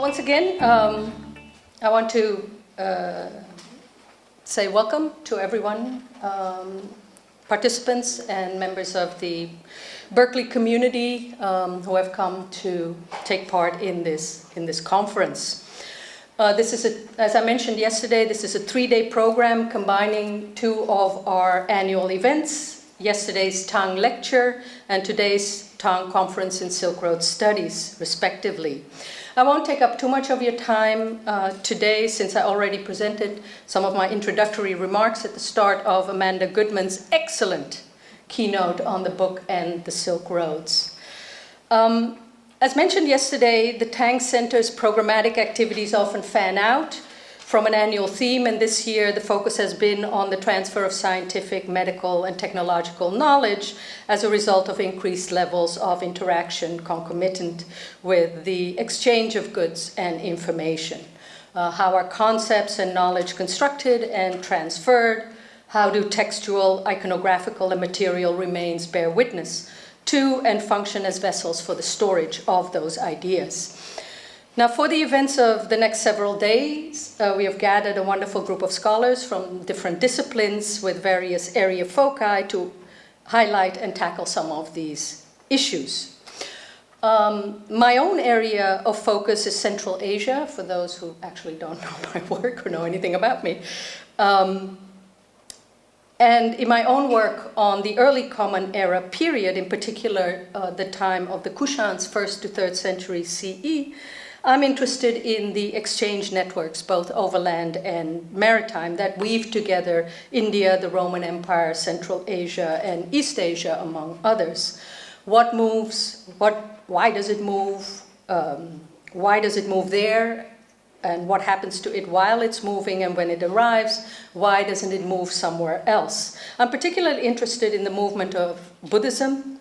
once again, I want to say welcome to everyone, participants and members of the Berkeley community who have come to take part in this conference. This is, as I mentioned yesterday, this is a 3-day program combining 2 of our annual events, yesterday's Tang lecture and today's Tang conference in Silk Road Studies, respectively. I won't take up too much of your time today, since I already presented some of my introductory remarks at the start of Amanda Goodman's excellent keynote on the book and the Silk Roads. As mentioned yesterday, the Tang Center's programmatic activities often fan out from an annual theme, and this year the focus has been on the transfer of scientific, medical, and technological knowledge as a result of increased levels of interaction concomitant with the exchange of goods and information. How are concepts and knowledge constructed and transferred? How do textual, iconographical, and material remains bear witness to and function as vessels for the storage of those ideas? Now, for the events of the next several days, we have gathered a wonderful group of scholars from different disciplines with various area foci to highlight and tackle some of these issues. My own area of focus is Central Asia, for those who actually don't know my work or know anything about me. And in my own work on the early Common Era period, in particular the time of the Kushans, 1st to 3rd century CE, I'm interested in the exchange networks, both overland and maritime, that weave together India, the Roman Empire, Central Asia, and East Asia, among others. What moves? Why does it move? Why does it move there? And what happens to it while it's moving, and when it arrives, why doesn't it move somewhere else? I'm particularly interested in the movement of Buddhism,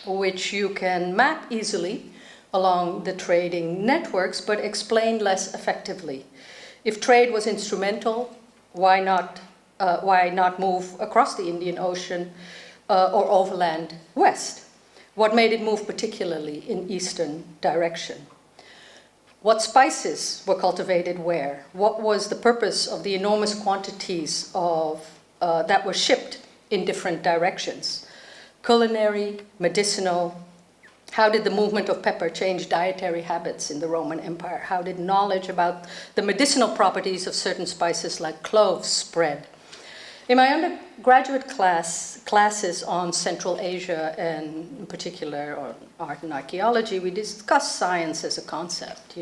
which you can map easily along the trading networks, but explain less effectively. If trade was instrumental, why not move across the Indian Ocean or overland west? What made it move particularly in eastern direction? What spices were cultivated where? What was the purpose of the enormous quantities that were shipped in different directions? Culinary, medicinal. How did the movement of pepper change dietary habits in the Roman Empire? How did knowledge about the medicinal properties of certain spices like cloves spread? In my undergraduate classes on Central Asia, and in particular on art and archaeology, we discussed science as a concept.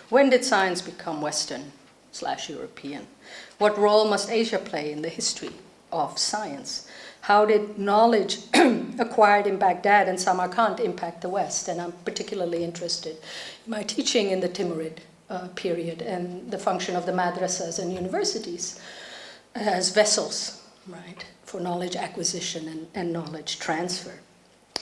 When did science become Western/European? What role must Asia play in the history of science? How did knowledge acquired in Baghdad and Samarkand impact the West? And I'm particularly interested in my teaching in the Timurid period and the function of the madrasas and universities as vessels, right, for knowledge acquisition and knowledge transfer.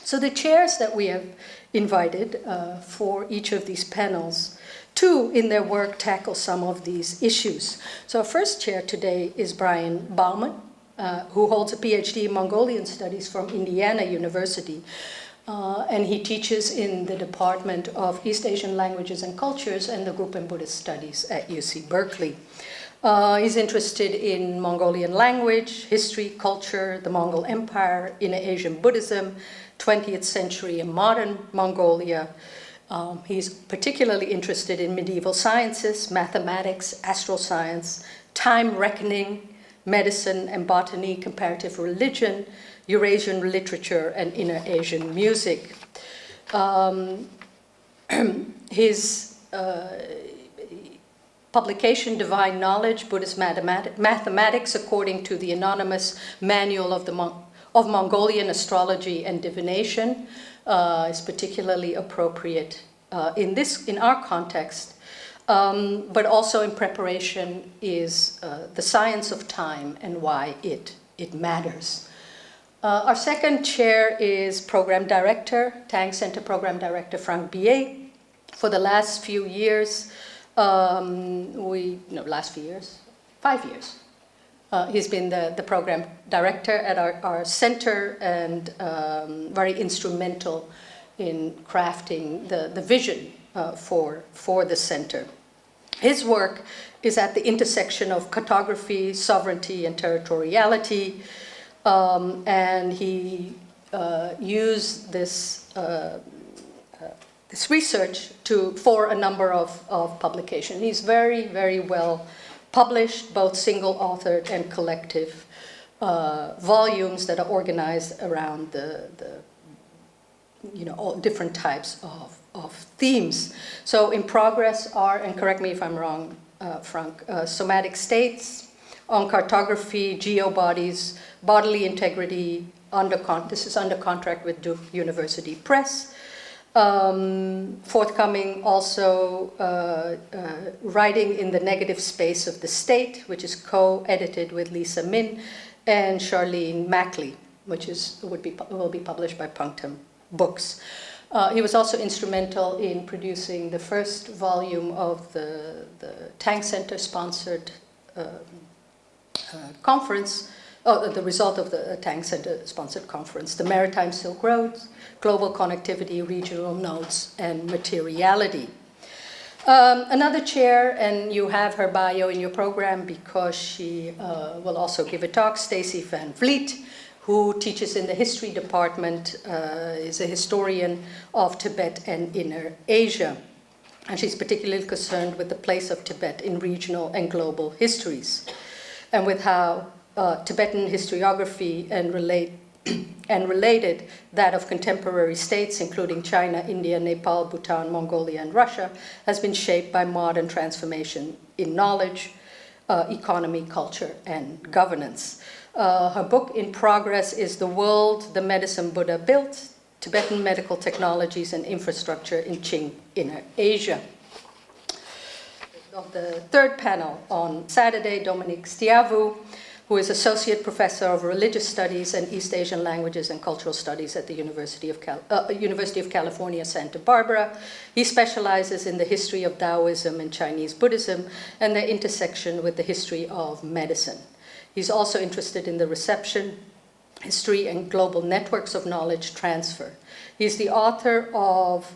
So the chairs that we have invited for each of these panels, 2 in their work tackle some of these issues. So our first chair today is Brian Bauman, who holds a PhD in Mongolian Studies from Indiana University. And he teaches in the Department of East Asian Languages and Cultures and the group in Buddhist Studies at UC Berkeley. He's interested in Mongolian language, history, culture, the Mongol Empire, Inner-Asian Buddhism, 20th century and modern Mongolia. He's particularly interested in medieval sciences, mathematics, astral science, time reckoning, medicine and botany, comparative religion, Eurasian literature, and Inner Asian music. His publication, Divine Knowledge, Buddhist Mathematics, according to the anonymous Manual of Mongolian Astrology and Divination, is particularly appropriate in our context. But also in preparation is the science of time and why it matters. Our second chair is Program Director, Tang Center Program Director Frank Billet. For the last few years, 5 years, he's been the program director at our center and very instrumental in crafting the vision for the center. His work is at the intersection of cartography, sovereignty, and territoriality, and he used this research for a number of publications. He's very, very well published, both single-authored and collective volumes that are organized around the all different types of themes. So in progress are, and correct me if I'm wrong, Frank, somatic states, on cartography, geobodies, bodily integrity, this is under contract with Duke University Press. Forthcoming also Writing in the Negative Space of the State, which is co-edited with Lisa Min and Charlene Mackley, which will be published by Punctum Books. He was also instrumental in producing the first volume of the Tang Center sponsored conference, the result of the Tang Center sponsored conference, the Maritime Silk Roads, Global Connectivity, Regional Nodes, and Materiality. Another chair, and you have her bio in your program because she will also give a talk, Stacy Van Vliet, who teaches in the history department, is a historian of Tibet and Inner Asia. And she's particularly concerned with the place of Tibet in regional and global histories, and with how Tibetan historiography and related that of contemporary states, including China, India, Nepal, Bhutan, Mongolia, and Russia, has been shaped by modern transformation in knowledge, economy, culture, and governance. Her book in progress is The World the Medicine Buddha Built, Tibetan Medical Technologies and Infrastructure in Qing Inner Asia. Of the third panel on Saturday, Dominique Stiavu, who is Associate Professor of Religious Studies and East Asian Languages and Cultural Studies at the University of California, Santa Barbara. He specializes in the history of Taoism and Chinese Buddhism and their intersection with the history of medicine. He's also interested in the reception, history, and global networks of knowledge transfer. He's the author of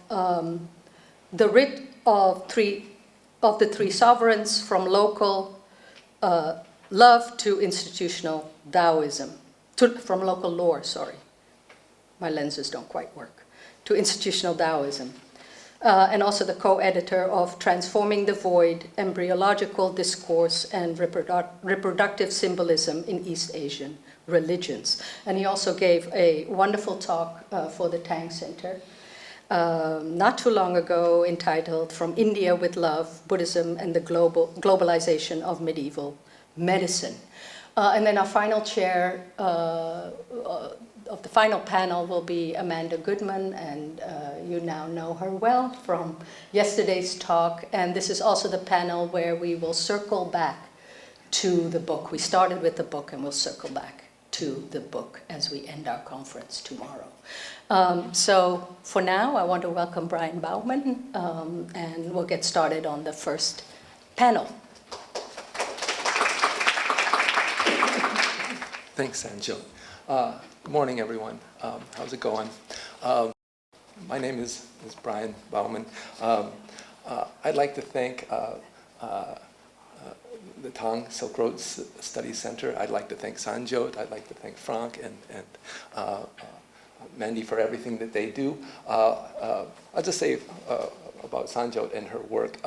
The Writ of the Three Sovereigns, From Local Love to Institutional Taoism. From local lore, sorry. My lenses don't quite work. To Institutional Taoism. And also the co-editor of Transforming the Void, Embryological Discourse and Reproductive Symbolism in East Asian Religions. And he also gave a wonderful talk for the Tang Center not too long ago entitled From India with Love, Buddhism and the Globalization of Medieval Medicine. And then our final chair of the final panel will be Amanda Goodman, and you now know her well from yesterday's talk. And this is also the panel where we will circle back to the book. We started with the book and we'll circle back to the book as we end our conference tomorrow. So for now, I want to welcome Brian Baumann, and we'll get started on the first panel. Thanks, Sanjot. Good morning, everyone. How's it going? My name is Brian Baumann. I'd like to thank the Tang Silk Road Studies Center. I'd like to thank Sanjot. I'd like to thank Frank and Mandy for everything that they do. I'll just say about Sanjot and her work.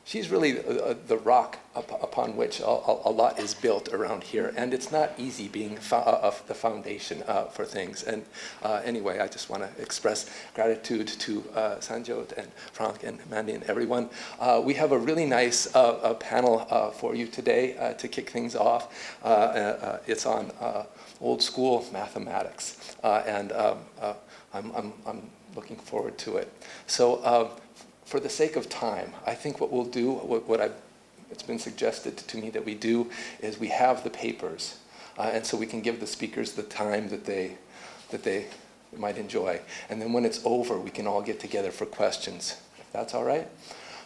She's really the rock upon which a lot is built around here, and it's not easy being the foundation for things. And anyway, I just want to express gratitude to Sanjot and Frank and Mandy and everyone. We have a really nice panel for you today to kick things off. It's on old school mathematics, and I'm looking forward to it. So. For the sake of time, I think what we'll do, it's been suggested to me that we do, is we have the papers, and so we can give the speakers the time that they might enjoy. And then when it's over, we can all get together for questions, if that's all right.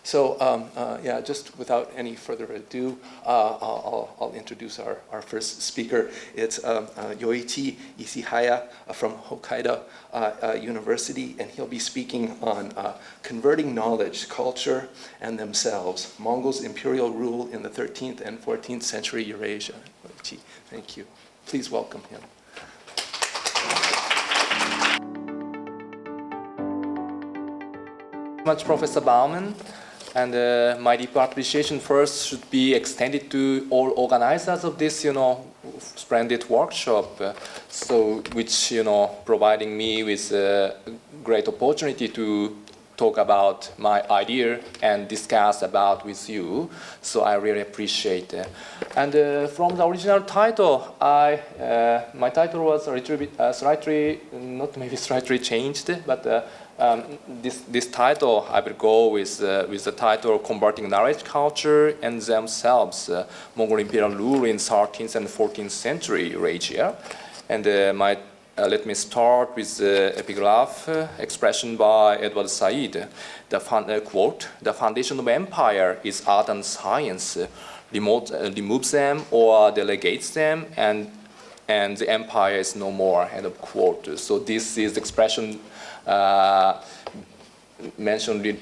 So yeah, just without any further ado, I'll introduce our first speaker. It's Yoichi Ishihaya from Hokkaido University, and he'll be speaking on converting knowledge, culture, and themselves, Mongols' imperial rule in the 13th and 14th century Eurasia. Yoichi, thank you. Please welcome him. Much, Professor Baumann, and my deep appreciation first should be extended to all organizers of this, splendid workshop, which, providing me with a great opportunity to talk about my idea and discuss about with you. So I really appreciate it. And from the original title, my title was a little bit slightly changed, but this title, I will go with the title Converting Knowledge, Culture, and Themselves, Mongol Imperial Rule in 13th and 14th century Eurasia. And let me start with the epigraph expression by Edward Said. Quote, "The foundation of empire is art and science. Removes them or delegates them, and the empire is no more," end of quote. So this is the expression mentioned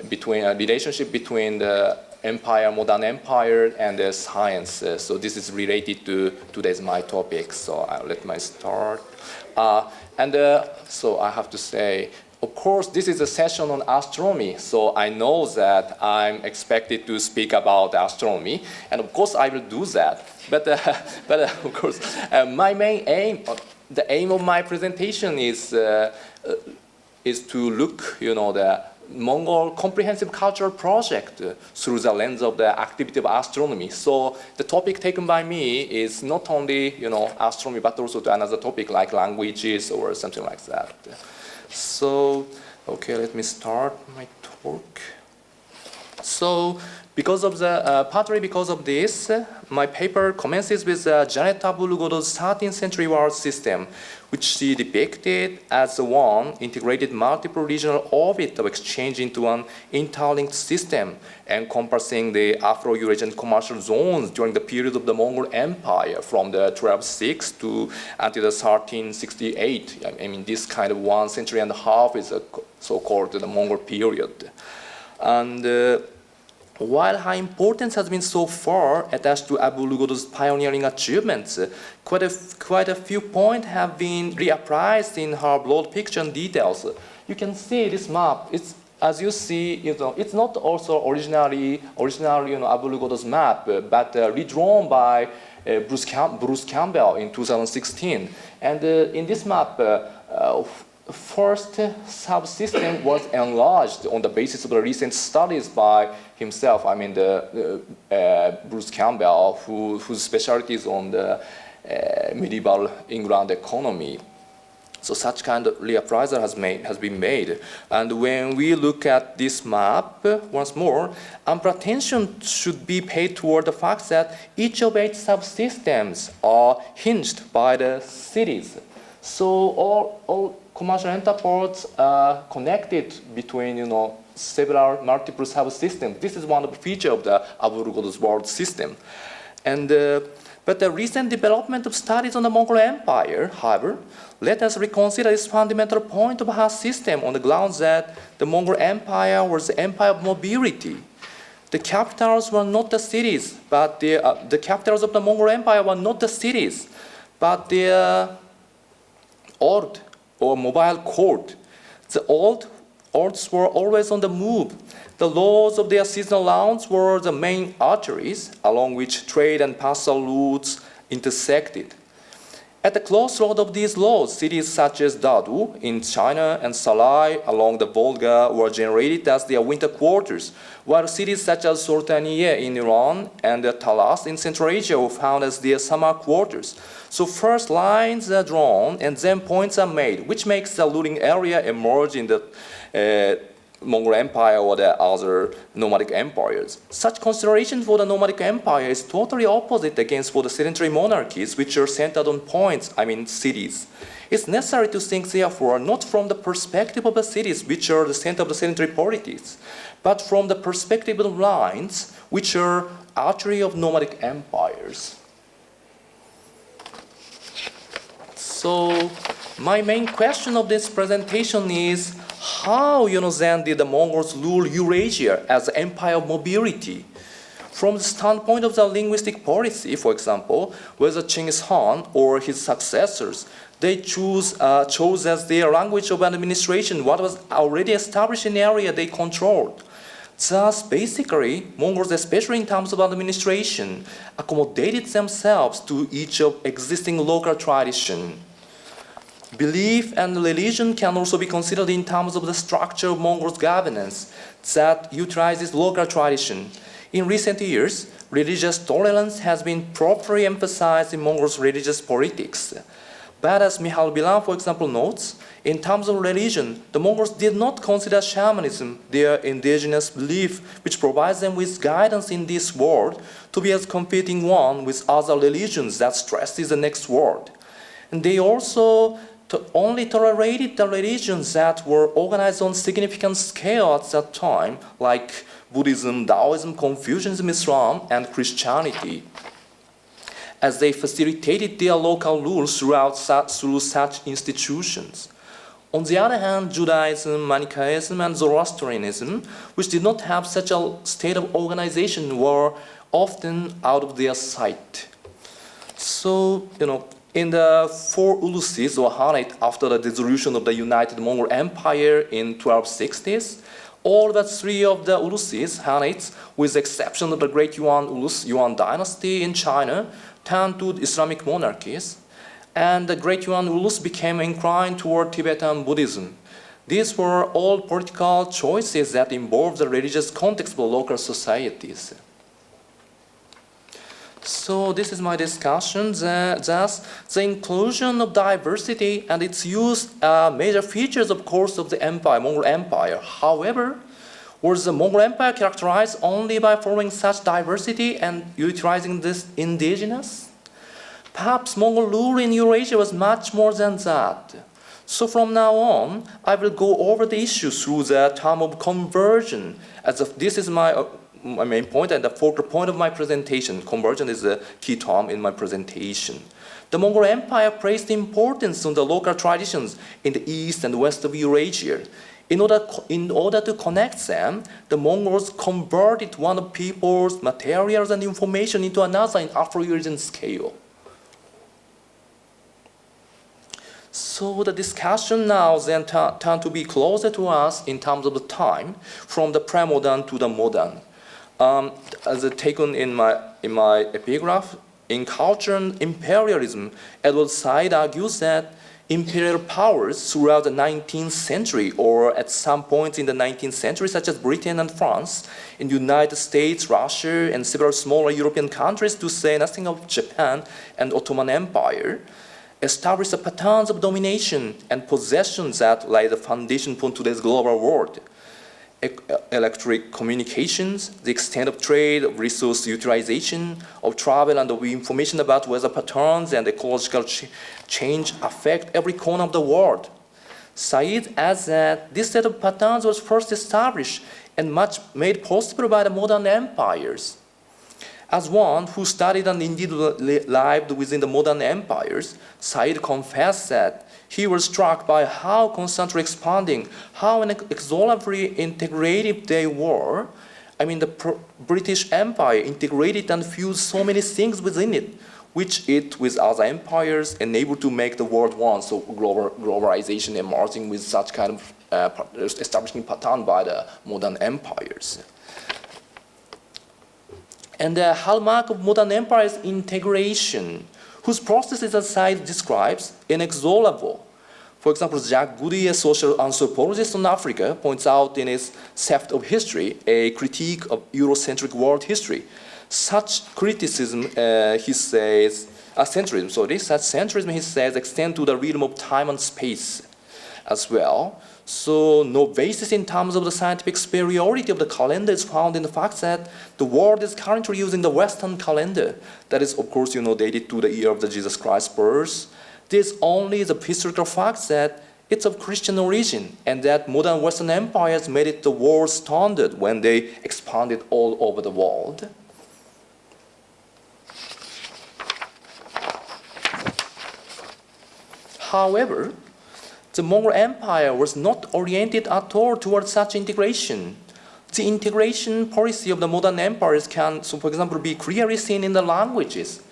between a relationship between the empire, modern empire, and the science. So this is related to today's my topic. So let me start. So I have to say, of course, this is a session on astronomy. So I know that I'm expected to speak about astronomy, and of course I will do that. But of course, my main aim, the aim of my presentation is to look, the Mongol Comprehensive Cultural Project through the lens of the activity of astronomy. So the topic taken by me is not only, astronomy, but also to another topic like languages or something like that. So, okay, let me start my talk. So, partly because of this, my paper commences with Janet Abulugodo's 13th century world system, which she depicted as the one integrated multiple regional orbit of exchange into an interlinked system encompassing the Afro-Eurasian commercial zones during the period of the Mongol Empire from the 1206 to until the 1368. I mean, this kind of 1.5 centuries is a so-called the Mongol period. And while high importance has been so far attached to Abulugodo's pioneering achievements, quite a few points have been reappraised in her broad picture and details. You can see this map. It's, as you see, it's not also originally Abulugodo's map, but redrawn by Bruce Campbell in 2016. And in this map, first subsystem was enlarged on the basis of the recent studies by himself. I mean, Bruce Campbell, whose specialty is on the medieval England economy. So such kind of reappraisal has been made. And when we look at this map once more, ample attention should be paid toward the fact that each of 8 subsystems are hinged by the cities. So all commercial enterprises are connected between, multiple subsystems. This is one of the features of the Abulugodo's world system. And but the recent development of studies on the Mongol Empire, however, let us reconsider this fundamental point of her system on the grounds that the Mongol Empire was the empire of mobility. The capitals were not the cities, but the capitals of the Mongol Empire were not the cities, but the Ord, or mobile court. The Ords were always on the move. The laws of their seasonal rounds were the main arteries along which trade and postal routes intersected. At the crossroad of these laws, cities such as Dadu in China and Sarai along the Volga were generated as their winter quarters, while cities such as Sultaniye in Iran and Talas in Central Asia were found as their summer quarters. So first lines are drawn and then points are made, which makes the ruling area emerge in the Mongol Empire or the other nomadic empires. Such consideration for the nomadic empire is totally opposite against for the sedentary monarchies, which are centered on points, cities. It's necessary to think, therefore, not from the perspective of the cities, which are the center of the sedentary polities, but from the perspective of lines, which are artery of nomadic empires. So, my main question of this presentation is, how then did the Mongols rule Eurasia as an empire of mobility? From the standpoint of the linguistic policy, for example, whether Genghis Khan or his successors, they chose as their language of administration what was already established in the area they controlled. Thus, basically, Mongols, especially in terms of administration, accommodated themselves to each of existing local tradition. Belief and religion can also be considered in terms of the structure of Mongols' governance that utilizes local tradition. In recent years, religious tolerance has been properly emphasized in Mongols' religious politics. But as Michal Bilan, for example, notes, in terms of religion, the Mongols did not consider shamanism, their indigenous belief, which provides them with guidance in this world, to be as competing one with other religions that stresses the next world. And they also only tolerated the religions that were organized on significant scale at that time, like Buddhism, Taoism, Confucianism, Islam, and Christianity, as they facilitated their local rules through such institutions. On the other hand, Judaism, Manichaeism, and Zoroastrianism, which did not have such a state of organization, were often out of their sight. So, in the four Ulusis or Khanate after the dissolution of the United Mongol Empire in 1260s, all but three of the Ulusis, Khanates, with the exception of the Great Yuan dynasty in China, turned to Islamic monarchies, and the Great Yuan Ulus became inclined toward Tibetan Buddhism. These were all political choices that involved the religious context of local societies. So this is my discussion. Thus, the inclusion of diversity and its use are major features, of course, of the empire, Mongol Empire. However, was the Mongol Empire characterized only by following such diversity and utilizing this indigenous? Perhaps Mongol rule in Eurasia was much more than that. So from now on, I will go over the issue through the term of conversion, as if this is my main point and the focal point of my presentation. Conversion is the key term in my presentation. The Mongol Empire placed importance on the local traditions in the east and west of Eurasia. In order to connect them, the Mongols converted one of people's materials and information into another in Afro-Eurasian scale. So the discussion now then turned to be closer to us in terms of the time, from the pre-modern to the modern. As taken in my epigraph, in culture and imperialism, Edward Said argues that imperial powers throughout the 19th century, or at some point in the 19th century, such as Britain and France, in the United States, Russia, and several smaller European countries, to say nothing of Japan and Ottoman Empire, established the patterns of domination and possession that lay the foundation for today's global world. Electric communications, the extent of trade, of resource utilization, of travel, and of information about weather patterns and ecological change affect every corner of the world. Said adds that this set of patterns was first established and much made possible by the modern empires. As one who studied and indeed lived within the modern empires, Said confessed that he was struck by how constantly expanding, how inexorably integrative they were. The British Empire integrated and fused so many things within it, which it, with other empires, enabled to make the world one. So globalization emerging with such kind of establishing pattern by the modern empires. And the hallmark of modern empire is integration, whose processes, as Said describes, inexorable. For example, Jacques Goudy, a social anthropologist on Africa, points out in his Theft of History, a critique of Eurocentric world history. Such criticism, he says, such centrism, he says, extend to the realm of time and space as well. So no basis in terms of the scientific superiority of the calendar is found in the fact that the world is currently using the Western calendar. That is, of course, dated to the year of the Jesus Christ's birth. This only the historical fact that it's of Christian origin and that modern Western empires made it the world standard when they expanded all over the world. However, the Mongol Empire was not oriented at all towards such integration. The integration policy of the modern empires can, so for example, be clearly seen in the languages.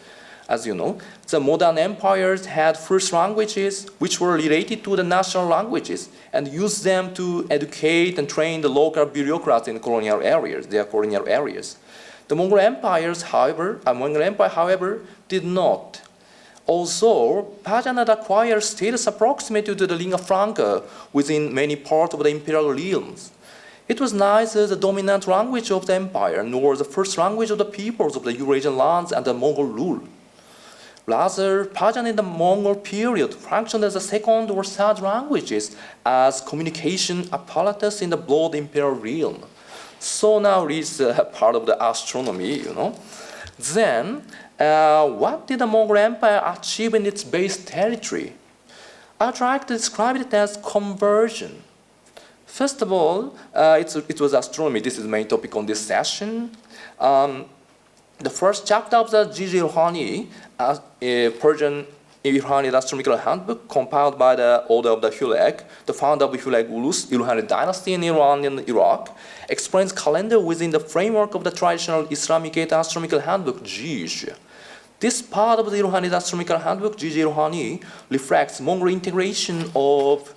As you know, the modern empires had first languages which were related to the national languages and used them to educate and train the local bureaucrats in colonial areas, their colonial areas. The Mongol Empire, however, did not. Also, Persian had acquired status approximated to the lingua franca within many parts of the imperial realms. It was neither the dominant language of the empire nor the first language of the peoples of the Eurasian lands under Mongol rule. Rather, Persian in the Mongol period functioned as a second or third languages as communication apparatus in the broad imperial realm. So now is part of the astronomy, Then, what did the Mongol Empire achieve in its base territory? I'd like to describe it as conversion. First of all, it was astronomy. This is the main topic on this session. The first chapter of the J.J. Rouhani, a Persian Rouhani astronomical handbook compiled by the order of the Hulag, the founder of the Hulag Ulus, Rouhani dynasty in Iran and Iraq, explains calendar within the framework of the traditional Islamic astronomical handbook, Jij. This part of the Rouhani astronomical handbook, J.J. Rouhani, reflects Mongol integration of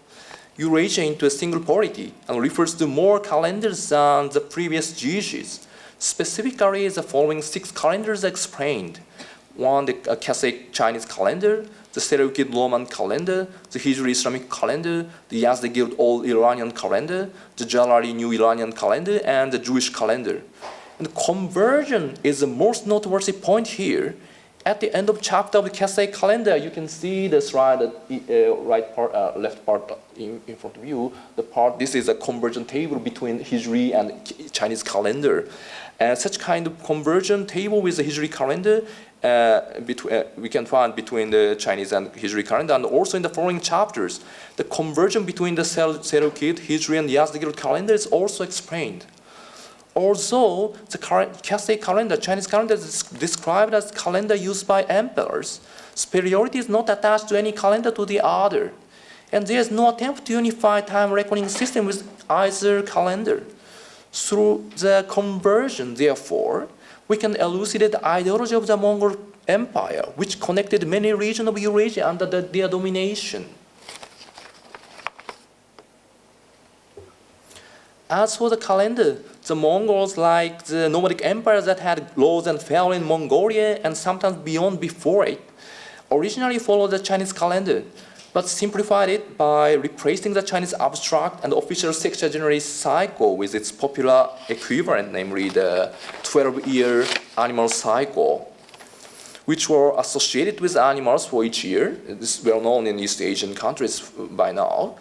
Eurasia into a single polity and refers to more calendars than the previous Jijis. Specifically, the following 6 calendars are explained. 1, the Kesek Chinese calendar, the Seleukid Roman calendar, the Hijri Islamic calendar, the Yazdegerd Old Iranian calendar, the Jalali New Iranian calendar, and the Jewish calendar. And conversion is the most noteworthy point here. At the end of chapter of the Kesek calendar, you can see the slide, left part in front of you. This is a conversion table between Hijri and Chinese calendar. Such kind of conversion table with the Hijri calendar we can find between the Chinese and Hijri calendar, and also in the following chapters, the conversion between the Seleukid, Hijri, and Yazdegerd calendar is also explained. Also, the Kesek calendar, Chinese calendar, is described as calendar used by emperors. Superiority is not attached to any calendar to the other, and there is no attempt to unify time reckoning system with either calendar. Through the conversion, therefore, we can elucidate the ideology of the Mongol Empire, which connected many regions of Eurasia under their domination. As for the calendar, the Mongols, like the nomadic empires that had rose and fell in Mongolia and sometimes beyond before it, originally followed the Chinese calendar, but simplified it by replacing the Chinese abstract and official sexagenary cycle with its popular equivalent, namely the 12-year animal cycle, which were associated with animals for each year. This is well known in East Asian countries by now.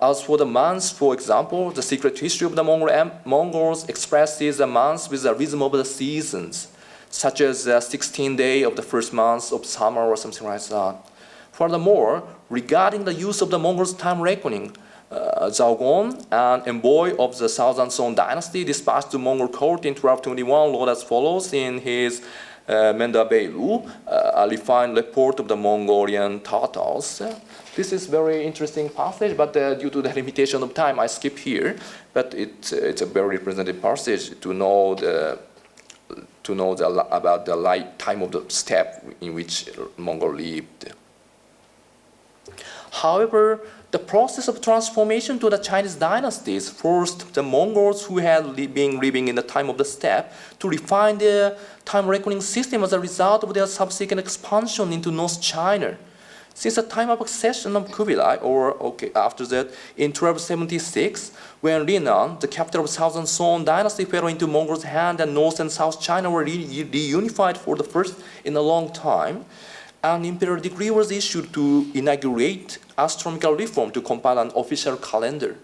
As for the months, for example, the secret history of the Mongols expresses the months with the rhythm of the seasons, such as the 16th day of the first month of summer or something like that. Furthermore, regarding the use of the Mongols' time reckoning, Zhao Gong, an envoy of the Southern Song dynasty, dispatched to Mongol court in 1221, wrote as follows in his Mendabeilu, a refined report of the Mongolian Tatars. This is very interesting passage, but due to the limitation of time, I skip here. But it's a very representative passage to know about the light time of the steppe in which Mongol lived. However, the process of transformation to the Chinese dynasties forced the Mongols who had been living in the time of the steppe to refine their time reckoning system as a result of their subsequent expansion into North China. Since the time of accession of Kublai, after that, in 1276, when Linan, the capital of Southern Song dynasty, fell into Mongols' hand and North and South China were reunified for the first in a long time, an imperial decree was issued to inaugurate astronomical reform to compile an official calendar.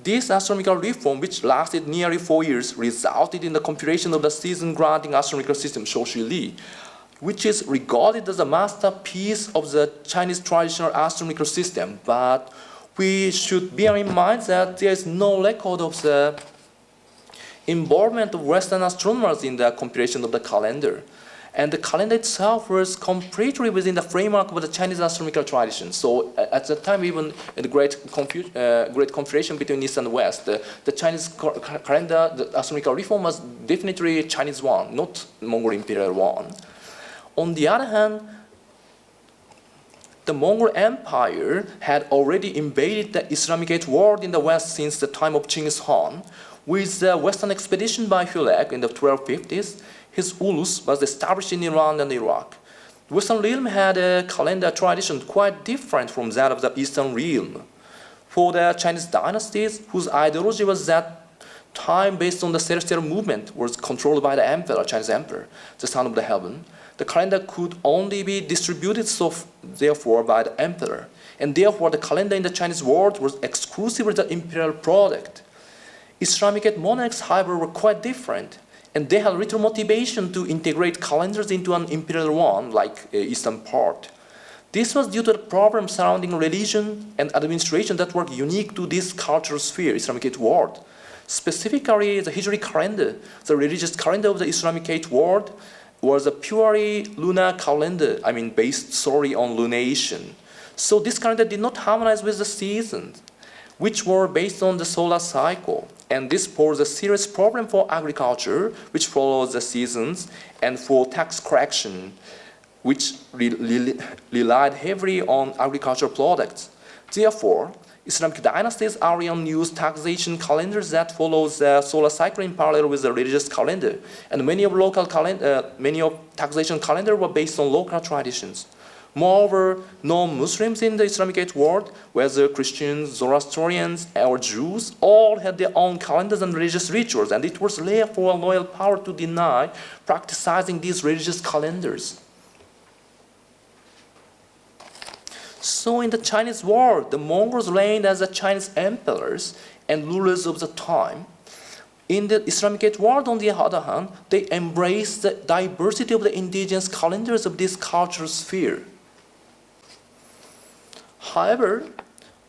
This astronomical reform, which lasted nearly 4 years, resulted in the compilation of the season-granting astronomical system, Shouxi Li, which is regarded as a masterpiece of the Chinese traditional astronomical system. But we should bear in mind that there is no record of the involvement of Western astronomers in the compilation of the calendar. And the calendar itself was completely within the framework of the Chinese astronomical tradition. So at that time, even in the great configuration between East and West, the Chinese calendar, the astronomical reform was definitely a Chinese one, not Mongol imperial one. On the other hand, the Mongol Empire had already invaded the Islamic world in the West since the time of Genghis Khan. With the Western expedition by Hulagu in the 1250s, his ulus was established in Iran and Iraq. The Western realm had a calendar tradition quite different from that of the Eastern realm. For the Chinese dynasties, whose ideology was that time based on the celestial movement was controlled by the emperor, Chinese emperor, the son of the heaven, the calendar could only be distributed therefore by the emperor. And therefore the calendar in the Chinese world was exclusively the imperial product. Islamic monarchs, however, were quite different. And they had little motivation to integrate calendars into an imperial one, like Eastern part. This was due to the problems surrounding religion and administration that were unique to this cultural sphere, Islamic world. Specifically, the Hijri calendar, the religious calendar of the Islamic world, was a purely lunar calendar, based solely on lunation. So this calendar did not harmonize with the seasons, which were based on the solar cycle. And this posed a serious problem for agriculture, which follows the seasons, and for tax collection, which relied heavily on agricultural products. Therefore, Islamic dynasties Aryan used taxation calendars that follows the solar cycle in parallel with the religious calendar. And many of taxation calendars were based on local traditions. Moreover, non-Muslims in the Islamic world, whether Christians, Zoroastrians, or Jews, all had their own calendars and religious rituals, and it was rare for a loyal power to deny practicing these religious calendars. So in the Chinese world, the Mongols reigned as the Chinese emperors and rulers of the time. In the Islamic world, on the other hand, they embraced the diversity of the indigenous calendars of this cultural sphere. However,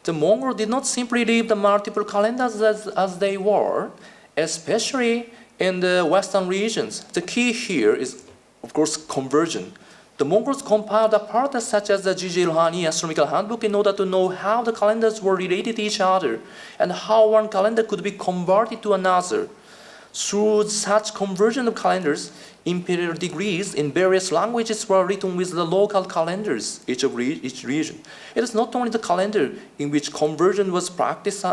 the Mongols did not simply leave the multiple calendars as they were, especially in the Western regions. The key here is, of course, conversion. The Mongols compiled apparatus such as the Jiji Rouhani Astronomical Handbook in order to know how the calendars were related to each other and how one calendar could be converted to another. Through such conversion of calendars, imperial decrees in various languages were written with the local calendars each region. It is not only the calendar in which conversion was practiced.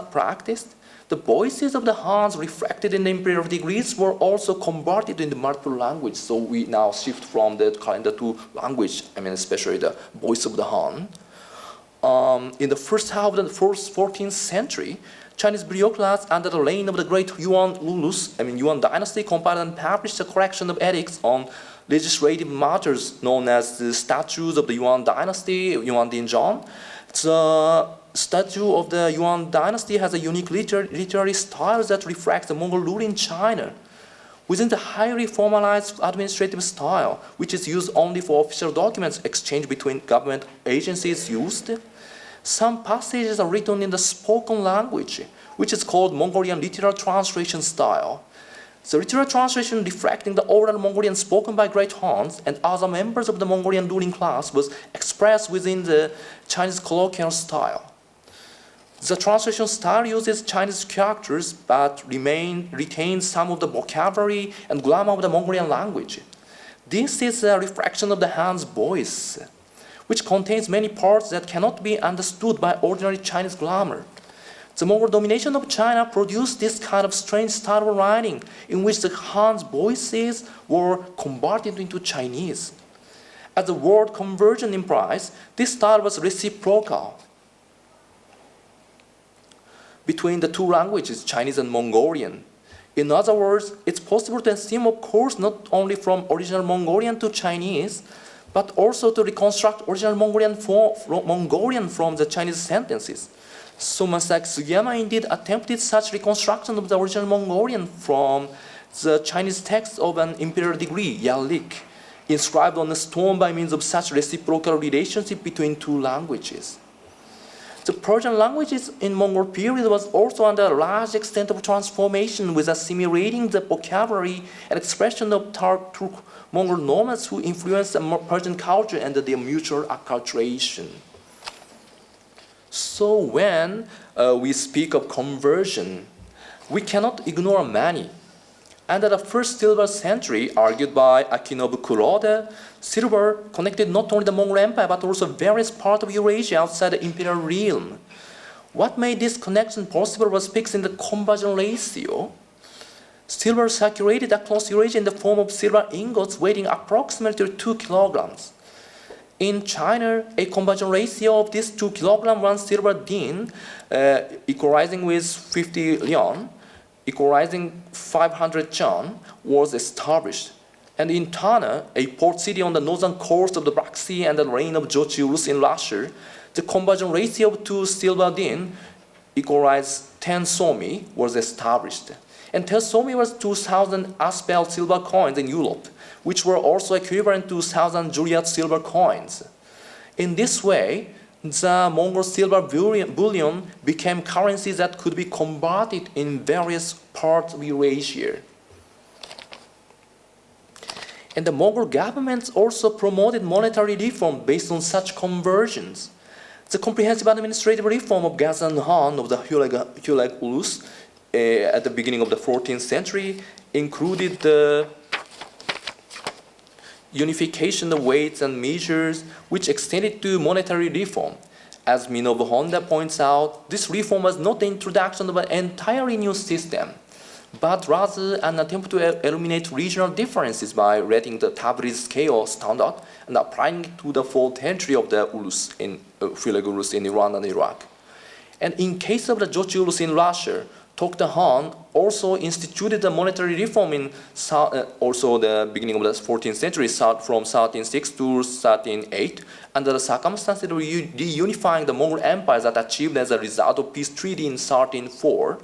The voices of the Hans reflected in the imperial decrees were also converted into multiple languages. So we now shift from the calendar to language, especially the voice of the Han. In the first half of the 14th century, Chinese bureaucrats under the reign of the great Yuan Ulus, Yuan dynasty, compiled and published a collection of edicts on legislative matters known as the Statutes of the Yuan dynasty, Yuan Dinzhong. The statute of the Yuan dynasty has a unique literary style that reflects the Mongol rule in China. Within the highly formalized administrative style, which is used only for official documents exchanged between government agencies used, some passages are written in the spoken language, which is called Mongolian literal translation style. The literal translation reflecting the oral Mongolian spoken by great Hans and other members of the Mongolian ruling class was expressed within the Chinese colloquial style. The translation style uses Chinese characters but retains some of the vocabulary and grammar of the Mongolian language. This is a reflection of the Han's voice, which contains many parts that cannot be understood by ordinary Chinese grammar. The Mongol domination of China produced this kind of strange style of writing in which the Han's voices were converted into Chinese. As the word conversion implies, this style was reciprocal between the two languages, Chinese and Mongolian. In other words, it's possible to assume, of course, not only from original Mongolian to Chinese, but also to reconstruct original Mongolian from the Chinese sentences. So Masaki Sugiyama indeed attempted such reconstruction of the original Mongolian from the Chinese text of an imperial degree, Yalik, inscribed on a stone by means of such reciprocal relationship between two languages. The Persian languages in Mongol period was also under a large extent of transformation, with assimilating the vocabulary and expression of Turk-Mongol nomads who influenced the Persian culture and their mutual acculturation. So when we speak of conversion, we cannot ignore many. Under the first silver century, argued by Akinobu Kuroda, silver connected not only the Mongol Empire but also various parts of Eurasia outside the imperial realm. What made this connection possible was fixed in the conversion ratio. Silver circulated across Eurasia in the form of silver ingots weighing approximately 2 kilograms. In China, a conversion ratio of this 2 kilogram 1 silver din, equalizing with 50 liang, equalizing 500 chun, was established. And in Tana, a port city on the northern coast of the Black Sea and the reign of Jochiurus in Russia, the conversion ratio of 2 silver din, equalized 10 somi, was established. And 10 somi was 2,000 Aspel silver coins in Europe, which were also equivalent to 1,000 Juliet silver coins. In this way, the Mongol silver bullion became currencies that could be converted in various parts of Eurasia. And the Mongol governments also promoted monetary reform based on such conversions. The comprehensive administrative reform of Ghazan Khan of the Hulagu Ulus at the beginning of the 14th century included the unification of weights and measures, which extended to monetary reform. As Minobu Honda points out, this reform was not the introduction of an entirely new system, but rather an attempt to eliminate regional differences by rating the Tabriz scale standard and applying it to the 4th century of the Ulus in Hulagu Ulus in Iran and Iraq. And in case of the Jochi Ulus in Russia, Tokhta Khan also instituted the monetary reform in also the beginning of the 14th century, from 1306 to 1308, under the circumstances of reunifying the Mongol empires that achieved as a result of peace treaty in 1304.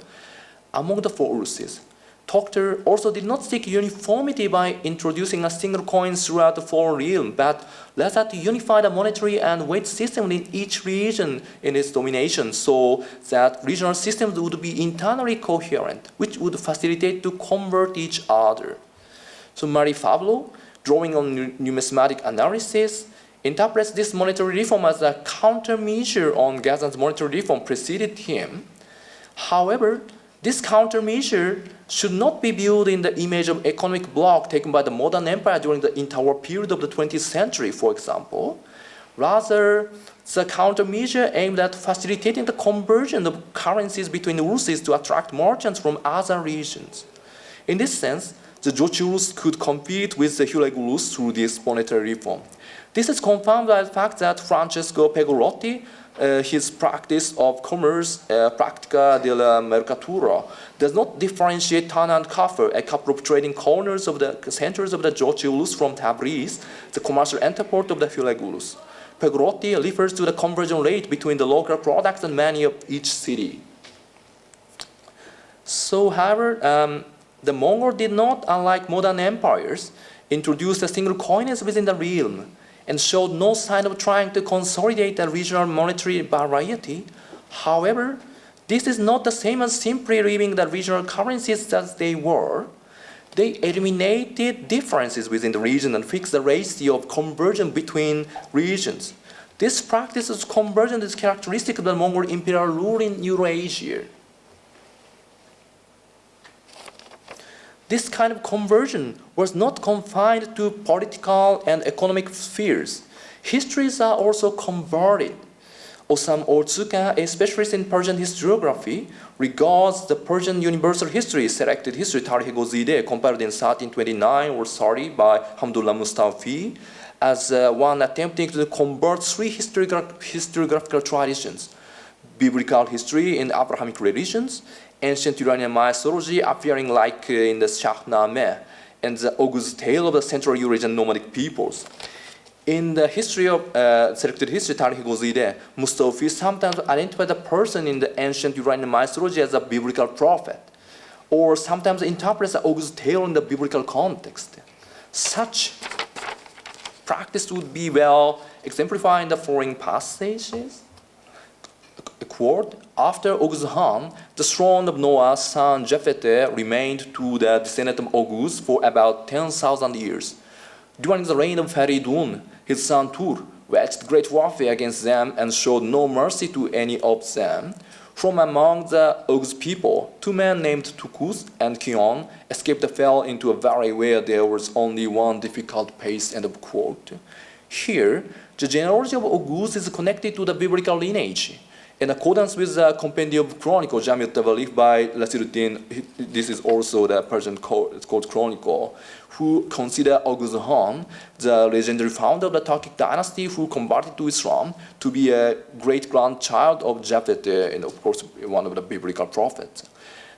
Among the 4 Uluses, Tokhta also did not seek uniformity by introducing a single coin throughout the 4 realm, but rather to unify the monetary and weight system in each region in its domination, so that regional systems would be internally coherent, which would facilitate to convert each other. So Marie Favrot, drawing on numismatic analysis, interprets this monetary reform as a countermeasure on Ghazan's monetary reform preceded him. However, this countermeasure should not be viewed in the image of economic bloc taken by the modern empire during the interwar period of the 20th century, for example. Rather, the countermeasure aimed at facilitating the conversion of currencies between Uluses to attract merchants from other regions. In this sense, the Jochi Ulus could compete with the Hulagu Ulus through this monetary reform. This is confirmed by the fact that Francesco Pegolotti, his practice of commerce, Practica della Mercatura, does not differentiate Tana and Kafr, a couple of trading corners of the centers of the Jochi Ulus, from Tabriz, the commercial entreport of the Hulagu Ulus. Pegolotti refers to the conversion rate between the local products and money of each city. So, however, the Mongol did not, unlike modern empires, introduce a single coinage within the realm, and showed no sign of trying to consolidate the regional monetary variety. However, this is not the same as simply leaving the regional currencies as they were. They eliminated differences within the region and fixed the ratio of conversion between regions. This practice of conversion is characteristic of the Mongol imperial rule in Eurasia. This kind of conversion was not confined to political and economic spheres. Histories are also converted. Osam Otsuka, a specialist in Persian historiography, regards the Persian universal history, selected history, Tarikh-i Gozide, compiled in 1329 or 30 by Hamdullah Mustafi, as one attempting to convert 3 historiographical traditions: biblical history in Abrahamic religions, ancient Iranian mythology appearing like in the Shahnameh, and the august tale of the Central Eurasian nomadic peoples. In the history of selected history, Tarikh Gozide, Mustafi sometimes identified the person in the ancient Iranian mythology as a biblical prophet, or sometimes interprets the August tale in the biblical context. Such practice would be well exemplified in the following passages. Quote, after August Han, the throne of Noah's son Japheth remained to the descendant of August for about 10,000 years. During the reign of Faridun, his son Tur waged great warfare against them and showed no mercy to any of them. From among the August people, 2 men named Tukus and Kion escaped and fell into a valley where there was only one difficult pace, end of quote. Here, the genealogy of August is connected to the biblical lineage. In accordance with the Compendium of Chronicle, Jami' al-Tawarikh by Nasiruddin, this is also the Persian called Chronicle, who consider August Han, the legendary founder of the Turkic dynasty who converted to Islam, to be a great-grandchild of Japheth, and of course one of the biblical prophets.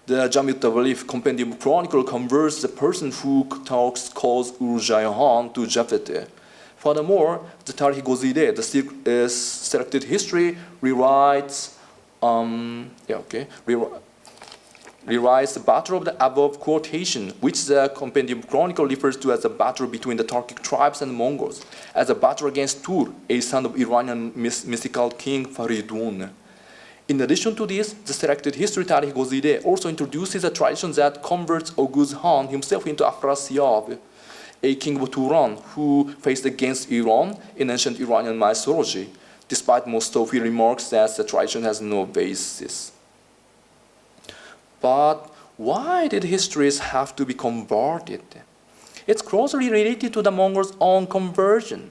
The Jami' al-Tawarikh Compendium of Chronicle converts the person who calls Ur-Jayhan to Japheth. Furthermore, the Tarikh Gozide, the selected history, rewrites the battle of the above quotation, which the Compendium Chronicle refers to as the battle between the Turkic tribes and the Mongols, as a battle against Tur, a son of Iranian mystical king Faridun. In addition to this, the selected history Tarikh Gozide also introduces a tradition that converts August Han himself into Afrasiab, a king of Turan who faced against Iran in ancient Iranian mythology, despite Mustafi remarks that the tradition has no basis. But why did histories have to be converted? It's closely related to the Mongols' own conversion.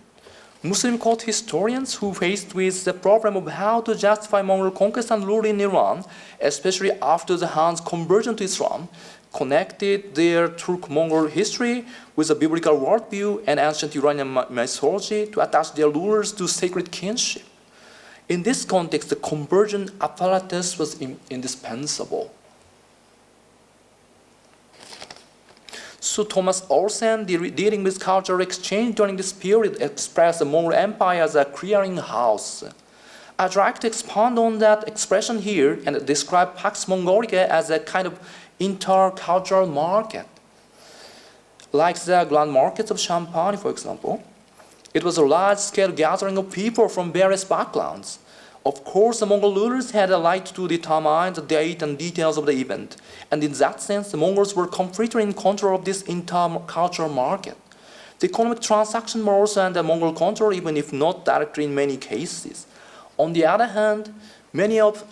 Muslim court historians who faced with the problem of how to justify Mongol conquest and rule in Iran, especially after the Han's conversion to Islam, connected their Turk-Mongol history with a biblical worldview and ancient Iranian mythology to attach their rulers to sacred kinship. In this context, the conversion apparatus was indispensable. So Thomas Olsen, dealing with cultural exchange during this period, expressed the Mongol Empire as a clearinghouse. I'd like to expand on that expression here and describe Pax Mongolica as a kind of intercultural market. Like the grand markets of Champagne, for example, it was a large-scale gathering of people from various backgrounds. Of course, the Mongol rulers had a right to determine the date and details of the event, and in that sense, the Mongols were completely in control of this intercultural market. The economic transaction were also under Mongol control, even if not directly in many cases. On the other hand, many of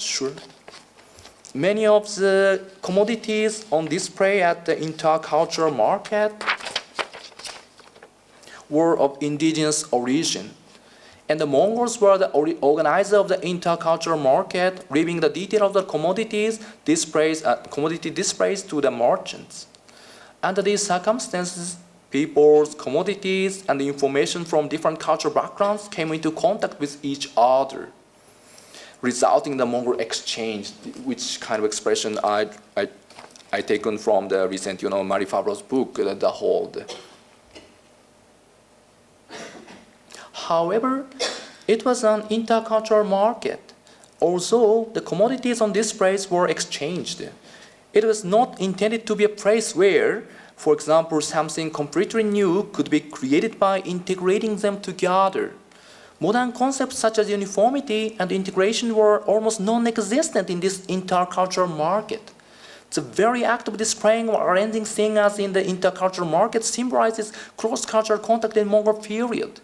the commodities on display at the intercultural market were of indigenous origin. And the Mongols were the organizer of the intercultural market, leaving the detail of the commodity displays to the merchants. Under these circumstances, peoples, commodities, and the information from different cultural backgrounds came into contact with each other, resulting in the Mongol exchange, which kind of expression I taken from the recent, Marie Favreau's book, The Hold. However, it was an intercultural market. Although the commodities on displays were exchanged, it was not intended to be a place where, for example, something completely new could be created by integrating them together. Modern concepts such as uniformity and integration were almost non-existent in this intercultural market. The very act of displaying or arranging things in the intercultural market symbolizes cross-cultural contact in Mongol period.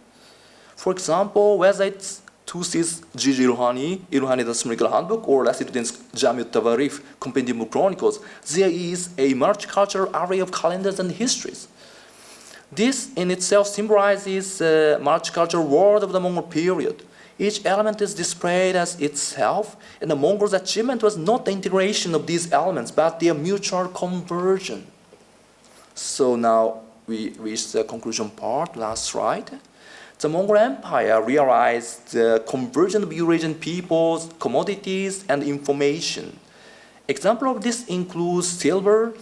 For example, whether it's Tusi's Gigi Rouhani, the Sumerical Handbook, or Nasiruddin's Jami' al-Tawarikh, Compendium of Chronicles, there is a multicultural array of calendars and histories. This in itself symbolizes the multicultural world of the Mongol period. Each element is displayed as itself, and the Mongols' achievement was not the integration of these elements, but their mutual conversion. So now we reach the conclusion part, last slide. The Mongol Empire realized the conversion of Eurasian peoples, commodities, and information. Example of this includes silver,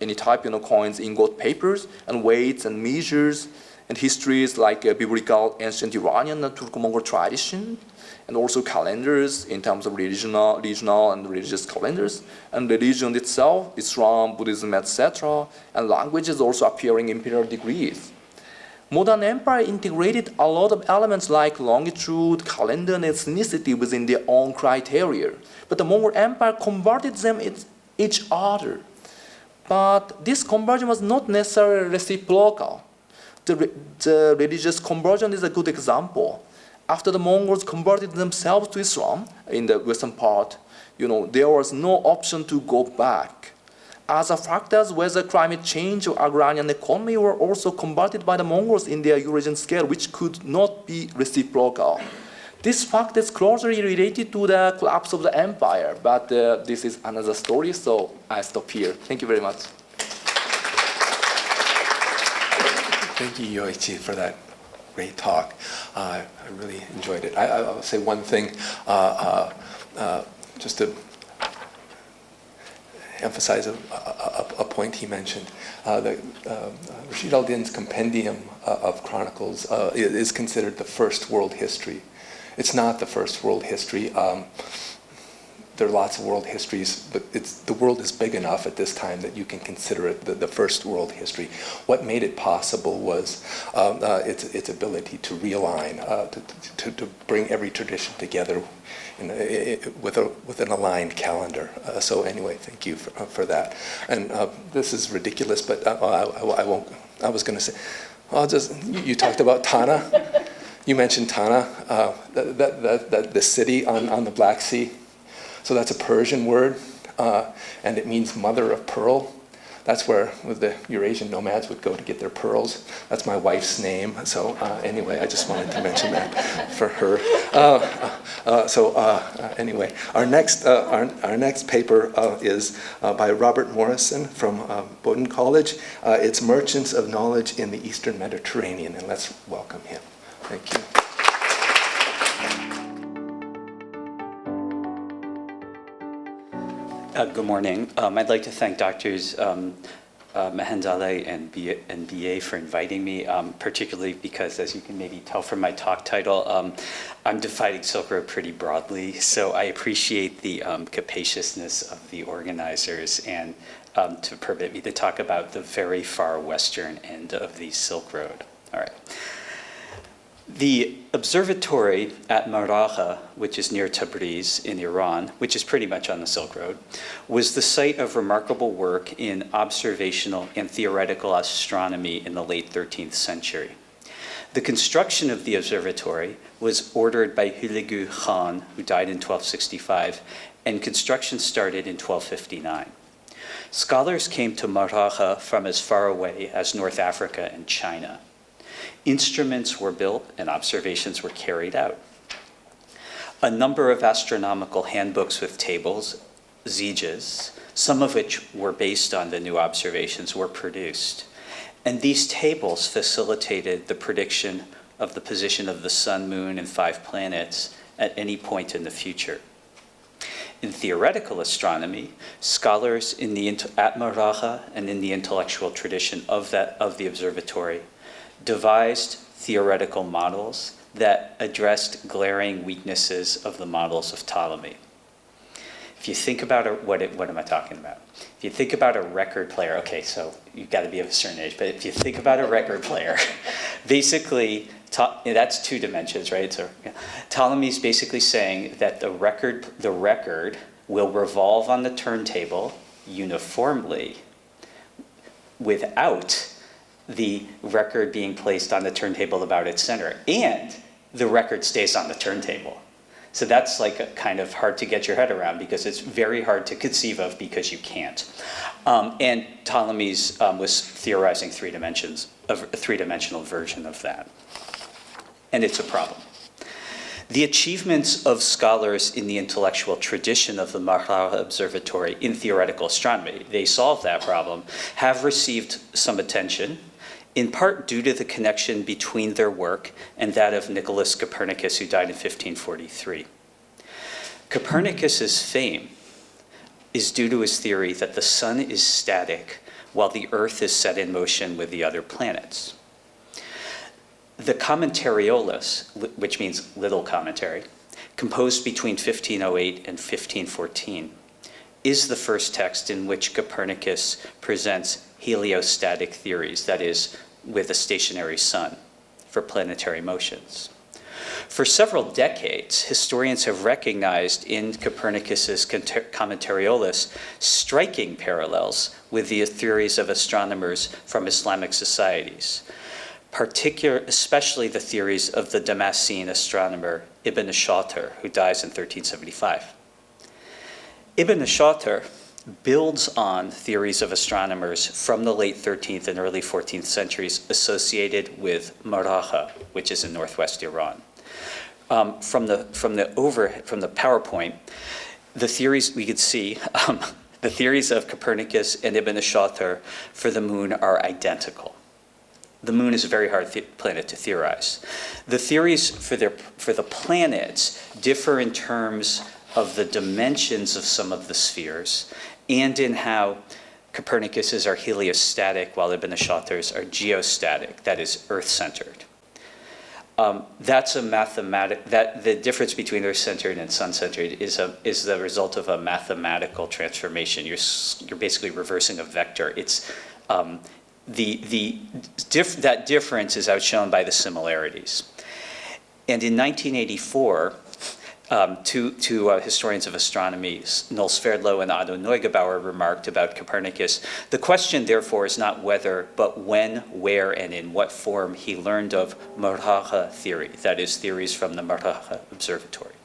any type, coins, ingot, papers, and weights and measures, and histories like biblical ancient Iranian and Turco-Mongol tradition, and also calendars in terms of regional and religious calendars, and religion itself, Islam, Buddhism, etc., and languages also appearing in imperial degrees. Modern empire integrated a lot of elements like longitude, calendar, and ethnicity within their own criteria, but the Mongol Empire converted them each other. But this conversion was not necessarily reciprocal. The religious conversion is a good example. After the Mongols converted themselves to Islam in the western part, there was no option to go back. Other factors, whether climate change or agrarian economy, were also converted by the Mongols in their Eurasian scale, which could not be reciprocal. This fact is closely related to the collapse of the empire, but this is another story, so I stop here. Thank you very much. Thank you, Yoichi, for that great talk. I really enjoyed it. I'll say one thing, just to emphasize a point he mentioned. Rashid al-Din's compendium of chronicles is considered the first world history. It's not the first world history. There are lots of world histories, but the world is big enough at this time that you can consider it the first world history. What made it possible was its ability to realign, to bring every tradition together with an aligned calendar. So anyway, thank you for that. And this is ridiculous, but I won't. I was going to say, you talked about Tana. You mentioned Tana, the city on the Black Sea. So that's a Persian word, and it means mother of pearl. That's where the Eurasian nomads would go to get their pearls. That's my wife's name. So anyway, I just wanted to mention that for her. Anyway, our next paper is by Robert Morrison from Bowdoin College. It's Merchants of Knowledge in the Eastern Mediterranean, and let's welcome him. Thank you. Good morning. I'd like to thank Drs. Mahendale and BA for inviting me, particularly because, as you can maybe tell from my talk title, I'm defining Silk Road pretty broadly, so I appreciate the capaciousness of the organizers and to permit me to talk about the very far western end of the Silk Road. All right. The observatory at Maragha, which is near Tabriz in Iran, which is pretty much on the Silk Road, was the site of remarkable work in observational and theoretical astronomy in the late 13th century. The construction of the observatory was ordered by Hulagu Khan, who died in 1265, and construction started in 1259. Scholars came to Maragha from as far away as North Africa and China. Instruments were built and observations were carried out. A number of astronomical handbooks with tables, zijas, some of which were based on the new observations, were produced. And these tables facilitated the prediction of the position of the sun, moon, and 5 planets at any point in the future. In theoretical astronomy, scholars at Maragha and in the intellectual tradition of the observatory devised theoretical models that addressed glaring weaknesses of the models of Ptolemy. If you think about what am I talking about? If you think about a record player, okay, so you've got to be of a certain age, but if you think about a record player, basically, that's 2 dimensions, right? So Ptolemy's basically saying that the record will revolve on the turntable uniformly without the record being placed on the turntable about its center, and the record stays on the turntable. So that's like a kind of hard to get your head around because it's very hard to conceive of because you can't. And Ptolemy's was theorizing a three-dimensional version of that. And it's a problem. The achievements of scholars in the intellectual tradition of the Maragha Observatory in theoretical astronomy, they solved that problem, have received some attention, in part due to the connection between their work and that of Nicholas Copernicus, who died in 1543. Copernicus's fame is due to his theory that the sun is static while the Earth is set in motion with the other planets. The Commentariolus, which means little commentary, composed between 1508 and 1514, is the first text in which Copernicus presents heliostatic theories, that is, with a stationary sun, for planetary motions. For several decades, historians have recognized in Copernicus's Commentariolus striking parallels with the theories of astronomers from Islamic societies, especially the theories of the Damascene astronomer Ibn Shatir, who dies in 1375. Ibn Shatir builds on theories of astronomers from the late 13th and early 14th centuries associated with Maragha, which is in northwest Iran. From the PowerPoint, the theories we could see, the theories of Copernicus and Ibn Shatir for the moon are identical. The moon is a very hard planet to theorize. The theories for the planets differ in terms of the dimensions of some of the spheres and in how Copernicus's are heliostatic while Ibn Shatir's are geostatic, that is, Earth-centered. The difference between Earth-centered and Sun-centered is the result of a mathematical transformation. You're basically reversing a vector. It's that difference is outshone by the similarities. And in 1984, two historians of astronomy, Noel Sverdlow and Otto Neugebauer, remarked about Copernicus, the question, therefore, is not whether, but when, where, and in what form he learned of Maragha theory, that is, theories from the Maragha Observatory.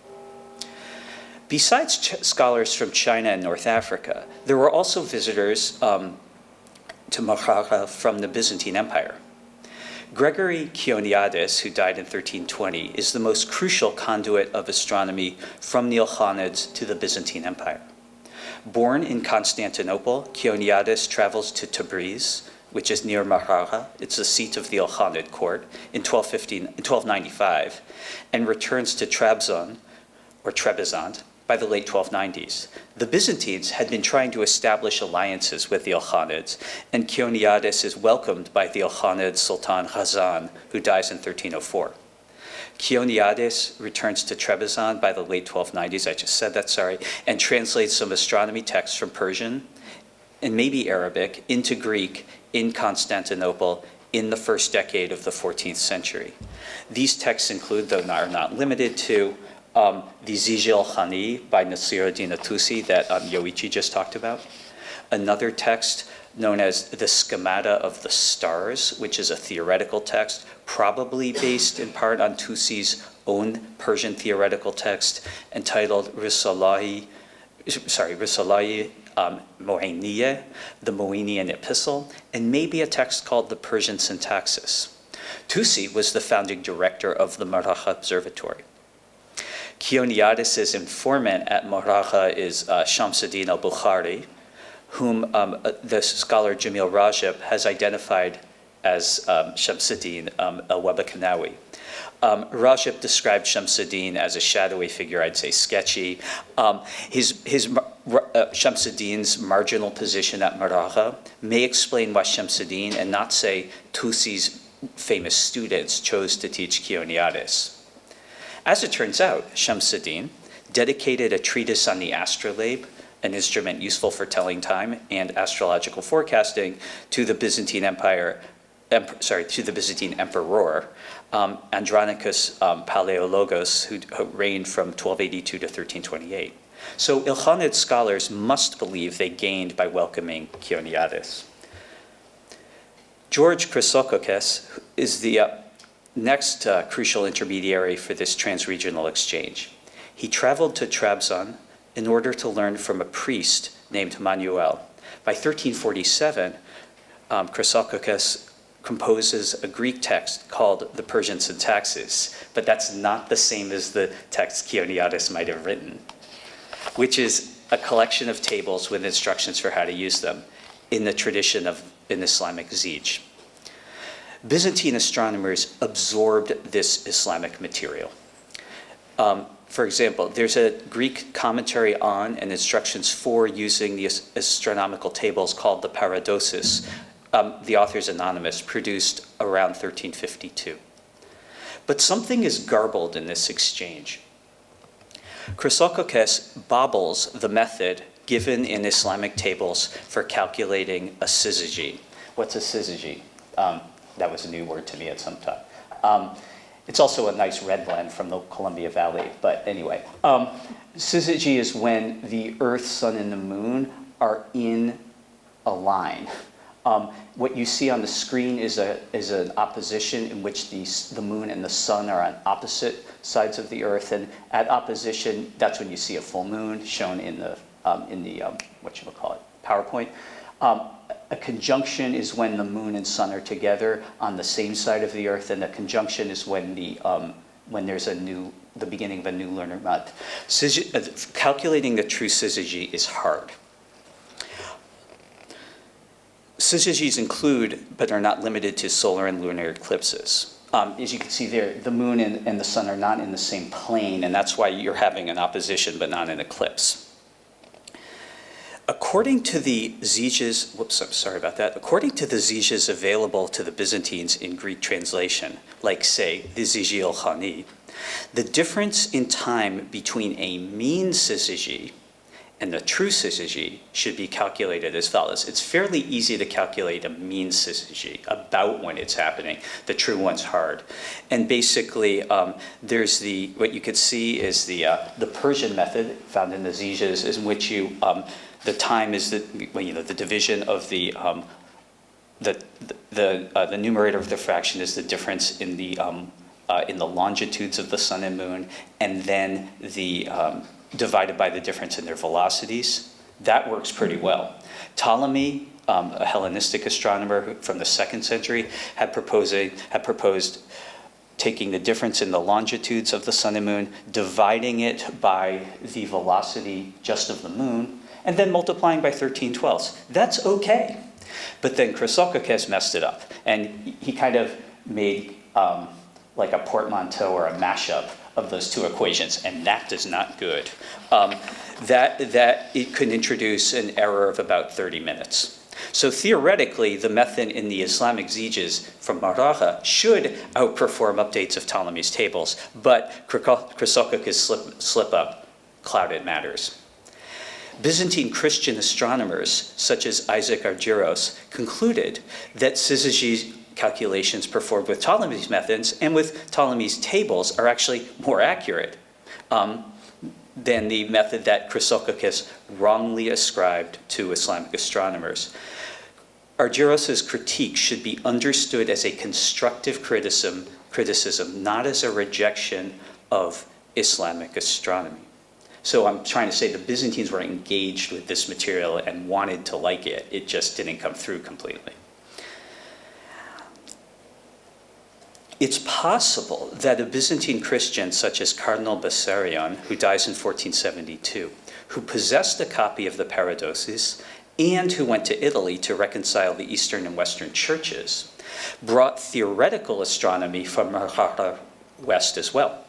Besides scholars from China and North Africa, there were also visitors to Maragha from the Byzantine Empire. Gregory Chioniadis, who died in 1320, is the most crucial conduit of astronomy from the Ilkhanids to the Byzantine Empire. Born in Constantinople, Chioniadis travels to Tabriz, which is near Maragha. It's the seat of the Ilkhanid court, in 1295, and returns to Trabzon, or Trebizond, by the late 1290s. The Byzantines had been trying to establish alliances with the Ilkhanids, and Chioniadis is welcomed by the Ilkhanid Sultan Ghazan, who dies in 1304. Chioniadis returns to Trebizond by the late 1290s, I just said that, sorry, and translates some astronomy texts from Persian, and maybe Arabic, into Greek in Constantinople in the first decade of the 14th century. These texts include, though are not limited to, the Zijil Khani by Nasiruddin Tusi that Yoichi just talked about. Another text known as the Schemata of the Stars, which is a theoretical text, probably based in part on Tusi's own Persian theoretical text entitled Risalahi Mo'iniyeh, the Mo'inian Epistle, and maybe a text called the Persian Syntaxis. Tusi was the founding director of the Maragha Observatory. Chioniadis' informant at Maragha is Shamsuddin al-Bukhari, whom the scholar Jamil Rajab has identified as Shamsuddin al-Wabakanawi. Rajab described Shamsuddin as a shadowy figure, I'd say sketchy. Shamsuddin's marginal position at Maragha may explain why Shamsuddin, and not say Tusi's famous students, chose to teach Chioniadis. As it turns out, Shamsuddin dedicated a treatise on the astrolabe, an instrument useful for telling time and astrological forecasting, to the Byzantine emperor, Andronicus Palaiologos, who reigned from 1282 to 1328. So Ilkhanid scholars must believe they gained by welcoming Chioniadis. George Chrysokokes is the next crucial intermediary for this transregional exchange. He traveled to Trabzon in order to learn from a priest named Manuel. By 1347, Chrysokokes composes a Greek text called the Persian Syntaxis, but that's not the same as the text Chioniadis might have written, which is a collection of tables with instructions for how to use them in the tradition of an Islamic Zij. Byzantine astronomers absorbed this Islamic material. For example, there's a Greek commentary on and instructions for using the astronomical tables called the Paradosis. The author is anonymous, produced around 1352. But something is garbled in this exchange. Chrysokokes bobbles the method given in Islamic tables for calculating a syzygy. What's a syzygy? That was a new word to me at some time. It's also a nice red blend from the Columbia Valley, but anyway. Syzygy is when the Earth, Sun, and the Moon are in a line. What you see on the screen is an opposition in which the Moon and the Sun are on opposite sides of the Earth, and at opposition, that's when you see a full moon shown in the PowerPoint. A conjunction is when the Moon and Sun are together on the same side of the Earth, and a conjunction is when there's the beginning of a new lunar month. Calculating the true syzygy is hard. Syzygies include, but are not limited to, solar and lunar eclipses. As you can see there, the Moon and the Sun are not in the same plane, and that's why you're having an opposition but not an eclipse. According to the zyges, according to the zyges available to the Byzantines in Greek translation, like say the Zygi al-Khani, the difference in time between a mean syzygy and the true syzygy should be calculated as follows. It's fairly easy to calculate a mean syzygy, about when it's happening. The true one's hard. And basically, there's what you could see is the Persian method found in the zyges, in which the time is the division of the numerator of the fraction is the difference in the longitudes of the Sun and Moon, and then divided by the difference in their velocities. That works pretty well. Ptolemy, a Hellenistic astronomer from the 2nd century, had proposed taking the difference in the longitudes of the Sun and Moon, dividing it by the velocity just of the Moon, and then multiplying by 13/12. That's okay. But then Chrysokokes messed it up, and he kind of made like a portmanteau or a mashup of those two equations, and that is not good. That it could introduce an error of about 30 minutes. So theoretically, the method in the Islamic zyges from Maragha should outperform updates of Ptolemy's tables, but Chrysokokes' slip-up clouded matters. Byzantine Christian astronomers, such as Isaac Argyros, concluded that syzygy calculations performed with Ptolemy's methods and with Ptolemy's tables are actually more accurate than the method that Chrysokokes wrongly ascribed to Islamic astronomers. Argyros' critique should be understood as a constructive criticism, not as a rejection of Islamic astronomy. So I'm trying to say the Byzantines were engaged with this material and wanted to like it. It just didn't come through completely. It's possible that a Byzantine Christian such as Cardinal Bessarion, who dies in 1472, who possessed a copy of the Paradoxes and who went to Italy to reconcile the Eastern and Western churches, brought theoretical astronomy from Maragha West as well.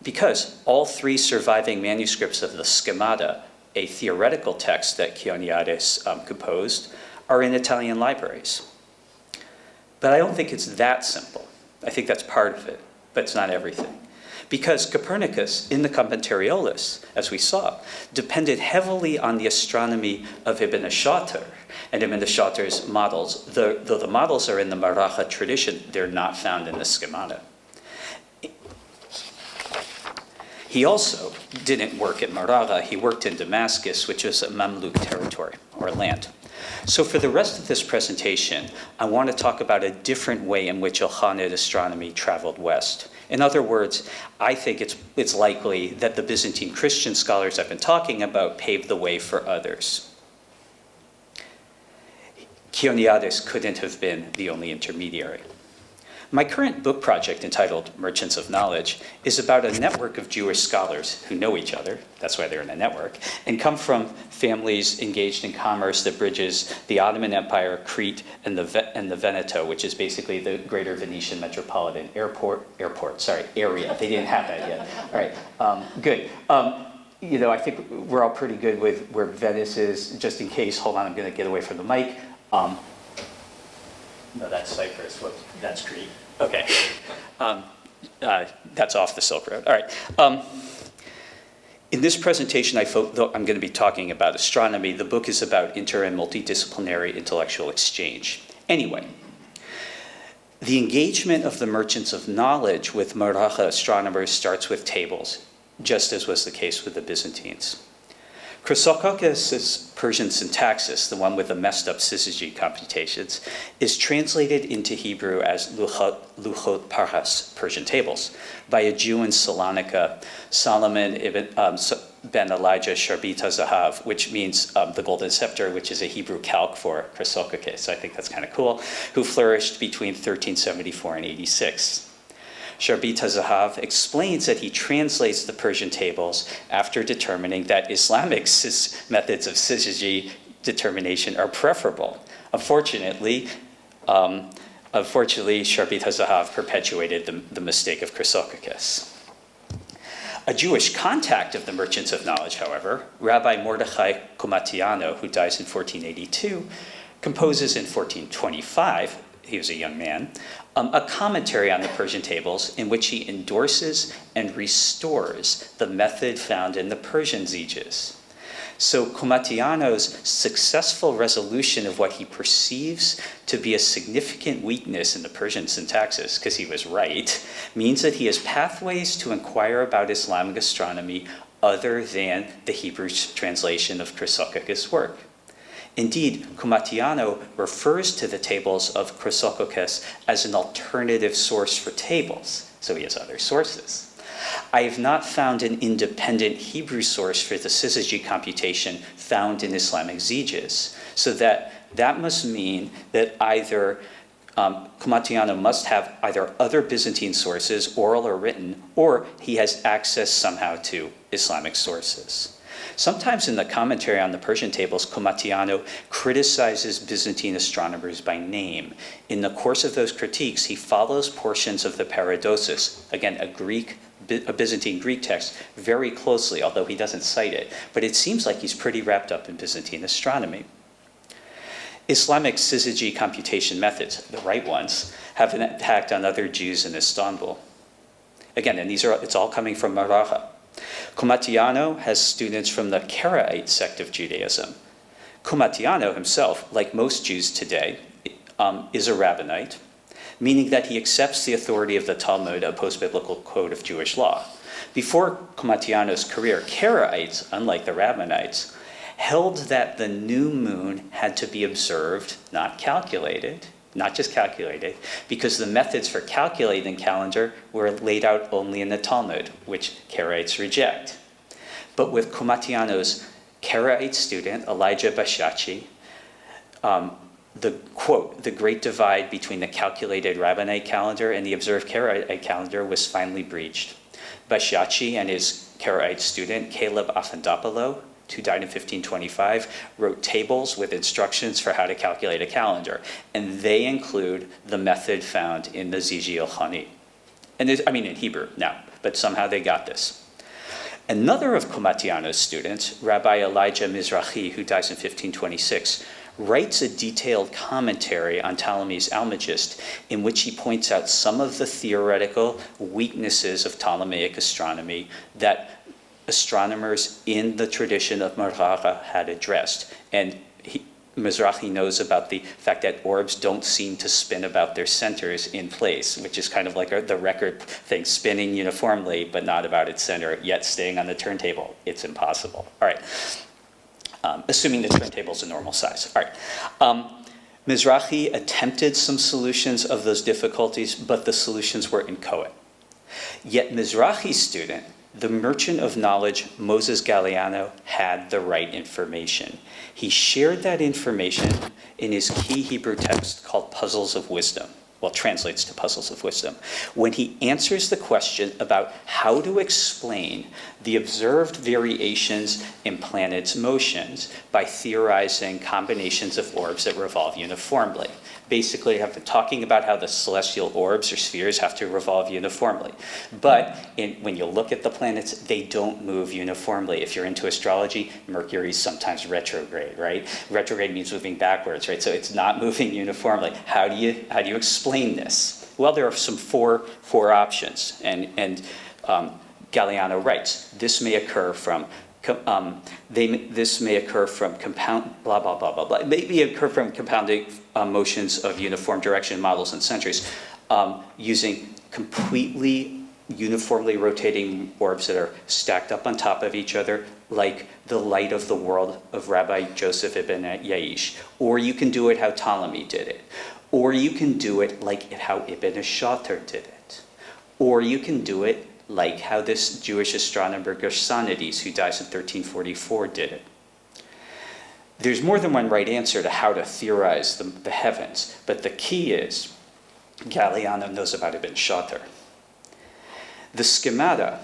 Because all 3 surviving manuscripts of the Schemata, a theoretical text that Chioniades composed, are in Italian libraries. But I don't think it's that simple. I think that's part of it, but it's not everything. Because Copernicus, in the Commentariolis, as we saw, depended heavily on the astronomy of Ibn Shatir and Ibn Shatir's models. Though the models are in the Maragha tradition, they're not found in the Schemata. He also didn't work at Maragha. He worked in Damascus, which is a Mamluk territory or land. So for the rest of this presentation, I want to talk about a different way in which Ilkhanid astronomy traveled west. In other words, I think it's likely that the Byzantine Christian scholars I've been talking about paved the way for others. Chioniades couldn't have been the only intermediary. My current book project, entitled Merchants of Knowledge, is about a network of Jewish scholars who know each other, that's why they're in a network, and come from families engaged in commerce that bridges the Ottoman Empire, Crete, and the Veneto, which is basically the greater Venetian metropolitan area. They didn't have that yet. All right, good. I think we're all pretty good with where Venice is. Just in case, hold on, I'm going to get away from the mic. No, that's Cyprus. That's Crete. Okay. That's off the Silk Road. All right. In this presentation, though I'm going to be talking about astronomy. The book is about inter and multidisciplinary intellectual exchange. Anyway, the engagement of the merchants of knowledge with Maraja astronomers starts with tables, just as was the case with the Byzantines. Chrysococcus' Persian syntaxis, the one with the messed up syzygy computations, is translated into Hebrew as Luchot Parhas, Persian tables, by a Jew in Salonika, Solomon ben Elijah Sharbita Zahav, which means the golden scepter, which is a Hebrew calque for Chrysococcus. So I think that's kind of cool, who flourished between 1374 and 86. Sharbita Zahav explains that he translates the Persian tables after determining that Islamic methods of syzygy determination are preferable. Unfortunately, Sharbita Zahav perpetuated the mistake of Chrysococcus. A Jewish contact of the merchants of knowledge, however, Rabbi Mordechai Komatiano, who dies in 1482, composes in 1425, he was a young man, a commentary on the Persian tables in which he endorses and restores the method found in the Persian zijes. So Komatiano's successful resolution of what he perceives to be a significant weakness in the Persian syntaxis, because he was right, means that he has pathways to inquire about Islamic astronomy other than the Hebrew translation of Chrysococcus' work. Indeed, Komatiano refers to the tables of Chrysococcus as an alternative source for tables, so he has other sources. I have not found an independent Hebrew source for the syzygy computation found in Islamic zijes, so that must mean that either Komatiano must have either other Byzantine sources, oral or written, or he has access somehow to Islamic sources. Sometimes in the commentary on the Persian tables, Komatiano criticizes Byzantine astronomers by name. In the course of those critiques, he follows portions of the Paradosis, again, a Byzantine Greek text, very closely, although he doesn't cite it. But it seems like he's pretty wrapped up in Byzantine astronomy. Islamic syzygy computation methods, the right ones, have an impact on other Jews in Istanbul. Again, and it's all coming from Maraja. Komatiano has students from the Karaite sect of Judaism. Komatiano himself, like most Jews today, is a rabbinite, meaning that he accepts the authority of the Talmud, a post-biblical code of Jewish law. Before Komatiano's career, Karaites, unlike the rabbinites, held that the new moon had to be observed, not calculated, not just calculated, because the methods for calculating calendar were laid out only in the Talmud, which Karaites reject. But with Komatiano's Karaite student, Elijah Bashachi, the great divide between the calculated Rabbinite calendar and the observed Karaite calendar was finally breached. Bashachi and his Karaite student, Caleb Afandopoulos, who died in 1525, wrote tables with instructions for how to calculate a calendar. And they include the method found in the Ziji al-Khani. And in Hebrew now, but somehow they got this. Another of Komatiano's students, Rabbi Elijah Mizrahi, who dies in 1526, writes a detailed commentary on Ptolemy's Almagest in which he points out some of the theoretical weaknesses of Ptolemaic astronomy that astronomers in the tradition of Maraja had addressed. And Mizrahi knows about the fact that orbs don't seem to spin about their centers in place, which is kind of like the record thing, spinning uniformly, but not about its center, yet staying on the turntable. It's impossible. All right. Assuming the turntable's a normal size. All right. Mizrahi attempted some solutions of those difficulties, but the solutions were inchoate. Yet Mizrahi's student, the merchant of knowledge, Moses Galiano, had the right information. He shared that information in his key Hebrew text called Puzzles of Wisdom. Well, translates to Puzzles of Wisdom. When he answers the question about how to explain the observed variations in planets' motions by theorizing combinations of orbs that revolve uniformly. Basically, I've been talking about how the celestial orbs or spheres have to revolve uniformly. But when you look at the planets, they don't move uniformly. If you're into astrology, Mercury is sometimes retrograde, right? Retrograde means moving backwards, right? So it's not moving uniformly. How do you explain this? Well, there are some four options, and Galeano writes, this may occur from this may occur from compound, blah, blah, blah, blah, blah. It may occur from compounding motions of uniform direction models and centuries using completely uniformly rotating orbs that are stacked up on top of each other, like the light of the world of Rabbi Joseph ibn Yaish. Or you can do it how Ptolemy did it. Or you can do it like how Ibn Shatir did it. Or you can do it like how this Jewish astronomer Gersonides, who dies in 1344, did it. There's more than one right answer to how to theorize the heavens, but the key is Galeano knows about Ibn Shatir. The schemata,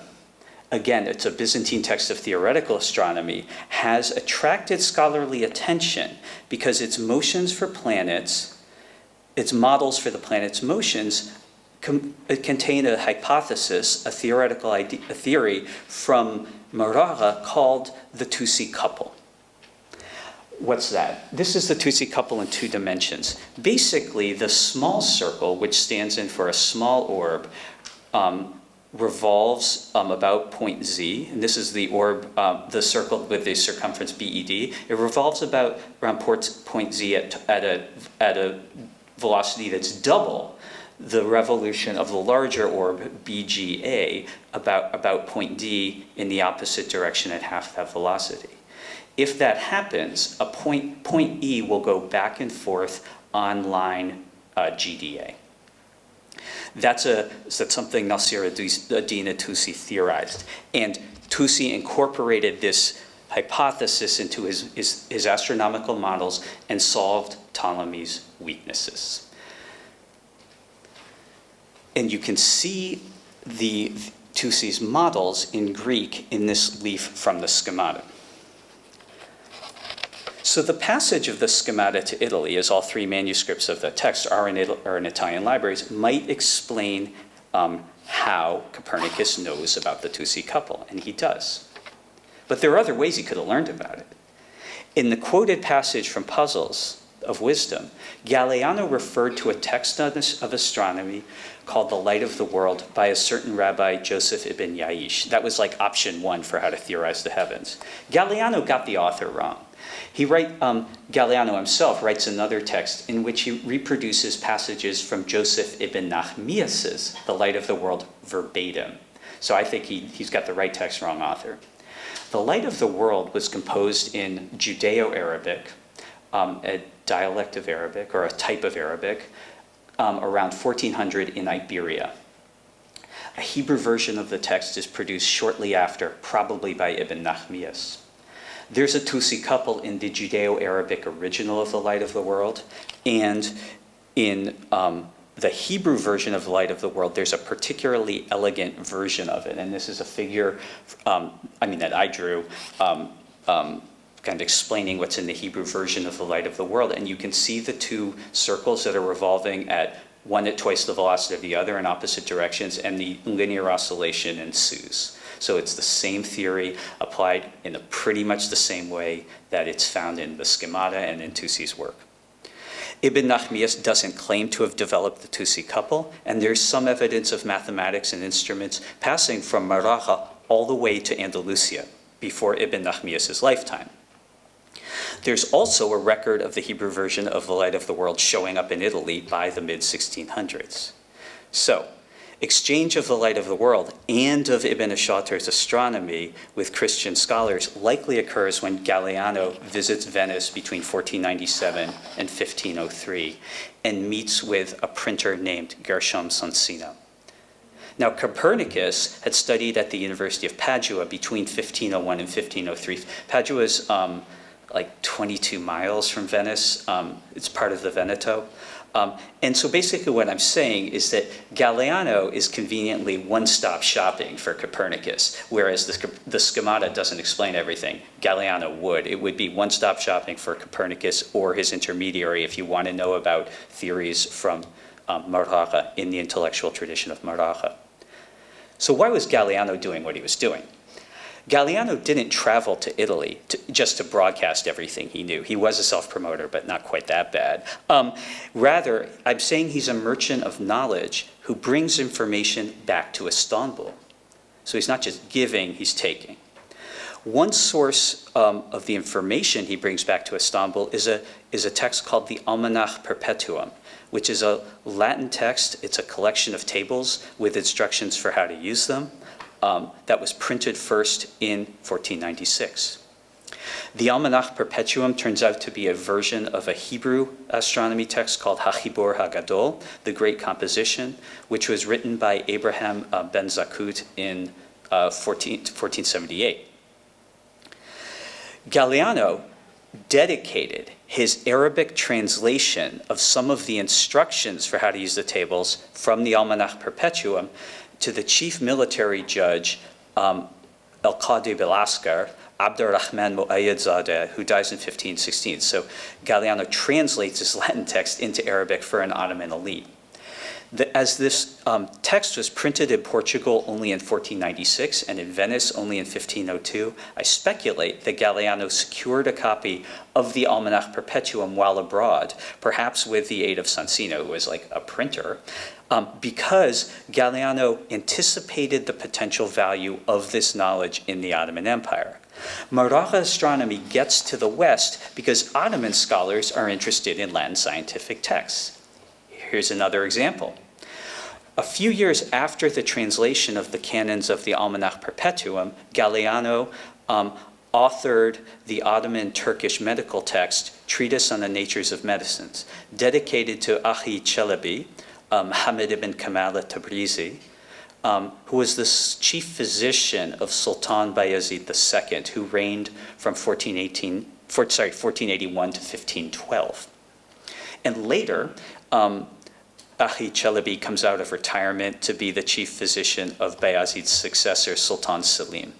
again, it's a Byzantine text of theoretical astronomy, has attracted scholarly attention because its motions for planets, its models for the planet's motions, contain a hypothesis, a theoretical idea, a theory from Maragha called the Tusi couple. What's that? This is the Tusi couple in 2 dimensions. Basically, the small circle, which stands in for a small orb, revolves about point Z, and this is the orb, the circle with the circumference BED. It revolves around point Z at a velocity that's double the revolution of the larger orb BGA about point D in the opposite direction at half that velocity. If that happens, a point E will go back and forth on line GDA. That's something Nasir ad-Din Tusi theorized. And Tusi incorporated this hypothesis into his astronomical models and solved Ptolemy's weaknesses. And you can see the Tusi's models in Greek in this leaf from the schemata. So the passage of the schemata to Italy, as all 3 manuscripts of the text are in Italian libraries, might explain how Copernicus knows about the Tusi couple, and he does. But there are other ways he could have learned about it. In the quoted passage from Puzzles of Wisdom, Galeano referred to a text of astronomy called The Light of the World by a certain Rabbi Joseph ibn Yaish. That was like option 1 for how to theorize the heavens. Galeano got the author wrong. Galeano himself writes another text in which he reproduces passages from Joseph ibn Nachmias's The Light of the World verbatim. So I think he's got the right text, wrong author. The Light of the World was composed in Judeo-Arabic, a dialect of Arabic, or a type of Arabic, around 1400 in Iberia. A Hebrew version of the text is produced shortly after, probably by Ibn Nachmias. There's a Tusi couple in the Judeo-Arabic original of The Light of the World, and in the Hebrew version of The Light of the World, there's a particularly elegant version of it, and this is a figure, that I drew, kind of explaining what's in the Hebrew version of The Light of the World, and you can see the 2 circles that are revolving at one at twice the velocity of the other in opposite directions, and the linear oscillation ensues. So it's the same theory applied in pretty much the same way that it's found in the schemata and in Tusi's work. Ibn Nachmias doesn't claim to have developed the Tusi couple, and there's some evidence of mathematics and instruments passing from Maragha all the way to Andalusia before Ibn Nachmias' lifetime. There's also a record of the Hebrew version of The Light of the World showing up in Italy by the mid-1600s. So, exchange of The Light of the World and of Ibn Shatir's astronomy with Christian scholars likely occurs when Galeano visits Venice between 1497 and 1503 and meets with a printer named Gershom Sonsino. Now, Copernicus had studied at the University of Padua between 1501 and 1503. Padua is like 22 miles from Venice. It's part of the Veneto. And so basically what I'm saying is that Galeano is conveniently one-stop shopping for Copernicus, whereas the schemata doesn't explain everything. Galeano would. It would be one-stop shopping for Copernicus or his intermediary if you want to know about theories from Maragha in the intellectual tradition of Maragha. So why was Galeano doing what he was doing? Galeano didn't travel to Italy just to broadcast everything he knew. He was a self-promoter, but not quite that bad. Rather, I'm saying he's a merchant of knowledge who brings information back to Istanbul. So he's not just giving, he's taking. One source of the information he brings back to Istanbul is a text called the Almanach Perpetuum, which is a Latin text. It's a collection of tables with instructions for how to use them. That was printed first in 1496. The Almanach Perpetuum turns out to be a version of a Hebrew astronomy text called HaChibur HaGadol, the Great Composition, which was written by Abraham ben Zakut in 1478. Galeano dedicated his Arabic translation of some of the instructions for how to use the tables from the Almanach Perpetuum to the chief military judge, Al-Qadi bil-Askar, Abdurrahman Mu'ayyadzadeh, who dies in 1516. So Galeano translates this Latin text into Arabic for an Ottoman elite. As this text was printed in Portugal only in 1496 and in Venice only in 1502, I speculate that Galeano secured a copy of the Almanach Perpetuum while abroad, perhaps with the aid of Sansino, who was like a printer, because Galeano anticipated the potential value of this knowledge in the Ottoman Empire. Maraja astronomy gets to the West because Ottoman scholars are interested in Latin scientific texts. Here's another example. A few years after the translation of the canons of the Almanach Perpetuum, Galeano authored the Ottoman Turkish medical text, Treatise on the Natures of Medicines, dedicated to Ahi Çelebi, Hamid ibn Kamal at-Tabrizi, who was the chief physician of Sultan Bayezid II, who reigned from 1481 to 1512. And later, Ahi Çelebi comes out of retirement to be the chief physician of Bayezid's successor, Sultan Selim.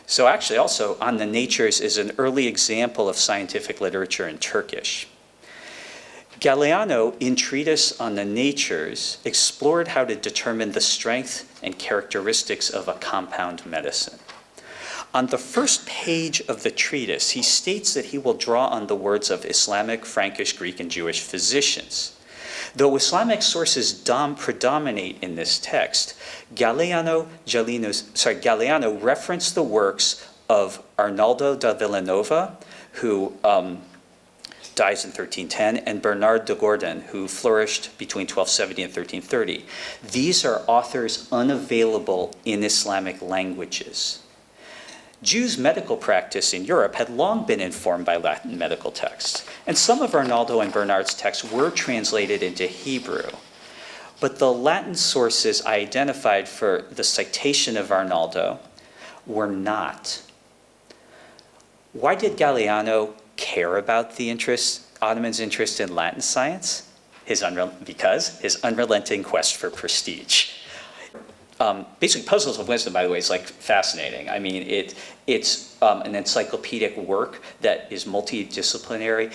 So actually also On the Natures is an early example of scientific literature in Turkish. Galeano, in Treatise on the Natures, explored how to determine the strength and characteristics of a compound medicine. On the first page of the treatise, he states that he will draw on the words of Islamic, Frankish, Greek, and Jewish physicians. Though Islamic sources predominate in this text, Galeano referenced the works of Arnaldo da Villanova, who dies in 1310, and Bernard de Gordon, who flourished between 1270 and 1330. These are authors unavailable in Islamic languages. Jews' medical practice in Europe had long been informed by Latin medical texts, and some of Arnaldo and Bernard's texts were translated into Hebrew. But the Latin sources I identified for the citation of Arnaldo were not. Why did Galeano care about the Ottomans' interest in Latin science? Because his unrelenting quest for prestige. Basically, Puzzles of Wisdom, by the way, is like fascinating. I mean, it's an encyclopedic work that is multidisciplinary.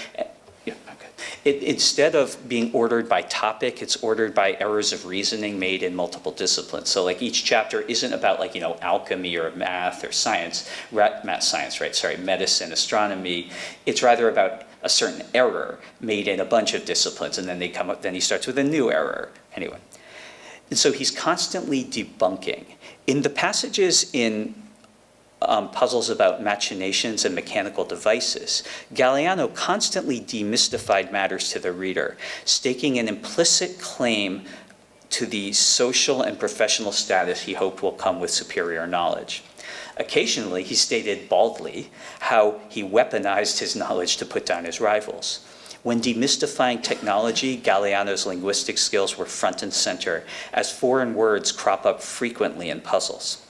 Instead of being ordered by topic, it's ordered by errors of reasoning made in multiple disciplines. So like each chapter isn't about like, alchemy or math or science, medicine, astronomy. It's rather about a certain error made in a bunch of disciplines, and then then he starts with a new error. Anyway. And so he's constantly debunking. In the passages in Puzzles about machinations and mechanical devices, Galeano constantly demystified matters to the reader, staking an implicit claim to the social and professional status he hoped will come with superior knowledge. Occasionally, he stated baldly how he weaponized his knowledge to put down his rivals. When demystifying technology, Galeano's linguistic skills were front and center, as foreign words crop up frequently in puzzles.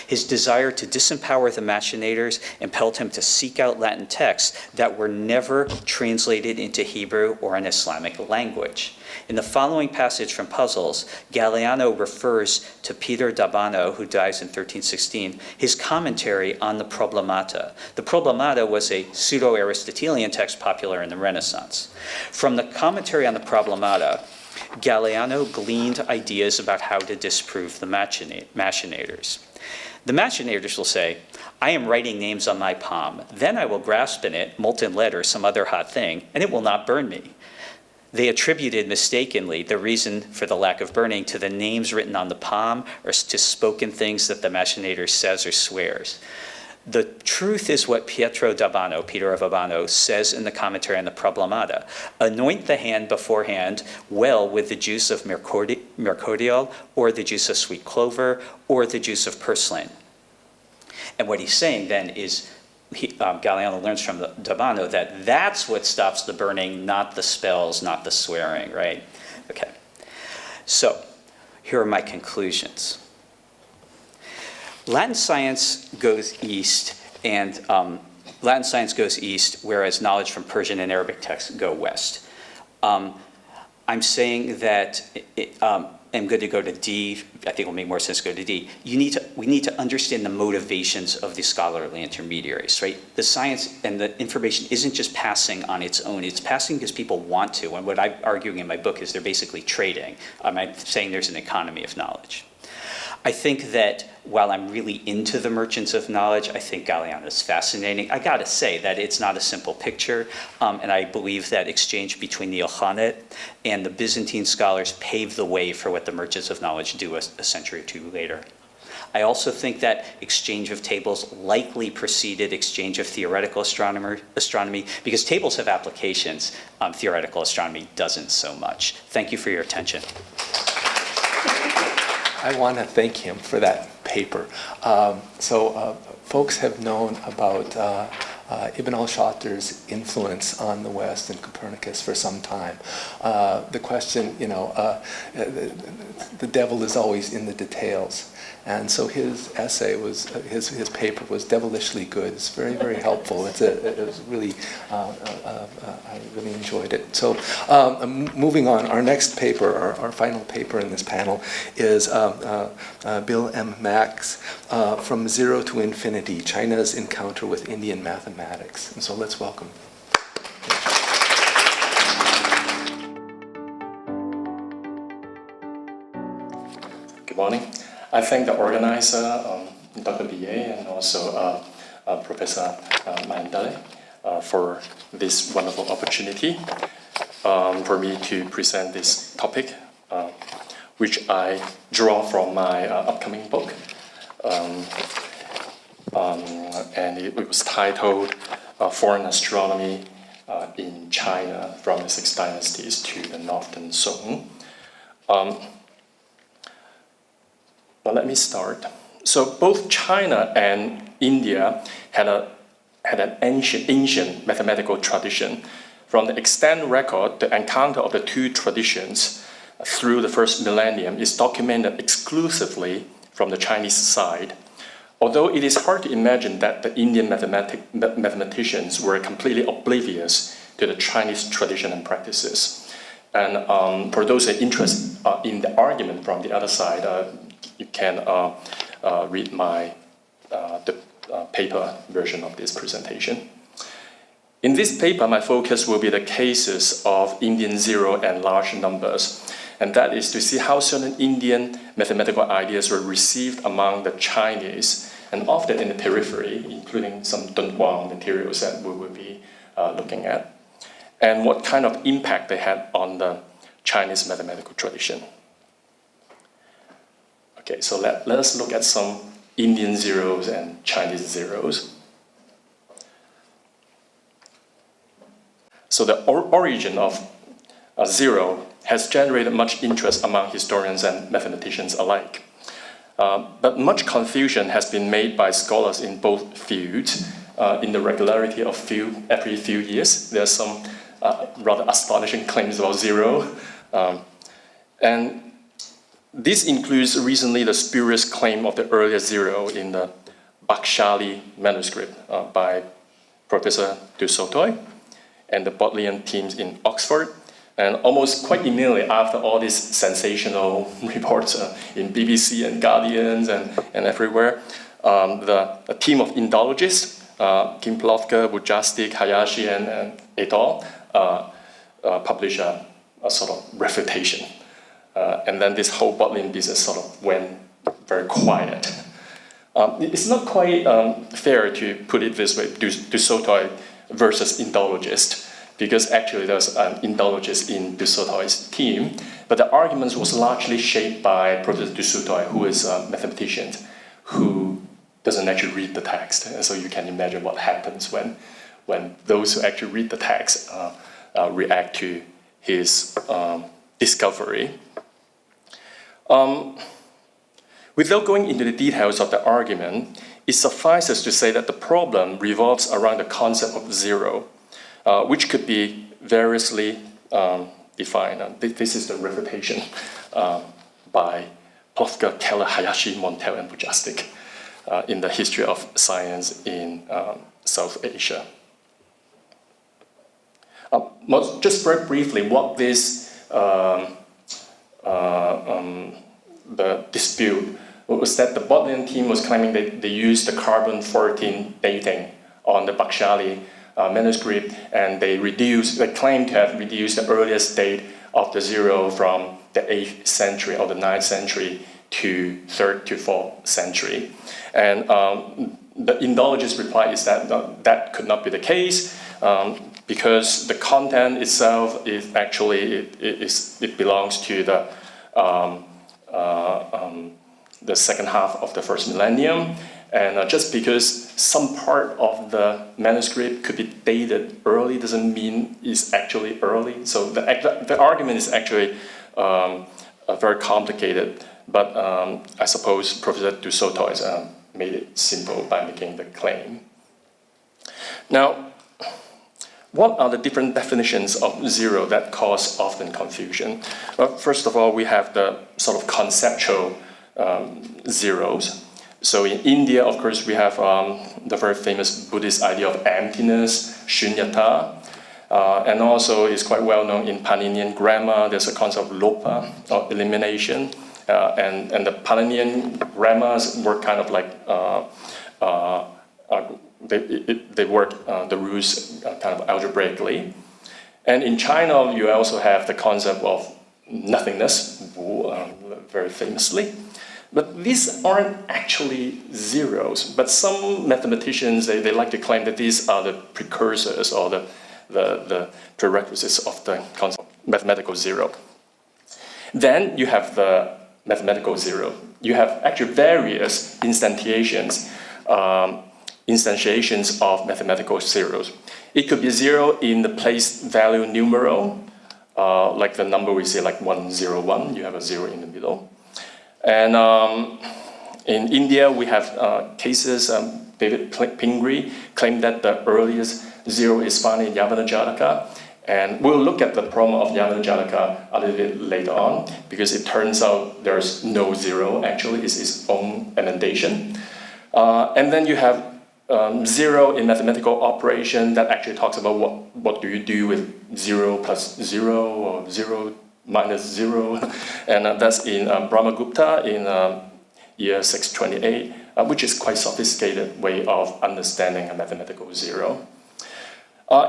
His desire to disempower the machinators impelled him to seek out Latin texts that were never translated into Hebrew or an Islamic language. In the following passage from Puzzles, Galeano refers to Peter d'Abano, who dies in 1316, his commentary on the Problemata. The Problemata was a pseudo-Aristotelian text popular in the Renaissance. From the commentary on the Problemata, Galeano gleaned ideas about how to disprove the machinators. The machinators will say, I am writing names on my palm, then I will grasp in it molten lead or some other hot thing, and it will not burn me. They attributed mistakenly the reason for the lack of burning to the names written on the palm or to spoken things that the machinator says or swears. The truth is what Pietro d'Abano, Peter of Abano, says in the commentary on the Problemata. Anoint the hand beforehand well with the juice of mercurial, or the juice of sweet clover, or the juice of purslane. And what he's saying then is, Galeano learns from d'Abano that that's what stops the burning, not the spells, not the swearing, right? Okay. So here are my conclusions. Latin science goes east, and whereas knowledge from Persian and Arabic texts go west. I'm saying that I'm going to go to D. I think it'll make more sense to go to D. We need to understand the motivations of the scholarly intermediaries, right? The science and the information isn't just passing on its own. It's passing because people want to. And what I'm arguing in my book is they're basically trading. I'm saying there's an economy of knowledge. I think that while I'm really into the merchants of knowledge, I think Galeano is fascinating. I gotta say that it's not a simple picture, and I believe that exchange between the Ilkhanate and the Byzantine scholars paved the way for what the merchants of knowledge do a century or two later. I also think that exchange of tables likely preceded exchange of theoretical astronomy, because tables have applications, theoretical astronomy doesn't so much. Thank you for your attention. I want to thank him for that paper. Folks have known about Ibn al-Shatir's influence on the West and Copernicus for some time. The question, the devil is always in the details. And so his essay was, his paper was devilishly good. It's very, very helpful. It was really, I really enjoyed it. So moving on, our next paper, our final paper in this panel is Bill M. Mack's From Zero to Infinity, China's Encounter with Indian Mathematics. And so let's welcome. Good morning. I thank the organizer, Dr. B.A., and also Professor Mahendale for this wonderful opportunity for me to present this topic, which I draw from my upcoming book. And it was titled Foreign Astronomy in China from the Six Dynasties to the Northern Song. Well, let me start. So both China and India had an ancient mathematical tradition. From the extant record, the encounter of the two traditions through the first millennium is documented exclusively from the Chinese side. Although it is hard to imagine that the Indian mathematicians were completely oblivious to the Chinese tradition and practices. And for those interested in the argument from the other side, you can read my the paper version of this presentation. In this paper, my focus will be the cases of Indian zero and large numbers, and that is to see how certain Indian mathematical ideas were received among the Chinese and often in the periphery, including some Dunhuang materials that we will be looking at, and what kind of impact they had on the Chinese mathematical tradition. Okay, so let us look at some Indian zeros and Chinese zeros. So the origin of zero has generated much interest among historians and mathematicians alike. But much confusion has been made by scholars in both fields in the regularity of every few years. There are some rather astonishing claims about zero. And this includes recently the spurious claim of the earlier zero in the Bakhshali manuscript by Professor du Sautoy and the Bodleian teams in Oxford. And almost quite immediately after all these sensational reports in BBC and Guardians and everywhere, a team of Indologists, Kim Plovka, Bujastik, Hayashi, and et al., published a a sort of refutation. And then this whole Bodleian business sort of went very quiet. It's not quite fair to put it this way, Du Sautoy versus Indologist, because actually there's an Indologist in Du Sautoy's team, but the argument was largely shaped by Professor Du Sautoy, who is a mathematician who doesn't actually read the text. And so you can imagine what happens when those who actually read the text react to his discovery. Without going into the details of the argument, it suffices to say that the problem revolves around the concept of zero, which could be variously defined. This is the refutation by Plofker, Keller, Hayashi, Montel, and Bujalski in the history of science in South Asia. Just very briefly, what this the dispute was that the Bodleian team was claiming that they used the carbon-14 dating on the Bakhshali manuscript, and they claimed to have reduced the earliest date of the zero from the 8th century or the 9th century to 3rd to 4th century. And the Indologist's reply is that that could not be the case, because the content itself is actually, it belongs to the second half of the first millennium. And just because some part of the manuscript could be dated early doesn't mean it's actually early. So the argument is actually very complicated, but I suppose Professor Du Sautoy made it simple by making the claim. Now, what are the different definitions of zero that cause often confusion? Well, first of all, we have the sort of conceptual zeros. So in India, of course, we have the very famous Buddhist idea of emptiness, shunyata, and also it's quite well known in Paninian grammar. There's a concept of lopa, or elimination, and the Paninian grammars were kind of like they work the rules kind of algebraically. And in China, you also have the concept of nothingness, very famously. But these aren't actually zeros. But some mathematicians, they like to claim that these are the precursors or the prerequisites of the concept of mathematical zero. Then you have the mathematical zero. You have actually various instantiations of mathematical zeros. It could be zero in the place value numeral, like the number we say like 101, you have a zero in the middle. And in India, we have cases, David Pingree claimed that the earliest zero is found in Yavanajataka. And we'll look at the problem of Yavanajataka a little bit later on, because it turns out there's no zero, actually, it's its own emendation. And then you have zero in mathematical operation that actually talks about what do you do with 0 plus 0 or 0 minus 0. And that's in Brahmagupta in year 628, which is quite sophisticated way of understanding a mathematical zero.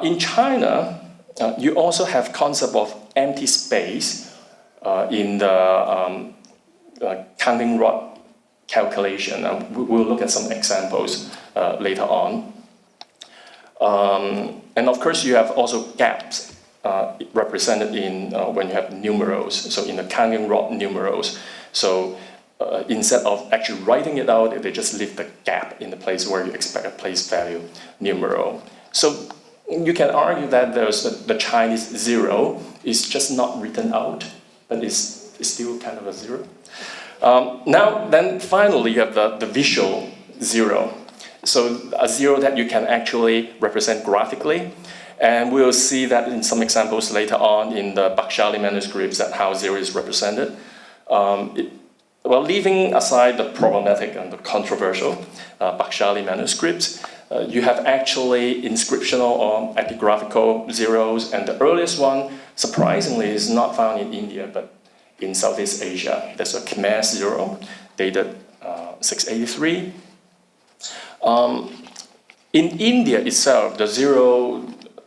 In China, you also have concept of empty space in the counting rod calculation. We'll look at some examples later on. And of course, you have also gaps represented in when you have numerals, so in the counting rod numerals. So instead of actually writing it out, they just leave the gap in the place where you expect a place value numeral. So you can argue that there's the Chinese zero is just not written out, but it's still kind of a zero. Now, then finally, you have the visual zero. So a zero that you can actually represent graphically. And we'll see that in some examples later on in the Bakhshali manuscripts, that how zero is represented. Well, leaving aside the problematic and the controversial Bakhshali manuscripts, you have actually inscriptional or epigraphical zeros, and the earliest one, surprisingly, is not found in India, but in Southeast Asia. There's a Khmer zero, dated 683. In India itself, the zero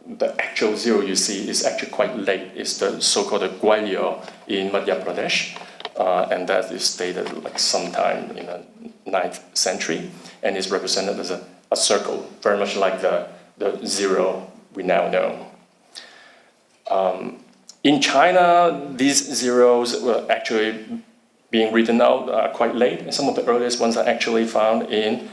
the actual zero you see is actually quite late. It's the so-called Gwalior in Madhya Pradesh, and that is dated like sometime in the 9th century, and is represented as a circle, very much like the zero we now know. In China, these zeros were actually being written out quite late, and some of the earliest ones are actually found in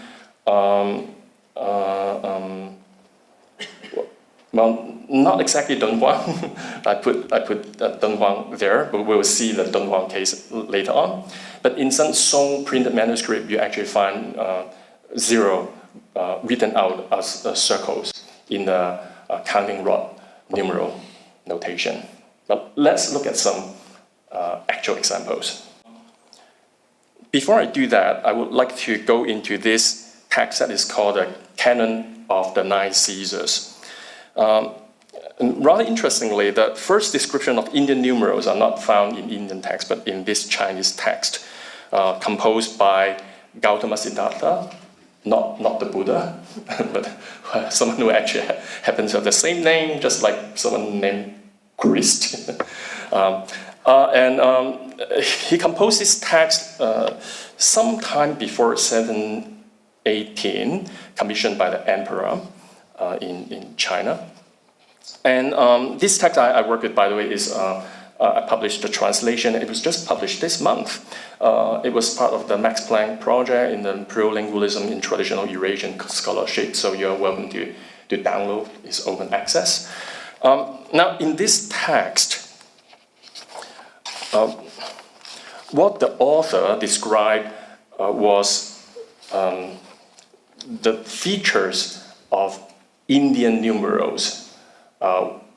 well, not exactly Dunhuang. I put Dunhuang there, but we'll see the Dunhuang case later on. But in some Song printed manuscript, you actually find zero written out as circles in the counting rod numeral notation. But let's look at some actual examples. Before I do that, I would like to go into this text that is called the Canon of the Nine Caesars. And rather interestingly, the first description of Indian numerals are not found in Indian text, but in this Chinese text, composed by Gautama Siddhartha, not the Buddha, but someone who actually happens to have the same name, just like someone named Christ. He composed this text sometime before 718, commissioned by the emperor in China. And this text I work with, by the way, is I published the translation. It was just published this month. It was part of the Max Planck project in the Plurilingualism in Traditional Eurasian Scholarship, so you're welcome to download. It's open access. Now, in this text, what the author described was the features of Indian numerals,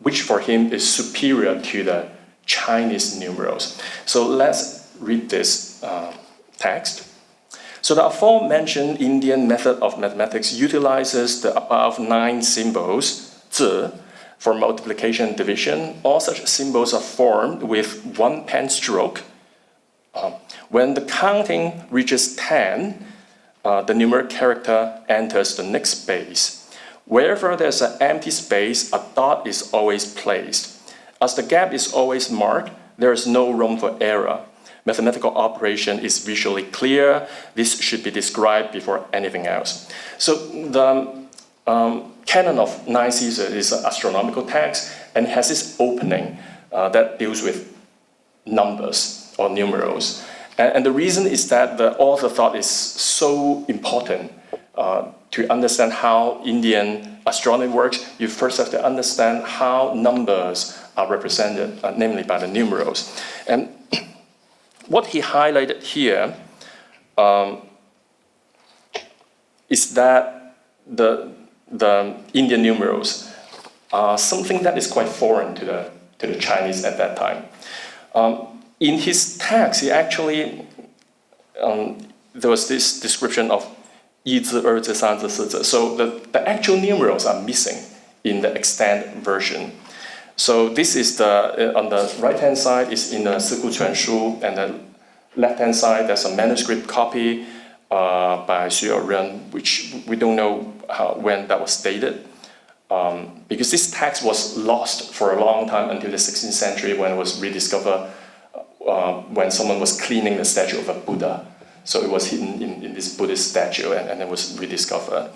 which for him is superior to the Chinese numerals. So let's read this text. So the aforementioned Indian method of mathematics utilizes the above 9 symbols, 字, for multiplication and division. All such symbols are formed with one pen stroke. When the counting reaches 10, the numeric character enters the next space. Wherever there's an empty space, a dot is always placed. As the gap is always marked, there is no room for error. Mathematical operation is visually clear. This should be described before anything else. So the Canon of Nine Caesars is an astronomical text and has this opening that deals with numbers or numerals. And the reason is that the author thought it's so important to understand how Indian astronomy works. You first have to understand how numbers are represented, namely by the numerals. And what he highlighted here is that the Indian numerals are something that is quite foreign to the Chinese at that time. In his text, he actually, there was this description of 一字、二字、三字、四字. So the actual numerals are missing in the extant version. So this is on the right-hand side is in the 四库全书, and the left-hand side there's a manuscript copy by Xu Youren, which we don't know when that was dated. Because this text was lost for a long time until the 16th century when it was rediscovered when someone was cleaning the statue of a Buddha. So it was hidden in this Buddhist statue and it was rediscovered.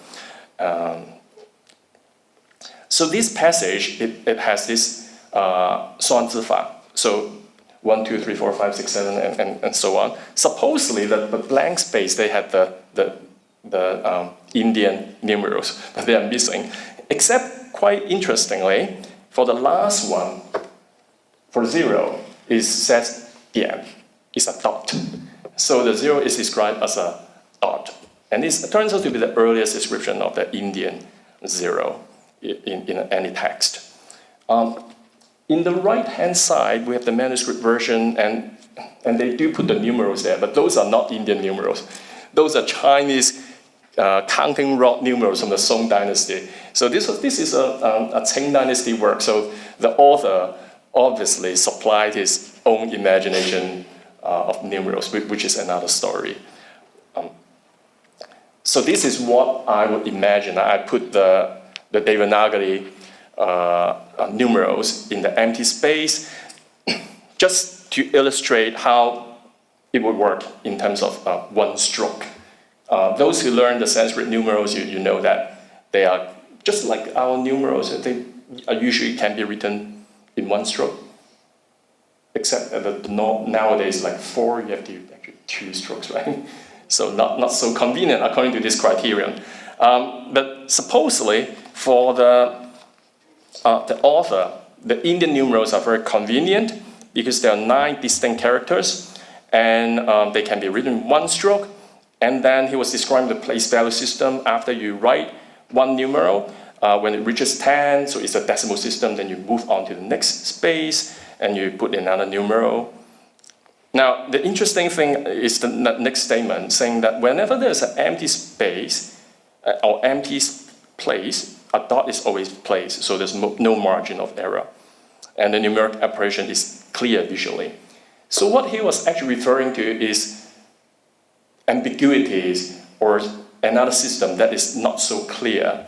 So this passage, it has this 算字法. So 1, 2, 3, 4, 5, 6, 7, and so on. Supposedly, the blank space, they had the Indian numerals that they are missing. Except, quite interestingly, for the last one, for 0, it says 点, it's a dot. So the 0 is described as a dot. And it turns out to be the earliest description of the Indian 0 in any text. In the right-hand side, we have the manuscript version, and they do put the numerals there, but those are not Indian numerals. Those are Chinese counting rod numerals from the Song dynasty. So this is a Qing dynasty work. So the author obviously supplied his own imagination of numerals, which is another story. So this is what I would imagine. I put the Devanagari numerals in the empty space, just to illustrate how it would work in terms of one stroke. Those who learn the Sanskrit numerals, you know that they are just like our numerals. They usually can be written in one stroke, except that nowadays, like 4, you have to actually 2 strokes, right? So not so convenient according to this criterion. But supposedly, for the author, the Indian numerals are very convenient because there are 9 distinct characters, and they can be written in one stroke. And then he was describing the place value system. After you write one numeral, when it reaches 10, so it's a decimal system, then you move on to the next space, and you put another numeral. Now, the interesting thing is the next statement, saying that whenever there's an empty space or empty place, a dot is always placed, so there's no margin of error. And the numeric operation is clear visually. So what he was actually referring to is ambiguities or another system that is not so clear,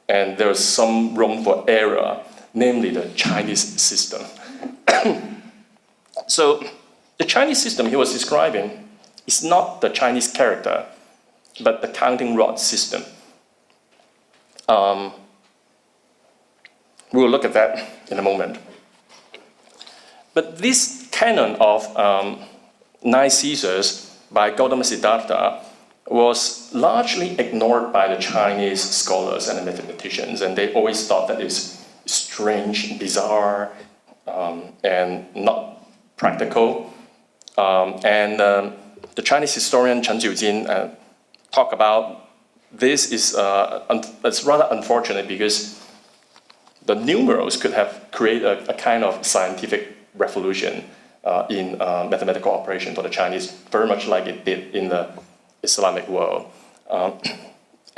and there's some room for error, namely the Chinese system. So the Chinese system he was describing is not the Chinese character, but the counting rod system. We'll look at that in a moment. But this canon of 9 Caesars by Gautama Siddhartha was largely ignored by the Chinese scholars and the mathematicians, and they always thought that it's strange, bizarre, and not practical. The Chinese historian Chen Jiujin talked about this is it's rather unfortunate because the numerals could have created a kind of scientific revolution in mathematical operation for the Chinese, very much like it did in the Islamic world.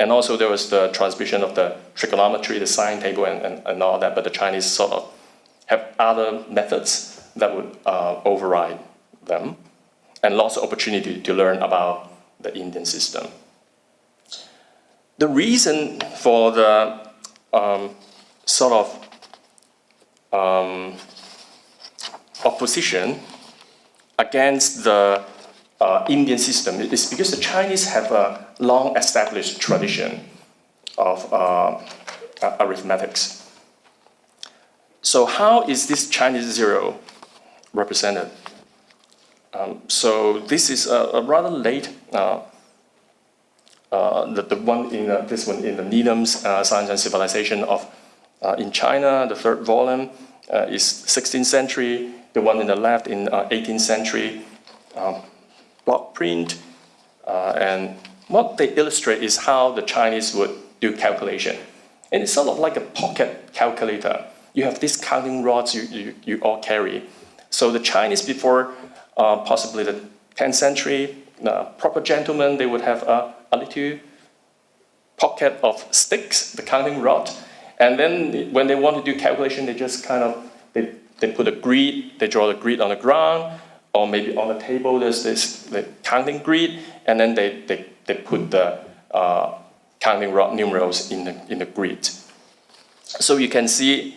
And also there was the transmission of the trigonometry, the sine table, and all that, but the Chinese sort of have other methods that would override them, and lots of opportunity to learn about the Indian system. The reason for the sort of opposition against the Indian system is because the Chinese have a long established tradition of arithmetics. So how is this Chinese 0 represented? So this is a rather late, the one in this one in the Needham's Science and Civilization of in China, the 3rd volume is 16th century. The one in the left in 18th century block print, and what they illustrate is how the Chinese would do calculation. And it's sort of like a pocket calculator. You have these counting rods you all carry. So the Chinese before possibly the 10th century, proper gentlemen, they would have a little pocket of sticks, the counting rod. And then when they want to do calculation, they just kind of, they put a grid, they draw the grid on the ground, or maybe on the table there's the counting grid, and then they put the counting rod numerals in the grid. So you can see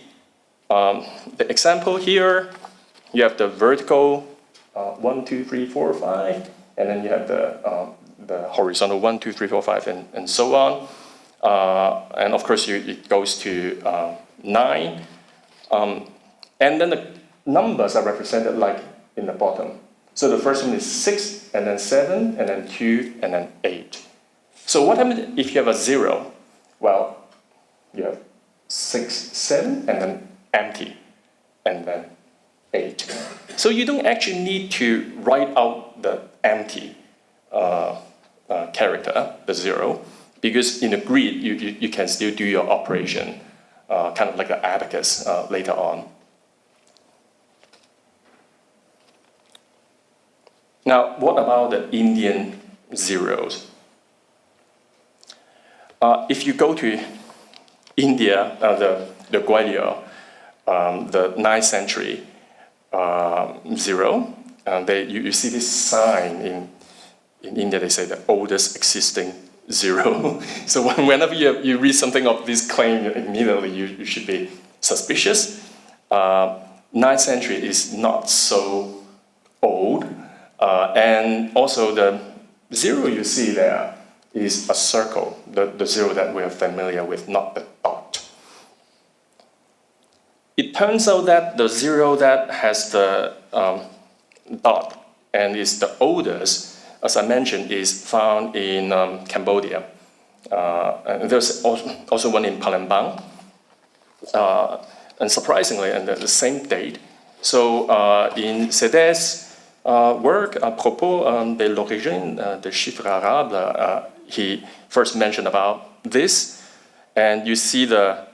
the example here. You have the vertical 1, 2, 3, 4, 5, and then you have the horizontal 1, 2, 3, 4, 5, and so on. And of course, it goes to 9. And then the numbers are represented like in the bottom. So the first one is 6, and then 7, and then 2, and then 8. So what happens if you have a 0? Well, you have 6, 7, and then empty, and then 8. So you don't actually need to write out the empty character, the 0, because in the grid, you can still do your operation, kind of like the abacus later on. Now, what about the Indian zeros? If you go to India, the Gwalior, the 9th century 0, you see this sign in India, they say the oldest existing 0. So whenever you read something of this claim, immediately you should be suspicious. 9th century is not so old, and also the zero you see there is a circle, the zero that we are familiar with, not the dot. It turns out that the zero that has the dot and is the oldest, as I mentioned, is found in Cambodia. And there's also one in Palembang. And surprisingly, and the same date. So in Sédé's work, à propos de l'origine des chiffres arabes, he first mentioned about this, and you see the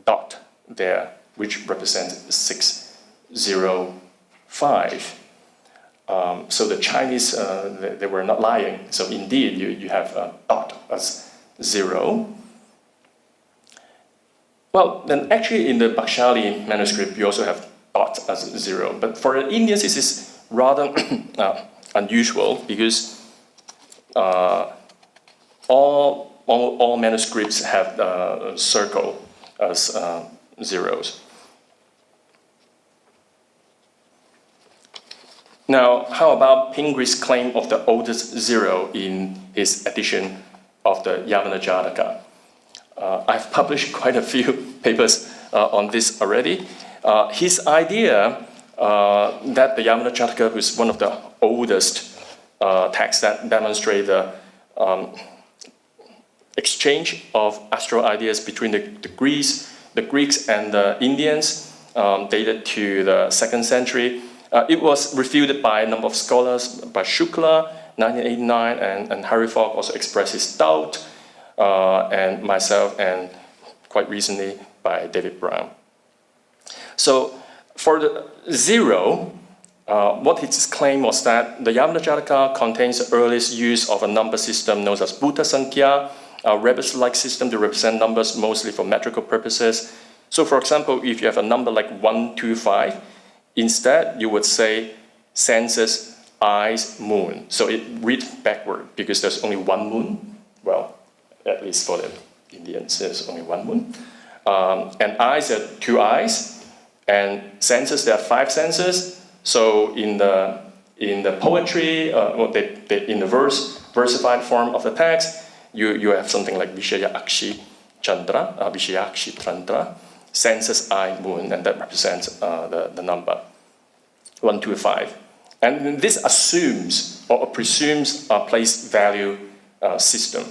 dot there, which represents 605. So the Chinese, they were not lying. So indeed, you have a dot as 0. Well, then actually in the Bakhshali manuscript, you also have dot as 0. But for the Indians, this is rather unusual because all manuscripts have a circle as zeros. Now, how about Pingree's claim of the oldest zero in his edition of the Yavana Jataka? I've published quite a few papers on this already. His idea that the Yavana Jataka was one of the oldest texts that demonstrate the exchange of astral ideas between the Greeks and the Indians, dated to the 2nd century. It was refuted by a number of scholars, by Shukla, 1989, and Harry Falk also expressed his doubt, and myself, and quite recently by David Brown. So for the zero, what his claim was that the Yavana Jataka contains the earliest use of a number system known as Bhuta Sankhya, a rebus-like system to represent numbers mostly for metrical purposes. So for example, if you have a number like 125, instead you would say senses, eyes, moon. So it reads backward because there's only one moon. Well, at least for the Indians, there's only one moon. And eyes are 2 eyes, and senses, there are 5 senses. So in the poetry, in the versified form of the text, you have something like Vishaya Akshi Chandra, Vishayakshi Chandra, senses, eye, moon, and that represents the number 1, 2, 5. And this assumes or presumes a place value system.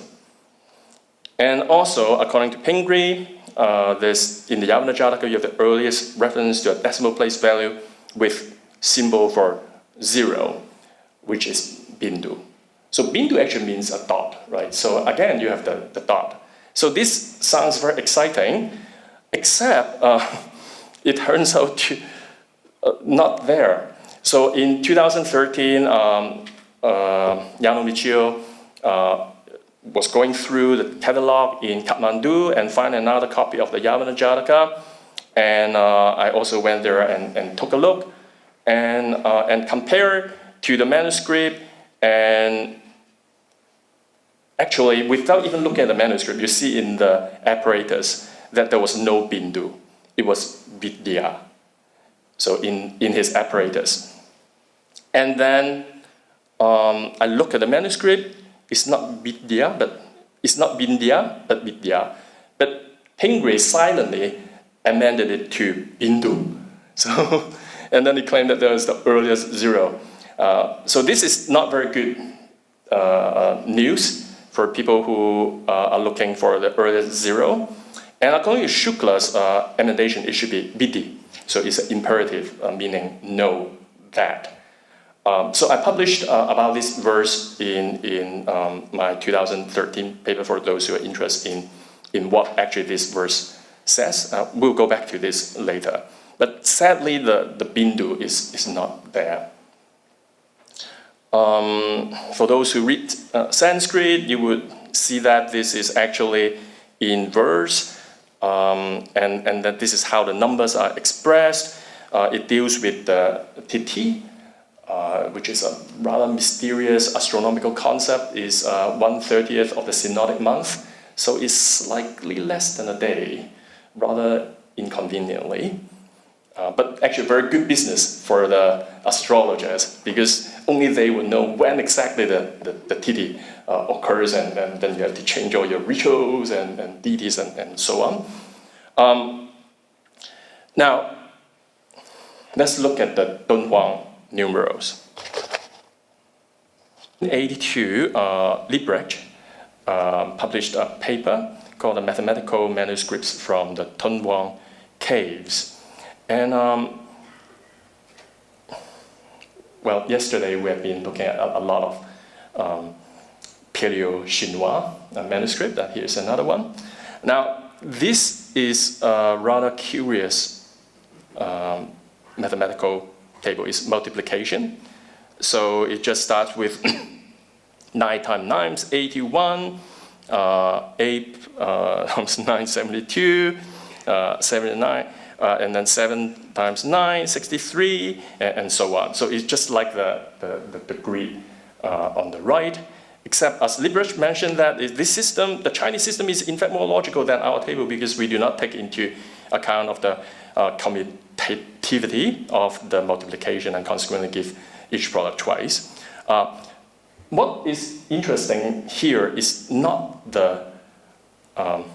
And also, according to Pingree, in the Yavana Jataka, you have the earliest reference to a decimal place value with symbol for 0, which is Bindu. So Bindu actually means a dot, right? So again, you have the dot. So this sounds very exciting, except it turns out to not there. So in 2013, Yano Michio was going through the catalog in Kathmandu and found another copy of the Yavana Jataka. And I also went there and took a look and compared to the manuscript. And actually, without even looking at the manuscript, you see in the apparatus that there was no Bindu. It was Vidya. So in his apparatus. And then I look at the manuscript. It's not Vidya, but Vidya. But Pingree silently amended it to Bindu. So, and then he claimed that there was the earliest 0. So this is not very good news for people who are looking for the earliest 0. And according to Shukla's emendation, it should be Vidhi. So it's an imperative, meaning know that. So I published about this verse in my 2013 paper for those who are interested in what actually this verse says. We'll go back to this later. But sadly, the Bindu is not there. For those who read Sanskrit, you would see that this is actually in verse, and that this is how the numbers are expressed. It deals with the Tithi, which is a rather mysterious astronomical concept, is 1/30th of the synodic month. So it's slightly less than a day, rather inconveniently. But actually very good business for the astrologers, because only they will know when exactly the tithi occurs, and then you have to change all your rituals and deities and so on. Now, let's look at the Dunhuang numerals. In 1982, Liebrecht published a paper called the Mathematical Manuscripts from the Dunhuang Caves. And, well, yesterday we have been looking at a lot of Paleo-Chinois manuscript, and here's another one. Now, this is a rather curious mathematical table. It's multiplication. So it just starts with 9 times 9 is 81, 8 times 9 72, 79. And then 7 times 9, 63, and so on. So it's just like the grid on the right, except as Liebrecht mentioned that this system, the Chinese system, is in fact more logical than our table, because we do not take into account of the commutativity of the multiplication and consequently give each product twice. What is interesting here is not the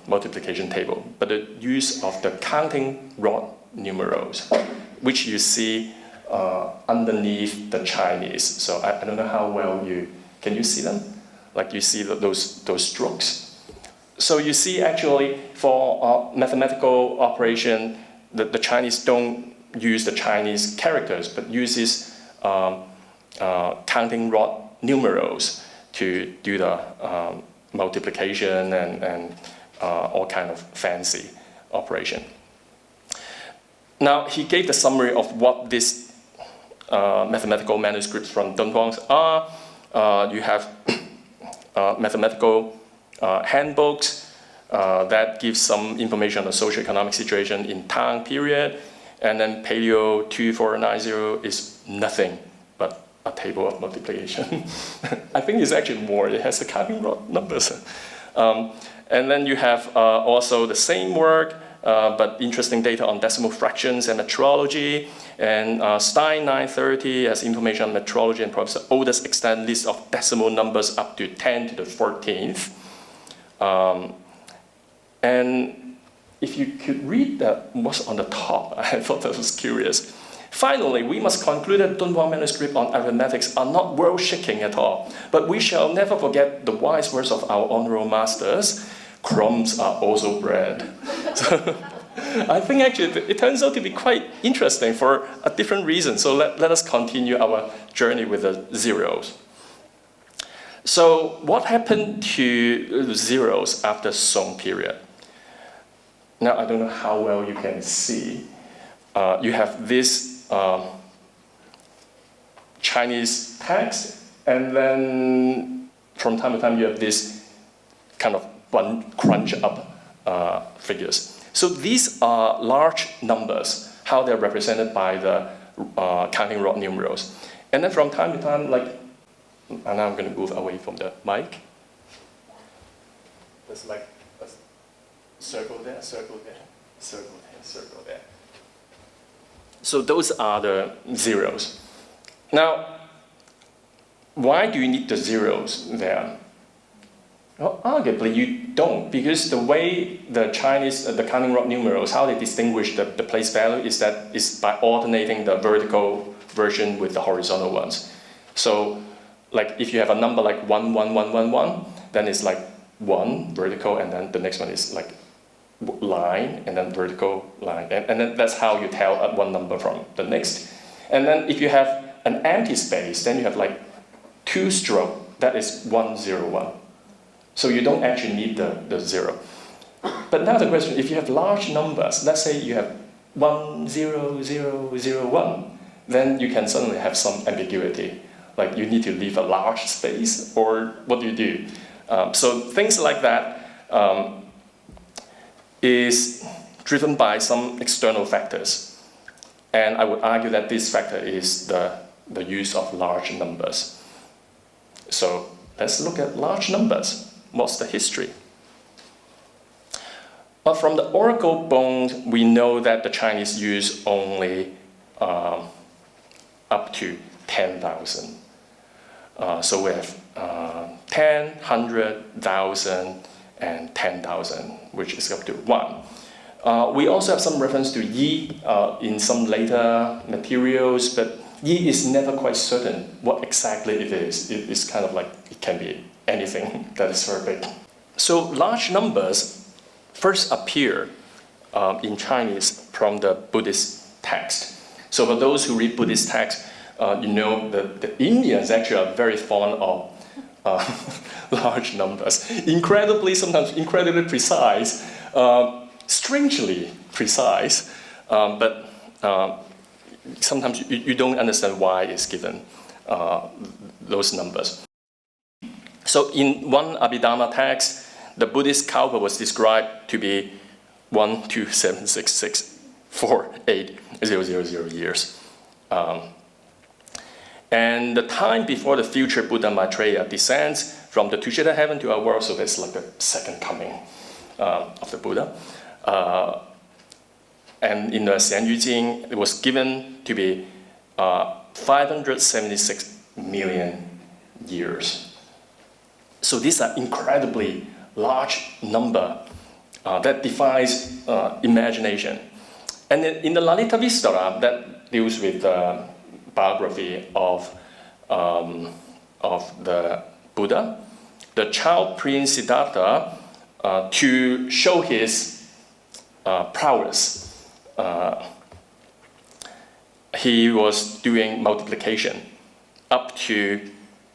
multiplication table, but the use of the counting rod numerals, which you see underneath the Chinese. So I don't know how well can you see them? Like you see those strokes. So you see actually for mathematical operation, the Chinese don't use the Chinese characters, but uses counting rod numerals to do the multiplication and all kind of fancy operation. Now, he gave the summary of what these mathematical manuscripts from Dunhuang are. You have mathematical handbooks that give some information on the socio-economic situation in Tang period, and then Paleo 2490 is nothing but a table of multiplication. I think it's actually more. It has the counting rod numbers. And then you have also the same work, but interesting data on decimal fractions and metrology. And Stein 930 has information on metrology and provides the oldest extant list of decimal numbers up to 10 to the 14th. And if you could read what's on the top, I thought that was curious. Finally, we must conclude that Dunhuang manuscripts on arithmetics are not world-shaking at all, but we shall never forget the wise words of our honorable masters: crumbs are also bread. So, I think actually it turns out to be quite interesting for a different reason. So let us continue our journey with the zeros. So what happened to the zeros after Song period? Now, I don't know how well you can see. You have this Chinese text, and then from time to time you have this kind of crunch up figures. So these are large numbers, how they're represented by the counting rod numerals. And then from time to time, like, and now I'm going to move away from the mic. There's like a circle there, circle there, circle there, circle there. So those are the zeros. Now, why do you need the zeros there? Well, arguably you don't, because the way the Chinese, the counting rod numerals, how they distinguish the place value is by alternating the vertical version with the horizontal ones. So, like if you have a number like 11111, then it's like 1 vertical, and then the next one is like line, and then vertical line. And then that's how you tell one number from the next. And then if you have an empty space, then you have like 2 stroke, that is 101. So you don't actually need the zero. But now the question, if you have large numbers, let's say you have 10001, then you can suddenly have some ambiguity. Like you need to leave a large space, or what do you do? So things like that is driven by some external factors. And I would argue that this factor is the use of large numbers. So let's look at large numbers. What's the history? But from the oracle bones, we know that the Chinese use only up to 10,000. So we have 10, 100, 1,000, and 10,000, which is up to 1. We also have some reference to yi in some later materials, but yi is never quite certain what exactly it is. It is kind of like it can be anything that is very big. So large numbers first appear in Chinese from the Buddhist text. So for those who read Buddhist text, you know that the Indians actually are very fond of large numbers. Sometimes incredibly precise, strangely precise, but sometimes you don't understand why it's given those numbers. So in one Abhidharma text, the Buddhist kalpa was described to be 127664800 years. And the time before the future Buddha Maitreya descends from the Tushita heaven to our world, so that's like the second coming of the Buddha. And in the Xian Yu Jing, it was given to be 576 million years. So these are incredibly large number that defies imagination. And in the Lalita Vistara, that deals with the biography of the Buddha, the child prince Siddhartha, to show his prowess, he was doing multiplication up to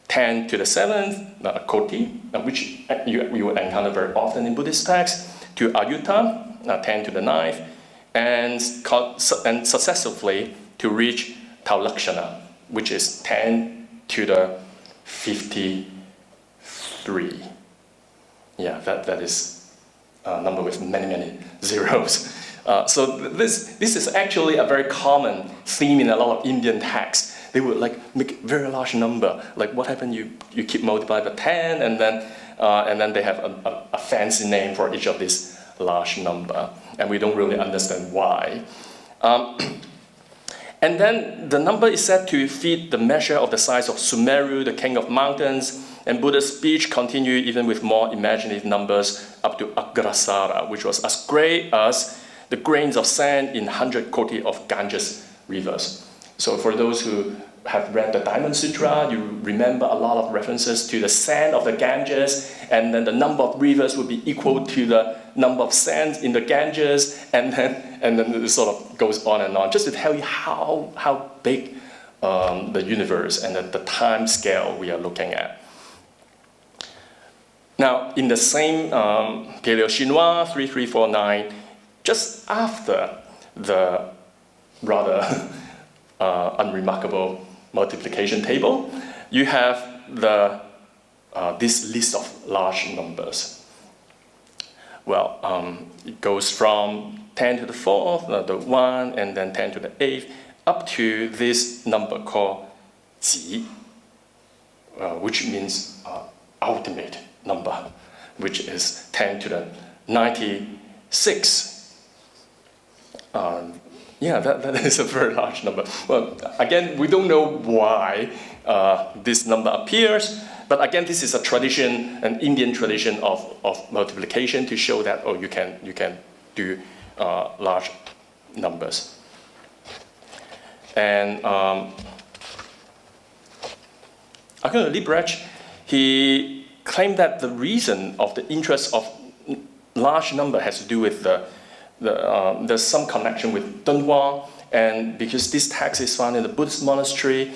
10 to the 7th koti, which you will encounter very often in Buddhist texts, to Ayutta, 10 to the 9th, and successively to reach Taulakshana, which is 10 to the 53. Yeah, that is a number with many, many zeros. So this is actually a very common theme in a lot of Indian texts. They would like make a very large number. Like what happened? You keep multiplying by 10, and then they have a fancy name for each of these large number, and we don't really understand why. And then the number is said to fit the measure of the size of Sumeru, the king of mountains, and Buddha's speech continued even with more imaginative numbers up to Agrasara, which was as great as the grains of sand in 100 koti of Ganges rivers. So for those who have read the Diamond Sutra, you remember a lot of references to the sand of the Ganges, and then the number of rivers would be equal to the number of sands in the Ganges, and then it sort of goes on, just to tell you how big the universe and the time scale we are looking at. Now, in the same Paleo-Chinois 3349, just after the rather unremarkable multiplication table, you have this list of large numbers. Well, it goes from 10 to the 4th, the 1, and then 10 to the 8th, up to this number called Ji, which means ultimate number, which is 10 to the 96. Yeah, that is a very large number. Well, again, we don't know why this number appears, but again, this is a tradition, an Indian tradition of multiplication to show that you can do large numbers. And Akhenaten Liebrecht, he claimed that the reason of the interest of large number has to do with there's some connection with Dunhuang, and because this text is found in the Buddhist monastery,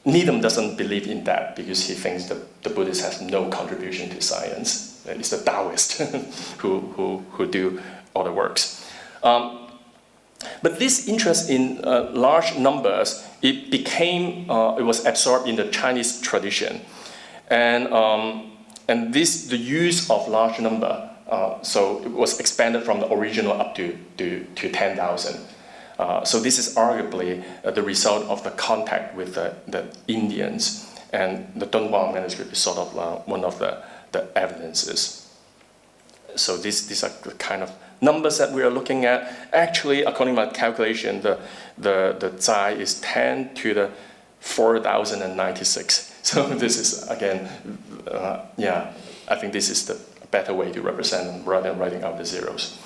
Needham doesn't believe in that because he thinks that the Buddhists have no contribution to science. It's the Taoists who do all the works. But this interest in large numbers, it was absorbed in the Chinese tradition, and the use of large number. So it was expanded from the original up to 10,000. So this is arguably the result of the contact with the Indians, and the Dunhuang manuscript is sort of one of the evidences. So these are the kind of numbers that we are looking at. Actually, according to my calculation, the Zai is 10 to the 4,096. So this is, again, I think this is the better way to represent them rather than writing out the zeros.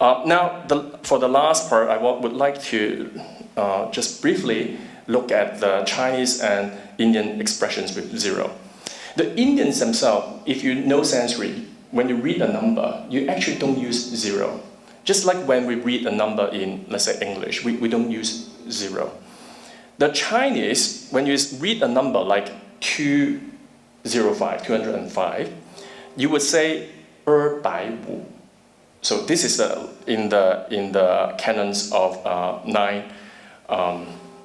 Now, for the last part, I would like to just briefly look at the Chinese and Indian expressions with zero. The Indians themselves, if you know Sanskrit, when you read a number, you actually don't use zero. Just like when we read a number in, let's say, English, we don't use zero. The Chinese, when you read a number like 205, you would say 205. So this is in the canons of 9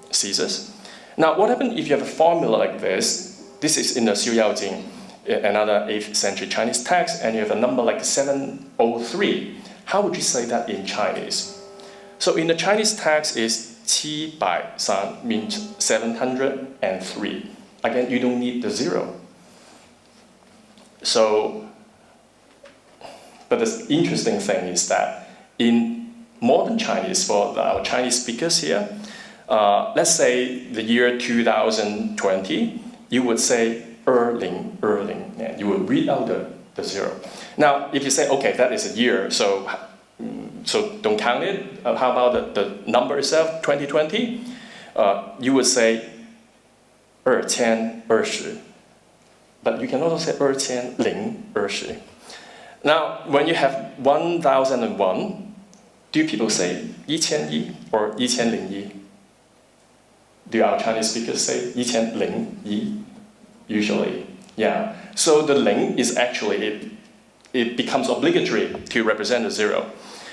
Caesars. Now, what happens if you have a formula like this? This is in the Xiu Yao Jing, another 8th century Chinese text, and you have a number like 703. How would you say that in Chinese? So in the Chinese text is 703, means 703. Again, you don't need the zero. So, but the interesting thing is that in modern Chinese, for our Chinese speakers here, let's say the year 2020, you would say Erling, and you would read out the zero. Now, if you say, okay, that is a year, so don't count it. How about the number itself, 2020? You would say 2020. But you can also say 2020. Now, when you have 1001, do people say 1001 or 1001? Do our Chinese speakers say 1001? Usually, yeah. So the ling is actually, it becomes obligatory to represent a zero.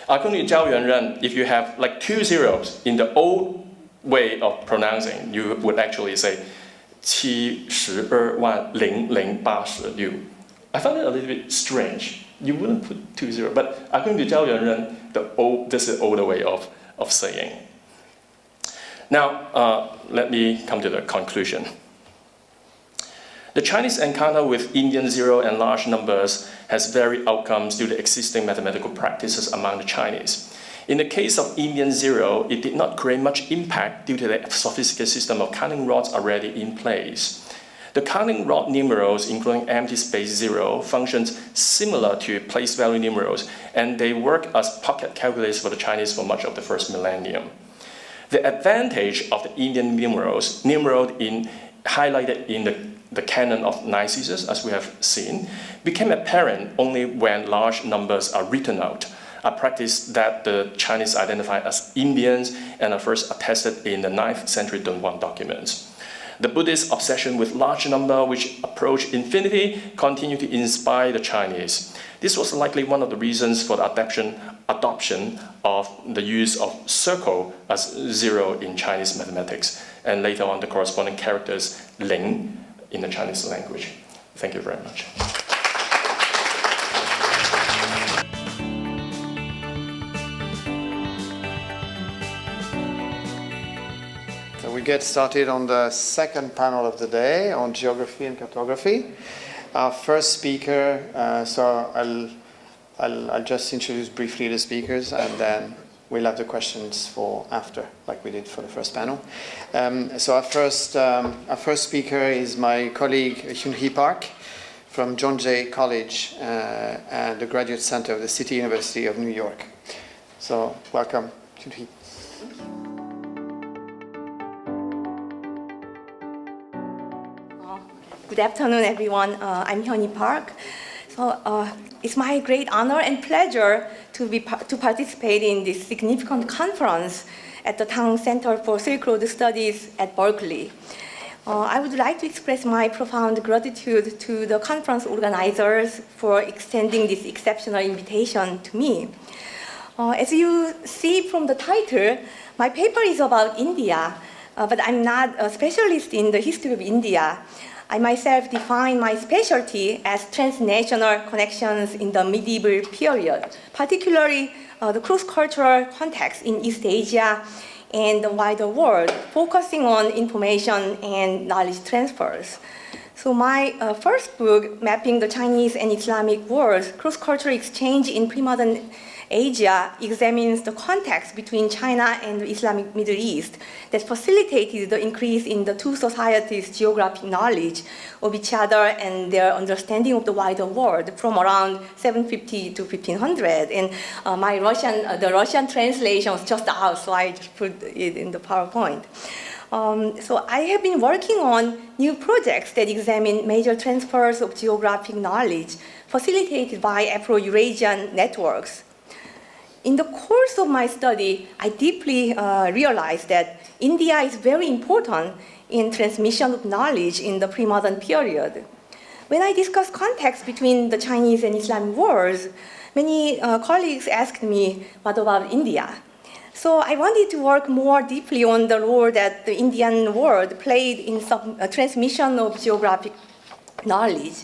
According to Zhao Yuanren, if you have like 2 zeros in the old way of pronouncing, you would actually say 72,086. I found it a little bit strange. You wouldn't put 2 zeros, but according to Zhao Yuanren, this is the older way of saying. Now, let me come to the conclusion. The Chinese encounter with Indian zero and large numbers has varied outcomes due to existing mathematical practices among the Chinese. In the case of Indian zero, it did not create much impact due to the sophisticated system of counting rods already in place. The counting rod numerals, including empty space zero, functions similar to place value numerals, and they work as pocket calculators for the Chinese for much of the first millennium. The advantage of the Indian numerals, highlighted in the canon of 9 Caesars, as we have seen, became apparent only when large numbers are written out, a practice that the Chinese identified as Indians and are first attested in the 9th century Dunhuang documents. The Buddhist obsession with large number, which approach infinity, continued to inspire the Chinese. This was likely one of the reasons for the adoption of the use of circle as zero in Chinese mathematics, and later on the corresponding characters ling in the Chinese language. Thank you very much. So we get started on the second panel of the day on geography and cartography. Our first speaker, so I'll just introduce briefly the speakers, and then we'll have the questions for after, like we did for the first panel. So our first speaker is my colleague Hyun-Hee Park from John Jay College and the Graduate Center of the City University of New York. So welcome, Hyun-Hee. Good afternoon, everyone. I'm Hyun-Hee Park. So it's my great honor and pleasure to participate in this significant conference at the Tang Center for Silk Road Studies at Berkeley. I would like to express my profound gratitude to the conference organizers for extending this exceptional invitation to me. As you see from the title, my paper is about India, but I'm not a specialist in the history of India. I myself define my specialty as transnational connections in the medieval period, particularly the cross-cultural context in East Asia and the wider world, focusing on information and knowledge transfers. So my first book, Mapping the Chinese and Islamic Worlds, Cross-Cultural Exchange in Pre-Modern Asia, examines the context between China and the Islamic Middle East that facilitated the increase in the two societies' geographic knowledge of each other and their understanding of the wider world from around 750 to 1500. And the Russian translation was just out, so I just put it in the PowerPoint. So I have been working on new projects that examine major transfers of geographic knowledge facilitated by Afro-Eurasian networks. In the course of my study, I deeply realized that India is very important in transmission of knowledge in the pre-modern period. When I discussed context between the Chinese and Islamic worlds, many colleagues asked me, what about India? So I wanted to work more deeply on the role that the Indian world played in transmission of geographic knowledge.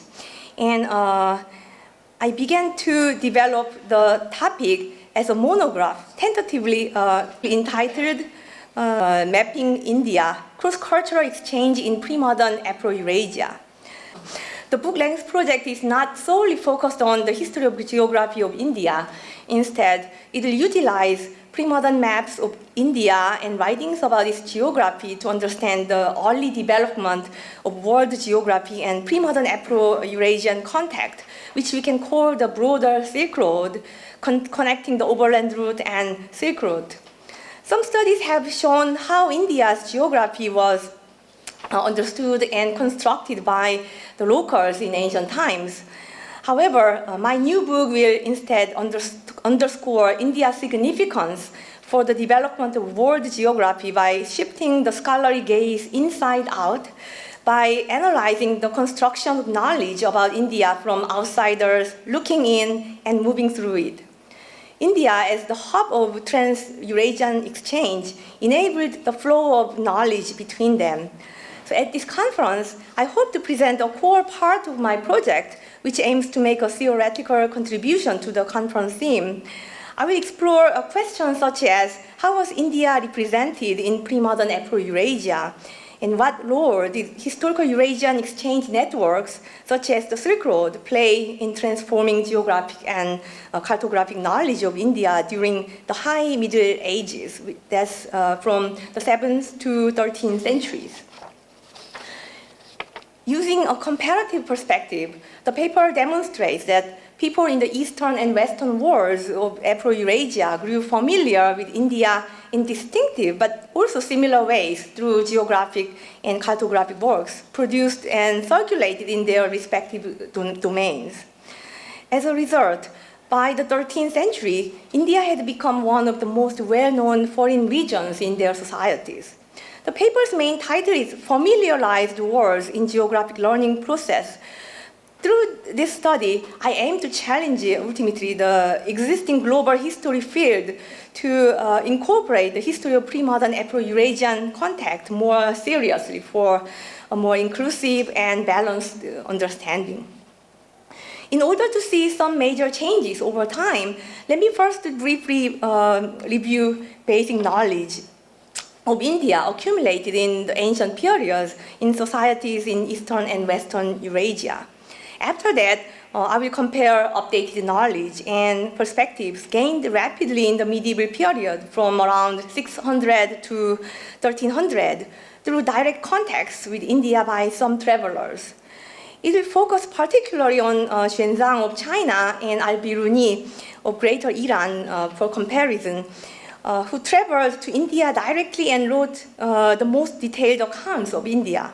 And I began to develop the topic as a monograph, tentatively entitled Mapping India, Cross-Cultural Exchange in Pre-Modern Afro-Eurasia. The book-length project is not solely focused on the history of the geography of India. Instead, it will utilize pre-modern maps of India and writings about its geography to understand the early development of world geography and pre-modern Afro-Eurasian contact, which we can call the broader Silk Road, connecting the overland route and Silk Road. Some studies have shown how India's geography was understood and constructed by the locals in ancient times. However, my new book will instead underscore India's significance for the development of world geography by shifting the scholarly gaze inside out, by analyzing the construction of knowledge about India from outsiders looking in and moving through it. India, as the hub of trans-Eurasian exchange, enabled the flow of knowledge between them. So at this conference, I hope to present a core part of my project, which aims to make a theoretical contribution to the conference theme. I will explore a question such as, how was India represented in pre-modern Afro-Eurasia? And what role did historical Eurasian exchange networks, such as the Silk Road, play in transforming geographic and cartographic knowledge of India during the High Middle Ages, that's from the 7th to 13th centuries? Using a comparative perspective, the paper demonstrates that people in the eastern and western worlds of Afro-Eurasia grew familiar with India in distinctive but also similar ways through geographic and cartographic works produced and circulated in their respective domains. As a result, by the 13th century, India had become one of the most well-known foreign regions in their societies. The paper's main title is Familiarized Worlds in Geographic Learning Process. Through this study, I aim to challenge ultimately the existing global history field to incorporate the history of pre-modern Afro-Eurasian contact more seriously for a more inclusive and balanced understanding. In order to see some major changes over time, let me first briefly review basic knowledge of India accumulated in the ancient periods in societies in Eastern and Western Eurasia. After that, I will compare updated knowledge and perspectives gained rapidly in the medieval period from around 600 to 1300 through direct contacts with India by some travelers. It will focus particularly on Xuanzang of China and Al-Biruni of Greater Iran for comparison, who traveled to India directly and wrote the most detailed accounts of India.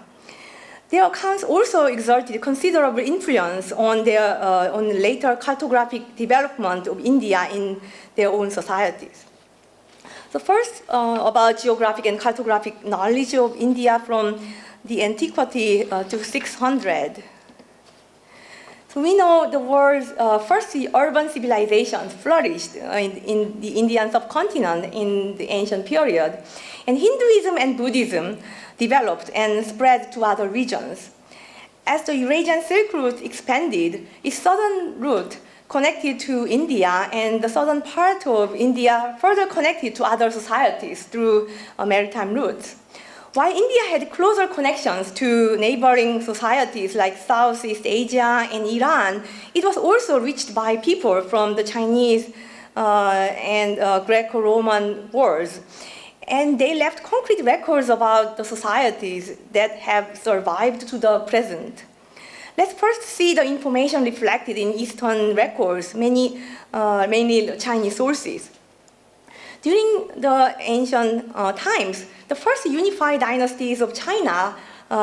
Their accounts also exerted considerable influence on later cartographic development of India in their own societies. So first, about geographic and cartographic knowledge of India from the antiquity to 600. So we know the world's first urban civilizations flourished in the Indian subcontinent in the ancient period, and Hinduism and Buddhism developed and spread to other regions. As the Eurasian Silk Route expanded, its southern route connected to India, and the southern part of India further connected to other societies through maritime routes. While India had closer connections to neighboring societies like Southeast Asia and Iran, it was also reached by people from the Chinese and Greco-Roman wars. And they left concrete records about the societies that have survived to the present. Let's first see the information reflected in Eastern records, mainly Chinese sources. During the ancient times, the first unified dynasties of China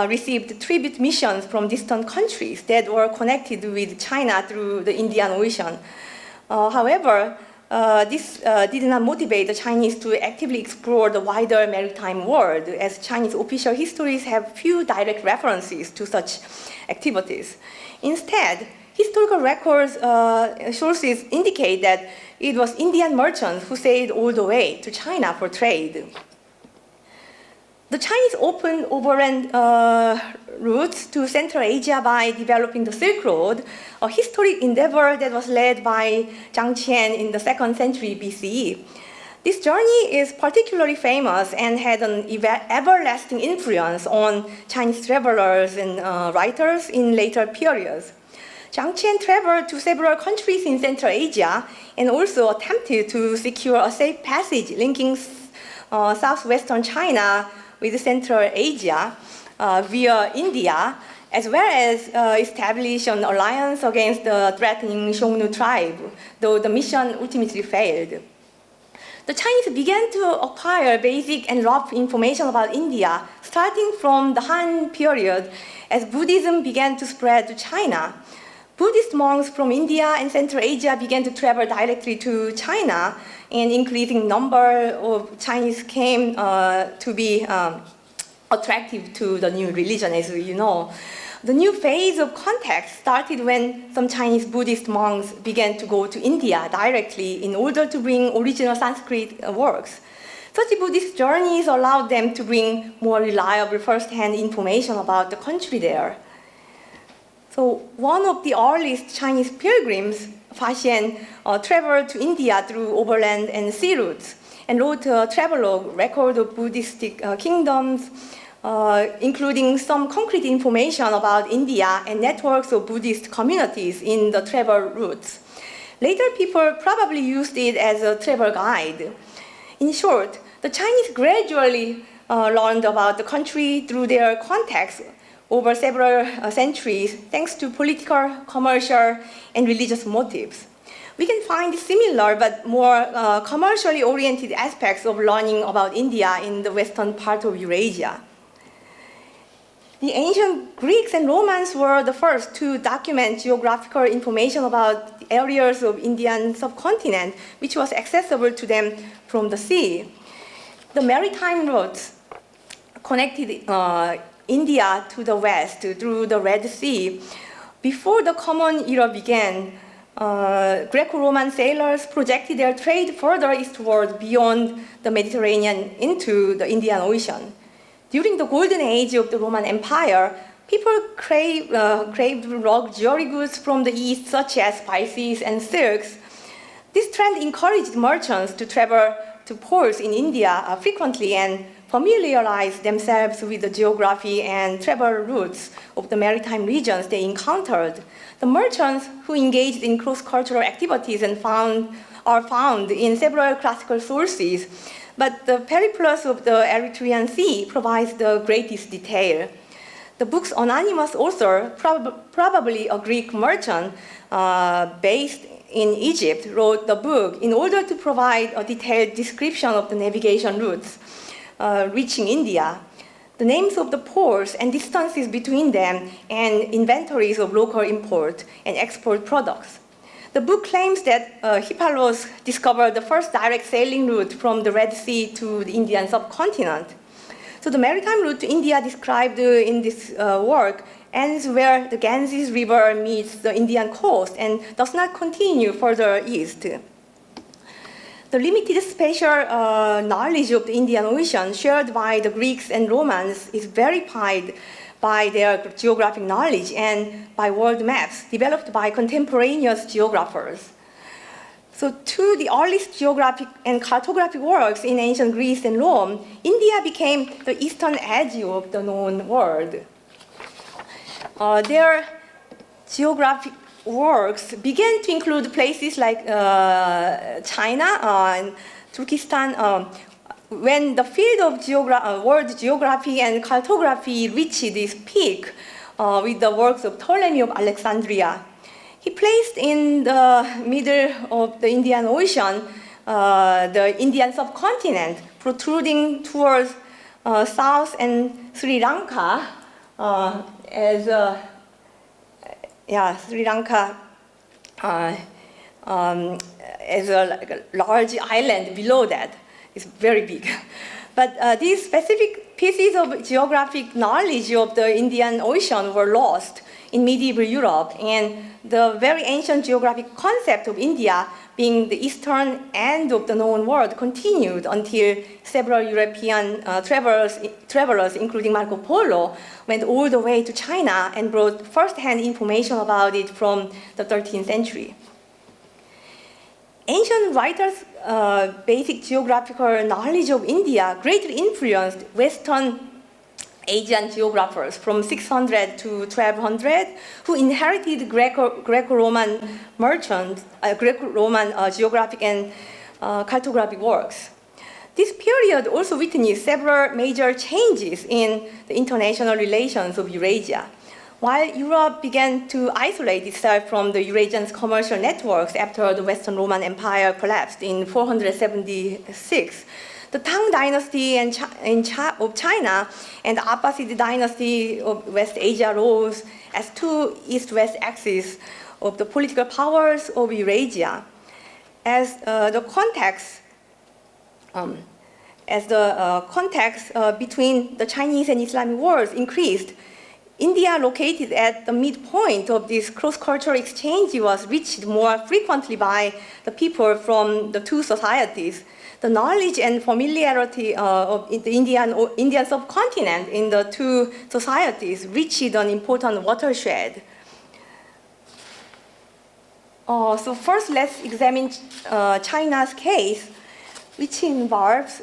received tribute missions from distant countries that were connected with China through the Indian Ocean. However, this did not motivate the Chinese to actively explore the wider maritime world, as Chinese official histories have few direct references to such activities. Instead, historical records sources indicate that it was Indian merchants who sailed all the way to China for trade. The Chinese opened overland routes to Central Asia by developing the Silk Road, a historic endeavor that was led by Zhang Qian in the 2nd century BCE. This journey is particularly famous and had an everlasting influence on Chinese travelers and writers in later periods. Zhang Qian traveled to several countries in Central Asia and also attempted to secure a safe passage linking southwestern China with Central Asia via India, as well as establish an alliance against the threatening Xiongnu tribe, though the mission ultimately failed. The Chinese began to acquire basic and rough information about India starting from the Han period as Buddhism began to spread to China. Buddhist monks from India and Central Asia began to travel directly to China, and increasing number of Chinese came to be attractive to the new religion, as you know. The new phase of contact started when some Chinese Buddhist monks began to go to India directly in order to bring original Sanskrit works. Such Buddhist journeys allowed them to bring more reliable first-hand information about the country there. So one of the earliest Chinese pilgrims, Fa Xian, traveled to India through overland and sea routes and wrote a travelogue record of Buddhistic kingdoms, including some concrete information about India and networks of Buddhist communities in the travel routes. Later, people probably used it as a travel guide. In short, the Chinese gradually learned about the country through their contacts over several centuries, thanks to political, commercial, and religious motives. We can find similar but more commercially oriented aspects of learning about India in the western part of Eurasia. The ancient Greeks and Romans were the first to document geographical information about the areas of Indian subcontinent, which was accessible to them from the sea. The maritime routes connected India to the west through the Red Sea. Before the Common Era began, Greco-Roman sailors projected their trade further eastward beyond the Mediterranean into the Indian Ocean. During the golden age of the Roman Empire, people craved luxury goods from the east, such as spices and silks. This trend encouraged merchants to travel to ports in India frequently and familiarize themselves with the geography and travel routes of the maritime regions they encountered. The merchants who engaged in cross-cultural activities are found in several classical sources, but the Periplus of the Erythraean Sea provides the greatest detail. The book's anonymous author, probably a Greek merchant based in Egypt, wrote the book in order to provide a detailed description of the navigation routes reaching India, the names of the ports and distances between them, and inventories of local import and export products. The book claims that Hippalos discovered the first direct sailing route from the Red Sea to the Indian subcontinent. So the maritime route to India described in this work ends where the Ganges River meets the Indian coast and does not continue further east. The limited spatial knowledge of the Indian Ocean shared by the Greeks and Romans is verified by their geographic knowledge and by world maps developed by contemporaneous geographers. So to the earliest geographic and cartographic works in ancient Greece and Rome, India became the eastern edge of the known world. Their geographic works began to include places like China and Turkestan. When the field of world geography and cartography reached its peak with the works of Ptolemy of Alexandria, he placed in the middle of the Indian Ocean the Indian subcontinent, protruding towards south and Sri Lanka as Sri Lanka as a large island below that. It's very big. But these specific pieces of geographic knowledge of the Indian Ocean were lost in medieval Europe, and the very ancient geographic concept of India being the eastern end of the known world continued until several European travelers, including Marco Polo, went all the way to China and brought first-hand information about it from the 13th century. Ancient writers' basic geographical knowledge of India greatly influenced Western Asian geographers from 600 to 1200, who inherited Greco-Roman merchants, Greco-Roman geographic and cartographic works. This period also witnessed several major changes in the international relations of Eurasia. While Europe began to isolate itself from the Eurasian commercial networks after the Western Roman Empire collapsed in 476, the Tang dynasty of China and the Abbasid dynasty of West Asia rose as two east-west axes of the political powers of Eurasia. As the context between the Chinese and Islamic wars increased, India, located at the midpoint of this cross-cultural exchange, was reached more frequently by the people from the two societies. The knowledge and familiarity of the Indian subcontinent in the two societies reached an important watershed. So first, let's examine China's case, which involves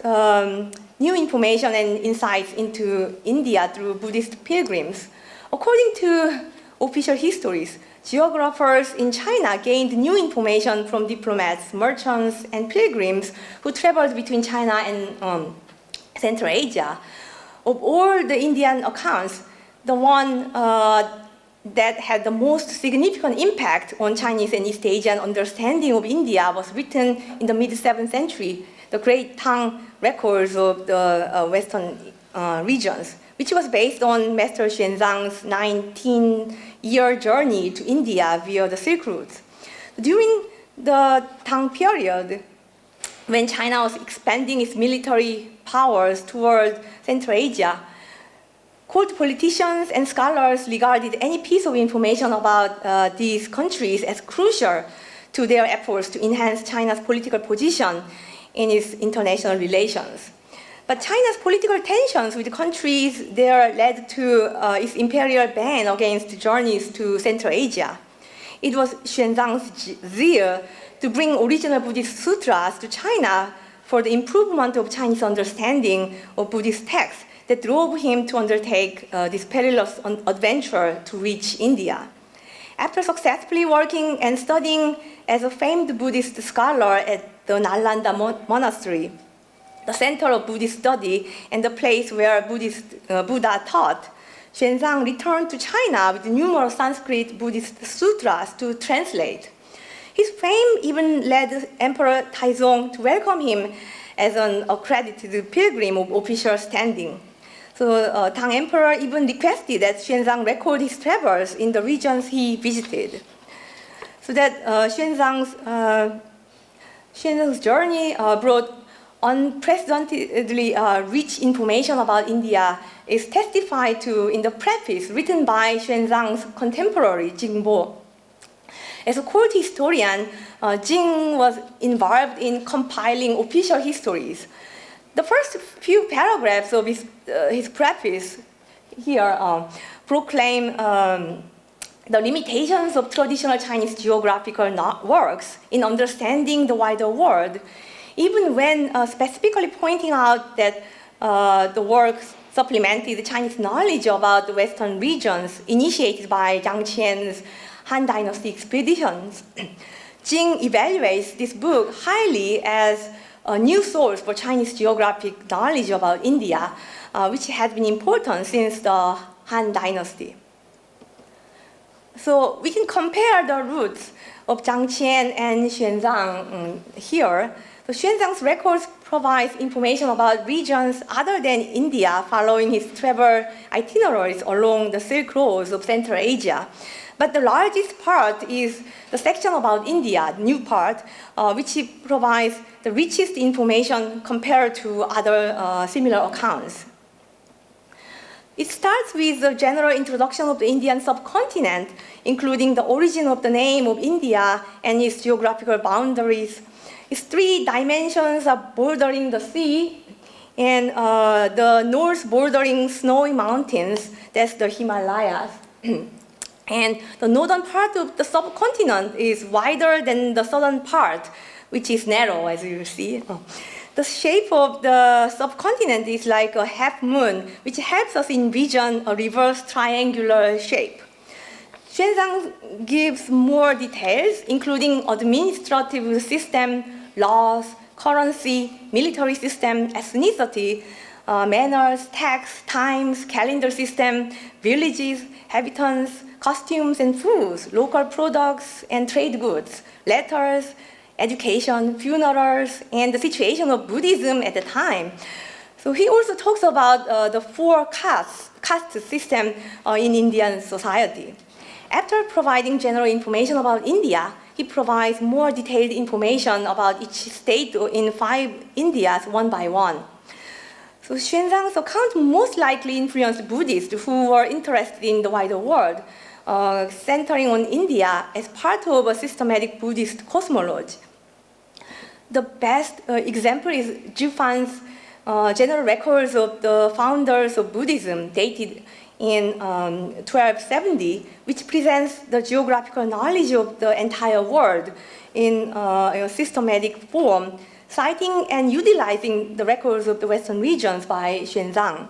new information and insights into India through Buddhist pilgrims. According to official histories, geographers in China gained new information from diplomats, merchants, and pilgrims who traveled between China and Central Asia. Of all the Indian accounts, the one that had the most significant impact on Chinese and East Asian understanding of India was written in the mid-7th century, the Great Tang records of the Western regions, which was based on Master Xuanzang's 19-year journey to India via the Silk Route. During the Tang period, when China was expanding its military powers toward Central Asia, court politicians and scholars regarded any piece of information about these countries as crucial to their efforts to enhance China's political position in its international relations. But China's political tensions with countries there led to its imperial ban against journeys to Central Asia. It was Xuanzang's zeal to bring original Buddhist sutras to China for the improvement of Chinese understanding of Buddhist texts that drove him to undertake this perilous adventure to reach India. After successfully working and studying as a famed Buddhist scholar at the Nalanda Monastery, the center of Buddhist study and the place where Buddha taught, Xuanzang returned to China with numerous Sanskrit Buddhist sutras to translate. His fame even led Emperor Taizong to welcome him as an accredited pilgrim of official standing. So Tang Emperor even requested that Xuanzang record his travels in the regions he visited. So that Xuanzang's journey brought unprecedentedly rich information about India is testified to in the preface written by Xuanzang's contemporary Jing Bo. As a court historian, Jing was involved in compiling official histories. The first few paragraphs of his preface here proclaim the limitations of traditional Chinese geographical works in understanding the wider world, even when specifically pointing out that the works supplemented Chinese knowledge about the Western regions initiated by Jiang Qian's Han Dynasty expeditions. Jing evaluates this book highly as a new source for Chinese geographic knowledge about India, which had been important since the Han Dynasty. So we can compare the roots of Jiang Qian and Xuanzang here. So Xuanzang's records provide information about regions other than India following his travel itineraries along the Silk Roads of Central Asia. But the largest part is the section about India, the new part, which provides the richest information compared to other similar accounts. It starts with the general introduction of the Indian subcontinent, including the origin of the name of India and its geographical boundaries. Its 3 dimensions are bordering the sea, and the north bordering snowy mountains, that's the Himalayas. And the northern part of the subcontinent is wider than the southern part, which is narrow, as you see. The shape of the subcontinent is like a half moon, which helps us envision a reverse triangular shape. Xuanzang gives more details, including administrative system, laws, currency, military system, ethnicity, manners, tax, times, calendar system, villages, habitants, costumes and foods, local products and trade goods, letters, education, funerals, and the situation of Buddhism at the time. So he also talks about the 4 caste system in Indian society. After providing general information about India, he provides more detailed information about each state in 5 Indias one by one. So Xuanzang's account most likely influenced Buddhists who were interested in the wider world, centering on India as part of a systematic Buddhist cosmology. The best example is Zhu Fan's general records of the founders of Buddhism, dated in 1270, which presents the geographical knowledge of the entire world in a systematic form, citing and utilizing the records of the Western regions by Xuanzang.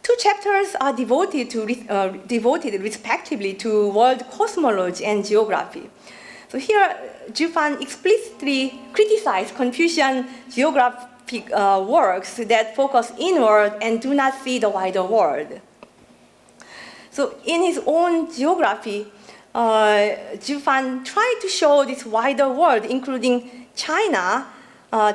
2 chapters are devoted respectively to world cosmology and geography. So here, Zhu Fan explicitly criticized Confucian geographic works that focus inward and do not see the wider world. So in his own geography, Zhu Fan tried to show this wider world, including China,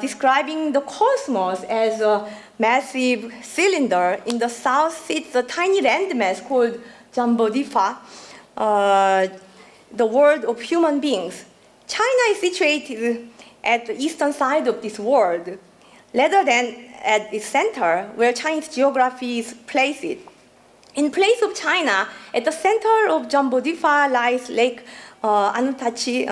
describing the cosmos as a massive cylinder. In the south sits a tiny landmass called Jambudvipa, the world of human beings. China is situated at the eastern side of this world, rather than at its center, where Chinese geography is placed. In place of China, at the center of Jambudvipa lies Lake Anutachi,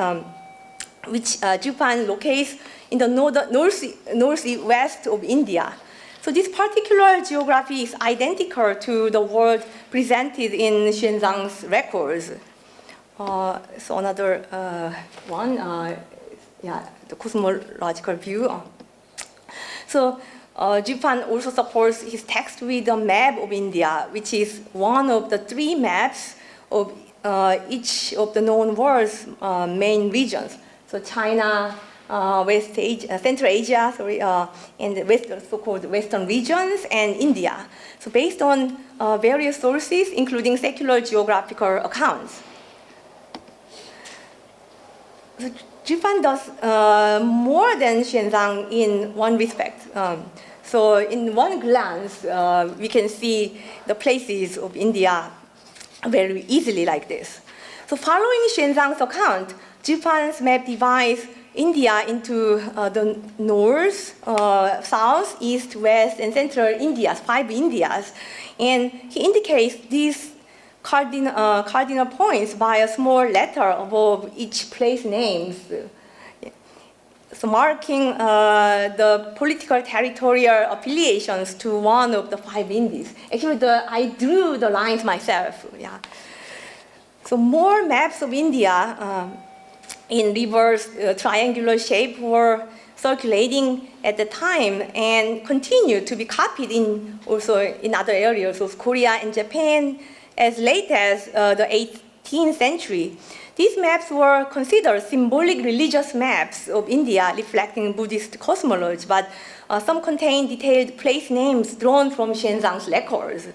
which Zhu Fan locates in the northwest of India. So this particular geography is identical to the world presented in Xuanzang's records. So another one, the cosmological view. So Zhu Fan also supports his text with a map of India, which is one of the 3 maps of each of the known world's main regions. So China, Central Asia, and the so-called Western regions, and India. So based on various sources, including secular geographical accounts. So Zhu Fan does more than Xuanzang in one respect. So in one glance, we can see the places of India very easily like this. So following Xuanzang's account, Zhu Fan's map divides India into the north, south, east, west, and central Indias, 5 Indias. And he indicates these cardinal points by a small letter above each place names. So marking the political territorial affiliations to one of the 5 Indies. Actually, I drew the lines myself. Yeah. So more maps of India in reverse triangular shape were circulating at the time and continue to be copied also in other areas of Korea and Japan as late as the 18th century. These maps were considered symbolic religious maps of India reflecting Buddhist cosmology, but some contain detailed place names drawn from Xuanzang's records.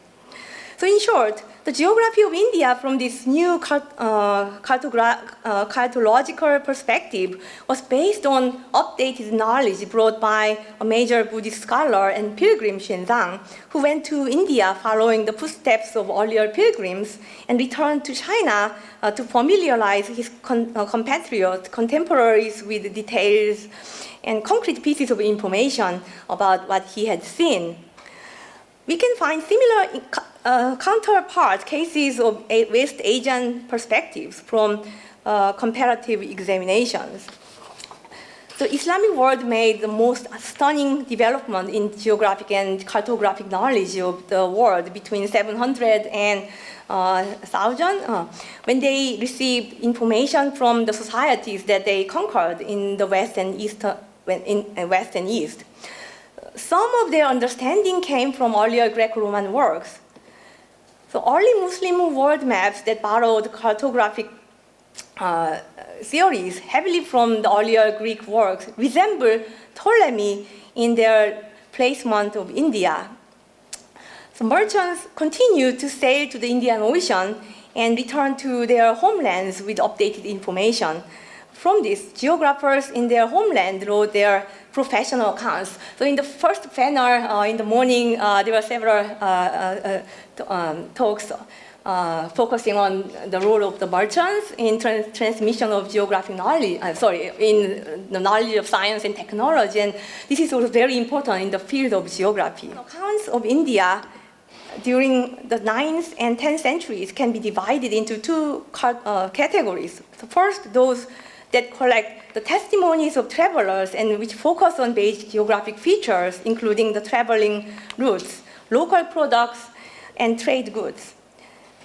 So in short, the geography of India from this new cartological perspective was based on updated knowledge brought by a major Buddhist scholar and pilgrim Xuanzang, who went to India following the footsteps of earlier pilgrims and returned to China to familiarize his compatriots, contemporaries with details and concrete pieces of information about what he had seen. We can find similar counterpart cases of West Asian perspectives from comparative examinations. The Islamic world made the most stunning development in geographic and cartographic knowledge of the world between 700 and 1000, when they received information from the societies that they conquered in the West and East. Some of their understanding came from earlier Greco-Roman works. So early Muslim world maps that borrowed cartographic theories heavily from the earlier Greek works resemble Ptolemy in their placement of India. So merchants continued to sail to the Indian Ocean and return to their homelands with updated information. From this, geographers in their homeland wrote their professional accounts. So in the first panel in the morning, there were several talks focusing on the role of the merchants in transmission of geographic knowledge, in the knowledge of science and technology. And this is also very important in the field of geography. Accounts of India during the 9th and 10th centuries can be divided into two categories. So first, those that collect the testimonies of travelers and which focus on basic geographic features, including the traveling routes, local products, and trade goods,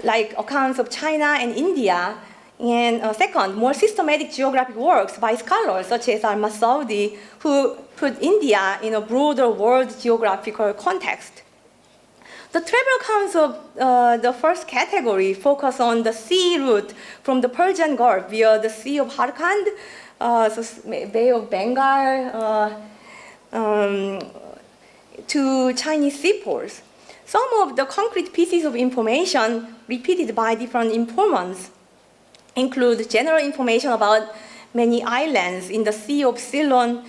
like accounts of China and India. And second, more systematic geographic works by scholars such as al-Masaudi, who put India in a broader world geographical context. The travel accounts of the first category focus on the sea route from the Persian Gulf via the Sea of Harkand, Bay of Bengal, to Chinese seaports. Some of the concrete pieces of information repeated by different informants include general information about many islands in the Sea of Ceylon,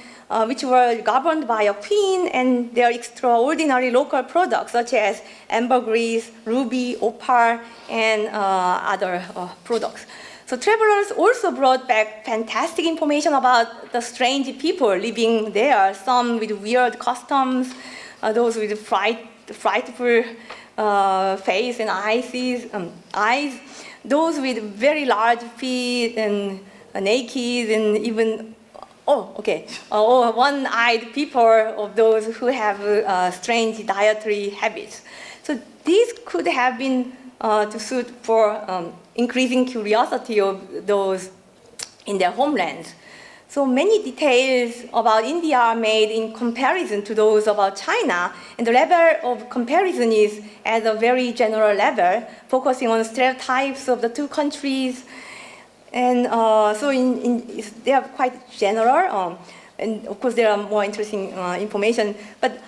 which were governed by a queen, and their extraordinary local products such as ambergris, ruby, opal, and other products. So travelers also brought back fantastic information about the strange people living there, some with weird customs, those with frightful face and eyes, those with very large feet and naked, and even one-eyed people of those who have strange dietary habits. So these could have been to suit for increasing curiosity of those in their homelands. So many details about India are made in comparison to those about China, and the level of comparison is at a very general level, focusing on stereotypes of the two countries. And they are quite general, and of course there are more interesting information, but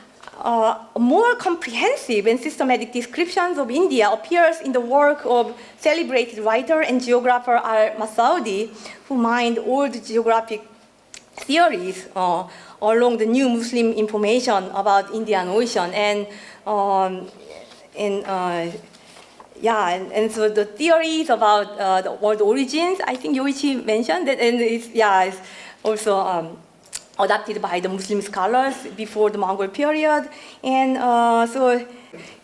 more comprehensive and systematic descriptions of India appears in the work of celebrated writer and geographer al-Masaudi, who mined old geographic theories along the new Muslim information about Indian Ocean. And so the theories about the world origins, I think Yoichi mentioned that, and it's also adopted by the Muslim scholars before the Mongol period. And so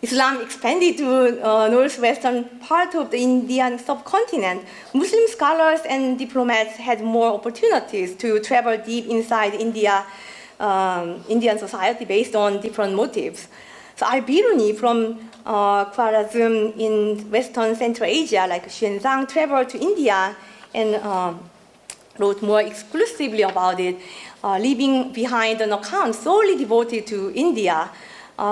Islam expanded to northwestern part of the Indian subcontinent. Muslim scholars and diplomats had more opportunities to travel deep inside Indian society based on different motives. So Al-Biruni from Khwarezm in Western Central Asia, like Xuanzang, traveled to India and wrote more exclusively about it, leaving behind an account solely devoted to India,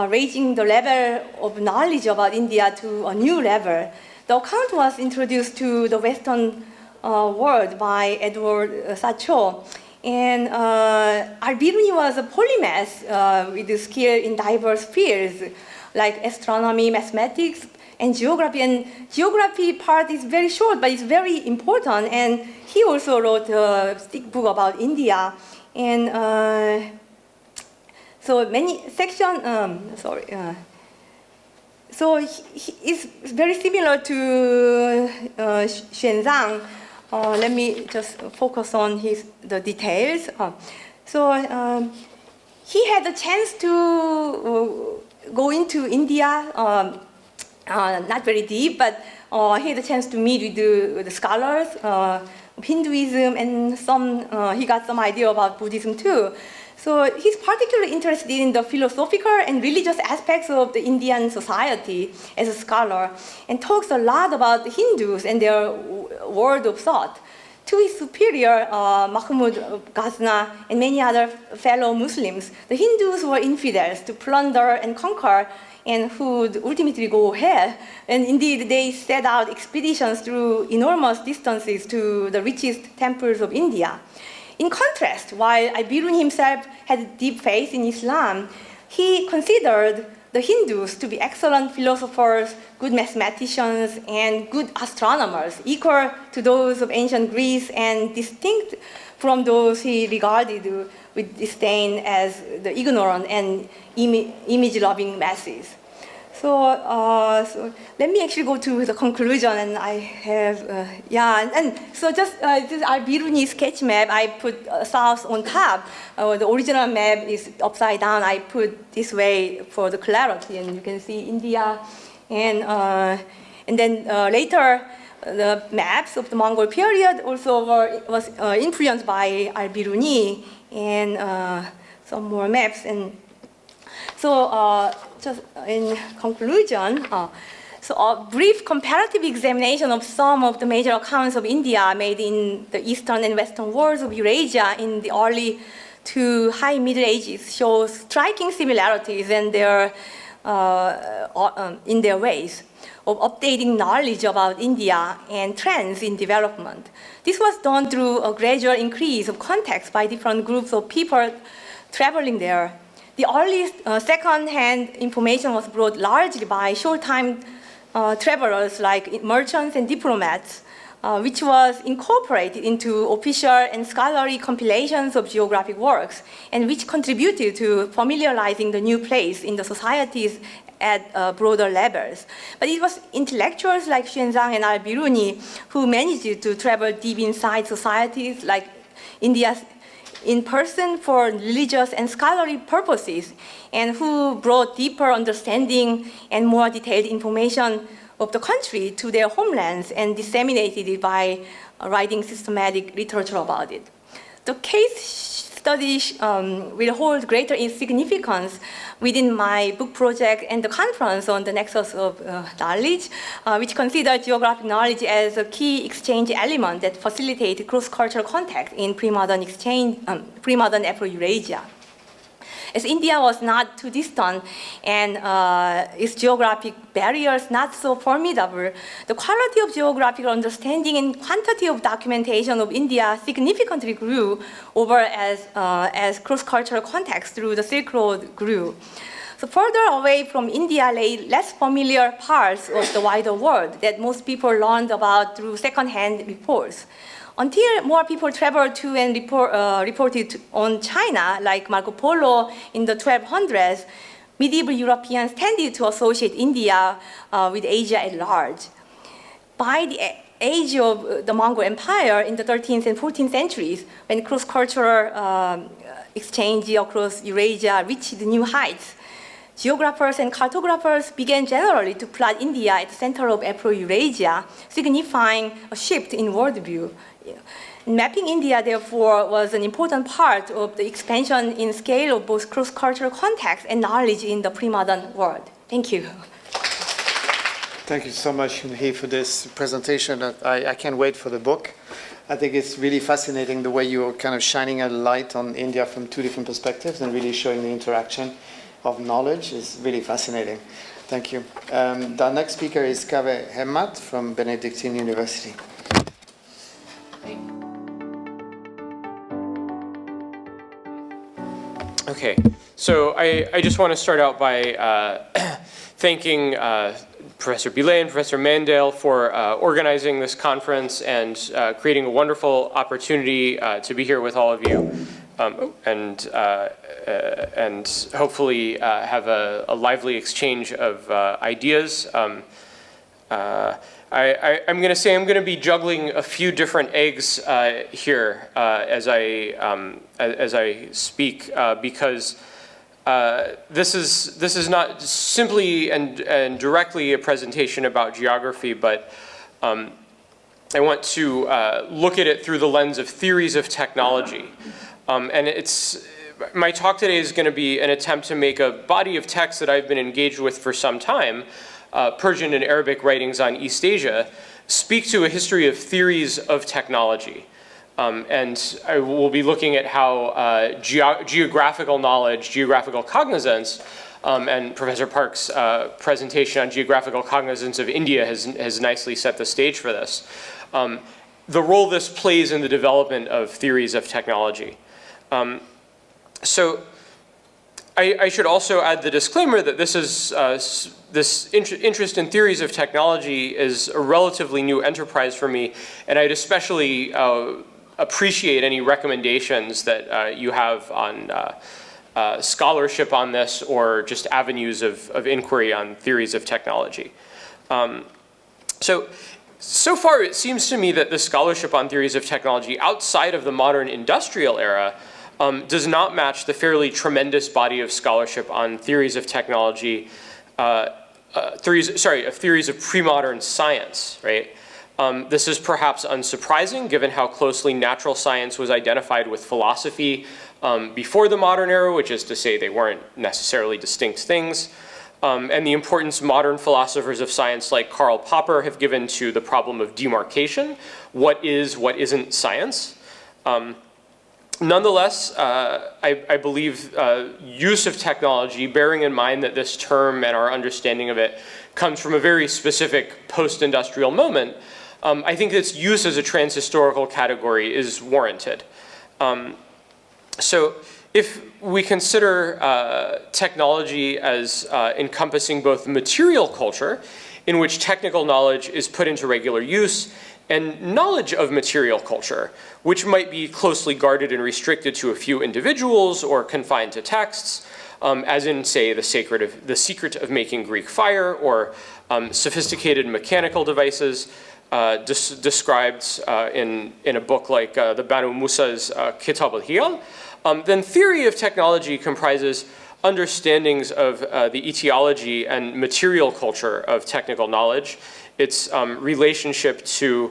raising the level of knowledge about India to a new level. The account was introduced to the Western world by Edward Satcho. And Al-Biruni was a polymath with skill in diverse fields like astronomy, mathematics, and geography. And geography part is very short, but it's very important. And he also wrote a thick book about India. And so many sections, so he is very similar to Xuanzang. Let me just focus on the details. He had a chance to go into India, not very deep, but he had a chance to meet with the scholars of Hinduism, and he got some idea about Buddhism too. So he's particularly interested in the philosophical and religious aspects of the Indian society as a scholar, and talks a lot about the Hindus and their world of thought. To his superior, Mahmud of Ghazna, and many other fellow Muslims, the Hindus were infidels to plunder and conquer, and who would ultimately go hell. And indeed, they set out expeditions through enormous distances to the richest temples of India. In contrast, while Al-Biruni himself had deep faith in Islam, he considered the Hindus to be excellent philosophers, good mathematicians, and good astronomers, equal to those of ancient Greece and distinct from those he regarded with disdain as the ignorant and image-loving masses. So let me actually go to the conclusion, and I have, and so just this Al-Biruni sketch map, I put south on top. The original map is upside down. I put this way for the clarity, and you can see India, and then later the maps of the Mongol period also was influenced by Al-Biruni, and some more maps. And so just in conclusion, so a brief comparative examination of some of the major accounts of India made in the eastern and western worlds of Eurasia in the early to high Middle Ages shows striking similarities in their ways of updating knowledge about India and trends in development. This was done through a gradual increase of context by different groups of people traveling there. The earliest second-hand information was brought largely by short-time travelers like merchants and diplomats, which was incorporated into official and scholarly compilations of geographic works, and which contributed to familiarizing the new place in the societies at broader levels. But it was intellectuals like Xuanzang and Al-Biruni who managed to travel deep inside societies like India's in person for religious and scholarly purposes, and who brought deeper understanding and more detailed information of the country to their homelands and disseminated it by writing systematic literature about it. The case study will hold greater significance within my book project and the conference on the nexus of knowledge, which considers geographic knowledge as a key exchange element that facilitates cross-cultural contact in pre-modern Afro-Eurasia. As India was not too distant and its geographic barriers not so formidable, the quality of geographical understanding and quantity of documentation of India significantly grew over as cross-cultural contacts through the Silk Road grew. So further away from India lay less familiar parts of the wider world that most people learned about through second-hand reports. Until more people traveled to and reported on China, like Marco Polo in the 1200s, medieval Europeans tended to associate India with Asia at large. By the age of the Mongol Empire in the 13th and 14th centuries, when cross-cultural exchange across Eurasia reached new heights, geographers and cartographers began generally to plot India at the center of Afro-Eurasia, signifying a shift in worldview. Mapping India, therefore, was an important part of the expansion in scale of both cross-cultural context and knowledge in the pre-modern world. Thank you. Thank you so much, Hyun-Hee, for this presentation. I can't wait for the book. I think it's really fascinating the way you're kind of shining a light on India from two different perspectives and really showing the interaction of knowledge is really fascinating. Thank you. The next speaker is Kaveh Hemmat from Benedictine University. Okay, so I just want to start out by thanking Professor Billet and Professor Mandel for organizing this conference and creating a wonderful opportunity to be here with all of you and hopefully have a lively exchange of ideas. I'm going to say I'm going to be juggling a few different eggs here as I speak because this is not simply and directly a presentation about geography, but I want to look at it through the lens of theories of technology. And my talk today is going to be an attempt to make a body of text that I've been engaged with for some time, Persian and Arabic writings on East Asia, speak to a history of theories of technology. And I will be looking at how geographical knowledge, geographical cognizance, and Professor Park's presentation on geographical cognizance of India has nicely set the stage for this. The role this plays in the development of theories of technology. So I should also add the disclaimer that this interest in theories of technology is a relatively new enterprise for me, and I'd especially appreciate any recommendations that you have on scholarship on this or just avenues of inquiry on theories of technology. So far it seems to me that the scholarship on theories of technology outside of the modern industrial era does not match the fairly tremendous body of scholarship on theories of technology, theories of pre-modern science, right? This is perhaps unsurprising given how closely natural science was identified with philosophy before the modern era, which is to say they weren't necessarily distinct things, and the importance modern philosophers of science like Karl Popper have given to the problem of demarcation, what is, what isn't science. Nonetheless, I believe use of technology, bearing in mind that this term and our understanding of it comes from a very specific post-industrial moment, I think its use as a transhistorical category is warranted. So if we consider technology as encompassing both material culture, in which technical knowledge is put into regular use, and knowledge of material culture, which might be closely guarded and restricted to a few individuals or confined to texts, as in, say, the secret of making Greek fire, or sophisticated mechanical devices described in a book like the Banu Musa's Kitab al-Hiyal, then theory of technology comprises understandings of the etiology and material culture of technical knowledge, its relationship to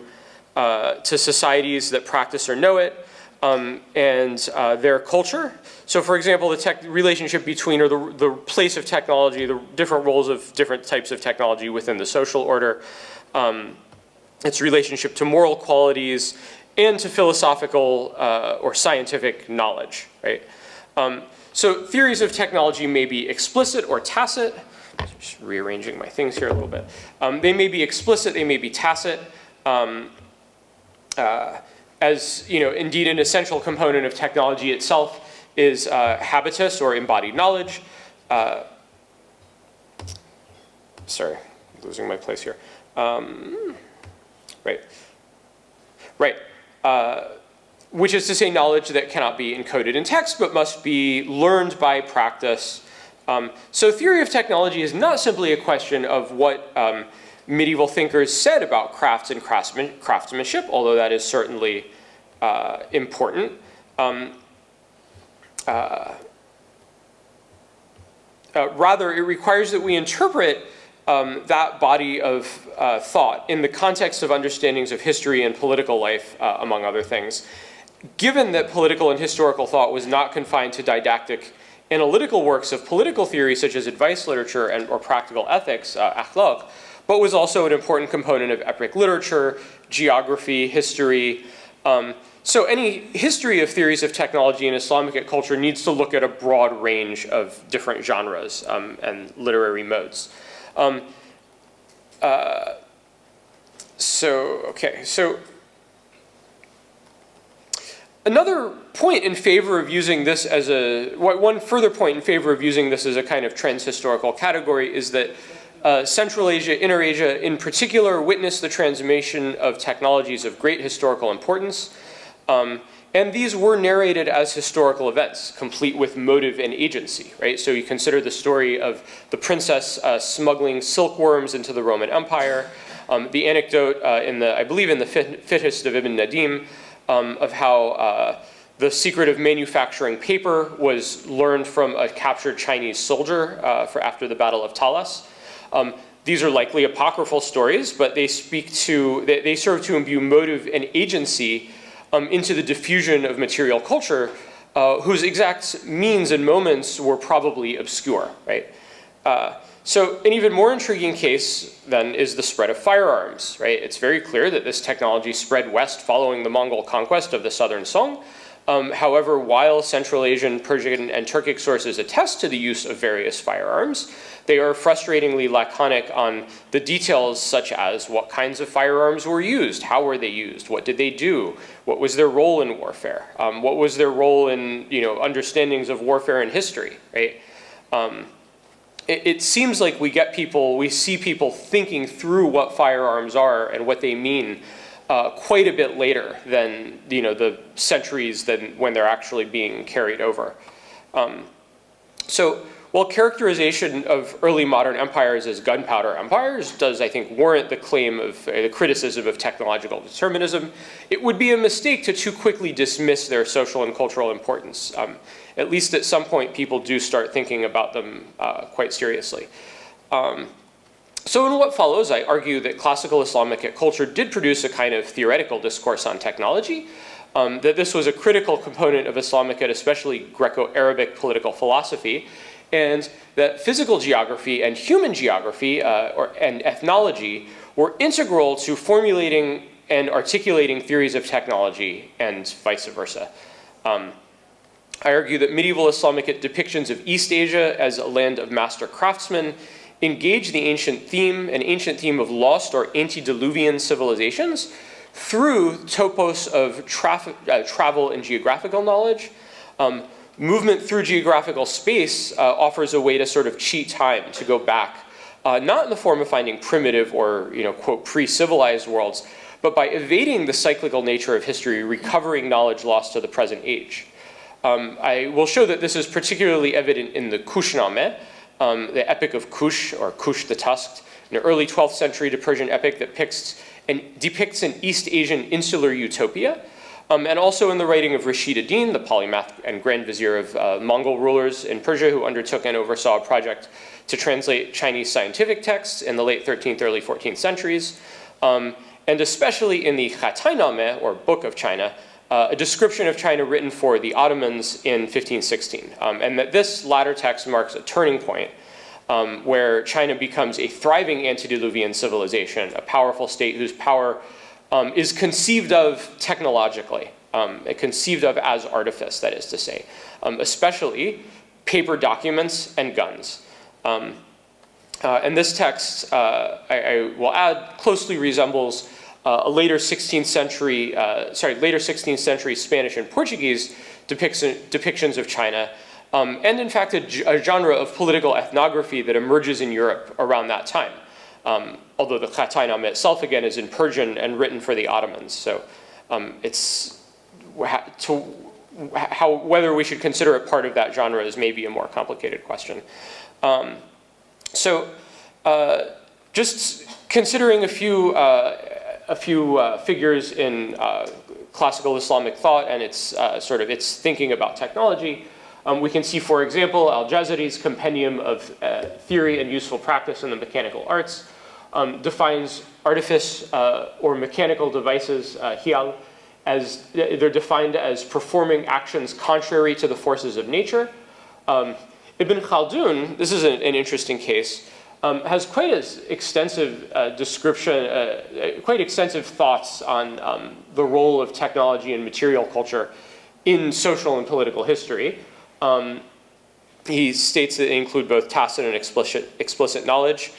societies that practice or know it, and their culture. So for example, the relationship between, or the place of technology, the different roles of different types of technology within the social order, its relationship to moral qualities, and to philosophical or scientific knowledge, right? So theories of technology may be explicit or tacit. Just rearranging my things here a little bit. They may be explicit, they may be tacit. As you know, indeed an essential component of technology itself is habitus or embodied knowledge. Sorry, losing my place here. Right. Which is to say knowledge that cannot be encoded in text but must be learned by practice. So theory of technology is not simply a question of what medieval thinkers said about crafts and craftsmanship, although that is certainly important. Rather, it requires that we interpret that body of thought in the context of understandings of history and political life, among other things. Given that political and historical thought was not confined to didactic analytical works of political theory, such as advice literature or practical ethics, akhlaq, but was also an important component of epic literature, geography, history. So any history of theories of technology in Islamic culture needs to look at a broad range of different genres and literary modes. So another point in favor of using this as one further point in favor of using this as a kind of trans-historical category is that Central Asia, Inner Asia in particular, witnessed the transformation of technologies of great historical importance. And these were narrated as historical events, complete with motive and agency, right? So you consider the story of the princess smuggling silkworms into the Roman Empire, the anecdote I believe in the Fihrist of Ibn Nadim, of how the secret of manufacturing paper was learned from a captured Chinese soldier after the Battle of Talas. These are likely apocryphal stories, but they serve to imbue motive and agency into the diffusion of material culture, whose exact means and moments were probably obscure, right? So an even more intriguing case, then, is the spread of firearms, right? It's very clear that this technology spread west following the Mongol conquest of the southern Song. However, while Central Asian, Persian, and Turkic sources attest to the use of various firearms, they are frustratingly laconic on the details such as what kinds of firearms were used, how were they used, what did they do, what was their role in warfare, what was their role in understandings of warfare and history, right? It seems like we see people thinking through what firearms are and what they mean quite a bit later than the centuries when they're actually being carried over. So while characterization of early modern empires as gunpowder empires does, I think, warrant the claim of the criticism of technological determinism, it would be a mistake to too quickly dismiss their social and cultural importance. At least at some point, people do start thinking about them quite seriously. So in what follows, I argue that classical Islamic culture did produce a kind of theoretical discourse on technology, that this was a critical component of Islamic, especially Greco-Arabic political philosophy, and that physical geography and human geography and ethnology were integral to formulating and articulating theories of technology and vice versa. I argue that medieval Islamic depictions of East Asia as a land of master craftsmen engage the ancient theme of lost or antediluvian civilizations through topos of travel and geographical knowledge. Movement through geographical space offers a way to sort of cheat time, to go back, not in the form of finding primitive or, quote, pre-civilized worlds, but by evading the cyclical nature of history, recovering knowledge lost to the present age. I will show that this is particularly evident in the Kushnameh, the Epic of Kush, or Kush the Tusked, an early 12th century Persian epic that depicts an East Asian insular utopia, and also in the writing of Rashid ad-Din, the polymath and grand vizier of Mongol rulers in Persia, who undertook and oversaw a project to translate Chinese scientific texts in the late 13th, early 14th centuries, and especially in the Khatay-Nameh, or Book of China, a description of China written for the Ottomans in 1516, and that this latter text marks a turning point where China becomes a thriving antediluvian civilization, a powerful state whose power is conceived of technologically, conceived of as artifice, that is to say, especially paper documents and guns. And this text, I will add, closely resembles later 16th century Spanish and Portuguese depictions of China, and in fact a genre of political ethnography that emerges in Europe around that time. Although the Khatay-Nameh itself, again, is in Persian and written for the Ottomans. So whether we should consider it part of that genre is maybe a more complicated question. Just considering a few figures in classical Islamic thought and its thinking about technology, We can see, for example, Al-Jazari's Compendium of Theory and Useful Practice in the Mechanical Arts defines artifice or mechanical devices, hial, as they're defined as performing actions contrary to the forces of nature. Ibn Khaldun, this is an interesting case, has quite as extensive description, quite extensive thoughts on the role of technology and material culture in social and political history. He states that they include both tacit and explicit knowledge.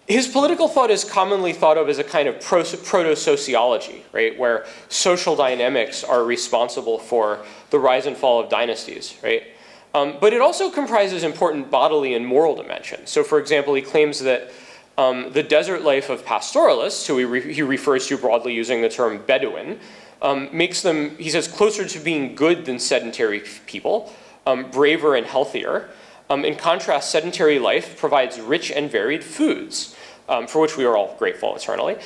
His political thought is commonly thought of as a kind of proto-sociology, right, where social dynamics are responsible for the rise and fall of dynasties, right? But it also comprises important bodily and moral dimensions. So, for example, he claims that the desert life of pastoralists, who he refers to broadly using the term Bedouin, makes them, he says, closer to being good than sedentary people, braver and healthier. In contrast, sedentary life provides rich and varied foods, for which we are all grateful eternally,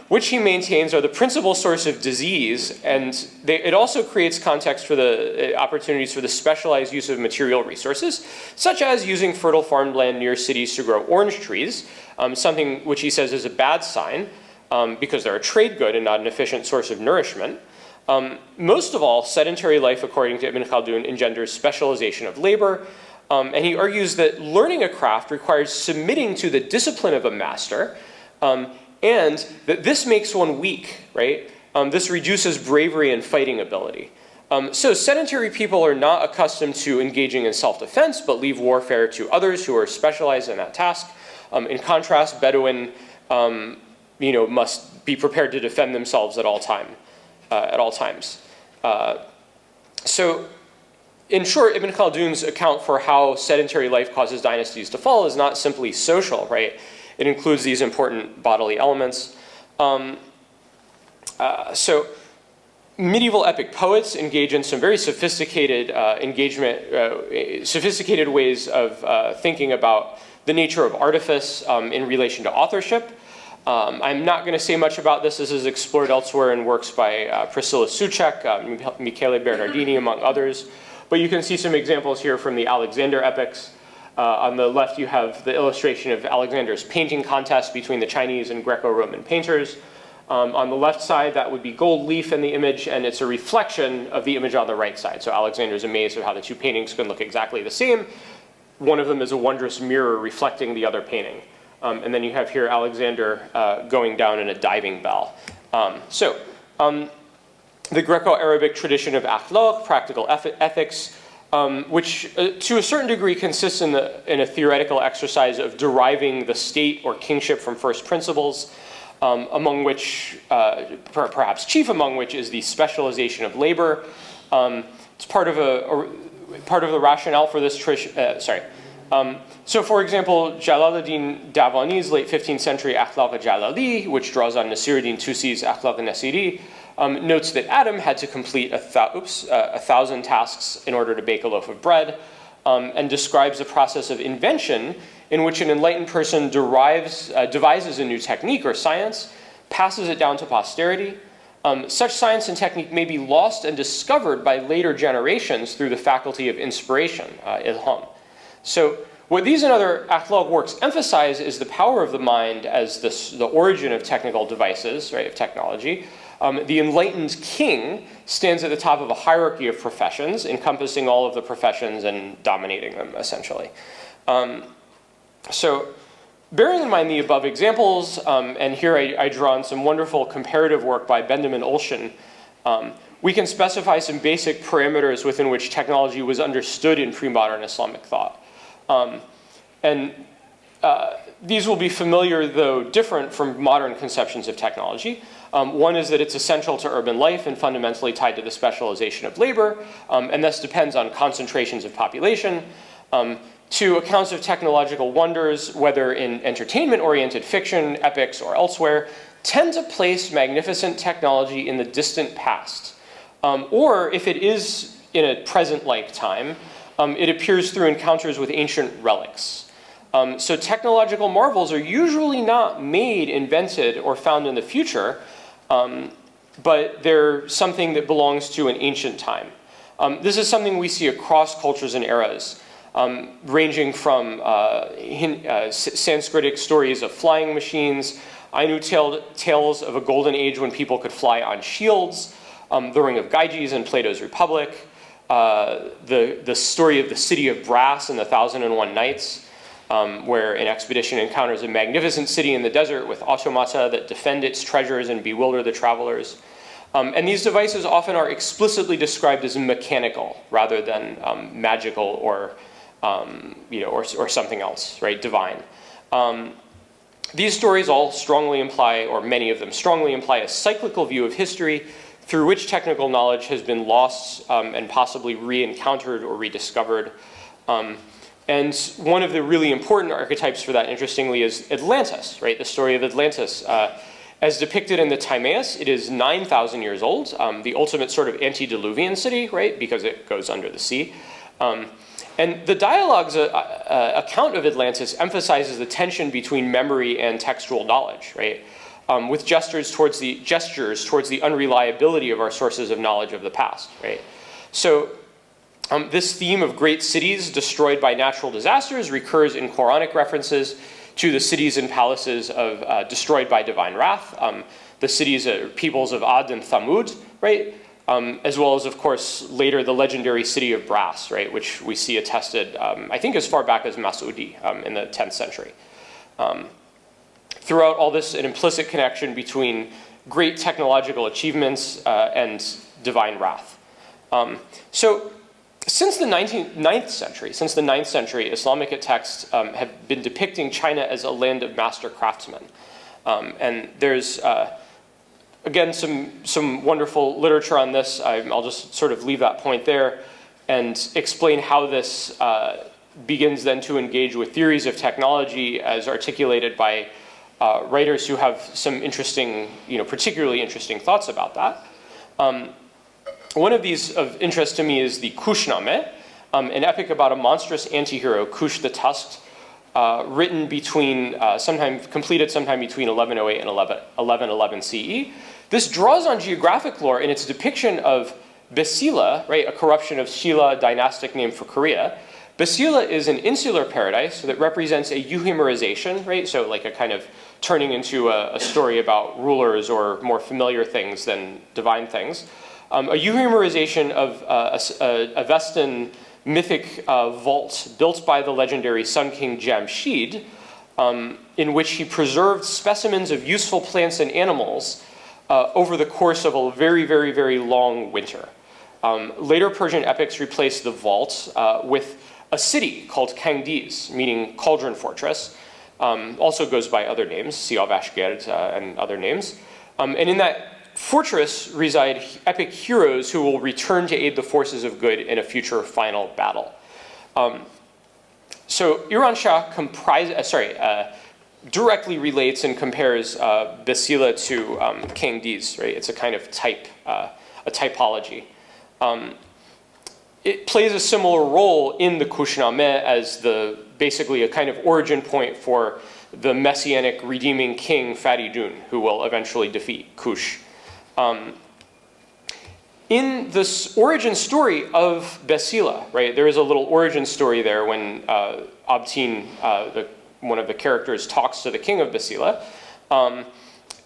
which he maintains are the principal source of disease, and it also creates context for the opportunities for the specialized use of material resources, such as using fertile farmland near cities to grow orange trees, something which he says is a bad sign, because they're a trade good and not an efficient source of nourishment. Most of all, sedentary life, according to Ibn Khaldun, engenders specialization of labor, and he argues that learning a craft requires submitting to the discipline of a master, and that this makes one weak, right? This reduces bravery and fighting ability. So sedentary people are not accustomed to engaging in self-defense, but leave warfare to others who are specialized in that task. In contrast, Bedouin, must be prepared to defend themselves at all times. So, in short, Ibn Khaldun's account for how sedentary life causes dynasties to fall is not simply social, right? It includes these important bodily elements. So, medieval epic poets engage in some very sophisticated sophisticated ways of thinking about the nature of artifice in relation to authorship. I'm not going to say much about this. This is explored elsewhere in works by Priscilla Soucek, Michele Bernardini, among others. But you can see some examples here from the Alexander epics. On the left, you have the illustration of Alexander's painting contest between the Chinese and Greco-Roman painters. On the left side, that would be gold leaf in the image, and it's a reflection of the image on the right side. So Alexander's amazed at how the two paintings can look exactly the same. One of them is a wondrous mirror reflecting the other painting. And then you have here Alexander going down in a diving bell. The Greco-Arabic tradition of akhlaq, practical ethics, which to a certain degree consists in a theoretical exercise of deriving the state or kingship from first principles, among which, perhaps chief among which, is the specialization of labor. It's part of the rationale for this so, for example, Jalaluddin Davani's late 15th century Akhlaq Jalali, which draws on Nasiruddin Tusi's Akhlaq Nasiri, notes that Adam had to complete 1,000 tasks in order to bake a loaf of bread, and describes the process of invention in which an enlightened person devises a new technique or science, passes it down to posterity. Such science and technique may be lost and discovered by later generations through the faculty of inspiration, ilham. So what these and other akhlaq works emphasize is the power of the mind as the origin of technical devices, right, of technology. The enlightened king stands at the top of a hierarchy of professions, encompassing all of the professions and dominating them, essentially. So bearing in mind the above examples, and here I draw on some wonderful comparative work by Benjamin Olshan, we can specify some basic parameters within which technology was understood in pre-modern Islamic thought. These will be familiar, though different from modern conceptions of technology. One is that it's essential to urban life and fundamentally tied to the specialization of labor, and thus depends on concentrations of population. Two, accounts of technological wonders, whether in entertainment-oriented fiction, epics, or elsewhere, tend to place magnificent technology in the distant past. Or if it is in a present lifetime, it appears through encounters with ancient relics. So technological marvels are usually not made, invented, or found in the future, but they're something that belongs to an ancient time. This is something we see across cultures and eras, ranging from Sanskritic stories of flying machines, Ainu tales of a golden age when people could fly on shields, the Ring of Gyges in Plato's Republic, the story of the city of brass in the 1001 Nights, where an expedition encounters a magnificent city in the desert with automata that defend its treasures and bewilder the travelers. And these devices often are explicitly described as mechanical rather than magical or, or something else, right, divine. These stories all strongly imply, or many of them strongly imply, a cyclical view of history through which technical knowledge has been lost and possibly re-encountered or rediscovered. And one of the really important archetypes for that, interestingly, is Atlantis, right? The story of Atlantis. As depicted in the Timaeus, it is 9,000 years old, the ultimate sort of antediluvian city, right? Because it goes under the sea. And the dialogue's account of Atlantis emphasizes the tension between memory and textual knowledge, right? With gestures towards the unreliability of our sources of knowledge of the past, right? So this theme of great cities destroyed by natural disasters recurs in Quranic references to the cities and palaces of destroyed by divine wrath, the cities, peoples of Ad and Thamud, right? As well as, of course, later the legendary city of brass, right, which we see attested, I think, as far back as Mas'udi in the 10th century. Throughout all this, an implicit connection between great technological achievements and divine wrath. So since the 9th century, Islamic texts have been depicting China as a land of master craftsmen. And there's, again, some wonderful literature on this. I'll just sort of leave that point there and explain how this begins then to engage with theories of technology as articulated by writers who have some interesting, particularly interesting thoughts about that. One of these of interest to me is the Kushname, an epic about a monstrous anti-hero, Kush the Tusked, written completed sometime between 1108 and 1111 CE. This draws on geographic lore in its depiction of Basila, right, a corruption of Shilla, dynastic name for Korea. Basila is an insular paradise that represents a euhemerization, right, so like a kind of turning into a story about rulers or more familiar things than divine things. A euhemerization of a Avestan mythic vault built by the legendary Sun King Jamshid, in which he preserved specimens of useful plants and animals over the course of a very, very, very long winter. Later Persian epics replaced the vault with a city called Kangdiz, meaning cauldron fortress. Also goes by other names, Siavashgerd and other names. And in that fortress reside epic heroes who will return to aid the forces of good in a future final battle. So Iransha directly relates and compares Basila to Kangdiz, right? It's a kind of a typology. It plays a similar role in the Kushname as basically a kind of origin point for the messianic redeeming king Faridun, who will eventually defeat Kush. In this origin story of Basila, right, there is a little origin story there when Abtin, one of the characters, talks to the king of Basila.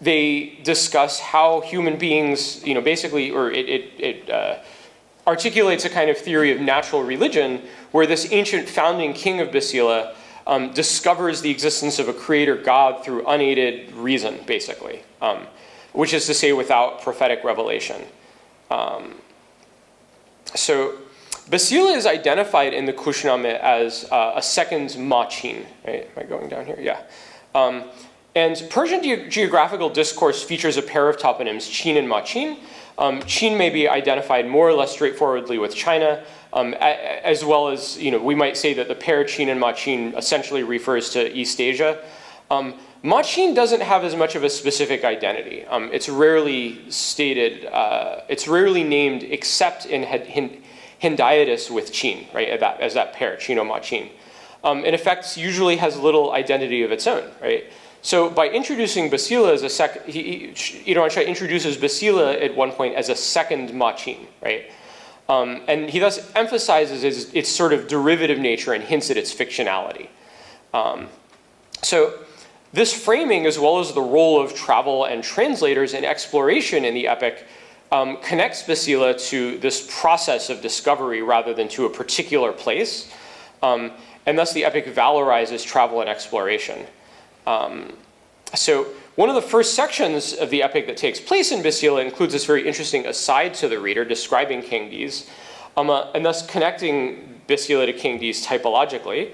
They discuss how human beings, basically, or it articulates a kind of theory of natural religion where this ancient founding king of Basila discovers the existence of a creator god through unaided reason, basically. Which is to say without prophetic revelation. So Basila is identified in the Kushname as a second Machin. Right? Am I going down here? Yeah. And Persian geographical discourse features a pair of toponyms, Chin and Machin. Chin may be identified more or less straightforwardly with China, as well as, we might say that the pair Chin and Machin essentially refers to East Asia. Machin doesn't have as much of a specific identity. It's rarely stated, it's rarely named except in Hindaitis with Chin, right, as that pair, Chino-Machin. In effect, usually has little identity of its own, right? So by introducing Basila as Iransha introduces Basila at one point as a second Machin, right? And he thus emphasizes its sort of derivative nature and hints at its fictionality. So this framing, as well as the role of travel and translators in exploration in the epic, connects Basila to this process of discovery rather than to a particular place. And thus the epic valorizes travel and exploration. So one of the first sections of the epic that takes place in Basila includes this very interesting aside to the reader describing King Dis, and thus connecting Basila to King Dis typologically.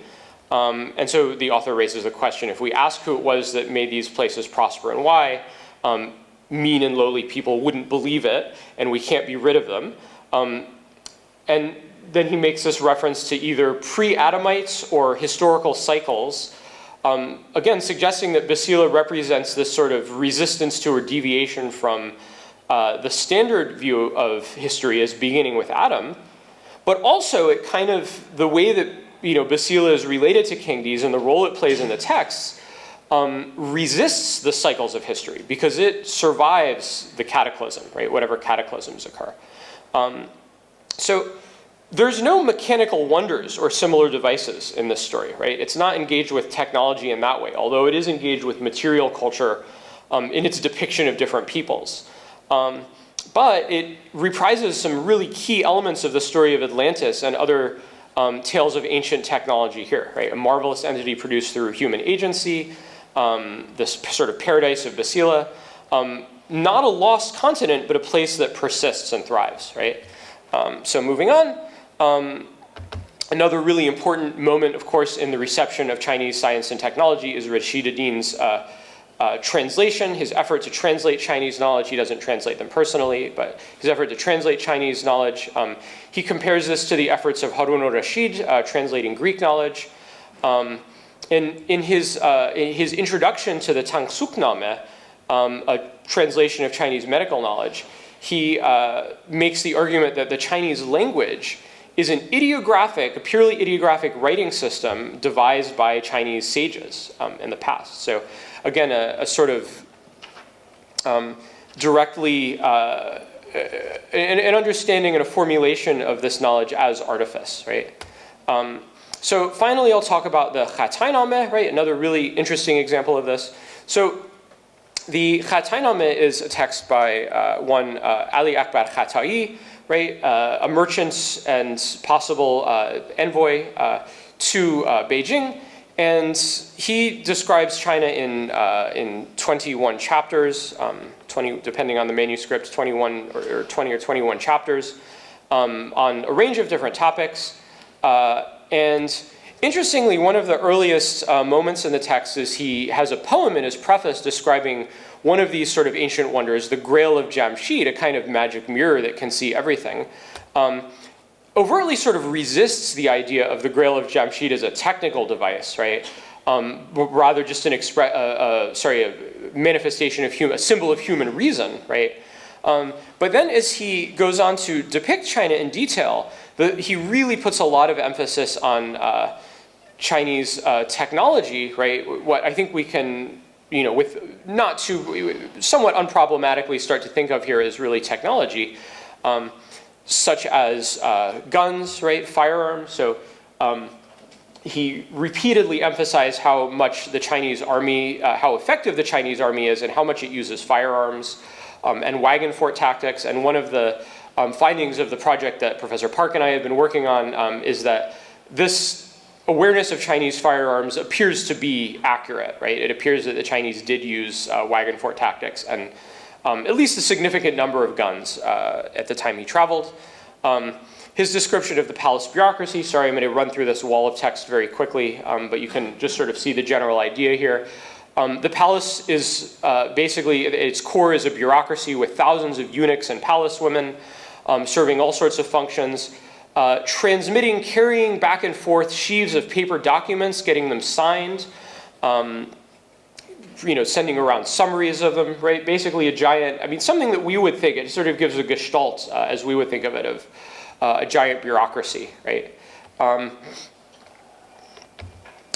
And so the author raises the question, if we ask who it was that made these places prosper and why, mean and lowly people wouldn't believe it, and we can't be rid of them. And then he makes this reference to either pre-Adamites or historical cycles, again, suggesting that Basila represents this sort of resistance to or deviation from the standard view of history as beginning with Adam, but also it kind of, the way that Basila is related to King Dis and the role it plays in the texts resists the cycles of history because it survives the cataclysm, right? Whatever cataclysms occur. So there's no mechanical wonders or similar devices in this story, right? It's not engaged with technology in that way, although it is engaged with material culture in its depiction of different peoples. But it reprises some really key elements of the story of Atlantis and other tales of ancient technology here, right? A marvelous entity produced through human agency, this sort of paradise of Basila, not a lost continent, but a place that persists and thrives, right? So moving on, another really important moment, of course, in the reception of Chinese science and technology is Rashid ad-Din's translation, his effort to translate Chinese knowledge. He doesn't translate them personally, but his effort to translate Chinese knowledge. He compares this to the efforts of Harun al-Rashid translating Greek knowledge. In his introduction to the Tangsukname, a translation of Chinese medical knowledge, he makes the argument that the Chinese language is an ideographic, a purely ideographic writing system devised by Chinese sages in the past. So again, a sort of directly an understanding and a formulation of this knowledge as artifice, right? So finally, I'll talk about the Khatainame, right? Another really interesting example of this. So the Khatainame is a text by one Ali Akbar Khatai, right? A merchant and possible envoy to Beijing. And he describes China in 21 chapters, 20, depending on the manuscript, 21 or 20 or 21 chapters on a range of different topics. And interestingly, one of the earliest moments in the text is he has a poem in his preface describing one of these sort of ancient wonders, the Grail of Jamshid, a kind of magic mirror that can see everything. Overtly sort of resists the idea of the Grail of Jamshid as a technical device, right? But rather just an a manifestation of a symbol of human reason, right? But then as he goes on to depict China in detail, he really puts a lot of emphasis on Chinese technology, right? What I think we can, with not too, somewhat unproblematically start to think of here is really technology. Such as guns, right, firearms. So he repeatedly emphasized how much the Chinese army, how effective the Chinese army is and how much it uses firearms and wagon fort tactics. And one of the findings of the project that Professor Park and I have been working on is that this awareness of Chinese firearms appears to be accurate, right? It appears that the Chinese did use wagon fort tactics and at least a significant number of guns at the time he traveled. His description of the palace bureaucracy, sorry, I'm going to run through this wall of text very quickly, but you can just sort of see the general idea here. The palace is basically, its core is a bureaucracy with thousands of eunuchs and palace women serving all sorts of functions, transmitting, carrying back and forth sheaves of paper documents, getting them signed, sending around summaries of them, right? Basically a giant, something that we would think, it sort of gives a gestalt, as we would think of it, of a giant bureaucracy, right?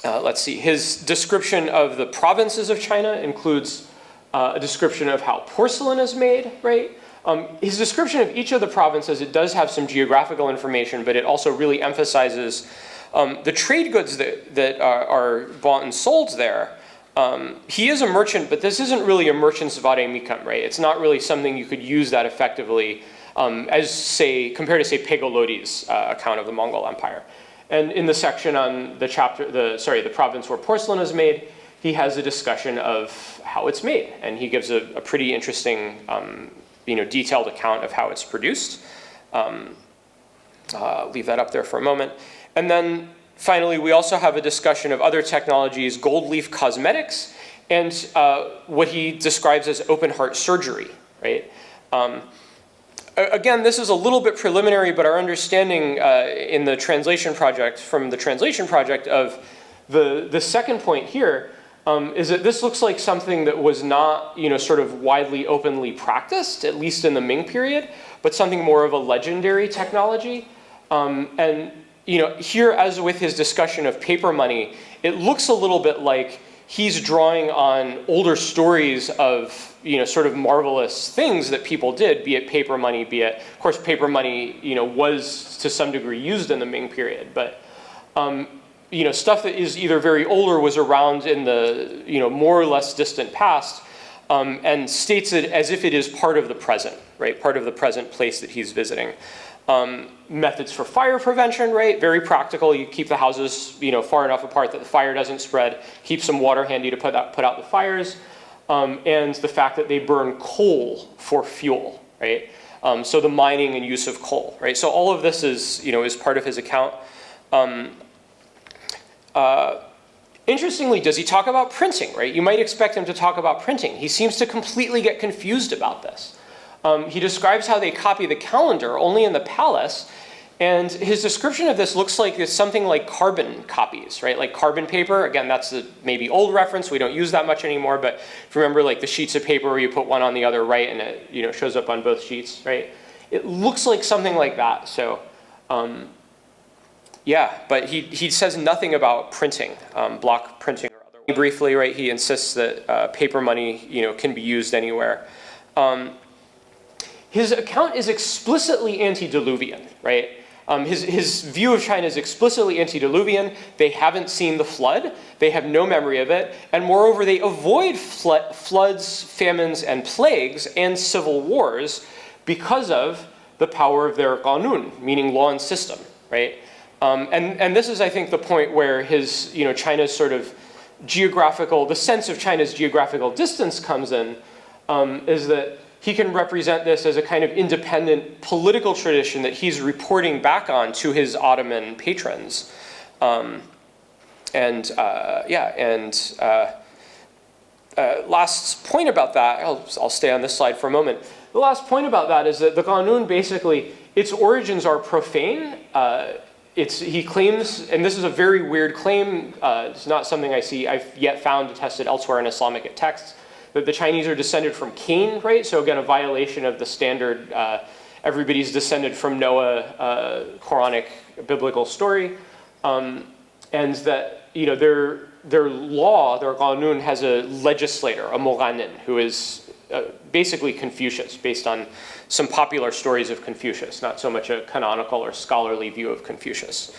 Let's see, his description of the provinces of China includes a description of how porcelain is made, right? His description of each of the provinces, it does have some geographical information, but it also really emphasizes the trade goods that are bought and sold there. He is a merchant, but this isn't really a merchant's vademikam, right? It's not really something you could use that effectively as, say, compared to, say, Pego Lodi's account of the Mongol Empire. And in the section on the the province where porcelain is made, he has a discussion of how it's made, and he gives a pretty interesting, detailed account of how it's produced. Leave that up there for a moment. And then finally, we also have a discussion of other technologies, gold leaf cosmetics, and what he describes as open heart surgery, right? Again, this is a little bit preliminary, but our understanding in the translation project, from the translation project of the second point here, is that this looks like something that was not, sort of widely, openly practiced, at least in the Ming period, but something more of a legendary technology. And here, as with his discussion of paper money, it looks a little bit like he's drawing on older stories of, sort of marvelous things that people did, be it paper money, be it, of course, paper money, was to some degree used in the Ming period, but, stuff that is either very old or was around in the, more or less distant past, and states it as if it is part of the present, right? Part of the present place that he's visiting. Methods for fire prevention, right? Very practical. You keep the houses, far enough apart that the fire doesn't spread. Keep some water handy to put out the fires. And the fact that they burn coal for fuel, right? So the mining and use of coal, right? So all of this is, is part of his account. Interestingly, does he talk about printing, right? You might expect him to talk about printing. He seems to completely get confused about this. He describes how they copy the calendar only in the palace, and his description of this looks like it's something like carbon copies, right? Like carbon paper. Again, that's a maybe old reference. We don't use that much anymore, but if you remember like the sheets of paper where you put one on the other, right, and it shows up on both sheets, right? It looks like something like that. So, yeah, but he says nothing about printing, block printing or other. Briefly, right, he insists that paper money, can be used anywhere. His account is explicitly antediluvian, right? His view of China is explicitly antediluvian. They haven't seen the flood. They have no memory of it. And moreover, they avoid floods, famines, and plagues and civil wars because of the power of their qanun, meaning law and system, right? And this is, I think, the point where his, China's sort of geographical, the sense of China's geographical distance comes in, is that he can represent this as a kind of independent political tradition that he's reporting back on to his Ottoman patrons. Last point about that, I'll stay on this slide for a moment. The last point about that is that the qanun, basically, its origins are profane. He claims, and this is a very weird claim, it's not something I've yet found attested elsewhere in Islamic texts, that the Chinese are descended from Cain, right? So again, a violation of the standard, everybody's descended from Noah, Quranic biblical story. And that, their law, their qanun, has a legislator, a moghanin, who is basically Confucius, based on some popular stories of Confucius, not so much a canonical or scholarly view of Confucius.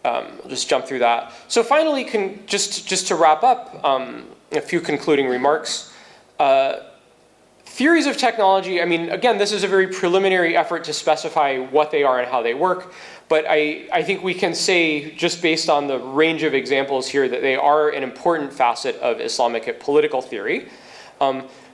I'll just jump through that. So finally, just to wrap up, a few concluding remarks. Theories of technology, I mean, again, this is a very preliminary effort to specify what they are and how they work, but I think we can say, just based on the range of examples here, that they are an important facet of Islamic political theory.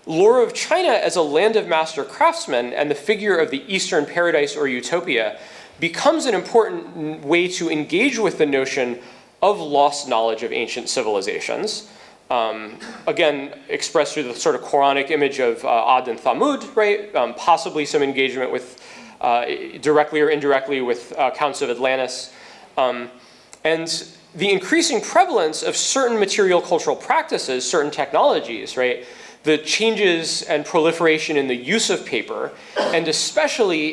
Lore of China as a land of master craftsmen and the figure of the Eastern paradise or utopia becomes an important way to engage with the notion of lost knowledge of ancient civilizations. Again, expressed through the sort of Quranic image of Ad and Thamud, right? Possibly some engagement with, directly or indirectly, with accounts of Atlantis. And the increasing prevalence of certain material cultural practices, certain technologies, right? The changes and proliferation in the use of paper, and especially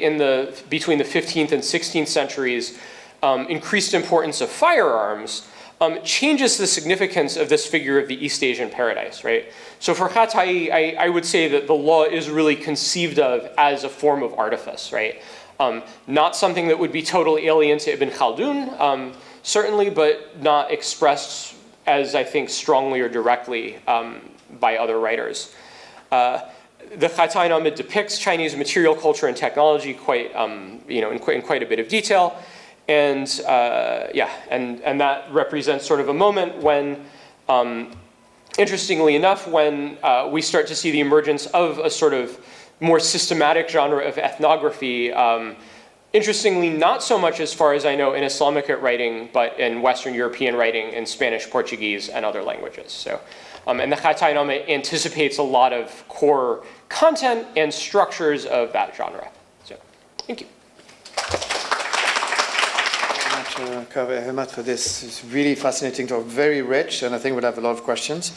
between the 15th and 16th centuries, increased importance of firearms, changes the significance of this figure of the East Asian paradise, right? So for Khatai, I would say that the law is really conceived of as a form of artifice, right? Not something that would be totally alien to Ibn Khaldun, certainly, but not expressed as, I think, strongly or directly by other writers. The Khatai-Nameh depicts Chinese material culture and technology quite, in quite a bit of detail. And and that represents sort of a moment when, interestingly enough, when we start to see the emergence of a sort of more systematic genre of ethnography, interestingly, not so much as far as I know in Islamic writing, but in Western European writing in Spanish, Portuguese, and other languages. So, and the Khatai-Nameh anticipates a lot of core content and structures of that genre. So, thank you. Kaveh Ahmed, for this. It's really fascinating talk, very rich, and I think we'll have a lot of questions.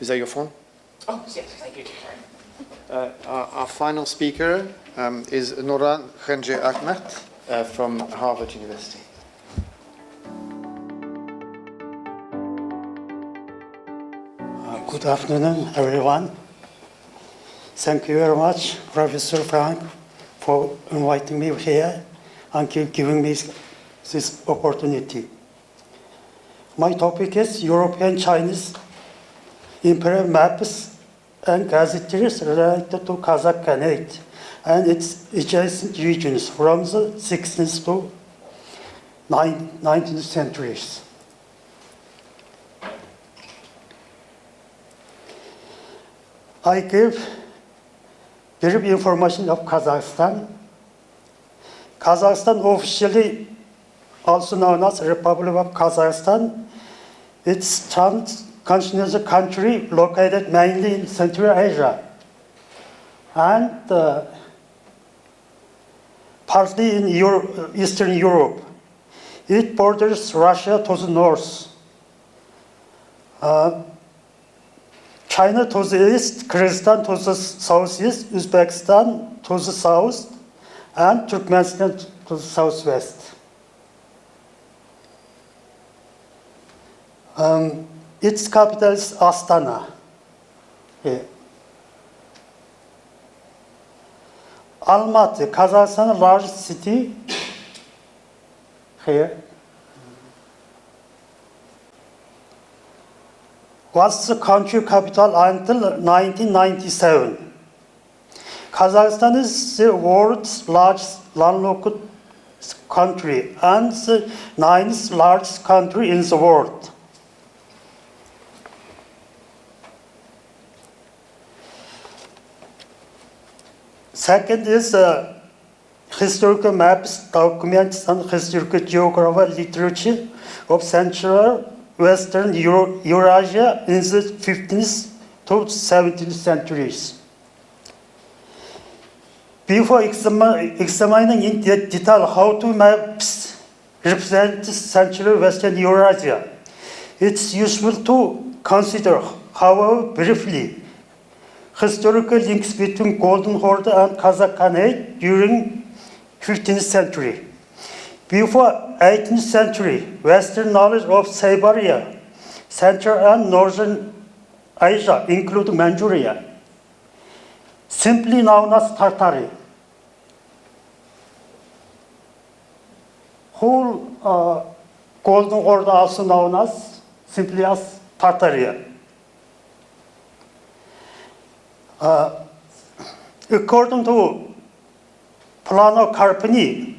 Is that your phone? Oh, yes, thank you. Our final speaker is Nouran Khenje Ahmed from Harvard University. Good afternoon, everyone. Thank you very much, Professor Frank, for inviting me here and giving me this opportunity. My topic is European Chinese imperial maps and gazetteers related to Kazakh Khanate and its adjacent regions from the 16th to 19th centuries. I give brief information of Kazakhstan. Kazakhstan, officially also known as Republic of Kazakhstan, it's transcontinental country located mainly in Central Asia and partly in Eastern Europe. It borders Russia to the north, China to the east, Kyrgyzstan to the southeast, Uzbekistan to the south, and Turkmenistan to the southwest. Its capital is Astana. Here. Almaty, Kazakhstan's largest city. Here. Was the country capital until 1997. Kazakhstan is the world's largest landlocked country and the 9th largest country in the world. Second is historical maps, documents, and historical geographical literature of Central Western Eurasia in the 15th to 17th centuries. Before examining in detail how two maps represent Central Western Eurasia, it's useful to consider, however briefly, historical links between Golden Horde and Kazakh Khanate during 15th century. Before 18th century, Western knowledge of Siberia, Central and Northern Asia, including Manchuria, simply known as Tartary. Whole Golden Horde also known as simply as Tartaria. According to Plano Carpini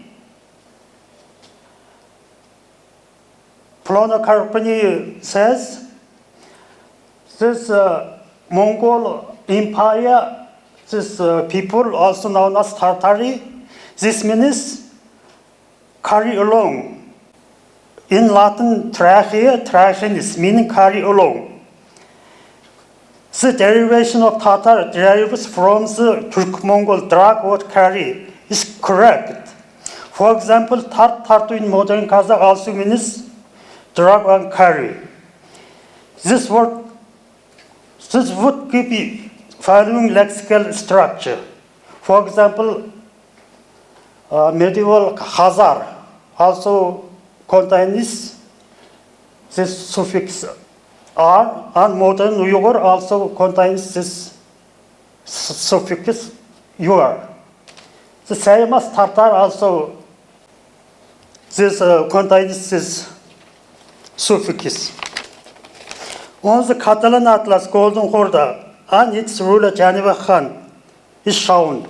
says this Mongol Empire, this people also known as Tartary, this means carry along. In Latin, trachea, trachenis, meaning carry along. The derivation of Tatar derives from the Turk-Mongol drag or carry is correct. For example, Tartu in modern Kazakh also means drag and carry. This would give the following lexical structure. For example, medieval Khazar also contains this suffix R, and modern Uyghur also contains this suffix UR. The same as Tatar also this contains this suffix. On the Catalan Atlas Golden Horda and its ruler Geneva Khan is shown.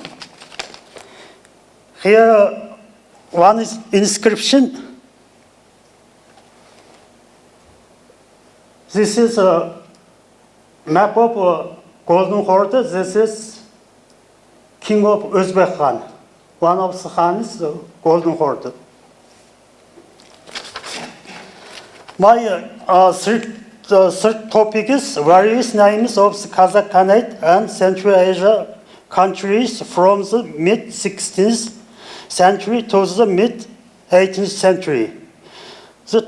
Here one is inscription. This is a map of Golden Horda. This is King of Uzbek Khan. One of the Khans is the Golden Horda. My third topic is various names of the Kazakh Khanate and Central Asia countries from the mid-16th century to the mid-18th century. The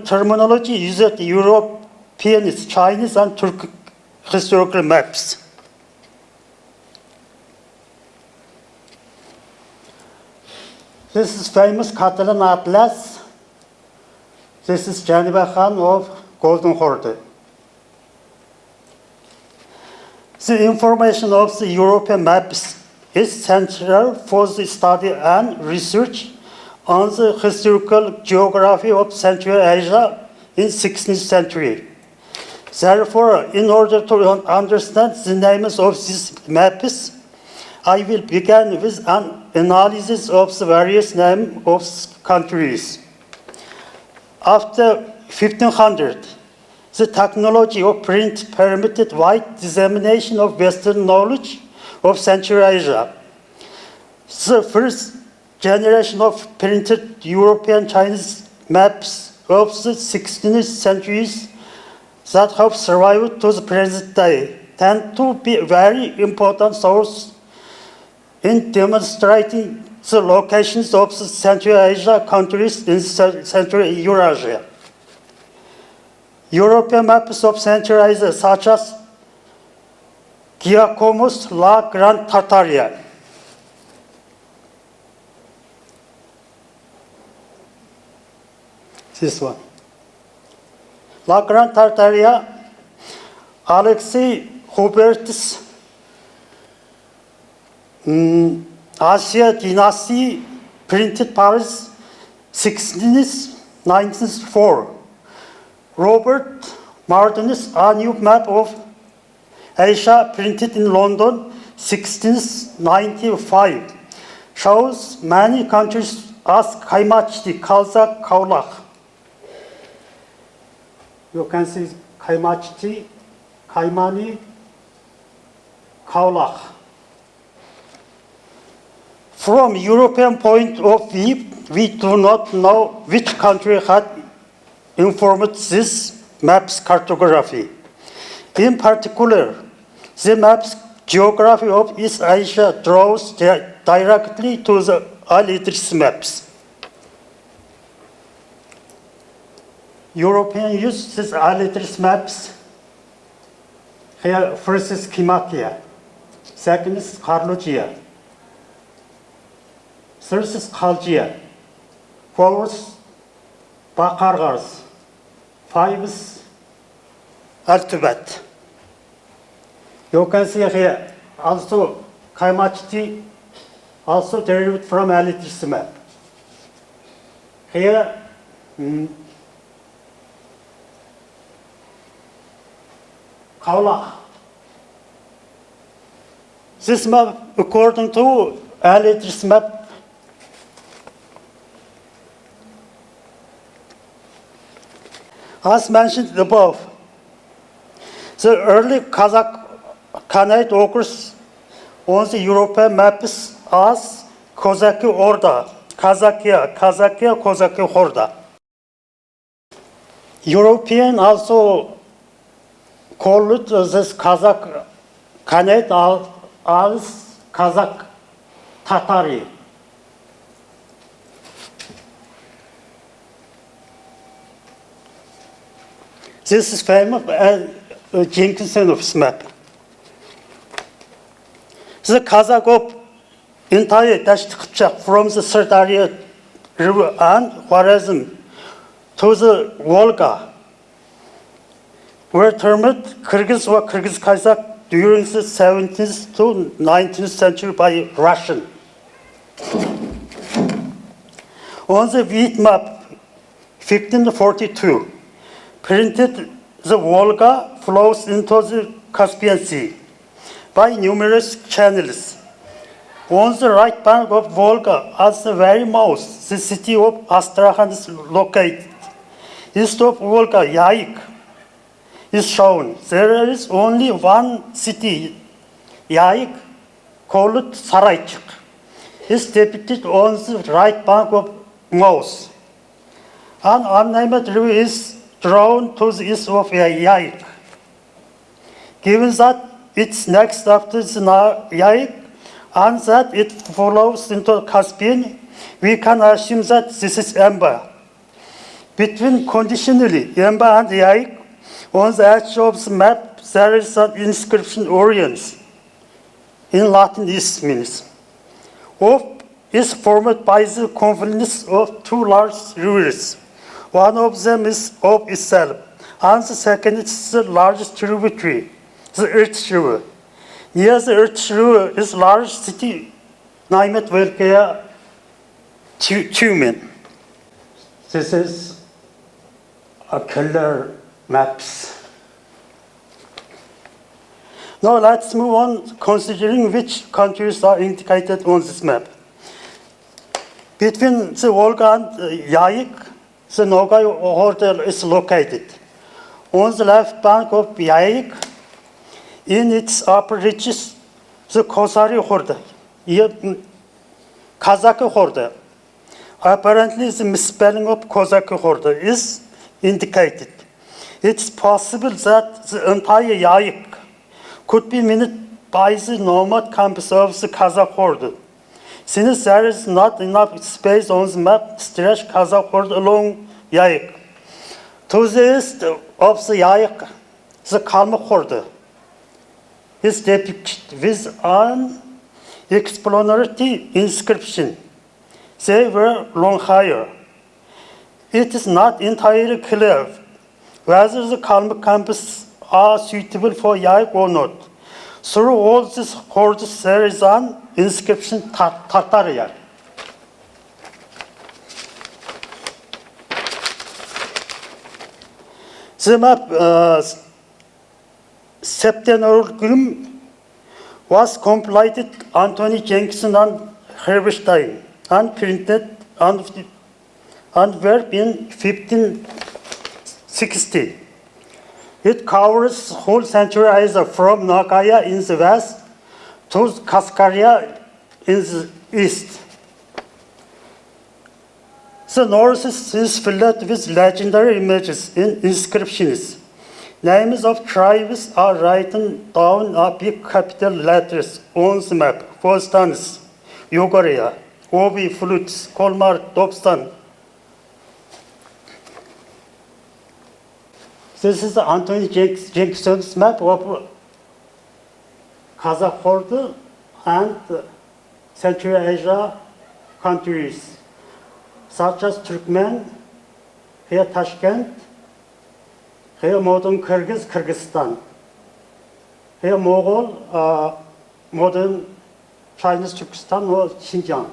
terminology used European, Chinese, and Turkic historical maps. This is famous Catalan Atlas. This is Geneva Khan of Golden Horde. The information of the European maps is central for the study and research on the historical geography of Central Asia in 16th century. Therefore, in order to understand the names of these maps, I will begin with an analysis of the various names of countries. After 1500, the technology of print permitted wide dissemination of Western knowledge of Central Asia. The first generation of printed European Chinese maps of the 16th centuries that have survived to the present day tend to be a very important source in demonstrating the locations of the Central Asia countries in Central Eurasia. European maps of Central Asia, such as Giacomo's La Grande Tartaria. This one. La Grande Tartaria, Alexei Hubertus, Asia Dynasty, printed Paris, 16th, 1904. Robert Martin's A New Map of Asia, printed in London, 1695, shows many countries as Kaimachti, Kazakh, Kaulakh. You can see Kaimachti, Kaimani, Kaulakh. From European point of view, we do not know which country had informed this map's cartography. In particular, the map's geography of East Asia draws directly to the Al-Idris maps. Europeans use these Al-Idris maps. Here, first is Kimakia, second is Karlugia, third is Khalgia, fourth, Bakargars, five is Al-Tibet. You can see here also Kaimachti, also derived from Al-Idris map. Here, Kaulakh. This map, according to Al-Idris map, as mentioned above, the early Kazakh Khanate occurs on the European maps as Kozaki Orda, Kazakia, Kozaki Horda. European also called this Kazakh Khanate as Kazakh Tatari. This is famous Jenkinson's map. The Kazakh of entire Dasht Kipchak from the Sirdarya River and Khwarezm to the Volga were termed Kyrgyz or Kyrgyz Kazakh during the 17th to 19th century by Russian. On the wheat map, 1542, printed the Volga flows into the Caspian Sea by numerous channels. On the right bank of Volga, at the very most, the city of Astrakhan is located. East of Volga, Yaik is shown. There is only one city, Yaik, called Saraychik. It's depicted on the right bank of Mouse. An unnamed river is drawn to the east of Yaik. Given that it's next after the Yaik and that it flows into Caspian, we can assume that this is Emba. Between conditionally Emba and Yaik, on the edge of the map, there is an inscription Oriens. In Latin, this means. Is formed by the confluence of two large rivers. One of them is Ob itself, and the second is the largest tributary, the Irtysh River. Near the Irtysh River is large city named Velkaya Tyumen. This is a killer maps. Now let's move on considering which countries are indicated on this map. Between the Volga and Yaik, the Nogay Hotel is located. On the left bank of Yaik, in its upper reaches, the Kosari Horda, Kazakh Horda. Apparently, the misspelling of Kazakh Horda is indicated. It's possible that the entire Yaik could be meant by the nomad campus of the Kazakh Horda. Since there is not enough space on the map, stretch Kazakh Horda along Yaik. To the east of the Yaik, the Kalmyk Horda is depicted with an explanatory inscription. They were long higher. It is not entirely clear whether the Kalmyk campus are suitable for Yaik or not. Through all these hordes, there is an inscription Tartariya. The map Septenolgrim was completed Anthony Jenkinson and Herberstein and printed Antwerp in 1560. It covers the whole Central Asia from Nagaya in the west to Kaskaria in the east. The north is filled with legendary images and inscriptions. Names of tribes are written down in big capital letters on the map. For instance, Yogoria, Obi, Flutes, Kolmar, Dobstan. This is Anthony Jenkinson's map of Kazakh Horda and Central Asia countries, such as Turkmen, here Tashkent, here modern Kyrgyzstan, here Mughal, modern Chinese Turkestan or Xinjiang.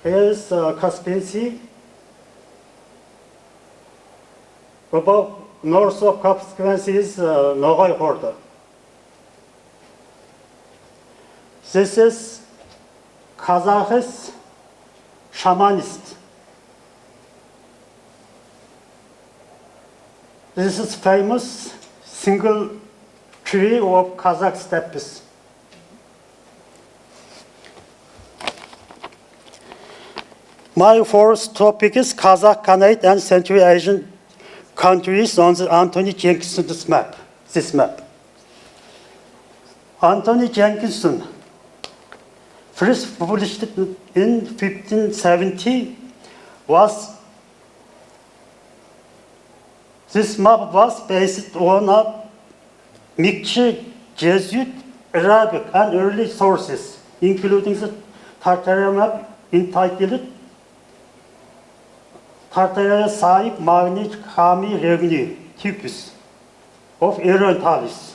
Here is Caspian Sea. Above north of Caspian Sea is Nogay Horda. This is Kazakhs shamanist. This is famous single tree of Kazakh steppes. My fourth topic is Kazakh Khanate and Central Asian countries on the Anthony Jenkinson's map, this map. Anthony Jenkinson first published it in 1570 this map was based on a mixture Jesuit, Arabic, and early sources, including the Tartarian map entitled Tartarya sahip Magni Kami Regni Typus of Orientalis.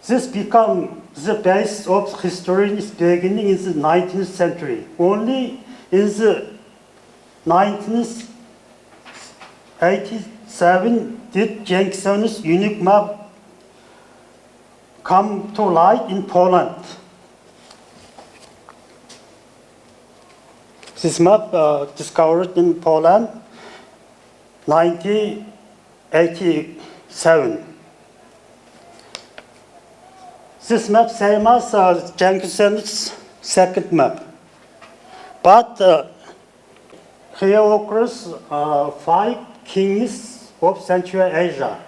This became the base of history's beginning in the 19th century. Only in the 1987 did Jenkinson's unique map come to light in Poland. This map discovered in Poland 1987. This map same as Jenkinson's second map. But here occurs 5 kings of Central Asia.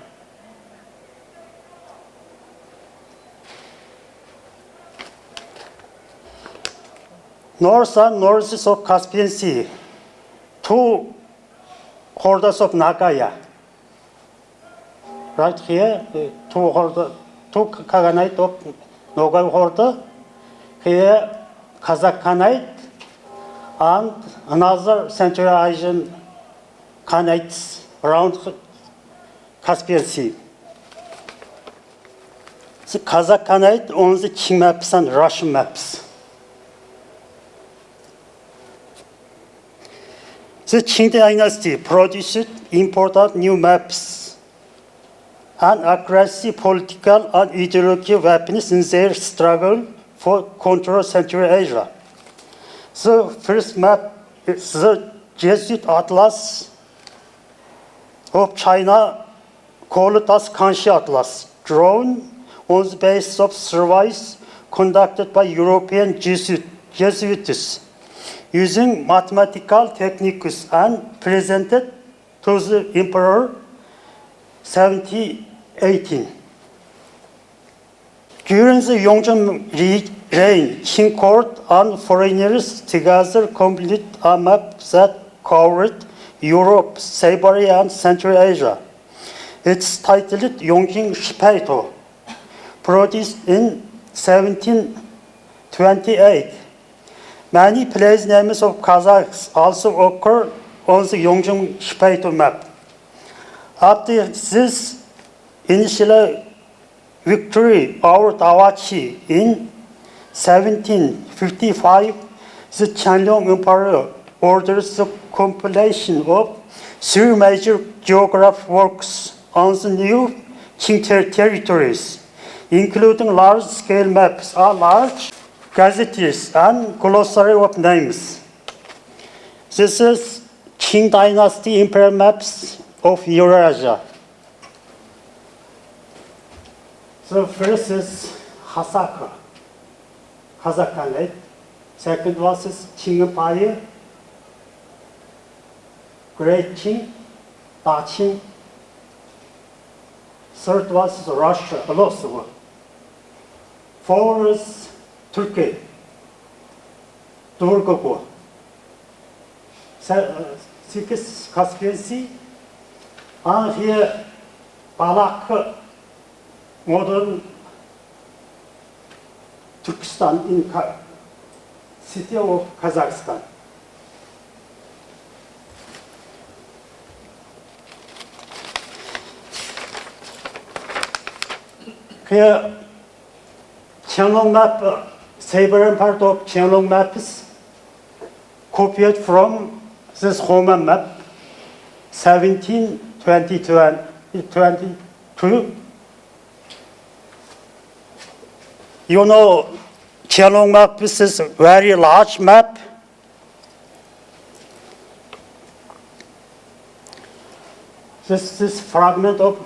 North and northeast of Caspian Sea, 2 hordes of Nagaya. Right here, 2 Khaganate of Nogai horde. Here, Kazakh Khanate and another Central Asian Khanates around Caspian Sea. The Kazakh Khanate owns the Qing maps and Russian maps. The Qing dynasty produced important new maps and aggressive political and ideological weapons in their struggle for control Central Asia. The first map is the Jesuit Atlas of China, called as Kanshi Atlas, drawn on the basis of surveys conducted by European Jesuits using mathematical techniques and presented to the Emperor 1718. During the Yongzheng reign, Qing court and foreigners together completed a map that covered Europe, Siberia, and Central Asia. It's titled Yongzheng Shipeito, produced in 1728. Many place names of Kazakhs also occur on the Yongzheng Shipeito map. After this initial victory over Dawachi in 1755, the Qianlong Emperor orders the compilation of 3 major geographic works on the new Qing territories, including large-scale maps, a large gazettes, and glossary of names. This is Qing Dynasty Imperial Maps of Eurasia. The first is Hasaka, Kazakh Khanate. Second was Qing Empire, Great Qing, Da Qing. Third was Russia, a lost one. 4 is Turkey, Turkogor. 6 is Caspian Sea. And here, Balakh, modern Turkestan in city of Kazakhstan. Here, Qianlong map, Siberian part of Qianlong maps, copied from this Roman map, 1722. You know, Qianlong map is a very large map. This fragment of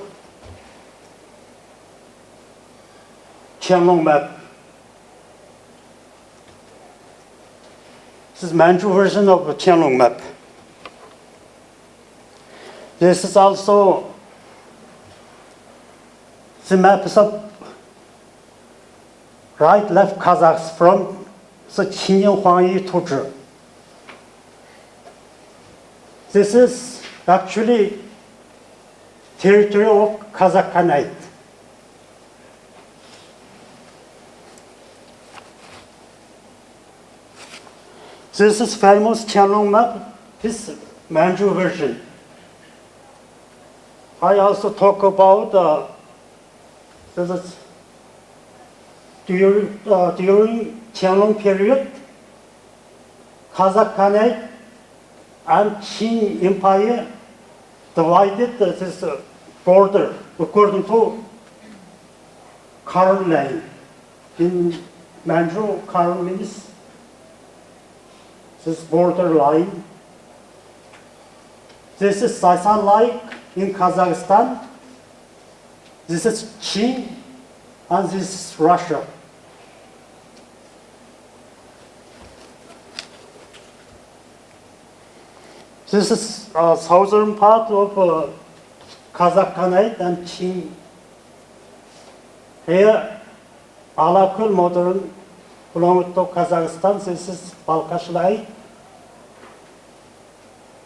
Qianlong map. This is Manchu version of the Qianlong map. This is also the maps of right, left Kazakhs from the Qingying Huangyi Tuzhi. This is actually territory of Kazakh Khanate. This is famous Qianlong map, this Manchu version. I also talk about this is during Qianlong period, Kazakh Khanate and Qing Empire divided this border according to current line. In Manchu, current means this border line. This is Saisan Lake in Kazakhstan. This is Qing, and this is Russia. This is southern part of Kazakh Khanate and Qing. Here, Alakul modern belongs to Kazakhstan. This is Balkhash Lake.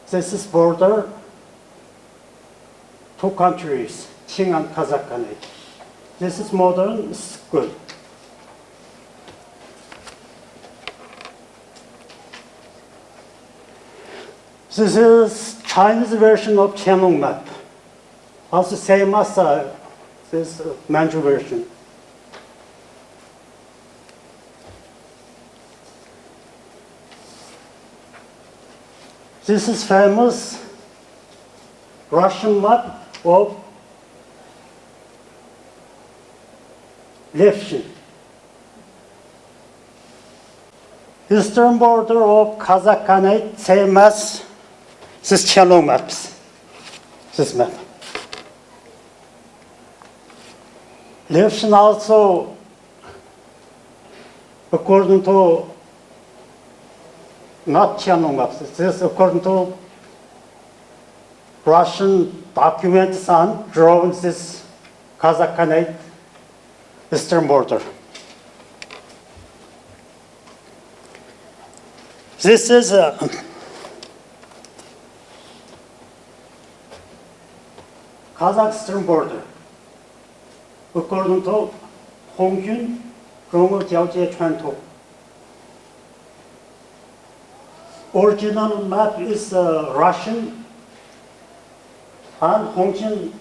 This is border, two countries, Qing and Kazakh Khanate. This is modern school. This is Chinese version of Qianlong map. Also same as this Manchu version. This is famous Russian map of Levshin. Eastern border of Kazakh Khanate, same as this Qianlong maps, this map. Levshin also, according to not Qianlong maps, this according to Russian documents and drawings, this Kazakh Khanate eastern border. This is Kazakh eastern border. According to Hongyun Rong'e Jiaojie Chuantou. Original map is Russian, and Hongjin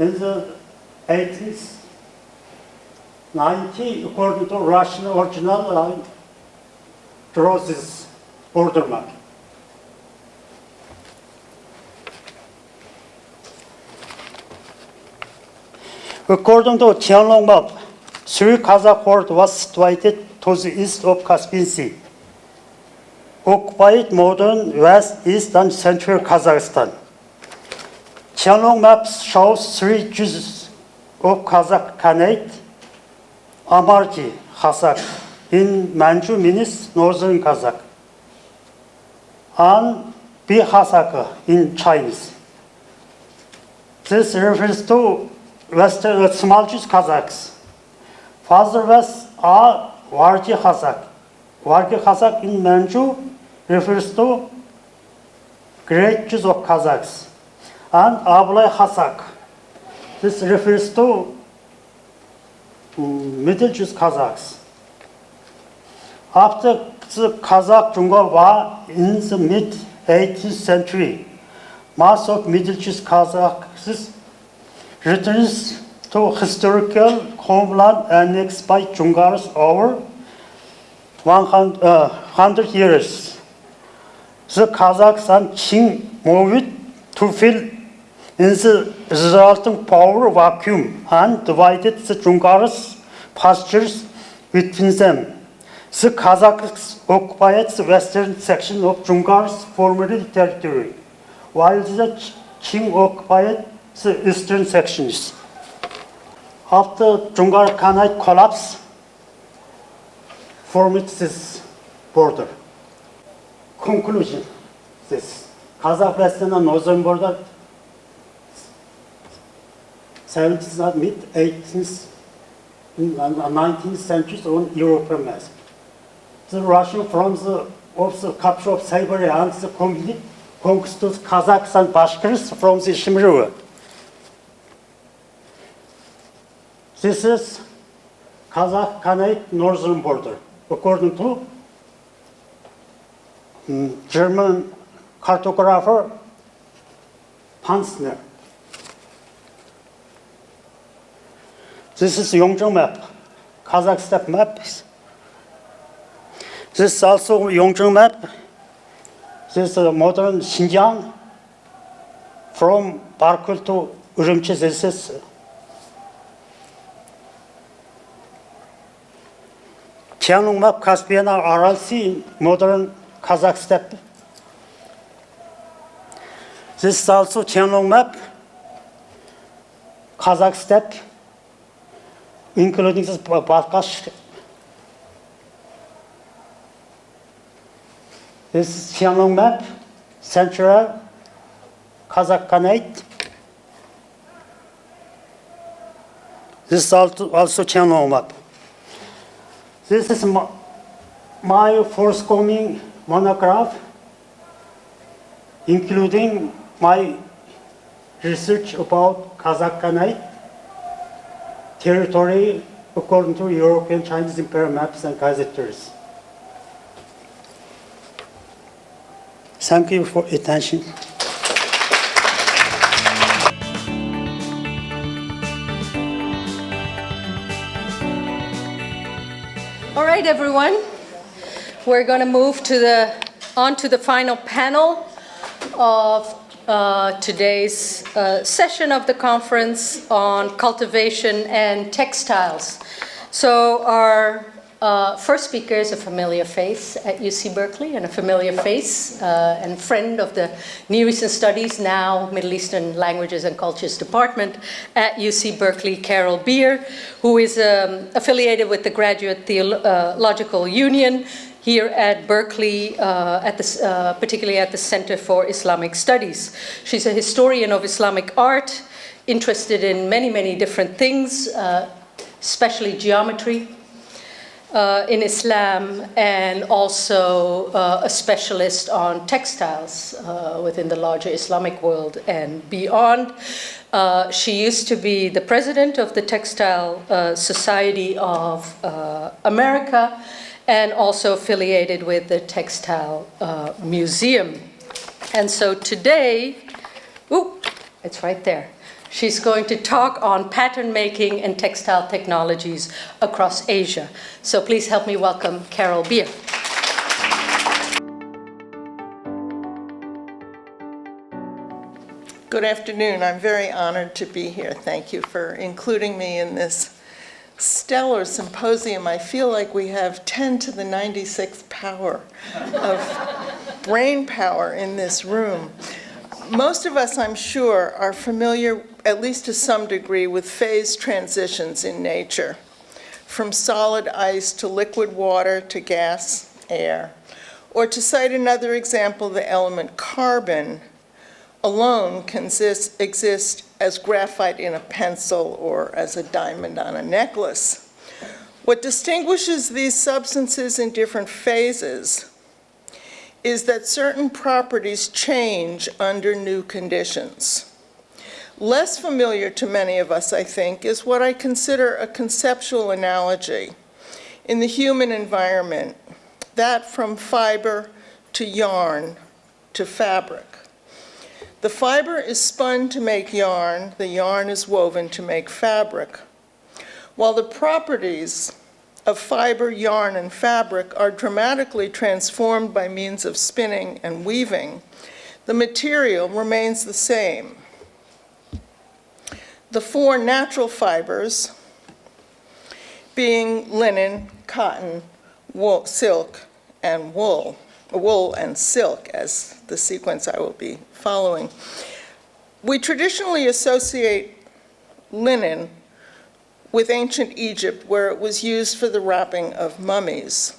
in the 1890, according to Russian original, draws this border map. According to Qianlong map, Three Kazakh fort was situated to the east of Caspian Sea, occupied modern west, east, and central Kazakhstan. Qianlong maps shows three Jews of Kazakh Khanate, Amarji Kazakh in Manchu means northern Kazakh, and Bihazaka in Chinese. This refers to western small Jews Kazakhs. Further west are Wargi Kazakh. Wargi Kazakh in Manchu refers to great Jews of Kazakhs, and Ablai Kazakh. This refers to Middle Jews Kazakhs. After the Kazakh-Jungar War in the mid-18th century, mass of Middle Jews Kazakhs returns to historical homeland annexed by Jungars over 100 years. The Kazakhs and Qing moved to fill in the resulting power vacuum and divided the Jungars' pastures between them. The Kazakhs occupied the western section of Jungars' former territory, while the Qing occupied the eastern sections. After Jungar Khanate collapse, formed this border. Conclusion: this Kazakh western and northern border, 17th and mid-18th and 19th centuries on European map. The Russian from the capture of Siberia and the conquest of Kazakhs and Bashkirs from the Shimru. This is Kazakh Khanate northern border, according to German cartographer Pfister. This is Yongzheng map, Kazakh steppe map. This is also Yongzheng map. This is a modern Xinjiang from Barkul to Urumqi. This is Tianlong map, Caspian or Aral Sea, modern Kazakh steppe. This is also Tianlong map, Kazakh steppe, including this Balkhash. This is Tianlong map, Central Kazakh Khanate. This is also Tianlong map. This is my forthcoming monograph, including my research about Kazakh Khanate territory according to European Chinese imperial maps and gazetteers. Thank you for attention. All right, everyone. We're going to move on to the final panel of today's session of the conference on cultivation and textiles. So our first speaker is a familiar face at UC Berkeley and a familiar face and friend of the Near Eastern Studies, now Middle Eastern Languages and Cultures Department at UC Berkeley, Carol Beer, who is affiliated with the Graduate Theological Union here at Berkeley, particularly at the Center for Islamic Studies. She's a historian of Islamic art, interested in many, many different things, especially geometry in Islam, and also a specialist on textiles within the larger Islamic world and beyond. She used to be the president of the Textile Society of America, and also affiliated with the Textile Museum. And so today, it's right there. She's going to talk on pattern making and textile technologies across Asia. So please help me welcome Carol Beer. Good afternoon. I'm very honored to be here. Thank you for including me in this stellar symposium. I feel like we have 10 to the 96th power of brain power in this room. Most of us, I'm sure, are familiar, at least to some degree, with phase transitions in nature, from solid ice to liquid water to gas, air. Or to cite another example, the element carbon alone can exist as graphite in a pencil or as a diamond on a necklace. What distinguishes these substances in different phases is that certain properties change under new conditions. Less familiar to many of us, I think, is what I consider a conceptual analogy in the human environment, that from fiber to yarn to fabric. The fiber is spun to make yarn, the yarn is woven to make fabric. While the properties of fiber, yarn, and fabric are dramatically transformed by means of spinning and weaving, the material remains the same. The four natural fibers, being linen, cotton, wool, silk, and wool and silk as the sequence I will be following. We traditionally associate linen with ancient Egypt, where it was used for the wrapping of mummies.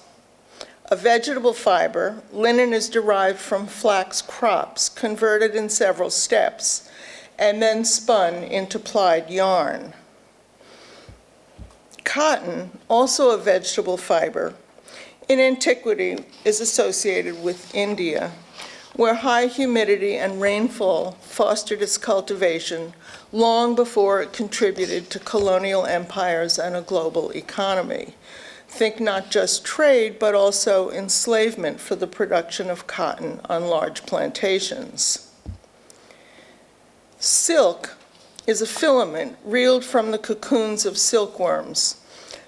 A vegetable fiber, linen is derived from flax crops, converted in several steps, and then spun into plied yarn. Cotton, also a vegetable fiber, in antiquity is associated with India, where high humidity and rainfall fostered its cultivation long before it contributed to colonial empires and a global economy. Think not just trade, but also enslavement for the production of cotton on large plantations. Silk is a filament reeled from the cocoons of silkworms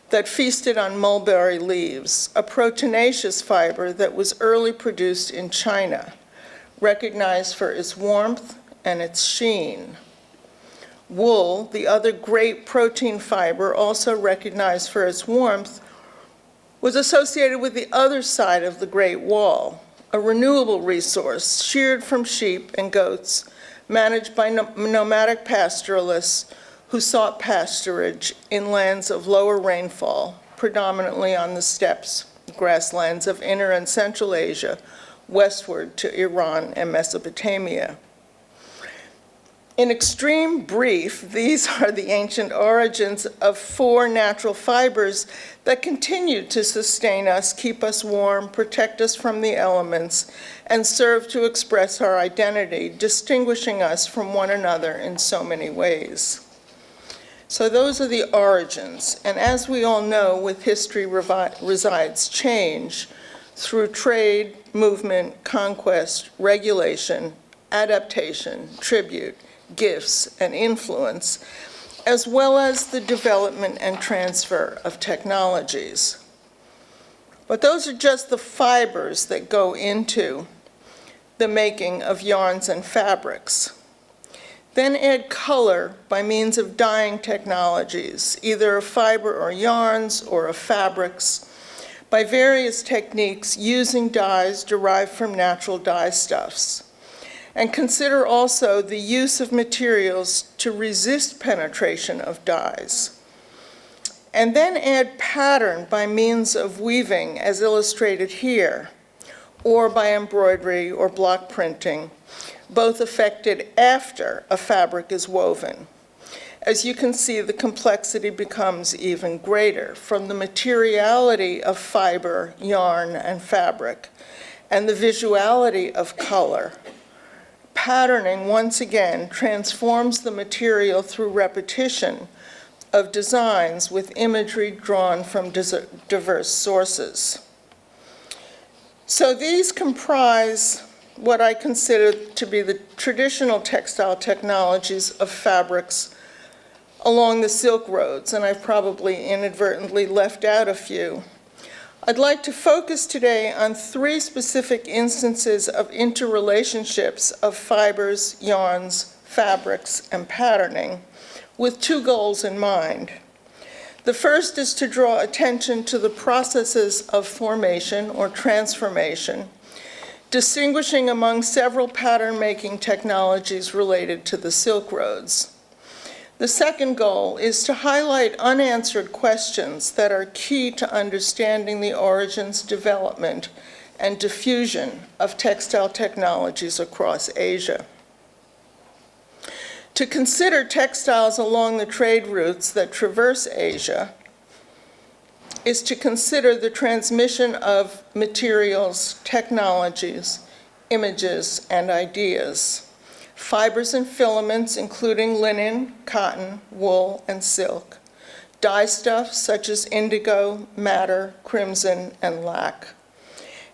that feasted on mulberry leaves, a proteinaceous fiber that was early produced in China, recognized for its warmth and its sheen. Wool, the other great protein fiber, also recognized for its warmth, was associated with the other side of the Great Wall, a renewable resource sheared from sheep and goats, managed by nomadic pastoralists who sought pasturage in lands of lower rainfall, predominantly on the steppes, grasslands of Inner and Central Asia, westward to Iran and Mesopotamia. In extreme brief, these are the ancient origins of 4 natural fibers that continue to sustain us, keep us warm, protect us from the elements, and serve to express our identity, distinguishing us from one another in so many ways. So those are the origins, and as we all know, with history resides change through trade, movement, conquest, regulation, adaptation, tribute, gifts, and influence, as well as the development and transfer of technologies. But those are just the fibers that go into the making of yarns and fabrics. Then add color by means of dyeing technologies, either of fiber or yarns or of fabrics, by various techniques using dyes derived from natural dyestuffs. And consider also the use of materials to resist penetration of dyes. And then add pattern by means of weaving, as illustrated here, or by embroidery or block printing, both effected after a fabric is woven. As you can see, the complexity becomes even greater from the materiality of fiber, yarn, and fabric, and the visuality of color. Patterning, once again, transforms the material through repetition of designs with imagery drawn from diverse sources. So these comprise what I consider to be the traditional textile technologies of fabrics along the Silk Roads, and I've probably inadvertently left out a few. I'd like to focus today on 3 specific instances of interrelationships of fibers, yarns, fabrics, and patterning, with 2 goals in mind. The first is to draw attention to the processes of formation or transformation, distinguishing among several pattern-making technologies related to the Silk Roads. The second goal is to highlight unanswered questions that are key to understanding the origins, development, and diffusion of textile technologies across Asia. To consider textiles along the trade routes that traverse Asia is to consider the transmission of materials, technologies, images, and ideas. Fibers and filaments, including linen, cotton, wool, and silk. Dyestuffs such as indigo, madder, crimson, and lac.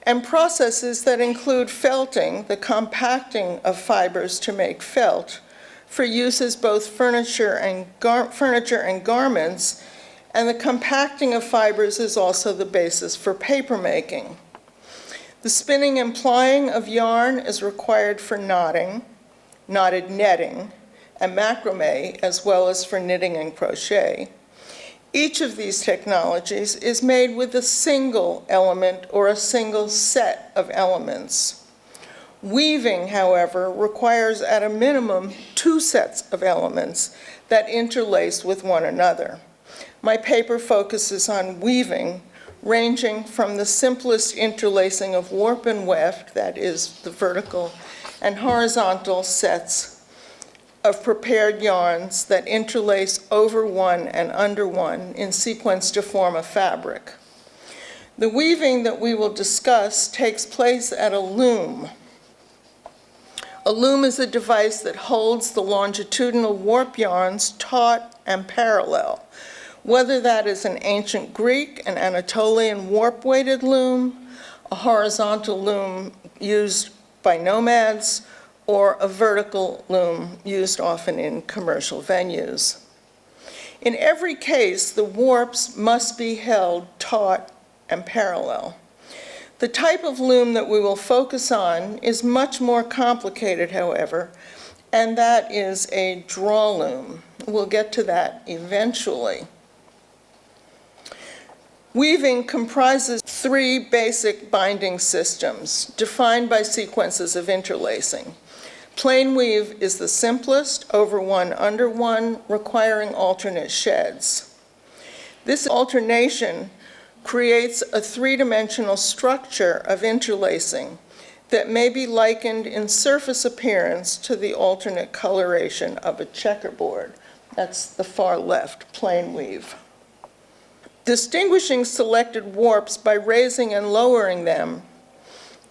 And processes that include felting, the compacting of fibers to make felt, for use as both furniture and garments, and the compacting of fibers is also the basis for paper making. The spinning and plying of yarn is required for knotting, knotted netting, and macrame, as well as for knitting and crochet. Each of these technologies is made with a single element or a single set of elements. Weaving, however, requires at a minimum 2 sets of elements that interlace with one another. My paper focuses on weaving, ranging from the simplest interlacing of warp and weft, that is, the vertical and horizontal sets of prepared yarns that interlace over one and under one in sequence to form a fabric. The weaving that we will discuss takes place at a loom. A loom is a device that holds the longitudinal warp yarns taut and parallel, whether that is an ancient Greek, an Anatolian warp-weighted loom, a horizontal loom used by nomads, or a vertical loom used often in commercial venues. In every case, the warps must be held taut and parallel. The type of loom that we will focus on is much more complicated, however, and that is a draw loom. We'll get to that eventually. Weaving comprises three basic binding systems defined by sequences of interlacing. Plain weave is the simplest, over one, under one, requiring alternate sheds. This alternation creates a three-dimensional structure of interlacing that may be likened in surface appearance to the alternate coloration of a checkerboard. That's the far left, plain weave. Distinguishing selected warps by raising and lowering them,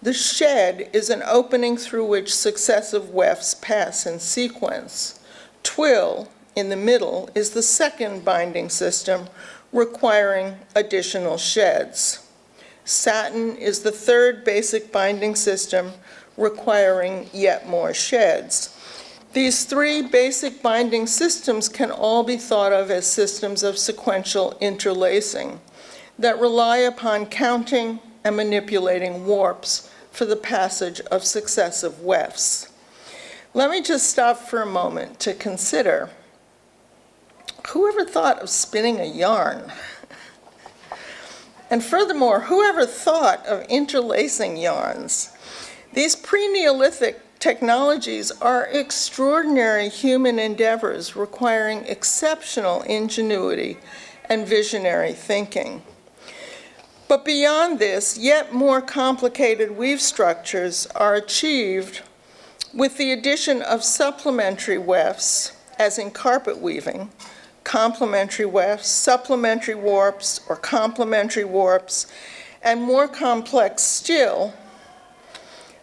the shed is an opening through which successive wefts pass in sequence. Twill, in the middle, is the second binding system requiring additional sheds. Satin is the third basic binding system requiring yet more sheds. These three basic binding systems can all be thought of as systems of sequential interlacing that rely upon counting and manipulating warps for the passage of successive wefts. Let me just stop for a moment to consider, whoever thought of spinning a yarn? And furthermore, whoever thought of interlacing yarns? These pre-Neolithic technologies are extraordinary human endeavors requiring exceptional ingenuity and visionary thinking. But beyond this, yet more complicated weave structures are achieved with the addition of supplementary wefts, as in carpet weaving, complementary wefts, supplementary warps, or complementary warps, and more complex still,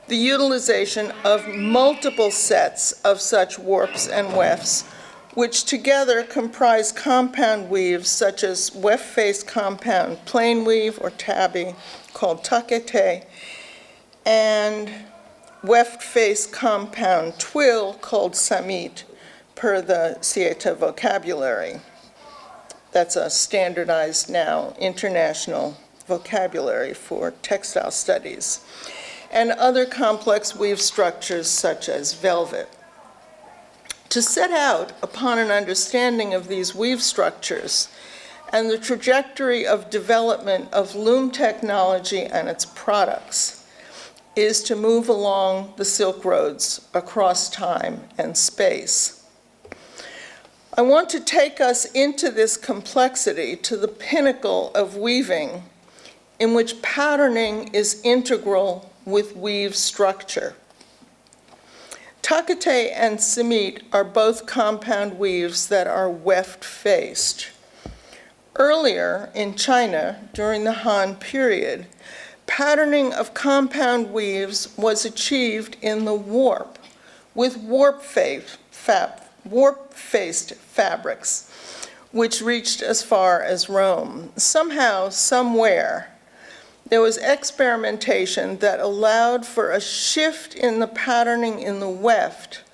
the utilization of multiple sets of such warps and wefts, which together comprise compound weaves such as weft-faced compound plain weave or tabi, called takete, and weft-faced compound twill, called samit, per the Cieta vocabulary. That's a standardized now international vocabulary for textile studies. And other complex weave structures such as velvet. To set out upon an understanding of these weave structures and the trajectory of development of loom technology and its products is to move along the Silk Roads across time and space. I want to take us into this complexity to the pinnacle of weaving, in which patterning is integral with weave structure. Takete and samit are both compound weaves that are weft-faced. Earlier in China, during the Han period, patterning of compound weaves was achieved in the warp with warp-faced fabrics, which reached as far as Rome. Somehow, somewhere, there was experimentation that allowed for a shift in the patterning in the weft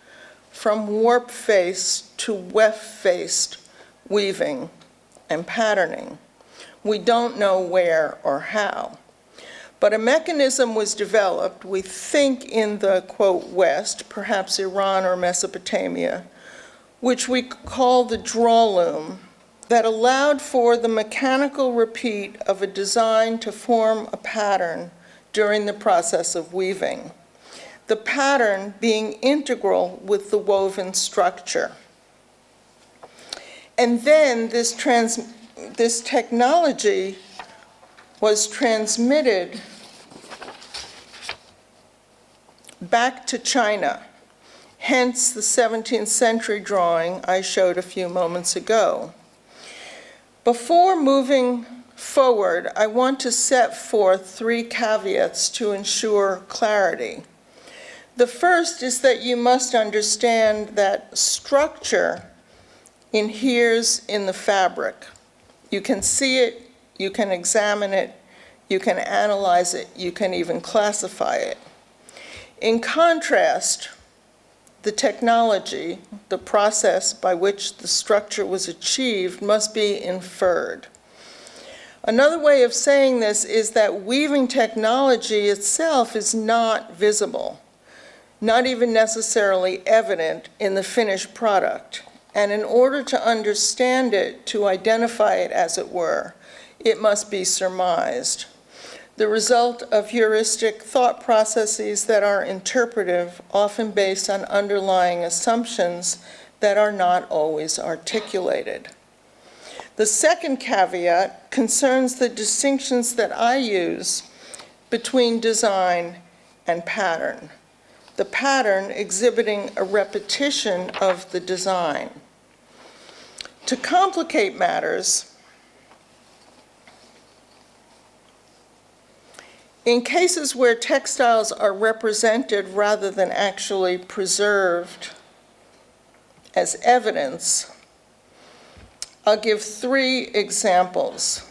from warp-faced to weft-faced weaving and patterning. We don't know where or how. But a mechanism was developed, we think in the, quote, West, perhaps Iran or Mesopotamia, which we call the draw loom, that allowed for the mechanical repeat of a design to form a pattern during the process of weaving, the pattern being integral with the woven structure. And then this technology was transmitted back to China, hence the 17th century drawing I showed a few moments ago. Before moving forward, I want to set forth three caveats to ensure clarity. The first is that you must understand that structure inheres in the fabric. You can see it, you can examine it, you can analyze it, you can even classify it. In contrast, the technology, the process by which the structure was achieved, must be inferred. Another way of saying this is that weaving technology itself is not visible, not even necessarily evident in the finished product. And in order to understand it, to identify it as it were, it must be surmised. The result of heuristic thought processes that are interpretive, often based on underlying assumptions that are not always articulated. The second caveat concerns the distinctions that I use between design and pattern. The pattern exhibiting a repetition of the design. To complicate matters, in cases where textiles are represented rather than actually preserved as evidence, I'll give 3 examples.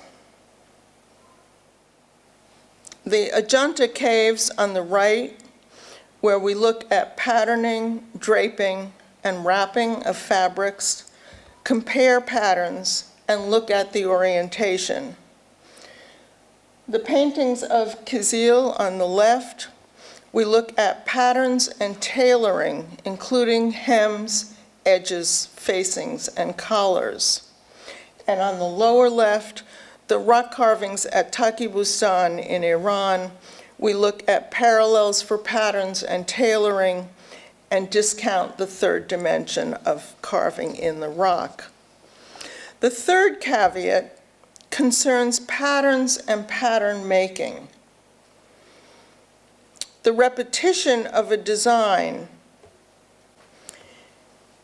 The Ajanta Caves on the right, where we look at patterning, draping, and wrapping of fabrics, compare patterns, and look at the orientation. The paintings of Kizil on the left, we look at patterns and tailoring, including hems, edges, facings, and collars. And on the lower left, the rock carvings at Takibustan in Iran, we look at parallels for patterns and tailoring and discount the third dimension of carving in the rock. The third caveat concerns patterns and pattern making. The repetition of a design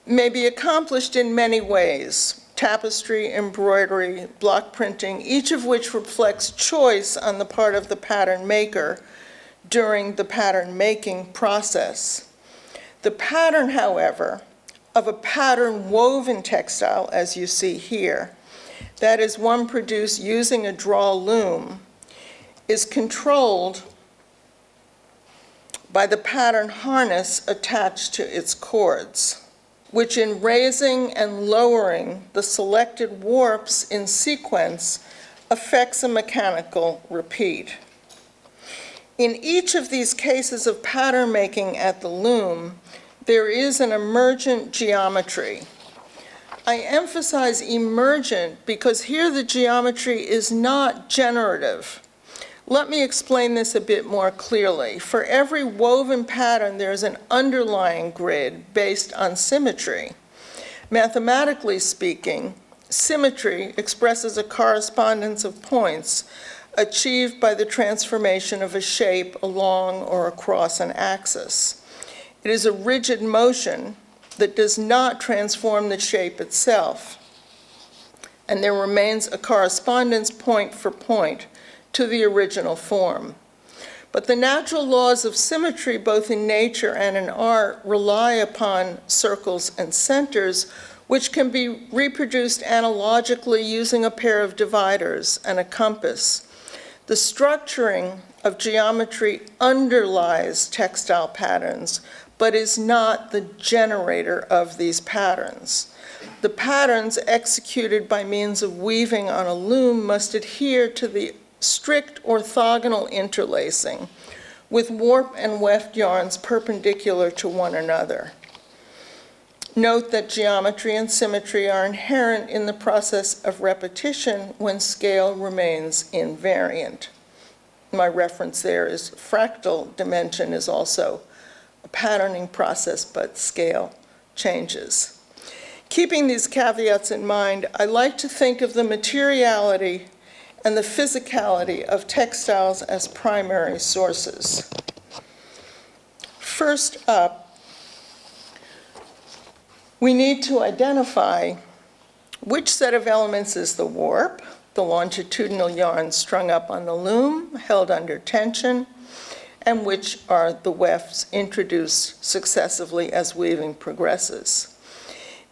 may be accomplished in many ways: tapestry, embroidery, block printing, each of which reflects choice on the part of the pattern maker during the pattern making process. The pattern, however, of a pattern woven textile, as you see here, that is one produced using a draw loom, is controlled by the pattern harness attached to its cords, which in raising and lowering the selected warps in sequence affects a mechanical repeat. In each of these cases of pattern making at the loom, there is an emergent geometry. I emphasize emergent because here the geometry is not generative. Let me explain this a bit more clearly. For every woven pattern, there's an underlying grid based on symmetry. Mathematically speaking, symmetry expresses a correspondence of points achieved by the transformation of a shape along or across an axis. It is a rigid motion that does not transform the shape itself, and there remains a correspondence point for point to the original form. But the natural laws of symmetry, both in nature and in art, rely upon circles and centers, which can be reproduced analogically using a pair of dividers and a compass. The structuring of geometry underlies textile patterns, but is not the generator of these patterns. The patterns executed by means of weaving on a loom must adhere to the strict orthogonal interlacing with warp and weft yarns perpendicular to one another. Note that geometry and symmetry are inherent in the process of repetition when scale remains invariant. My reference there is fractal dimension is also a patterning process, but scale changes. Keeping these caveats in mind, I like to think of the materiality and the physicality of textiles as primary sources. First up, we need to identify which set of elements is the warp, the longitudinal yarn strung up on the loom, held under tension, and which are the wefts introduced successively as weaving progresses.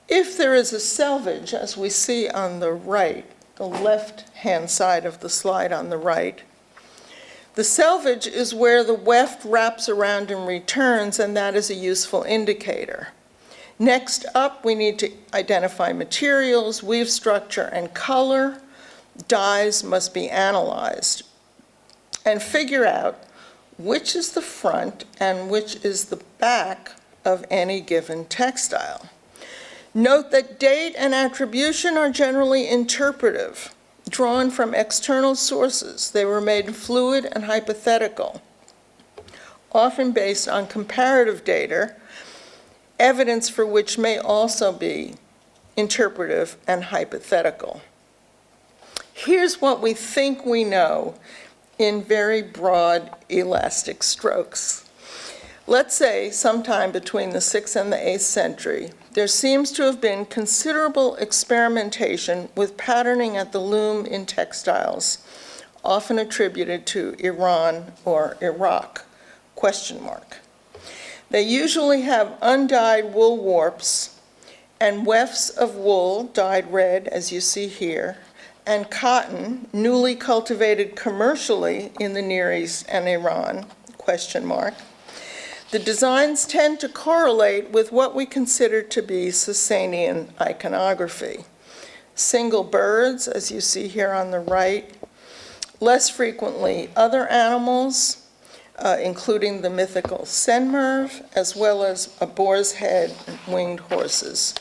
If there is a selvage, as we see on the right, the left-hand side of the slide on the right. The selvage is where the weft wraps around and returns, and that is a useful indicator. Next up, we need to identify materials, weave structure, and color. Dyes must be analyzed and figure out which is the front and which is the back of any given textile. Note that date and attribution are generally interpretive, drawn from external sources. They were made fluid and hypothetical, often based on comparative data, evidence for which may also be interpretive and hypothetical. Here's what we think we know in very broad, elastic strokes. Let's say sometime between the 6th and the 8th century, there seems to have been considerable experimentation with patterning at the loom in textiles, often attributed to Iran or Iraq, ? They usually have undyed wool warps and wefts of wool dyed red, as you see here, and cotton, newly cultivated commercially in the Near East and Iran, ? The designs tend to correlate with what we consider to be Sasanian iconography. Single birds, as you see here on the right, less frequently other animals, including the mythical Senmerv, as well as a boar's head and winged horses,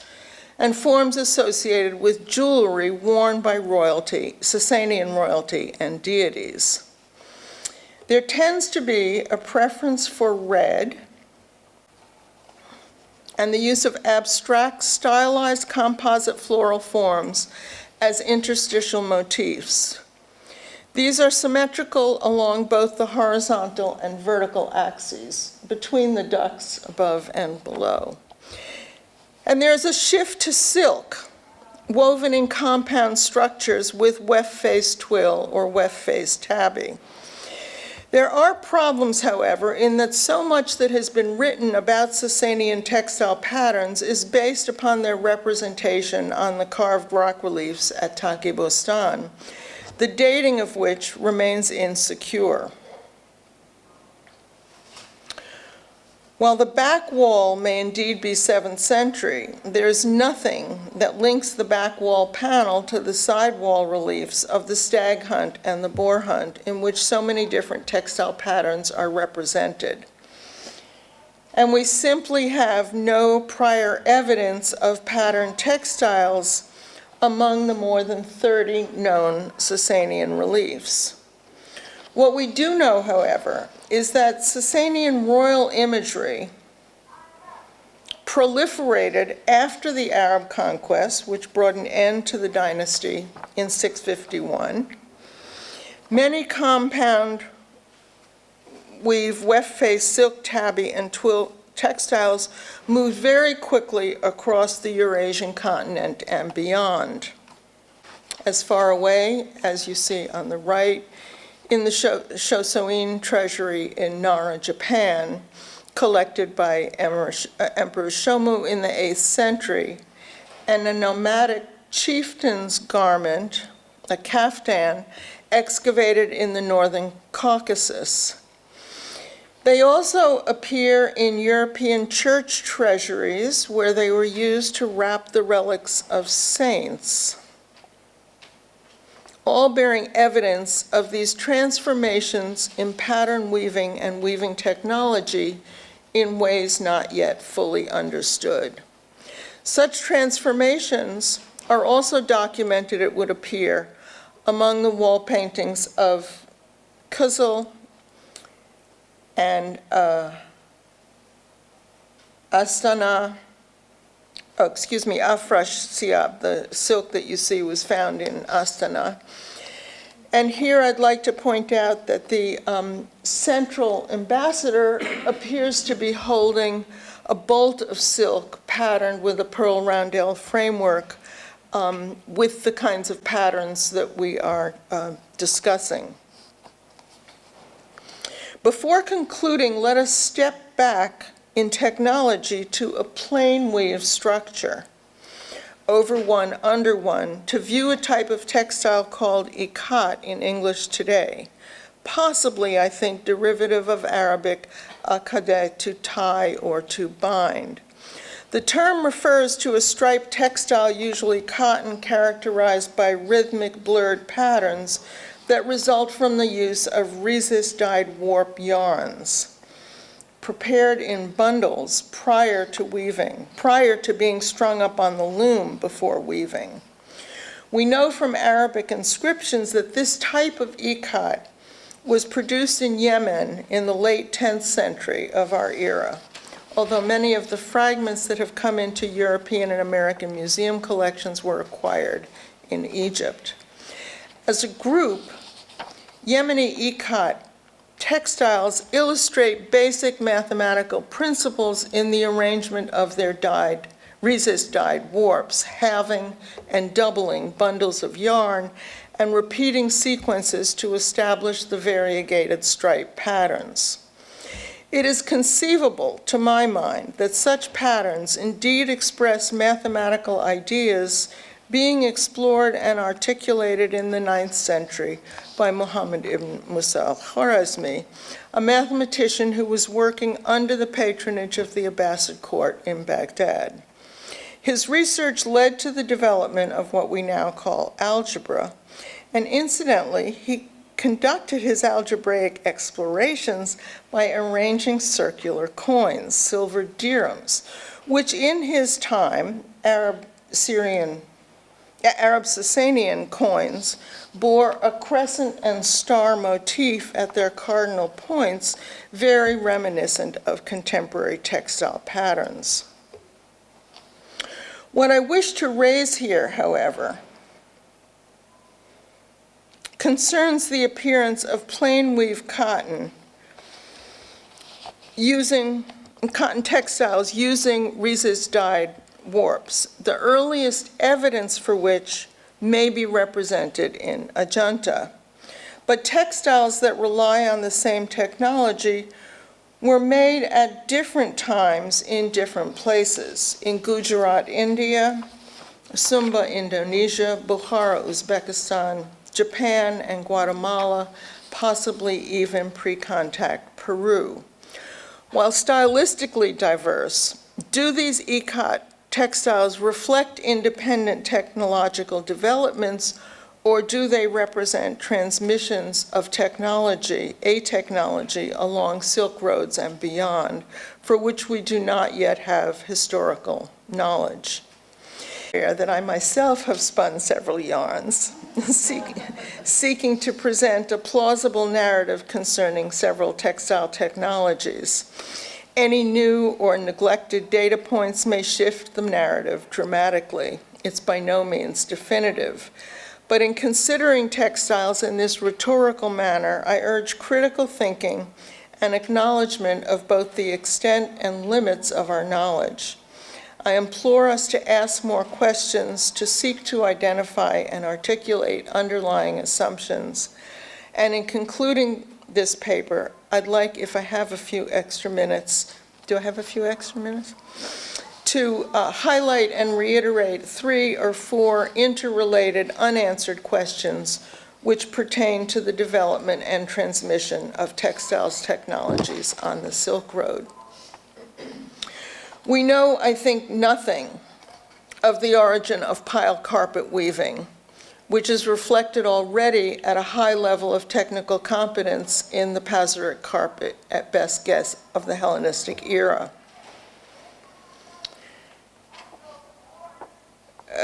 and forms associated with jewelry worn by royalty, Sasanian royalty and deities. There tends to be a preference for red and the use of abstract, stylized composite floral forms as interstitial motifs. These are symmetrical along both the horizontal and vertical axes, between the ducts above and below. And there's a shift to silk, woven in compound structures with weft-faced twill or weft-faced tabby. There are problems, however, in that so much that has been written about Sasanian textile patterns is based upon their representation on the carved rock reliefs at Taki Bostan, the dating of which remains insecure. While the back wall may indeed be 7th century, there is nothing that links the back wall panel to the side wall reliefs of the stag hunt and the boar hunt, in which so many different textile patterns are represented. And we simply have no prior evidence of patterned textiles among the more than 30 known Sasanian reliefs. What we do know, however, is that Sasanian royal imagery proliferated after the Arab conquest, which brought an end to the dynasty in 651. Many compound weave, weft-faced, silk, tabby, and twill textiles moved very quickly across the Eurasian continent and beyond. As far away, as you see on the right, in the Shosoin treasury in Nara, Japan, collected by Emperor Shomu in the 8th century, and a nomadic chieftain's garment, a kaftan, excavated in the northern Caucasus. They also appear in European church treasuries where they were used to wrap the relics of saints, all bearing evidence of these transformations in pattern weaving and weaving technology in ways not yet fully understood. Such transformations are also documented, it would appear, among the wall paintings of Kuzul and Afrasiab, the silk that you see was found in Astana. And here I'd like to point out that the central ambassador appears to be holding a bolt of silk patterned with a pearl roundel framework with the kinds of patterns that we are discussing. Before concluding, let us step back in technology to a plain weave structure. over one, under one, to view a type of textile called ikat in English today, possibly, I think, derivative of Arabic akadeh, to tie or to bind. The term refers to a striped textile, usually cotton, characterized by rhythmic blurred patterns that result from the use of rhesus-dyed warp yarns, prepared in bundles prior to weaving, prior to being strung up on the loom before weaving. We know from Arabic inscriptions that this type of ikat was produced in Yemen in the late 10th century of our era, although many of the fragments that have come into European and American museum collections were acquired in Egypt. As a group, Yemeni ikat textiles illustrate basic mathematical principles in the arrangement of their rhesus-dyed warps, halving and doubling bundles of yarn, and repeating sequences to establish the variegated stripe patterns. It is conceivable, to my mind, that such patterns indeed express mathematical ideas being explored and articulated in the 9th century by Muhammad ibn Musa al-Khwarizmi, a mathematician who was working under the patronage of the Abbasid court in Baghdad. His research led to the development of what we now call algebra, and incidentally, he conducted his algebraic explorations by arranging circular coins, silver dirhams, which in his time, Arab Sasanian coins bore a crescent and star motif at their cardinal points, very reminiscent of contemporary textile patterns. What I wish to raise here, however, concerns the appearance of plain weave cotton textiles using rhesus-dyed warps, the earliest evidence for which may be represented in Ajanta. But textiles that rely on the same technology were made at different times in different places. In Gujarat, India, Sumba, Indonesia, Bukhara, Uzbekistan, Japan, and Guatemala, possibly even pre-contact Peru. While stylistically diverse, do these ikat textiles reflect independent technological developments, or do they represent transmissions of technology, a technology along Silk Roads and beyond, for which we do not yet have historical knowledge? That I myself have spun several yarns, seeking to present a plausible narrative concerning several textile technologies. Any new or neglected data points may shift the narrative dramatically. It's by no means definitive. But in considering textiles in this rhetorical manner, I urge critical thinking and acknowledgement of both the extent and limits of our knowledge. I implore us to ask more questions, to seek to identify and articulate underlying assumptions. And in concluding this paper, I'd like, if I have a few extra minutes, do I have a few extra minutes? To highlight and reiterate 3 or 4 interrelated unanswered questions which pertain to the development and transmission of textiles technologies on the Silk Road. We know, I think, nothing of the origin of pile carpet weaving, which is reflected already at a high level of technical competence in the Pazyryk carpet, at best guess, of the Hellenistic era.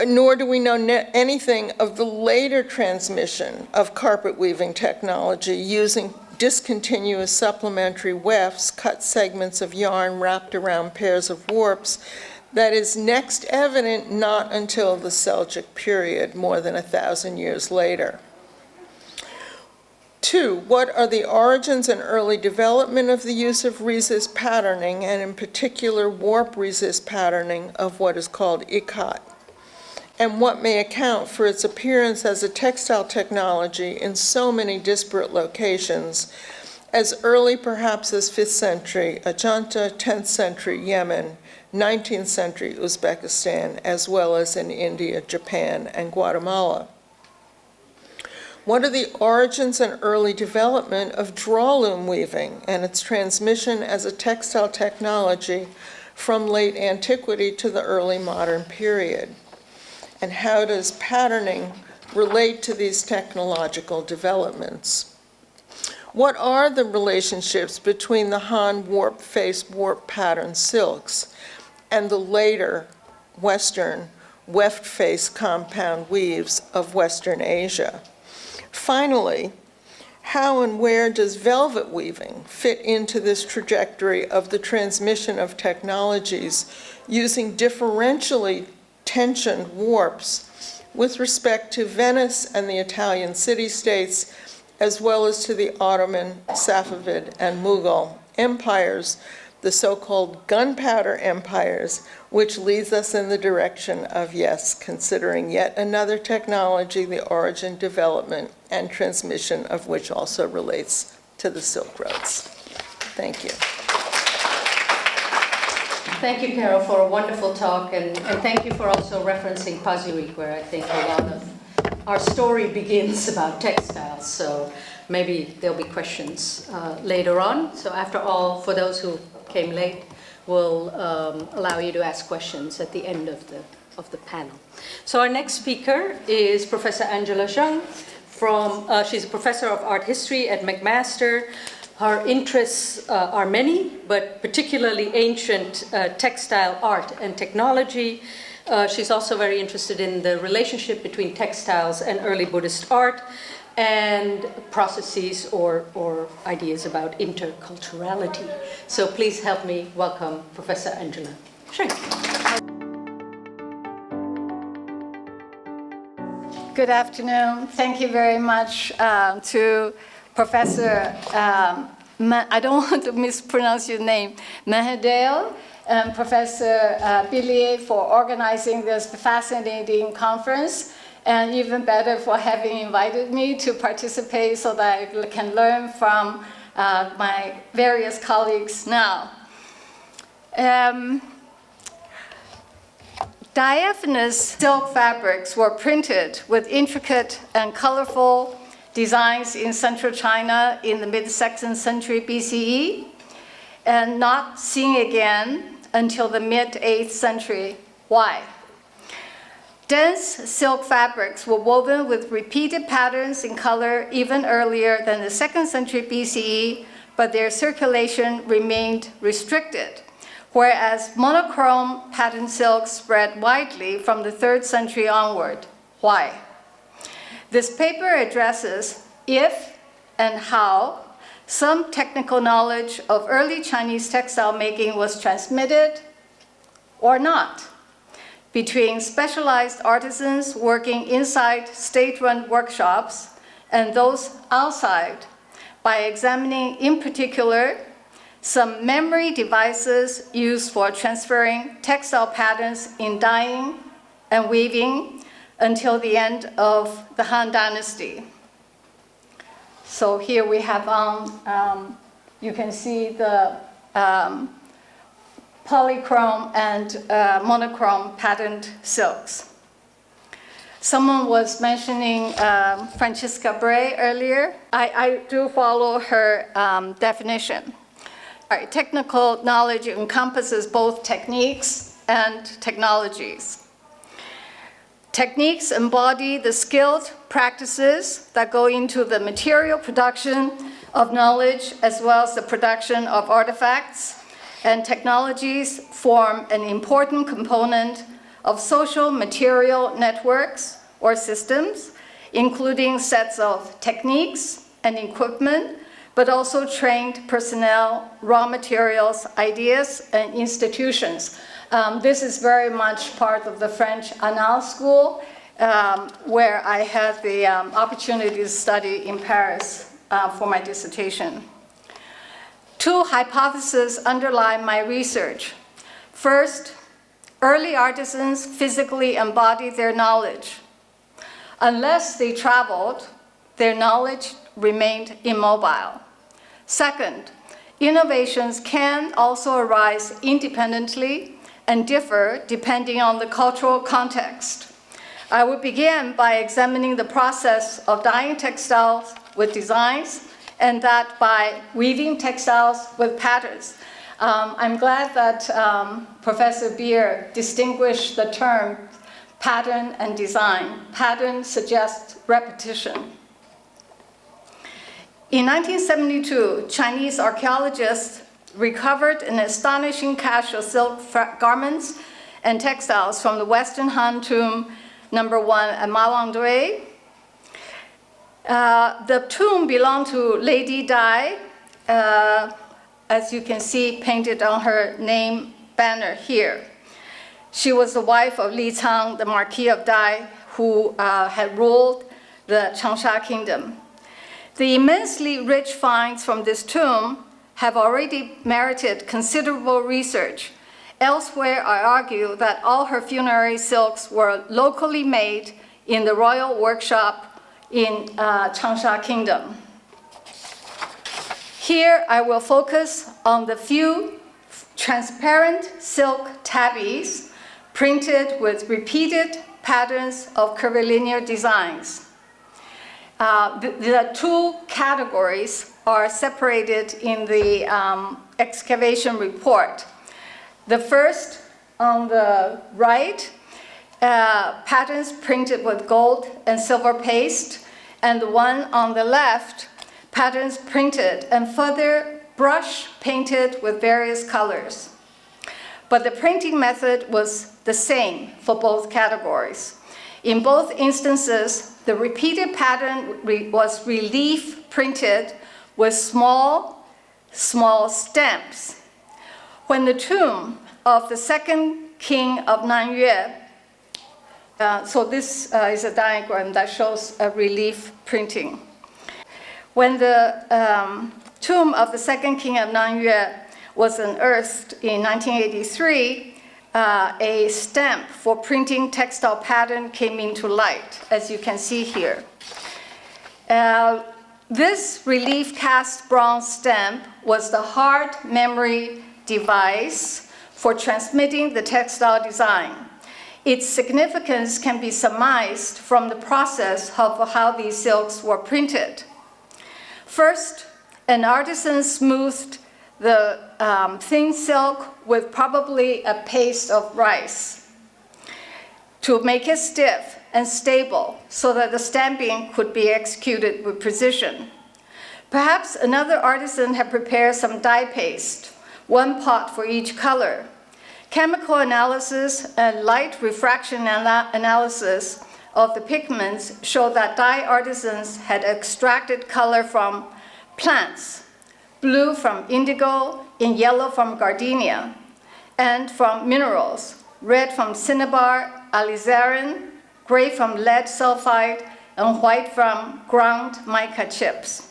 Nor do we know anything of the later transmission of carpet weaving technology using discontinuous supplementary wefts, cut segments of yarn wrapped around pairs of warps, that is next evident not until the Seljuk period, more than 1,000 years later. 2, what are the origins and early development of the use of rhesus patterning, and in particular warp rhesus patterning of what is called ikat? And what may account for its appearance as a textile technology in so many disparate locations, as early perhaps as 5th century Ajanta, 10th century Yemen, 19th century Uzbekistan, as well as in India, Japan, and Guatemala. What are the origins and early development of drawloom weaving and its transmission as a textile technology from late antiquity to the early modern period? And how does patterning relate to these technological developments? What are the relationships between the Han warp-face warp pattern silks and the later Western weft-face compound weaves of Western Asia? Finally, how and where does velvet weaving fit into this trajectory of the transmission of technologies using differentially tensioned warps with respect to Venice and the Italian city-states, as well as to the Ottoman, Safavid, and Mughal empires, the so-called gunpowder empires, which leads us in the direction of, yes, considering yet another technology, the origin, development, and transmission of which also relates to the Silk Roads. Thank you. Thank you, Carol, for a wonderful talk, and thank you for also referencing Pazyryk, where I think a lot of our story begins about textiles. So maybe there'll be questions later on. So after all, for those who came late, we'll allow you to ask questions at the end of the panel. So our next speaker is Professor Angela Zheng. She's a professor of art history at McMaster. Her interests are many, but particularly ancient textile art and technology. She's also very interested in the relationship between textiles and early Buddhist art and processes or ideas about interculturality. So please help me welcome Professor Angela Zheng. Good afternoon. Thank you very much to Professor, I don't want to mispronounce your name, Mehendale, and Professor Billier for organizing this fascinating conference, and even better for having invited me to participate so that I can learn from my various colleagues now. Diaphanous silk fabrics were printed with intricate and colorful designs in central China in the mid-2nd century BCE, and not seen again until the mid-8th century. Why? Dense silk fabrics were woven with repeated patterns in color even earlier than the 2nd century BCE, but their circulation remained restricted, whereas monochrome pattern silks spread widely from the 3rd century onward. Why? This paper addresses if and how some technical knowledge of early Chinese textile making was transmitted or not between specialized artisans working inside state-run workshops and those outside by examining, in particular, some memory devices used for transferring textile patterns in dyeing and weaving until the end of the Han Dynasty. So here we have you can see the polychrome and monochrome patterned silks. Someone was mentioning Francisca Bray earlier. I do follow her definition. Technical knowledge encompasses both techniques and technologies. Techniques embody the skilled practices that go into the material production of knowledge as well as the production of artifacts, and technologies form an important component of social material networks or systems, including sets of techniques and equipment, but also trained personnel, raw materials, ideas, and institutions. This is very much part of the French Annales School, where I had the opportunity to study in Paris for my dissertation. Two hypotheses underlie my research. First, early artisans physically embodied their knowledge. Unless they traveled, their knowledge remained immobile. Second, innovations can also arise independently and differ depending on the cultural context. I will begin by examining the process of dyeing textiles with designs, and that by weaving textiles with patterns. I'm glad that Professor Beer distinguished the term pattern and design. Pattern suggests repetition. In 1972, Chinese archaeologists recovered an astonishing cache of silk garments and textiles from the Western Han Tomb number 1 at Mawangdui. The tomb belonged to Lady Dai, as you can see painted on her name banner here. She was the wife of Li Cang, the Marquis of Dai, who had ruled the Changsha Kingdom. The immensely rich finds from this tomb have already merited considerable research. Elsewhere, I argue that all her funerary silks were locally made in the royal workshop in Changsha Kingdom. Here, I will focus on the few transparent silk tabbies printed with repeated patterns of curvilinear designs. The two categories are separated in the excavation report. The first, on the right, patterns printed with gold and silver paste, and the one on the left, patterns printed and further brush painted with various colors. But the printing method was the same for both categories. In both instances, the repeated pattern was relief printed with small stamps. When the tomb of the second king of Nanyue, so this is a diagram that shows a relief printing. When the tomb of the second king of Nanyue was unearthed in 1983, a stamp for printing textile pattern came into light, as you can see here. This relief cast bronze stamp was the hard memory device for transmitting the textile design. Its significance can be surmised from the process of how these silks were printed. First, an artisan smoothed the thin silk with probably a paste of rice to make it stiff and stable so that the stamping could be executed with precision. Perhaps another artisan had prepared some dye paste, one pot for each color. Chemical analysis and light refraction analysis of the pigments show that dye artisans had extracted color from plants, blue from indigo, and yellow from gardenia, and from minerals, red from cinnabar, alizarin, gray from lead sulfide, and white from ground mica chips.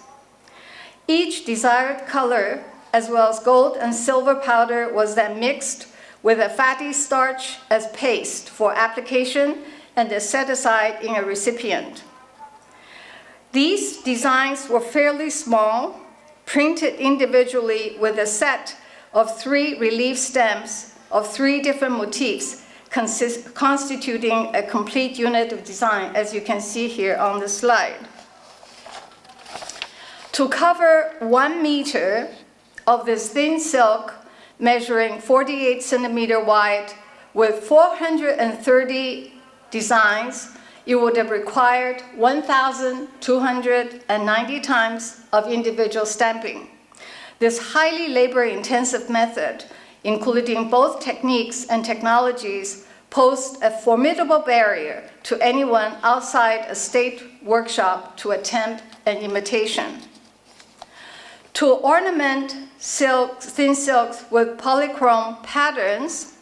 Each desired color, as well as gold and silver powder, was then mixed with a fatty starch as paste for application and is set aside in a recipient. These designs were fairly small, printed individually with a set of 3 relief stamps of 3 different motifs, constituting a complete unit of design, as you can see here on the slide. To cover 1 meter of this thin silk, measuring 48 centimeter wide, with 430 designs, it would have required 1,290 times of individual stamping. This highly labor-intensive method, including both techniques and technologies, posed a formidable barrier to anyone outside a state workshop to attempt an imitation. To ornament thin silks with polychrome patterns,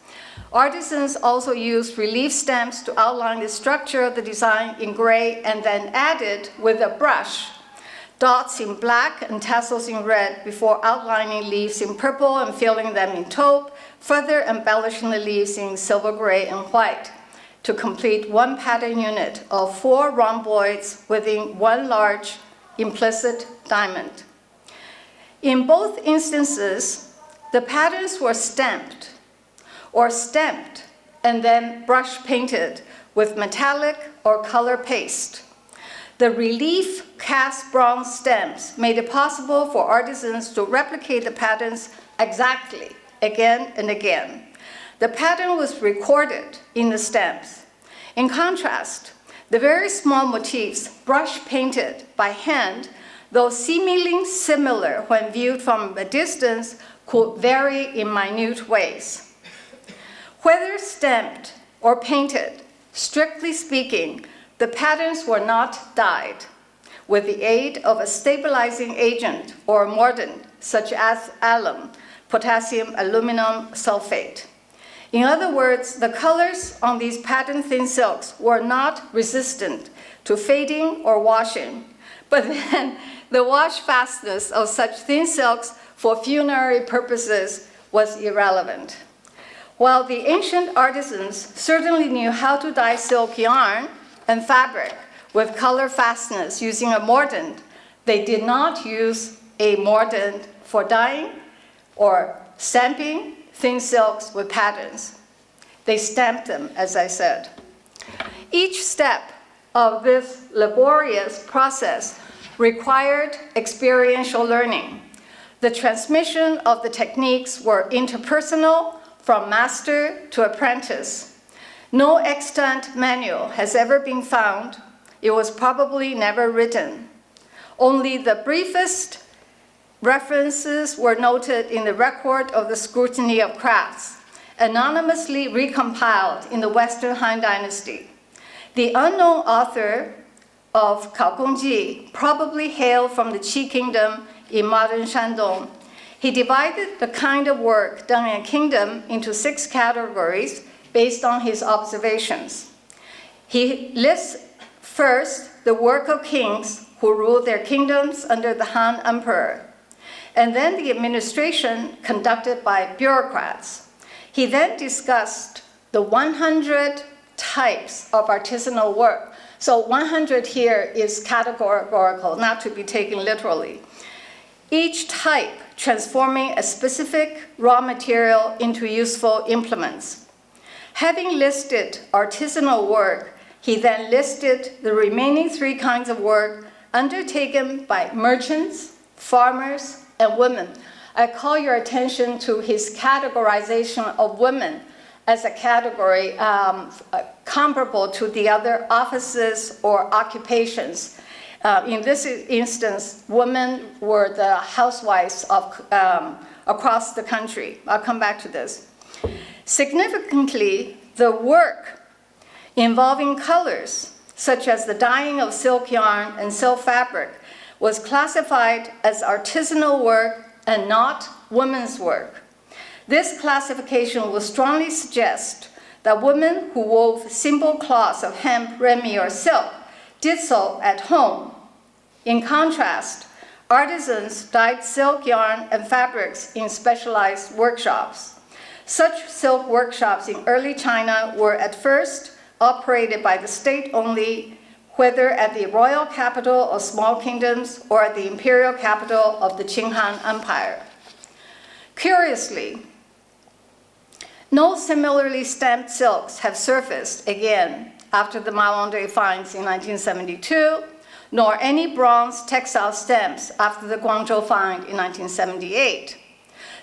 artisans also used relief stamps to outline the structure of the design in gray and then added with a brush dots in black and tassels in red before outlining leaves in purple and filling them in taupe, further embellishing the leaves in silver gray and white to complete 1 pattern unit of 4 rhomboids within 1 large implicit diamond. In both instances, the patterns were stamped, or stamped and then brush painted with metallic or color paste. The relief cast bronze stamps made it possible for artisans to replicate the patterns exactly, again and again. The pattern was recorded in the stamps. In contrast, the very small motifs brush painted by hand, though seemingly similar when viewed from a distance, could vary in minute ways. Whether stamped or painted, strictly speaking, the patterns were not dyed with the aid of a stabilizing agent or mordant, such as alum, potassium aluminum sulfate. In other words, the colors on these patterned thin silks were not resistant to fading or washing, but then the wash fastness of such thin silks for funerary purposes was irrelevant. While the ancient artisans certainly knew how to dye silk yarn and fabric with color fastness using a mordant, they did not use a mordant for dyeing or stamping thin silks with patterns. They stamped them, as I said. Each step of this laborious process required experiential learning. The transmission of the techniques were interpersonal, from master to apprentice. No extant manual has ever been found. It was probably never written. Only the briefest references were noted in the Record of the Scrutiny of Crafts, anonymously recompiled in the Western Han Dynasty. The unknown author of Kao Gong Ji probably hailed from the Qi Kingdom in modern Shandong. He divided the kind of work done in a kingdom into 6 categories based on his observations. He lists first the work of kings who ruled their kingdoms under the Han Emperor, and then the administration conducted by bureaucrats. He then discussed the 100 types of artisanal work. So 100 here is categorical, not to be taken literally. Each type transforming a specific raw material into useful implements. Having listed artisanal work, he then listed the remaining 3 kinds of work undertaken by merchants, farmers, and women. I call your attention to his categorization of women as a category comparable to the other offices or occupations. In this instance, women were the housewives of, across the country. I'll come back to this. Significantly, the work involving colors, such as the dyeing of silk yarn and silk fabric, was classified as artisanal work and not women's work. This classification will strongly suggest that women who wove simple cloths of hemp, remi, or silk did so at home. In contrast, artisans dyed silk yarn and fabrics in specialized workshops. Such silk workshops in early China were at first operated by the state only, whether at the royal capital of small kingdoms or at the imperial capital of the Qing Han Empire. Curiously, no similarly stamped silks have surfaced again after the Mawangde finds in 1972, nor any bronze textile stamps after the Guangzhou find in 1978.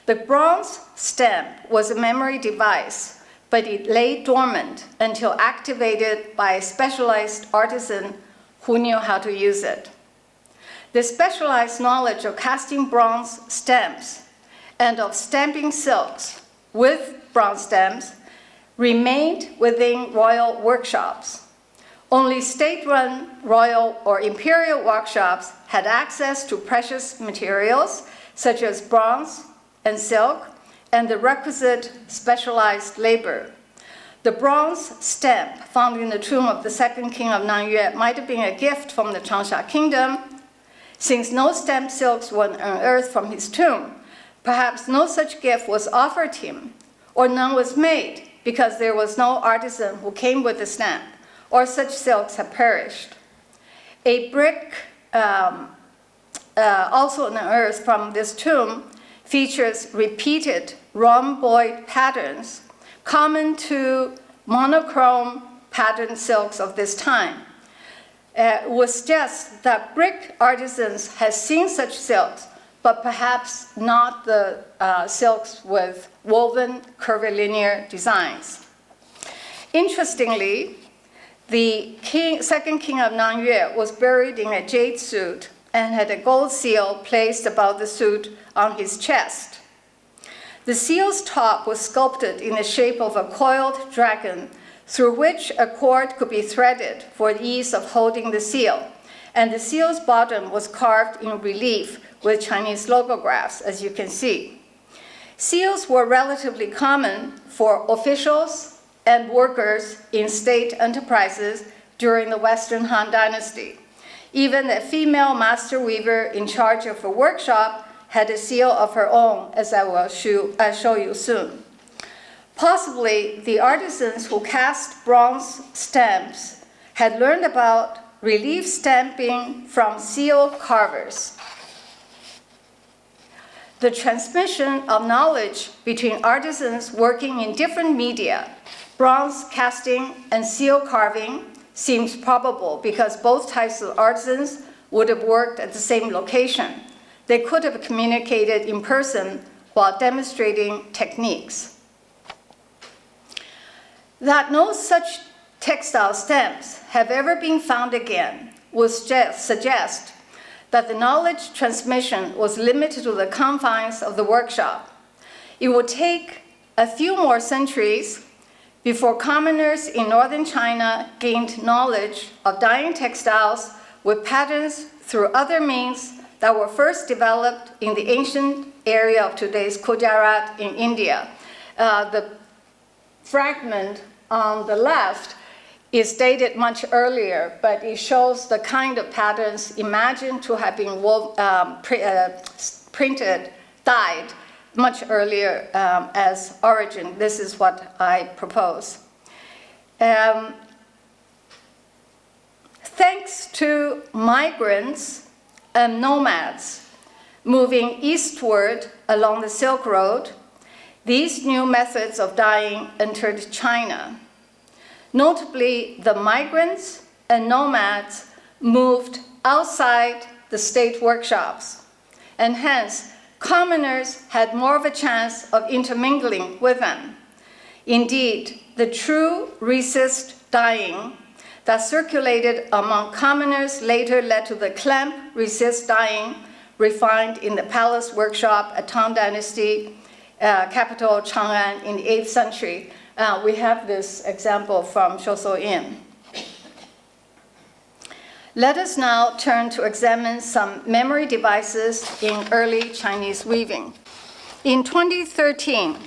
The bronze stamp was a memory device, but it lay dormant until activated by a specialized artisan who knew how to use it. The specialized knowledge of casting bronze stamps and of stamping silks with bronze stamps remained within royal workshops. Only state-run royal or imperial workshops had access to precious materials such as bronze and silk and the requisite specialized labor. The bronze stamp found in the tomb of the second king of Nanyue might have been a gift from the Changsha kingdom. Since no stamped silks were unearthed from his tomb, perhaps no such gift was offered him, or none was made because there was no artisan who came with the stamp, or such silks have perished. A brick also unearthed from this tomb features repeated rhomboid patterns common to monochrome patterned silks of this time. Would suggest that brick artisans had seen such silks, but perhaps not the silks with woven curvilinear designs. Interestingly, the second king of Nangyue was buried in a jade suit and had a gold seal placed above the suit on his chest. The seal's top was sculpted in the shape of a coiled dragon through which a cord could be threaded for the ease of holding the seal, and the seal's bottom was carved in relief with Chinese logographs, as you can see. Seals were relatively common for officials and workers in state enterprises during the Western Han Dynasty. Even a female master weaver in charge of a workshop had a seal of her own, as I will show you soon. Possibly, the artisans who cast bronze stamps had learned about relief stamping from seal carvers. The transmission of knowledge between artisans working in different media, bronze casting and seal carving, seems probable because both types of artisans would have worked at the same location. They could have communicated in person while demonstrating techniques. That no such textile stamps have ever been found again would suggest that the knowledge transmission was limited to the confines of the workshop. It would take a few more centuries before commoners in northern China gained knowledge of dyeing textiles with patterns through other means that were first developed in the ancient area of today's Gujarat in India. The fragment on the left is dated much earlier, but it shows the kind of patterns imagined to have been printed, dyed much earlier as origin. This is what I propose. Thanks to migrants and nomads moving eastward along the Silk Road, these new methods of dyeing entered China. Notably, the migrants and nomads moved outside the state workshops, and hence, commoners had more of a chance of intermingling with them. Indeed, the true resist dyeing that circulated among commoners later led to the clamp resist dyeing refined in the palace workshop at Tang Dynasty, capital Chang'an in the 8th century. We have this example from Shouso Inn. Let us now turn to examine some memory devices in early Chinese weaving. In 2013,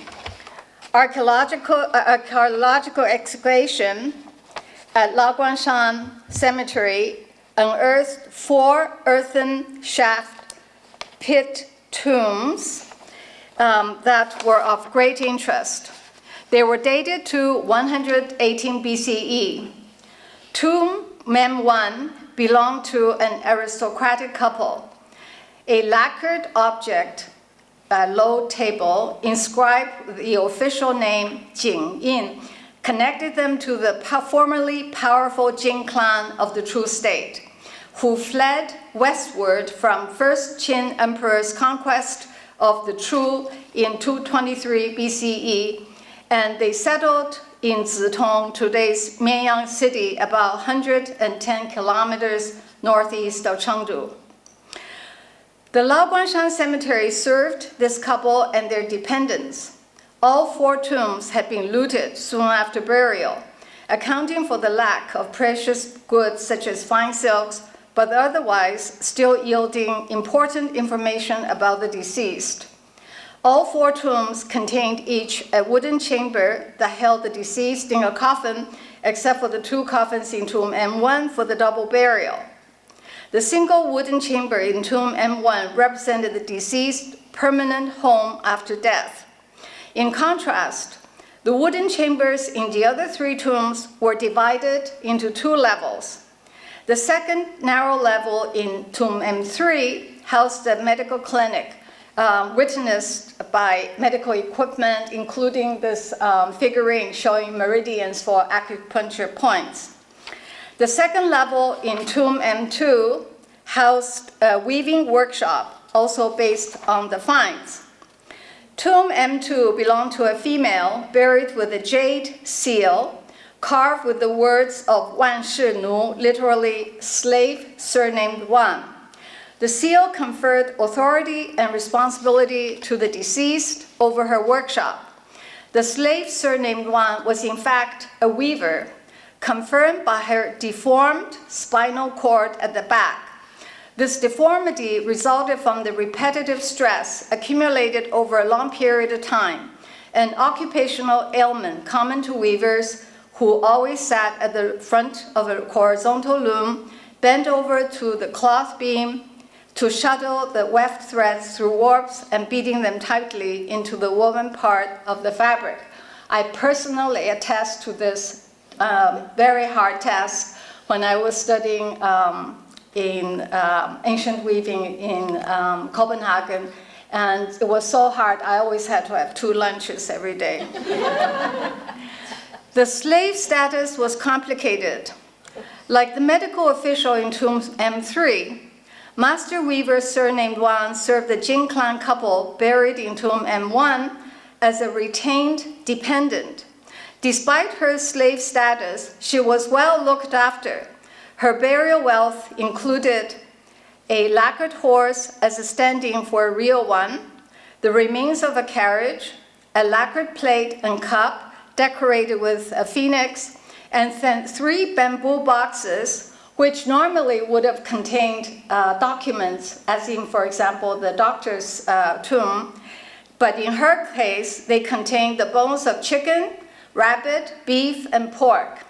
archaeological excavation at Laoguanshan Cemetery unearthed 4 earthen shaft pit tombs that were of great interest. They were dated to 118 BCE. Tomb Mem 1 belonged to an aristocratic couple. A lacquered object, a low table, inscribed the official name Jing Yin, connected them to the formerly powerful Jing clan of the Chu state, who fled westward from First Qin Emperor's conquest of the Chu in 223 BCE, and they settled in Zitong, today's Mianyang city, about 110 kilometers northeast of Chengdu. The Laoguanshan Cemetery served this couple and their dependents. All 4 tombs had been looted soon after burial, accounting for the lack of precious goods such as fine silks, but otherwise still yielding important information about the deceased. All 4 tombs contained each a wooden chamber that held the deceased in a coffin, except for the 2 coffins in tomb M1 for the double burial. The single wooden chamber in tomb M1 represented the deceased's permanent home after death. In contrast, the wooden chambers in the other 3 tombs were divided into 2 levels. The second narrow level in tomb M3 housed a medical clinic, witnessed by medical equipment, including this figurine showing meridians for acupuncture points. The second level in Tomb M2 housed a weaving workshop, also based on the finds. Tomb M2 belonged to a female buried with a jade seal carved with the words of Wan Shi Nu, literally slave surnamed Wan. The seal conferred authority and responsibility to the deceased over her workshop. The slave surnamed Wan was in fact a weaver, confirmed by her deformed spinal cord at the back. This deformity resulted from the repetitive stress accumulated over a long period of time, an occupational ailment common to weavers who always sat at the front of a horizontal loom, bent over to the cloth beam to shuttle the weft threads through warps and beating them tightly into the woven part of the fabric. I personally attest to this very hard task when I was studying in ancient weaving in Copenhagen, and it was so hard I always had to have 2 lunches every day. The slave status was complicated. Like the medical official in Tomb M3, Master Weaver surnamed Wan served the Jin clan couple buried in Tomb M1 as a retained dependent. Despite her slave status, she was well looked after. Her burial wealth included a lacquered horse as a stand-in for a real one, the remains of a carriage, a lacquered plate and cup decorated with a phoenix, and then 3 bamboo boxes which normally would have contained documents, as in, for example, the doctor's tomb. But in her case, they contained the bones of chicken, rabbit, beef, and pork.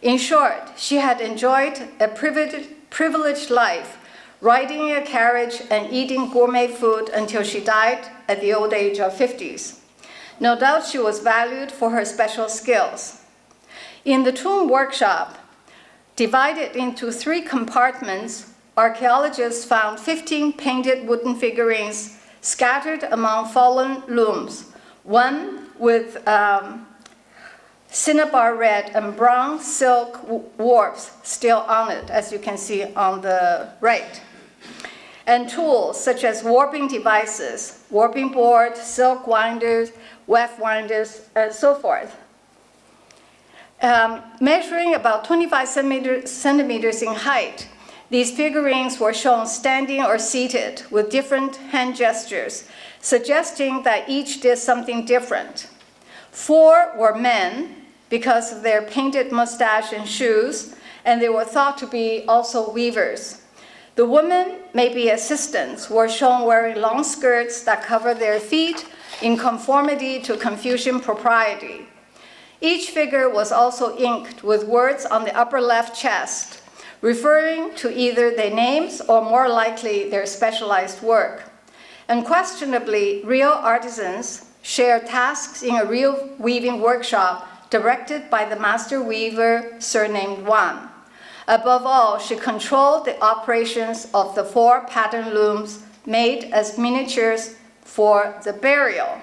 In short, she had enjoyed a privileged life, riding in a carriage and eating gourmet food until she died at the old age of 50s. No doubt she was valued for her special skills. In the tomb workshop, divided into 3 compartments, archaeologists found 15 painted wooden figurines scattered among fallen looms, one with cinnabar red and brown silk warps still on it, as you can see on the right. And tools such as warping devices, warping board, silk winders, weft winders, and so forth. Measuring about 25 centimeters in height, these figurines were shown standing or seated with different hand gestures, suggesting that each did something different. 4 were men because of their painted mustache and shoes, and they were thought to be also weavers. The women, maybe assistants, were shown wearing long skirts that covered their feet in conformity to Confucian propriety. Each figure was also inked with words on the upper left chest, referring to either their names or more likely their specialized work. Unquestionably, real artisans shared tasks in a real weaving workshop directed by the master weaver surnamed Wan. Above all, she controlled the operations of the 4 pattern looms made as miniatures for the burial.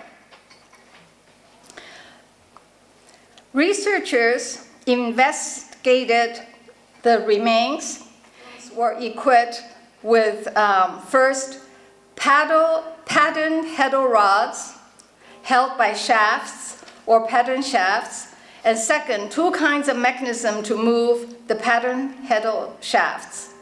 Researchers investigated the remains, were equipped with first patterned heddle rods held by shafts or pattern shafts, and second, 2 kinds of mechanism to move the pattern heddle shafts.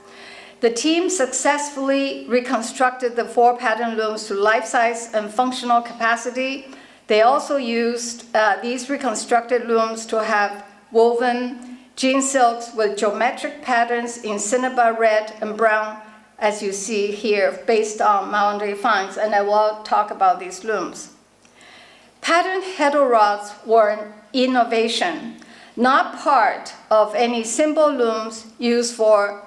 The team successfully reconstructed the 4 pattern looms to life size and functional capacity. They also used these reconstructed looms to have woven jean silks with geometric patterns in cinnabar red and brown, as you see here, based on Maundry finds, and I will talk about these looms. Patterned heddle rods were an innovation, not part of any simple looms used for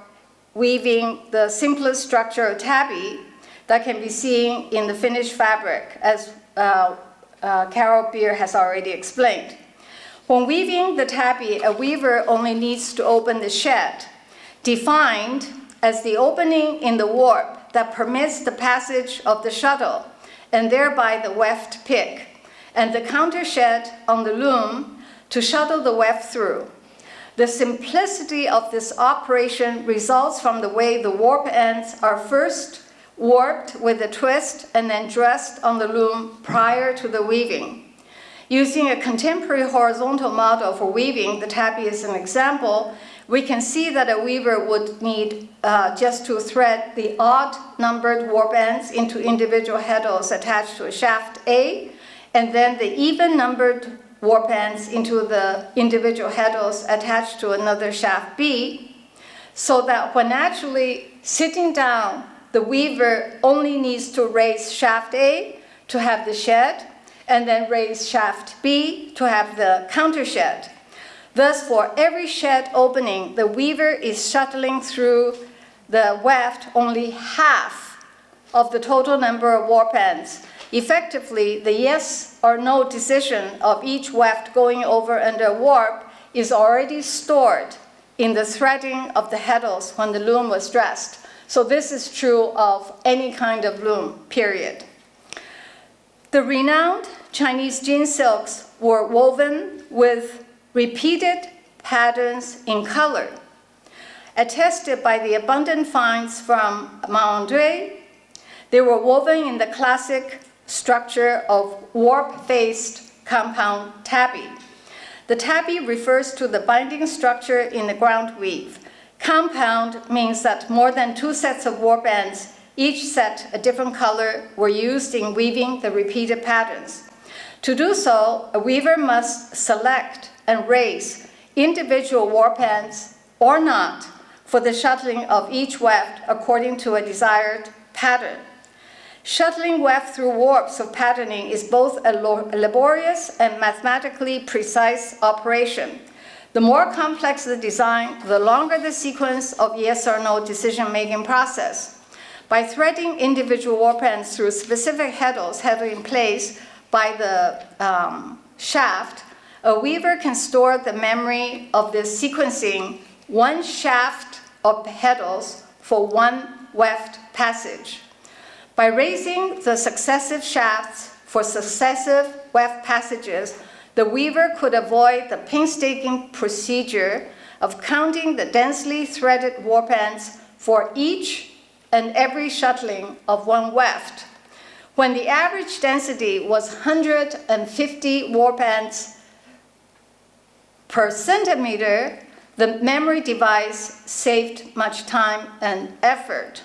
weaving the simplest structure of tabby that can be seen in the finished fabric, as Carol Beer has already explained. When weaving the tabby, a weaver only needs to open the shed, defined as the opening in the warp that permits the passage of the shuttle, and thereby the weft pick, and the counter shed on the loom to shuttle the weft through. The simplicity of this operation results from the way the warp ends are first warped with a twist and then dressed on the loom prior to the weaving. Using a contemporary horizontal model for weaving, the tabby is an example, we can see that a weaver would need just to thread the odd-numbered warp ends into individual heddles attached to a shaft A, and then the even-numbered warp ends into the individual heddles attached to another shaft B, so that when actually sitting down, the weaver only needs to raise shaft A to have the shed, and then raise shaft B to have the counter shed. Thus, for every shed opening, the weaver is shuttling through the weft only half of the total number of warp ends. Effectively, the yes or no decision of each weft going over under warp is already stored in the threading of the heddles when the loom was dressed. So this is true of any kind of loom, period. The renowned Chinese jin silks were woven with repeated patterns in color, attested by the abundant finds from Mount André. They were woven in the classic structure of warp-faced compound tabby. The tabby refers to the binding structure in the ground weave. Compound means that more than 2 sets of warp ends, each set a different color, were used in weaving the repeated patterns. To do so, a weaver must select and raise individual warp ends or not for the shuttling of each weft according to a desired pattern. Shuttling weft through warps of patterning is both a laborious and mathematically precise operation. The more complex the design, the longer the sequence of yes or no decision-making process. By threading individual warp ends through specific heddles held in place by the shaft, a weaver can store the memory of this sequencing one shaft of heddles for one weft passage. By raising the successive shafts for successive weft passages, the weaver could avoid the painstaking procedure of counting the densely threaded warp ends for each and every shuttling of one weft. When the average density was 150 warp ends per centimeter, the memory device saved much time and effort.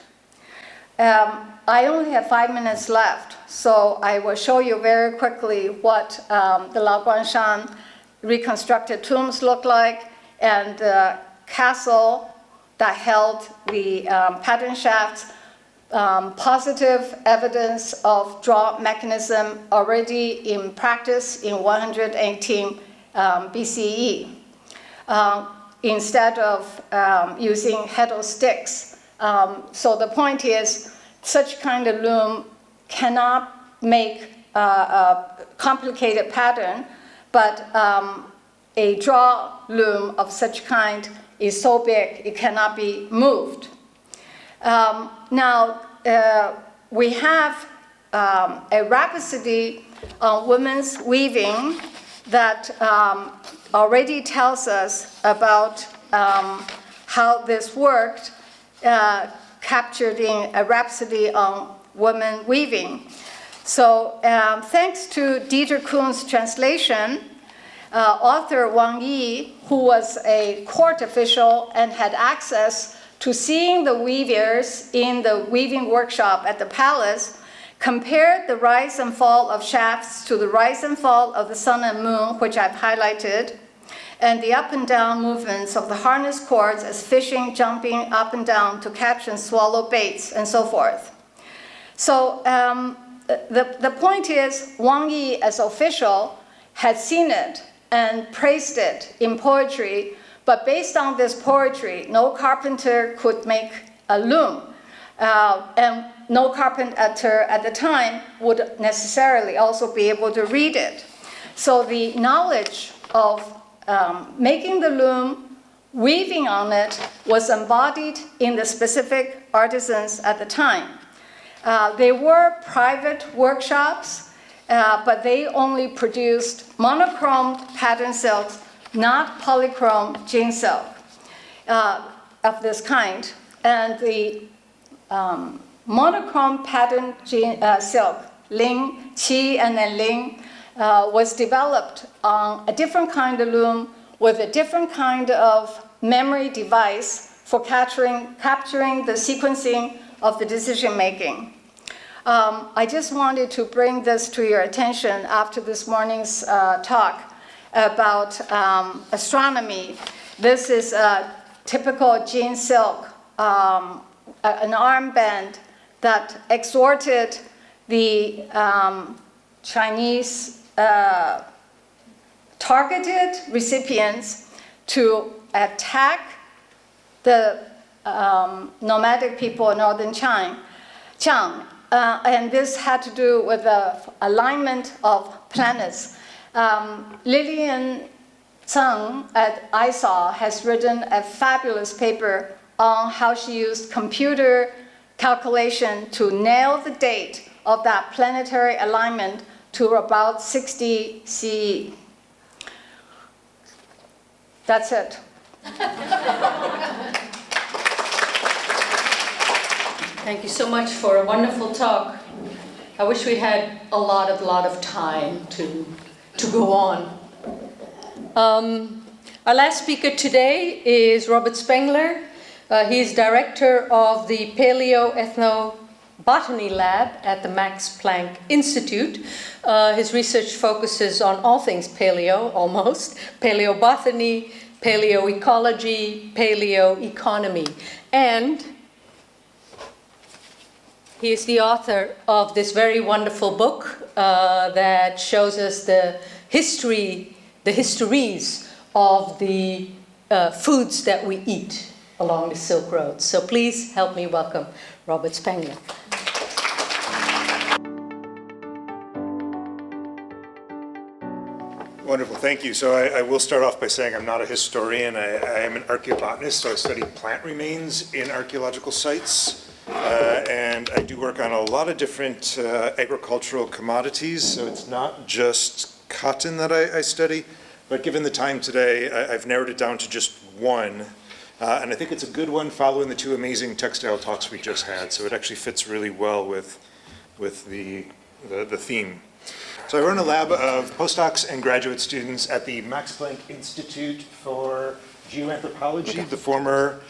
I only have 5 minutes left, so I will show you very quickly what the Lao Guanshan reconstructed tombs look like, and the castle that held the pattern shafts. Positive evidence of draw mechanism already in practice in 118 BCE. Instead of using heddle sticks. So the point is, such kind of loom cannot make a complicated pattern, but a draw loom of such kind is so big it cannot be moved. Now, we have a rhapsody on women's weaving that already tells us about how this worked, captured in a rhapsody on women weaving. So thanks to Dieter Kuhn's translation, author Wang Yi, who was a court official and had access to seeing the weavers in the weaving workshop at the palace, compared the rise and fall of shafts to the rise and fall of the sun and moon, which I've highlighted, and the up and down movements of the harness cords as fishing, jumping up and down to catch and swallow baits, and so forth. So the point is, Wang Yi, as official, had seen it and praised it in poetry, but based on this poetry, no carpenter could make a loom. And no carpenter at the time would necessarily also be able to read it. So the knowledge of making the loom, weaving on it, was embodied in the specific artisans at the time. They were private workshops, but they only produced monochrome pattern silks, not polychrome jean silk of this kind. And the monochrome pattern silk, Ling, Qi, and then Ling, was developed on a different kind of loom with a different kind of memory device for capturing the sequencing of the decision making. I just wanted to bring this to your attention after this morning's talk about astronomy. This is a typical jean silk, an armband that exhorted the Chinese targeted recipients to attack the nomadic people in northern China. And this had to do with the alignment of planets. Lillian Zheng at ISAW has written a fabulous paper on how she used computer calculation to nail the date of that planetary alignment to about 60 CE. That's it. Thank you so much for a wonderful talk. I wish we had a lot of time to go on. Our last speaker today is Robert Spengler. He's director of the Paleoethnobotany Lab at the Max Planck Institute. His research focuses on all things paleo, almost, paleobotany, paleoecology, paleoeconomy, and he is the author of this very wonderful book that shows us the histories of the foods that we eat along the Silk Road. So please help me welcome Robert Spengler. Wonderful, thank you. So I will start off by saying I'm not a historian. I am an archaeobotanist, so I study plant remains in archaeological sites. And I do work on a lot of different agricultural commodities, so it's not just cotton that I study, but given the time today, I've narrowed it down to just one, and I think it's a good one following the two amazing textile talks we just had, so it actually fits really well with the theme. So I run a lab of postdocs and graduate students at the Max Planck Institute for Geoanthropology, the former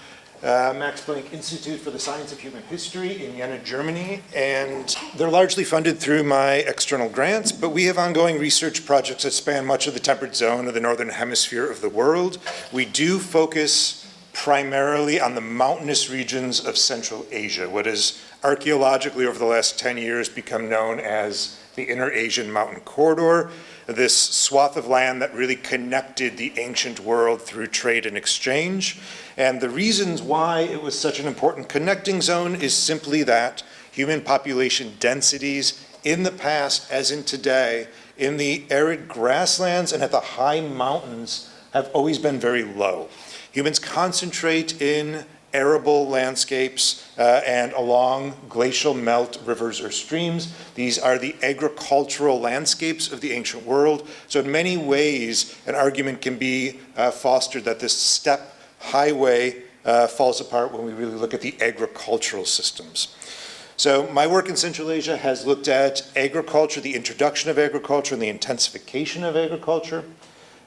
Max Planck Institute for the Science of Human History in Jena, Germany, and they're largely funded through my external grants, but we have ongoing research projects that span much of the temperate zone of the northern hemisphere of the world. We do focus primarily on the mountainous regions of Central Asia, what has archaeologically over the last 10 years become known as the Inner Asian Mountain Corridor, this swath of land that really connected the ancient world through trade and exchange. And the reasons why it was such an important connecting zone is simply that human population densities in the past, as in today, in the arid grasslands and at the high mountains have always been very low. Humans concentrate in arable landscapes and along glacial melt rivers or streams. These are the agricultural landscapes of the ancient world. So in many ways, an argument can be fostered that this steppe highway falls apart when we really look at the agricultural systems. So my work in Central Asia has looked at agriculture, the introduction of agriculture, and the intensification of agriculture.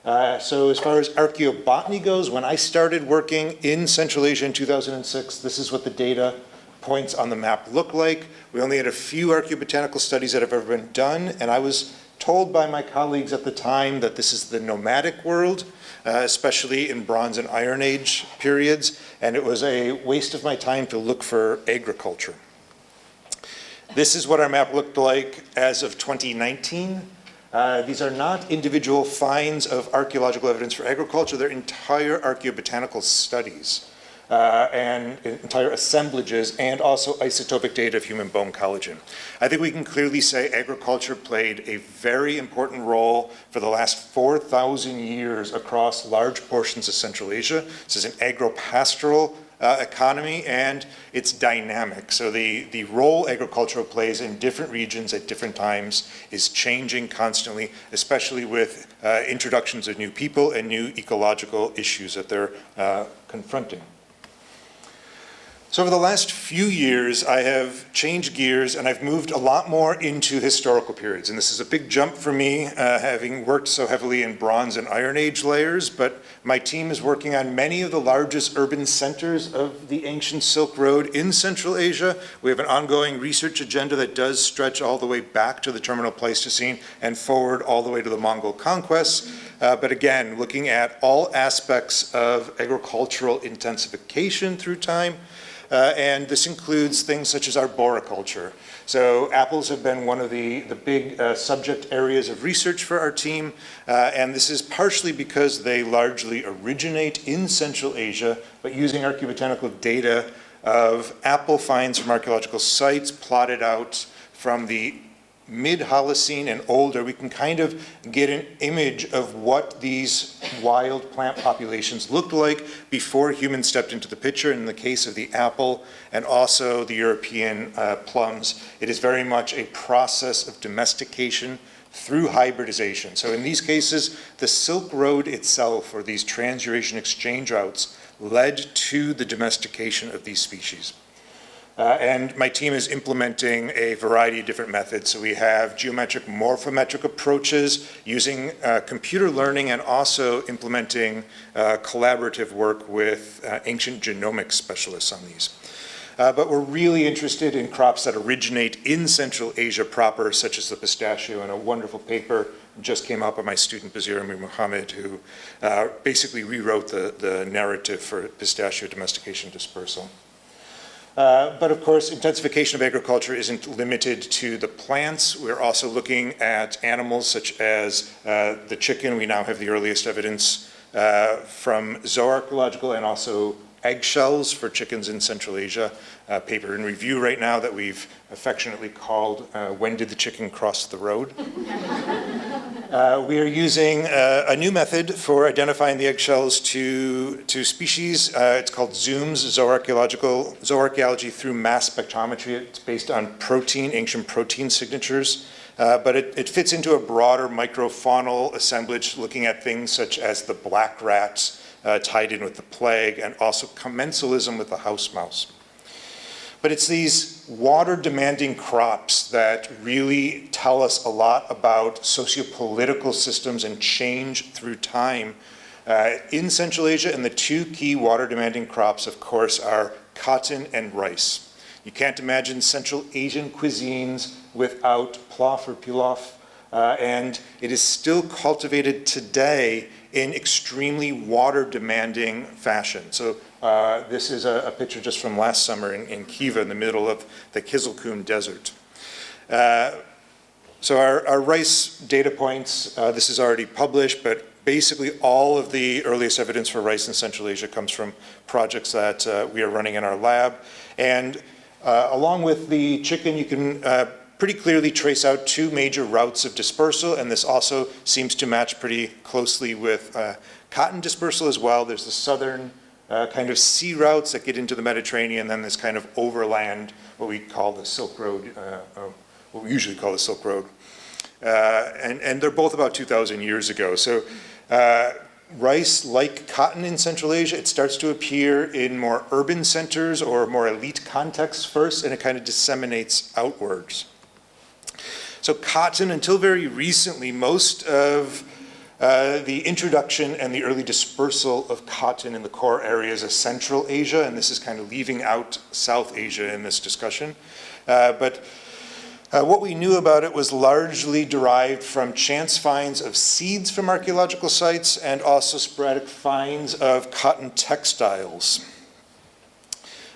So as far as archaeobotany goes, when I started working in Central Asia in 2006, this is what the data points on the map look like. We only had a few archaeobotanical studies that have ever been done, and I was told by my colleagues at the time that this is the nomadic world, especially in Bronze and Iron Age periods, and it was a waste of my time to look for agriculture. This is what our map looked like as of 2019. These are not individual finds of archaeological evidence for agriculture, they're entire archaeobotanical studies and entire assemblages and also isotopic data of human bone collagen. I think we can clearly say agriculture played a very important role for the last 4,000 years across large portions of Central Asia. This is an agro-pastoral economy, and it's dynamic. So the role agriculture plays in different regions at different times is changing constantly, especially with introductions of new people and new ecological issues that they're confronting. So over the last few years, I have changed gears and I've moved a lot more into historical periods. And this is a big jump for me, having worked so heavily in Bronze and Iron Age layers, but my team is working on many of the largest urban centers of the ancient Silk Road in Central Asia. We have an ongoing research agenda that does stretch all the way back to the Terminal Pleistocene and forward all the way to the Mongol conquests. But again, looking at all aspects of agricultural intensification through time. And this includes things such as arboriculture. So apples have been one of the big subject areas of research for our team, and this is partially because they largely originate in Central Asia, but using archaeobotanical data of apple finds from archaeological sites plotted out from the mid-Holocene and older, we can kind of get an image of what these wild plant populations looked like before humans stepped into the picture. In the case of the apple and also the European plums, it is very much a process of domestication through hybridization. So in these cases, the Silk Road itself, or these trans-Eurasian exchange routes, led to the domestication of these species. And my team is implementing a variety of different methods. So we have geometric morphometric approaches using computer learning and also implementing collaborative work with ancient genomics specialists on these. But we're really interested in crops that originate in Central Asia proper, such as the pistachio, and a wonderful paper just came out by my student Bazir Amir Mohammed, who basically rewrote the narrative for pistachio domestication dispersal. But of course, intensification of agriculture isn't limited to the plants. We're also looking at animals such as the chicken. We now have the earliest evidence from zooarchaeological and also eggshells for chickens in Central Asia. A paper in review right now that we've affectionately called When Did the Chicken Cross the Road? We are using a new method for identifying the eggshells to species. It's called ZOOMS, Zooarchaeology through Mass Spectrometry. It's based on ancient protein signatures. But it fits into a broader microfaunal assemblage looking at things such as the black rats tied in with the plague and also commensalism with the house mouse. But it's these water-demanding crops that really tell us a lot about sociopolitical systems and change through time in Central Asia. And the two key water-demanding crops, of course, are cotton and rice. You can't imagine Central Asian cuisines without plaf or pilaf, and it is still cultivated today in extremely water-demanding fashion. So this is a picture just from last summer in Khiva, in the middle of the Kizilkum Desert. So our rice data points, this is already published, but basically all of the earliest evidence for rice in Central Asia comes from projects that we are running in our lab. And along with the chicken, you can pretty clearly trace out two major routes of dispersal, and this also seems to match pretty closely with cotton dispersal as well. There's the southern kind of sea routes that get into the Mediterranean, and then this kind of overland, what we call the Silk Road, what we usually call the Silk Road. And they're both about 2,000 years ago. So rice, like cotton in Central Asia, it starts to appear in more urban centers or more elite contexts first, and it kind of disseminates outwards. So cotton, until very recently, most of the introduction and the early dispersal of cotton in the core areas of Central Asia, and this is kind of leaving out South Asia in this discussion. But what we knew about it was largely derived from chance finds of seeds from archaeological sites and also sporadic finds of cotton textiles.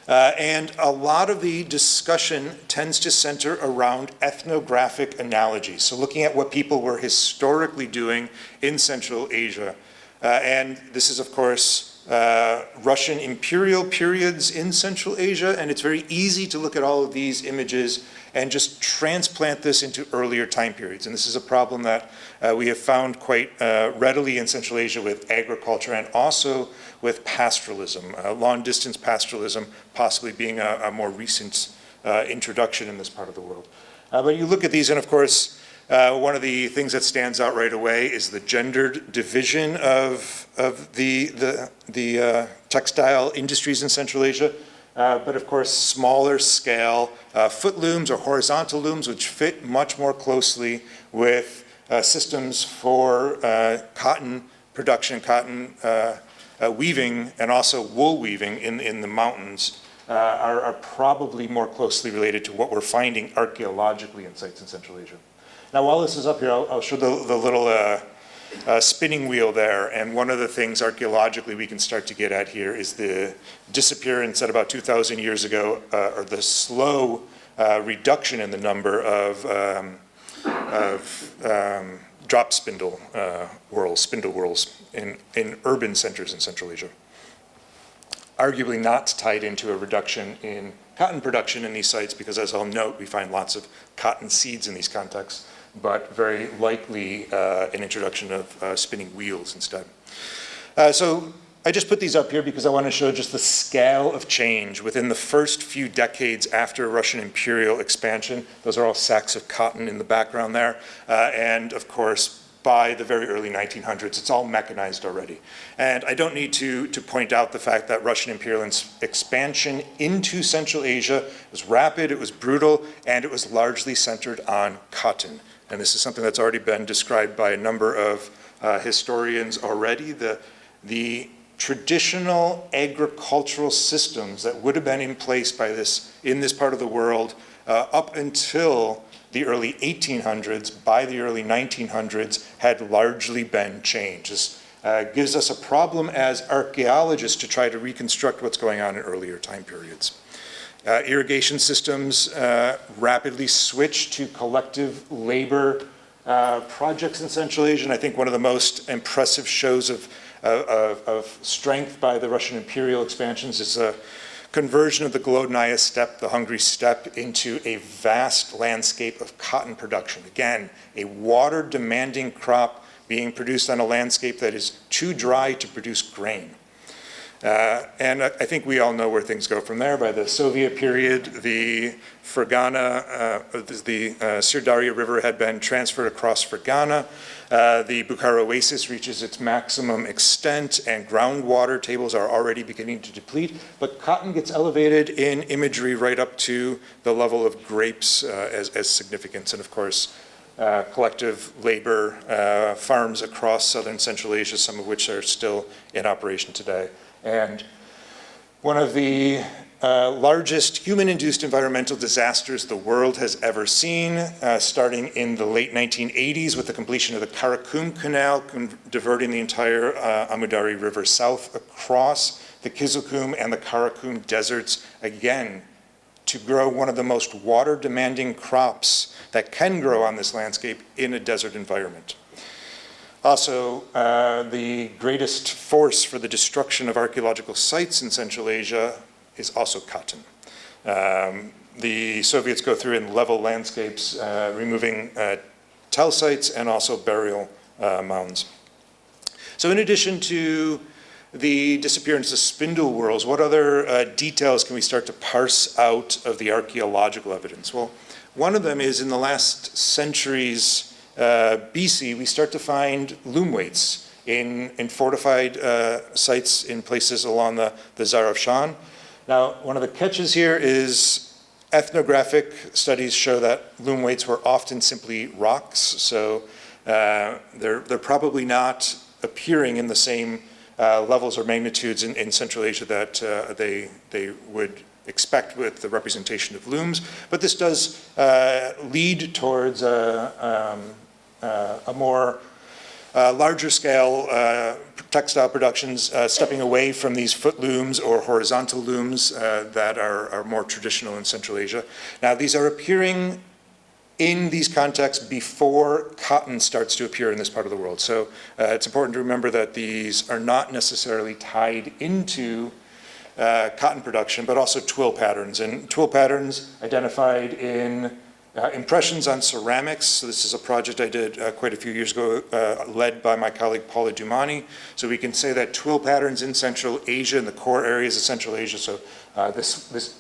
And a lot of the discussion tends to center around ethnographic analogies. So looking at what people were historically doing in Central Asia. And this is, of course, Russian imperial periods in Central Asia. And it's very easy to look at all of these images and just transplant this into earlier time periods. And this is a problem that we have found quite readily in Central Asia with agriculture and also with pastoralism, long-distance pastoralism possibly being a more recent introduction in this part of the world. But you look at these, and of course, one of the things that stands out right away is the gendered division of the textile industries in Central Asia. But of course, smaller scale foot looms or horizontal looms, which fit much more closely with systems for cotton production, cotton weaving, and also wool weaving in the mountains are probably more closely related to what we're finding archaeologically in sites in Central Asia. Now, while this is up here, I'll show the little spinning wheel there, and one of the things archaeologically we can start to get at here is the disappearance at about 2,000 years ago, or the slow reduction in the number of drop spindle whorls in urban centers in Central Asia. Arguably not tied into a reduction in cotton production in these sites, because as I'll note, we find lots of cotton seeds in these contexts, but very likely an introduction of spinning wheels instead. So I just put these up here because I want to show just the scale of change within the first few decades after Russian imperial expansion. Those are all sacks of cotton in the background there. And of course, by the very early 1900s, it's all mechanized already. And I don't need to point out the fact that Russian imperial expansion into Central Asia was rapid, it was brutal, and it was largely centered on cotton. And this is something that's already been described by a number of historians already. The traditional agricultural systems that would have been in place in this part of the world up until the early 1800s, by the early 1900s, had largely been changed. This gives us a problem as archaeologists to try to reconstruct what's going on in earlier time periods. Irrigation systems rapidly switched to collective labor projects in Central Asia, and I think one of the most impressive shows of strength by the Russian imperial expansions is a conversion of the Golodnaya steppe, the hungry steppe, into a vast landscape of cotton production. Again, a water-demanding crop being produced on a landscape that is too dry to produce grain. And I think we all know where things go from there. By the Soviet period, the Fergana, the Sirdarya River had been transferred across Fergana. The Bukhara Oasis reaches its maximum extent, and groundwater tables are already beginning to deplete. But cotton gets elevated in imagery right up to the level of grapes as significance. And of course, collective labor farms across southern Central Asia, some of which are still in operation today. And one of the largest human-induced environmental disasters the world has ever seen, starting in the late 1980s with the completion of the Karakum Canal, diverting the entire Amudari River south across the Kizilkum and the Karakum deserts, again, to grow one of the most water-demanding crops that can grow on this landscape in a desert environment. Also, the greatest force for the destruction of archaeological sites in Central Asia is also cotton. The Soviets go through and level landscapes, removing tell sites and also burial mounds. So in addition to the disappearance of spindle whorls, what other details can we start to parse out of the archaeological evidence? Well, one of them is in the last centuries BC, we start to find loom weights in fortified sites in places along the Zarafshan. Now, one of the catches here is ethnographic studies show that loom weights were often simply rocks, so they're probably not appearing in the same levels or magnitudes in Central Asia that they would expect with the representation of looms. But this does lead towards a more larger scale textile productions, stepping away from these foot looms or horizontal looms that are more traditional in Central Asia. Now, these are appearing in these contexts before cotton starts to appear in this part of the world. So it's important to remember that these are not necessarily tied into cotton production, but also twill patterns. And twill patterns identified in Impressions on ceramics. So this is a project I did quite a few years ago, led by my colleague Paula Dumani. So we can say that twill patterns in Central Asia, in the core areas of Central Asia. So this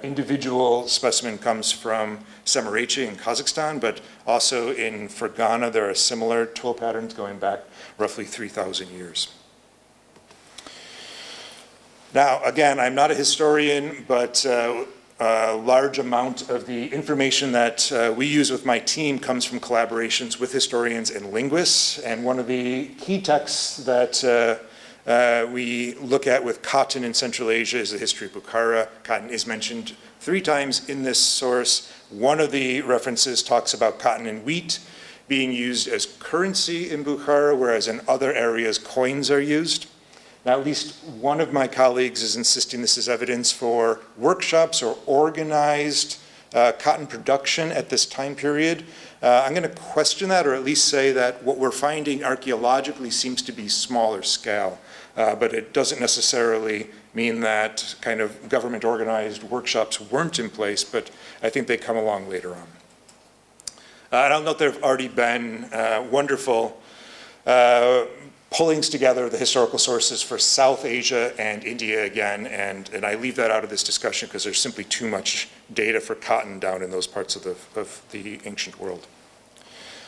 individual specimen comes from Semirechye in Kazakhstan, but also in Fergana there are similar twill patterns going back roughly 3,000 years. Now, again, I'm not a historian, but a large amount of the information that we use with my team comes from collaborations with historians and linguists. And one of the key texts that we look at with cotton in Central Asia is the history of Bukhara. Cotton is mentioned 3 times in this source. One of the references talks about cotton and wheat being used as currency in Bukhara, whereas in other areas coins are used. Now, at least one of my colleagues is insisting this is evidence for workshops or organized cotton production at this time period. I'm going to question that, or at least say that what we're finding archaeologically seems to be smaller scale, but it doesn't necessarily mean that kind of government organized workshops weren't in place, but I think they come along later on. And I'll note there have already been wonderful pullings together the historical sources for South Asia and India again, and I leave that out of this discussion because there's simply too much data for cotton down in those parts of the ancient world.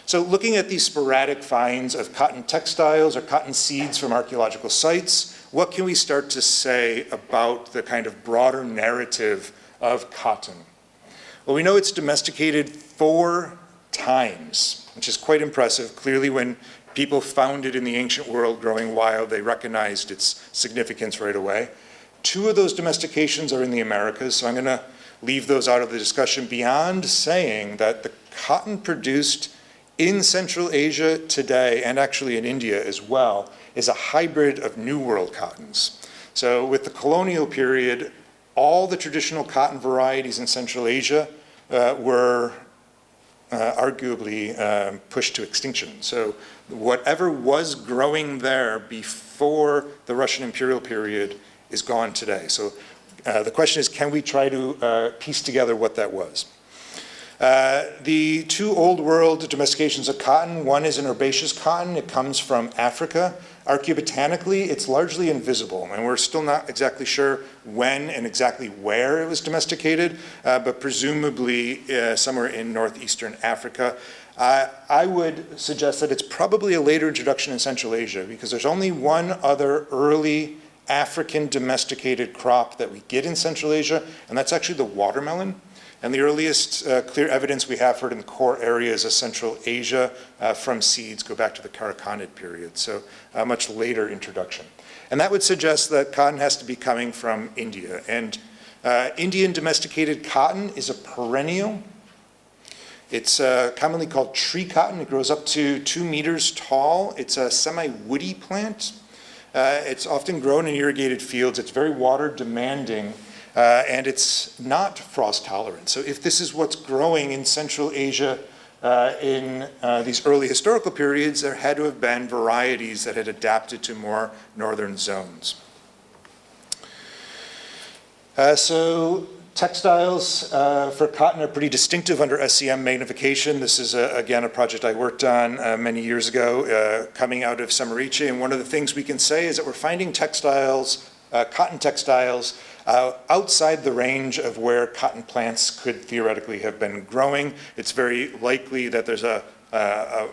So looking at these sporadic finds of cotton textiles or cotton seeds from archaeological sites, what can we start to say about the kind of broader narrative of cotton? Well, we know it's domesticated 4 times, which is quite impressive. Clearly, when people found it in the ancient world growing wild, they recognized its significance right away. 2 of those domestications are in the Americas, so I'm going to leave those out of the discussion beyond saying that the cotton produced in Central Asia today, and actually in India as well, is a hybrid of New World cottons. So with the colonial period, all the traditional cotton varieties in Central Asia were arguably pushed to extinction. So whatever was growing there before the Russian imperial period is gone today. So the question is, can we try to piece together what that was? The 2 old world domestications of cotton, one is an herbaceous cotton. It comes from Africa. Archaeobotanically, it's largely invisible, and we're still not exactly sure when and exactly where it was domesticated, but presumably somewhere in northeastern Africa. I would suggest that it's probably a later introduction in Central Asia, because there's only one other early African domesticated crop that we get in Central Asia, and that's actually the watermelon. And the earliest clear evidence we have for it in the core areas of Central Asia from seeds go back to the Karakhanid period, so a much later introduction. And that would suggest that cotton has to be coming from India. And Indian domesticated cotton is a perennial. It's commonly called tree cotton. It grows up to 2 meters tall. It's a semi-woody plant. It's often grown in irrigated fields. It's very water demanding. And it's not frost tolerant. So if this is what's growing in Central Asia in these early historical periods, there had to have been varieties that had adapted to more northern zones. So textiles for cotton are pretty distinctive under SEM magnification. This is, again, a project I worked on many years ago coming out of Semirechye. And one of the things we can say is that we're finding textiles, cotton textiles, outside the range of where cotton plants could theoretically have been growing. It's very likely that there's a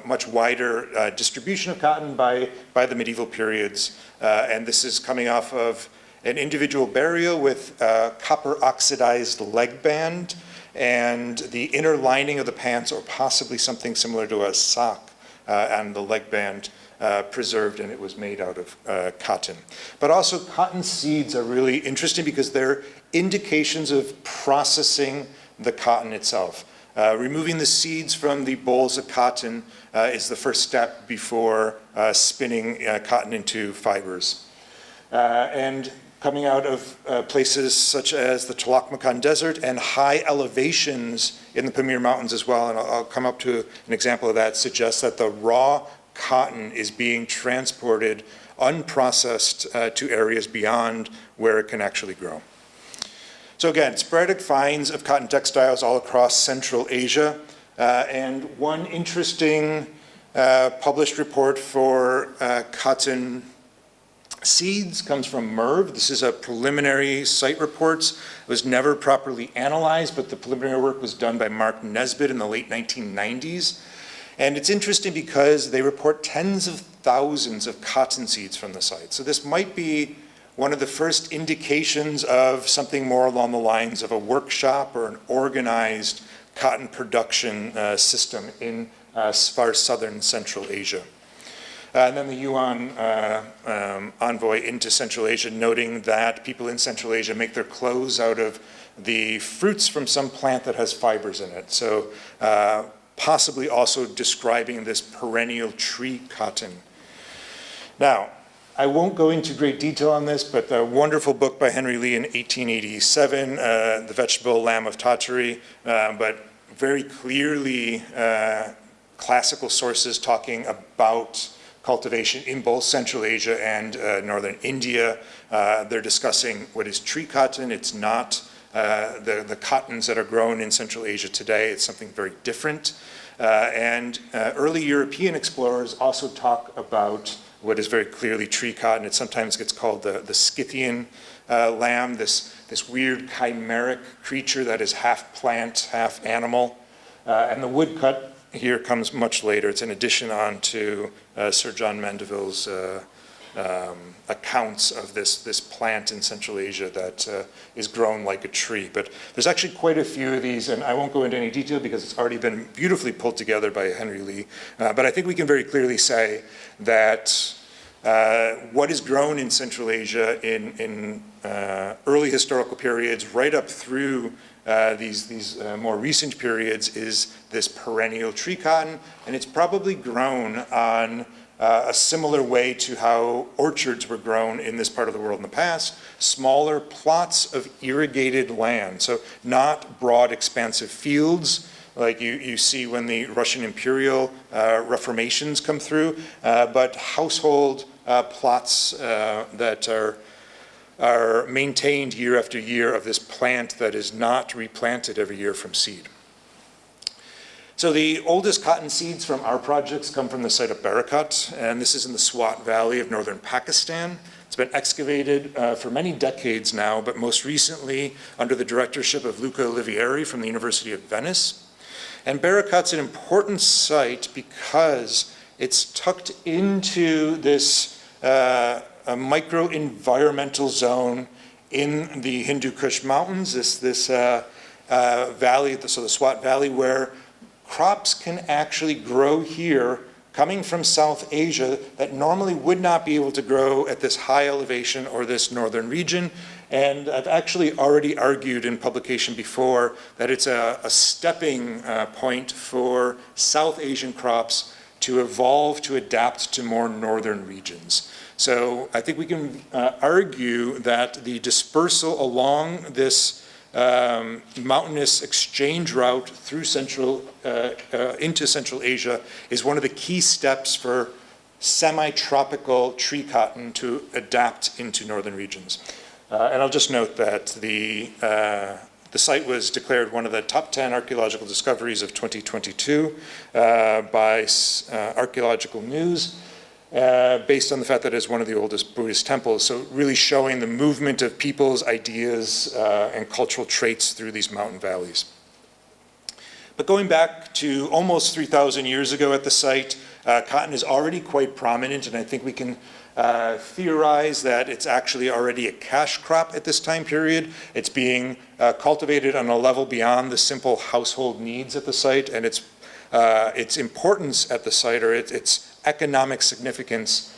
much wider distribution of cotton by the medieval periods. And this is coming off of an individual burial with copper oxidized leg band and the inner lining of the pants, or possibly something similar to a sock on the leg band. Preserved, and it was made out of cotton. But also cotton seeds are really interesting because they're indications of processing the cotton itself. Removing the seeds from the bolls of cotton is the first step before spinning cotton into fibers. And coming out of places such as the Tlaxcalan Desert and high elevations in the Pamir Mountains as well, and I'll come up to an example of that, suggests that the raw cotton is being transported unprocessed to areas beyond where it can actually grow. So again, sporadic finds of cotton textiles all across Central Asia. And one interesting published report for cotton seeds comes from MERV. This is a preliminary site report. It was never properly analyzed, but the preliminary work was done by Mark Nesbitt in the late 1990s. And it's interesting because they report tens of thousands of cotton seeds from the site. So this might be one of the first indications of something more along the lines of a workshop or an organized cotton production system in as far as southern Central Asia. And then the Yuan envoy into Central Asia, noting that people in Central Asia make their clothes out of the fruits from some plant that has fibers in it. So possibly also describing this perennial tree cotton. Now, I won't go into great detail on this, but the wonderful book by Henry Lee in 1887, The Vegetable Lamb of Tartary, but very clearly classical sources talking about cultivation in both Central Asia and northern India. They're discussing what is tree cotton. It's not the cottons that are grown in Central Asia today. It's something very different. And early European explorers also talk about what is very clearly tree cotton. It sometimes gets called the Scythian lamb, this weird chimeric creature that is half plant, half animal. And the woodcut here comes much later. It's an addition on to Sir John Mandeville's accounts of this plant in Central Asia that is grown like a tree. But there's actually quite a few of these, and I won't go into any detail because it's already been beautifully pulled together by Henry Lee. But I think we can very clearly say that what is grown in Central Asia in early historical periods, right up through these more recent periods, is this perennial tree cotton, and it's probably grown on a similar way to how orchards were grown in this part of the world in the past, smaller plots of irrigated land, so not broad expansive fields like you see when the Russian imperial reformations come through, but household plots that are maintained year after year of this plant that is not replanted every year from seed. So the oldest cotton seeds from our projects come from the site of Barakat, and this is in the Swat Valley of northern Pakistan. It's been excavated for many decades now, but most recently under the directorship of Luca Olivieri from the University of Venice. And Barakat's an important site because it's tucked into this a micro-environmental zone in the Hindu Kush Mountains, this valley, so the Swat Valley, where crops can actually grow here coming from South Asia that normally would not be able to grow at this high elevation or this northern region. And I've actually already argued in publication before that it's a stepping point for South Asian crops to evolve to adapt to more northern regions. So I think we can argue that the dispersal along this mountainous exchange route through into Central Asia is one of the key steps for semi-tropical tree cotton to adapt into northern regions. And I'll just note that the site was declared one of the top 10 archaeological discoveries of 2022 by Archaeological News. Based on the fact that it's one of the oldest Buddhist temples, so really showing the movement of people's ideas and cultural traits through these mountain valleys. But going back to almost 3,000 years ago at the site, cotton is already quite prominent, and I think we can theorize that it's actually already a cash crop at this time period. It's being cultivated on a level beyond the simple household needs at the site, and its importance at the site, or its economic significance,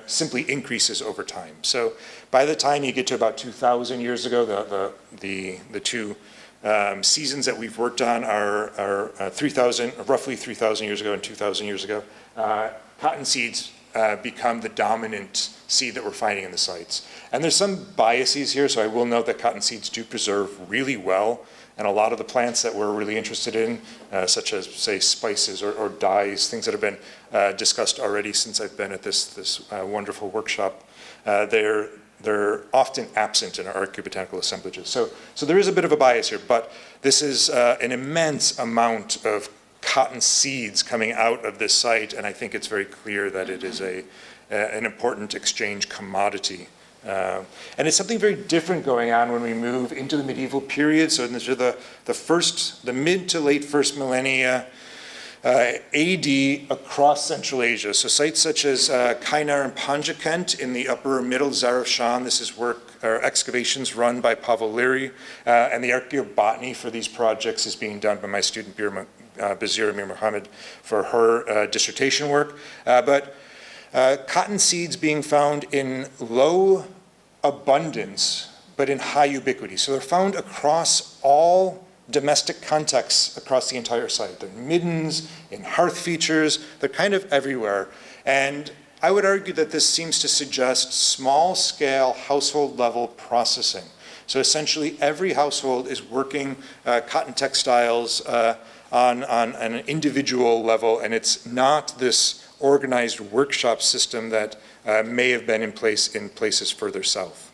simply increases over time. So by the time you get to about 2,000 years ago, the two seasons that we've worked on are roughly 3,000 years ago and 2,000 years ago. Cotton seeds become the dominant seed that we're finding in the sites. And there's some biases here, so I will note that cotton seeds do preserve really well. And a lot of the plants that we're really interested in, such as, say, spices or dyes, things that have been discussed already since I've been at this wonderful workshop, they're often absent in our archaeobotanical assemblages. So there is a bit of a bias here, but this is an immense amount of cotton seeds coming out of this site, and I think it's very clear that it is an important exchange commodity. And it's something very different going on when we move into the medieval period. So in the mid to late first millennia AD across Central Asia. So sites such as Kainar and Panjakent in the upper middle Zarafshan. This is work or excavations run by Pavel Leary, and the archaeobotany for these projects is being done by my student Bazira Mir Mohammed for her dissertation work. But cotton seeds being found in low abundance, but in high ubiquity. So they're found across all domestic contexts across the entire site. They're in middens, in hearth features, they're kind of everywhere. And I would argue that this seems to suggest small-scale, household-level processing. So essentially, every household is working cotton textiles on an individual level, and it's not this organized workshop system that may have been in place in places further south.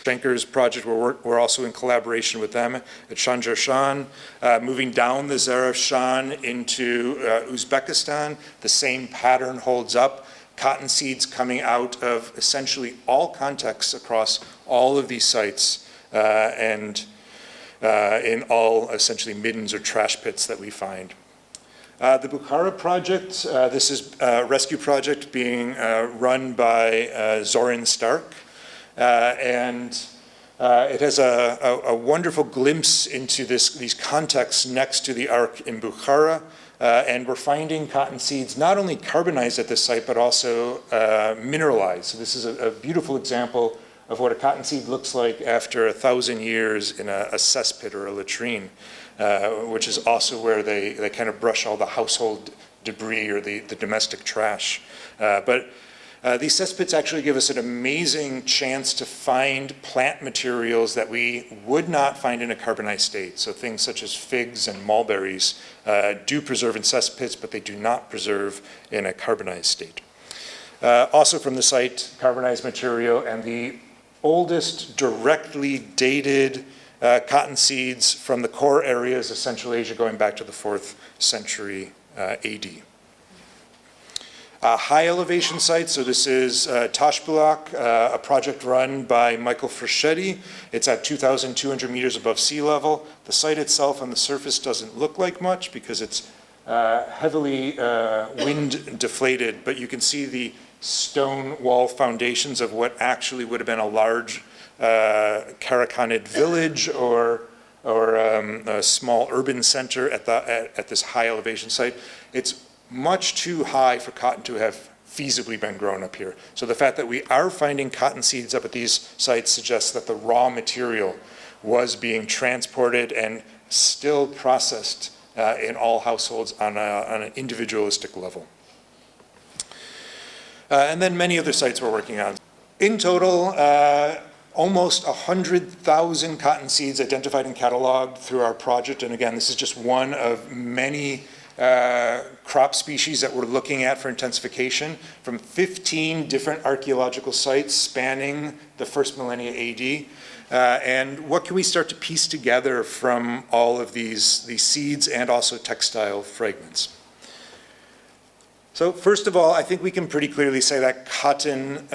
Schenker's project, we're also in collaboration with them at Shanjarshan, moving down the Zarafshan into Uzbekistan. The same pattern holds up. Cotton seeds coming out of essentially all contexts across all of these sites and in all essentially middens or trash pits that we find. The Bukhara project, this is a rescue project being run by Zoran Stark. And it has a wonderful glimpse into these contexts next to the Ark in Bukhara. And we're finding cotton seeds not only carbonized at this site, but also mineralized. So this is a beautiful example of what a cotton seed looks like after 1,000 years in a cesspit or a latrine, which is also where they kind of brush all the household debris or the domestic trash. But these cesspits actually give us an amazing chance to find plant materials that we would not find in a carbonized state. So things such as figs and mulberries do preserve in cesspits, but they do not preserve in a carbonized state. Also from the site, carbonized material and the oldest directly dated cotton seeds from the core areas of Central Asia going back to the 4th century AD. High elevation sites, so this is Tashbulak, a project run by Michael Fraschetti. It's at 2,200 meters above sea level. The site itself on the surface doesn't look like much because it's heavily wind deflated, but you can see the stone wall foundations of what actually would have been a large Karakhanid village or a small urban center at this high elevation site. It's much too high for cotton to have feasibly been grown up here. So the fact that we are finding cotton seeds up at these sites suggests that the raw material was being transported and still processed in all households on an individualistic level. And then many other sites we're working on. In total, almost 100,000 cotton seeds identified and cataloged through our project. And again, this is just one of many crop species that we're looking at for intensification from 15 different archaeological sites spanning the first millennia AD. And what can we start to piece together from all of these seeds and also textile fragments? So first of all, I think we can pretty clearly say that cotton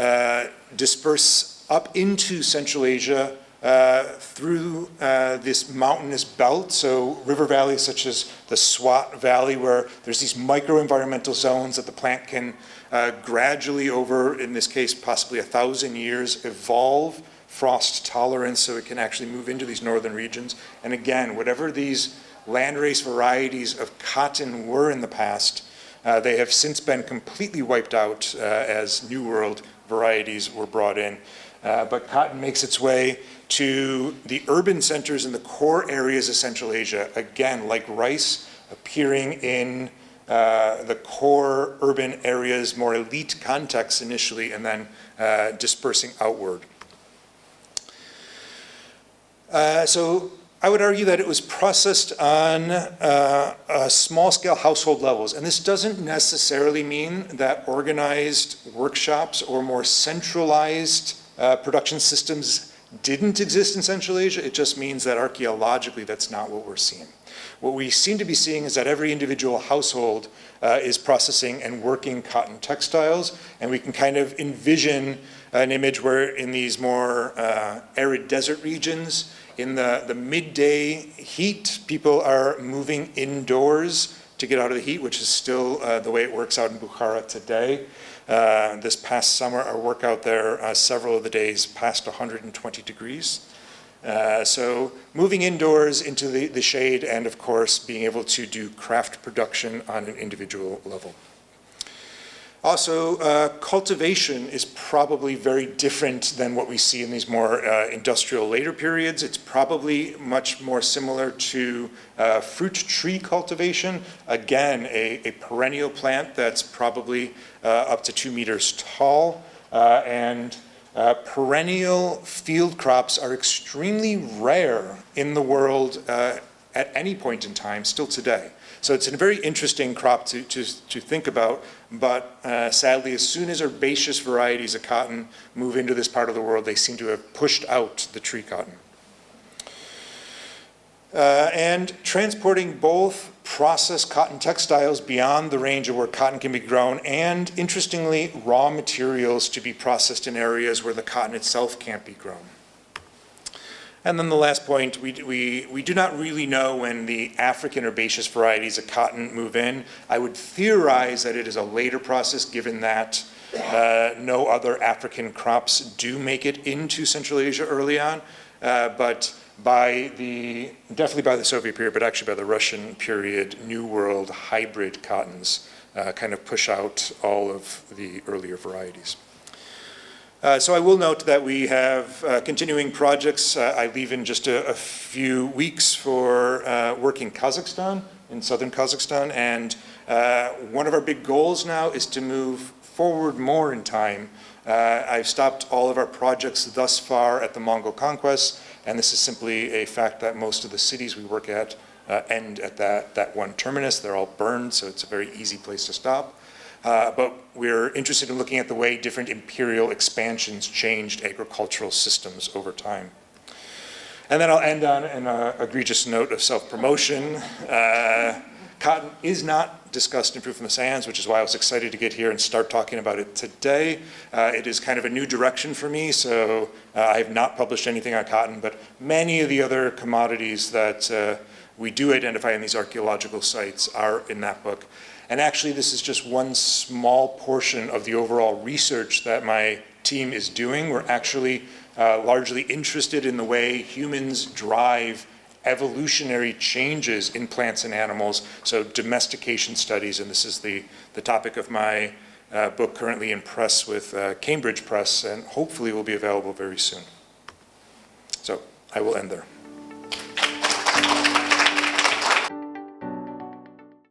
dispersed up into Central Asia through this mountainous belt, so river valleys such as the Swat Valley, where there's these micro-environmental zones that the plant can gradually over, in this case, possibly 1,000 years, evolve frost tolerance so it can actually move into these northern regions. And again, whatever these landrace varieties of cotton were in the past, they have since been completely wiped out as New World varieties were brought in. But cotton makes its way to the urban centers in the core areas of Central Asia, again, like rice, appearing in the core urban areas, more elite contexts initially, and then dispersing outward. So I would argue that it was processed on small-scale household levels. And this doesn't necessarily mean that organized workshops or more centralized production systems didn't exist in Central Asia. It just means that archaeologically that's not what we're seeing. What we seem to be seeing is that every individual household is processing and working cotton textiles, and we can kind of envision an image where in these more arid desert regions, in the midday heat, people are moving indoors to get out of the heat, which is still the way it works out in Bukhara today. This past summer, our work out there, several of the days passed 120 degrees. So moving indoors into the shade and, of course, being able to do craft production on an individual level. Also, cultivation is probably very different than what we see in these more industrial later periods. It's probably much more similar to fruit tree cultivation. Again, a perennial plant that's probably up to 2 meters tall. Perennial field crops are extremely rare in the world at any point in time, still today. So it's a very interesting crop to think about, but sadly, as soon as herbaceous varieties of cotton move into this part of the world, they seem to have pushed out the tree cotton. And transporting both processed cotton textiles beyond the range of where cotton can be grown, and interestingly, raw materials to be processed in areas where the cotton itself can't be grown. And then the last point, we do not really know when the African herbaceous varieties of cotton move in. I would theorize that it is a later process, given that no other African crops do make it into Central Asia early on. But definitely by the Soviet period, but actually by the Russian period, New World hybrid cottons kind of push out all of the earlier varieties. So I will note that we have continuing projects. I leave in just a few weeks for work in Kazakhstan, in southern Kazakhstan, and one of our big goals now is to move forward more in time. I've stopped all of our projects thus far at the Mongol conquest, and this is simply a fact that most of the cities we work at end at that one terminus. They're all burned, so it's a very easy place to stop. But we're interested in looking at the way different imperial expansions changed agricultural systems over time. And then I'll end on an egregious note of self-promotion. Cotton is not discussed in Proof in the Sands, which is why I was excited to get here and start talking about it today. It is kind of a new direction for me, so I have not published anything on cotton, but many of the other commodities that we do identify in these archaeological sites are in that book. And actually, this is just one small portion of the overall research that my team is doing. We're actually largely interested in the way humans drive evolutionary changes in plants and animals, so domestication studies, and this is the topic of my book currently in press with Cambridge Press, and hopefully will be available very soon. So I will end there.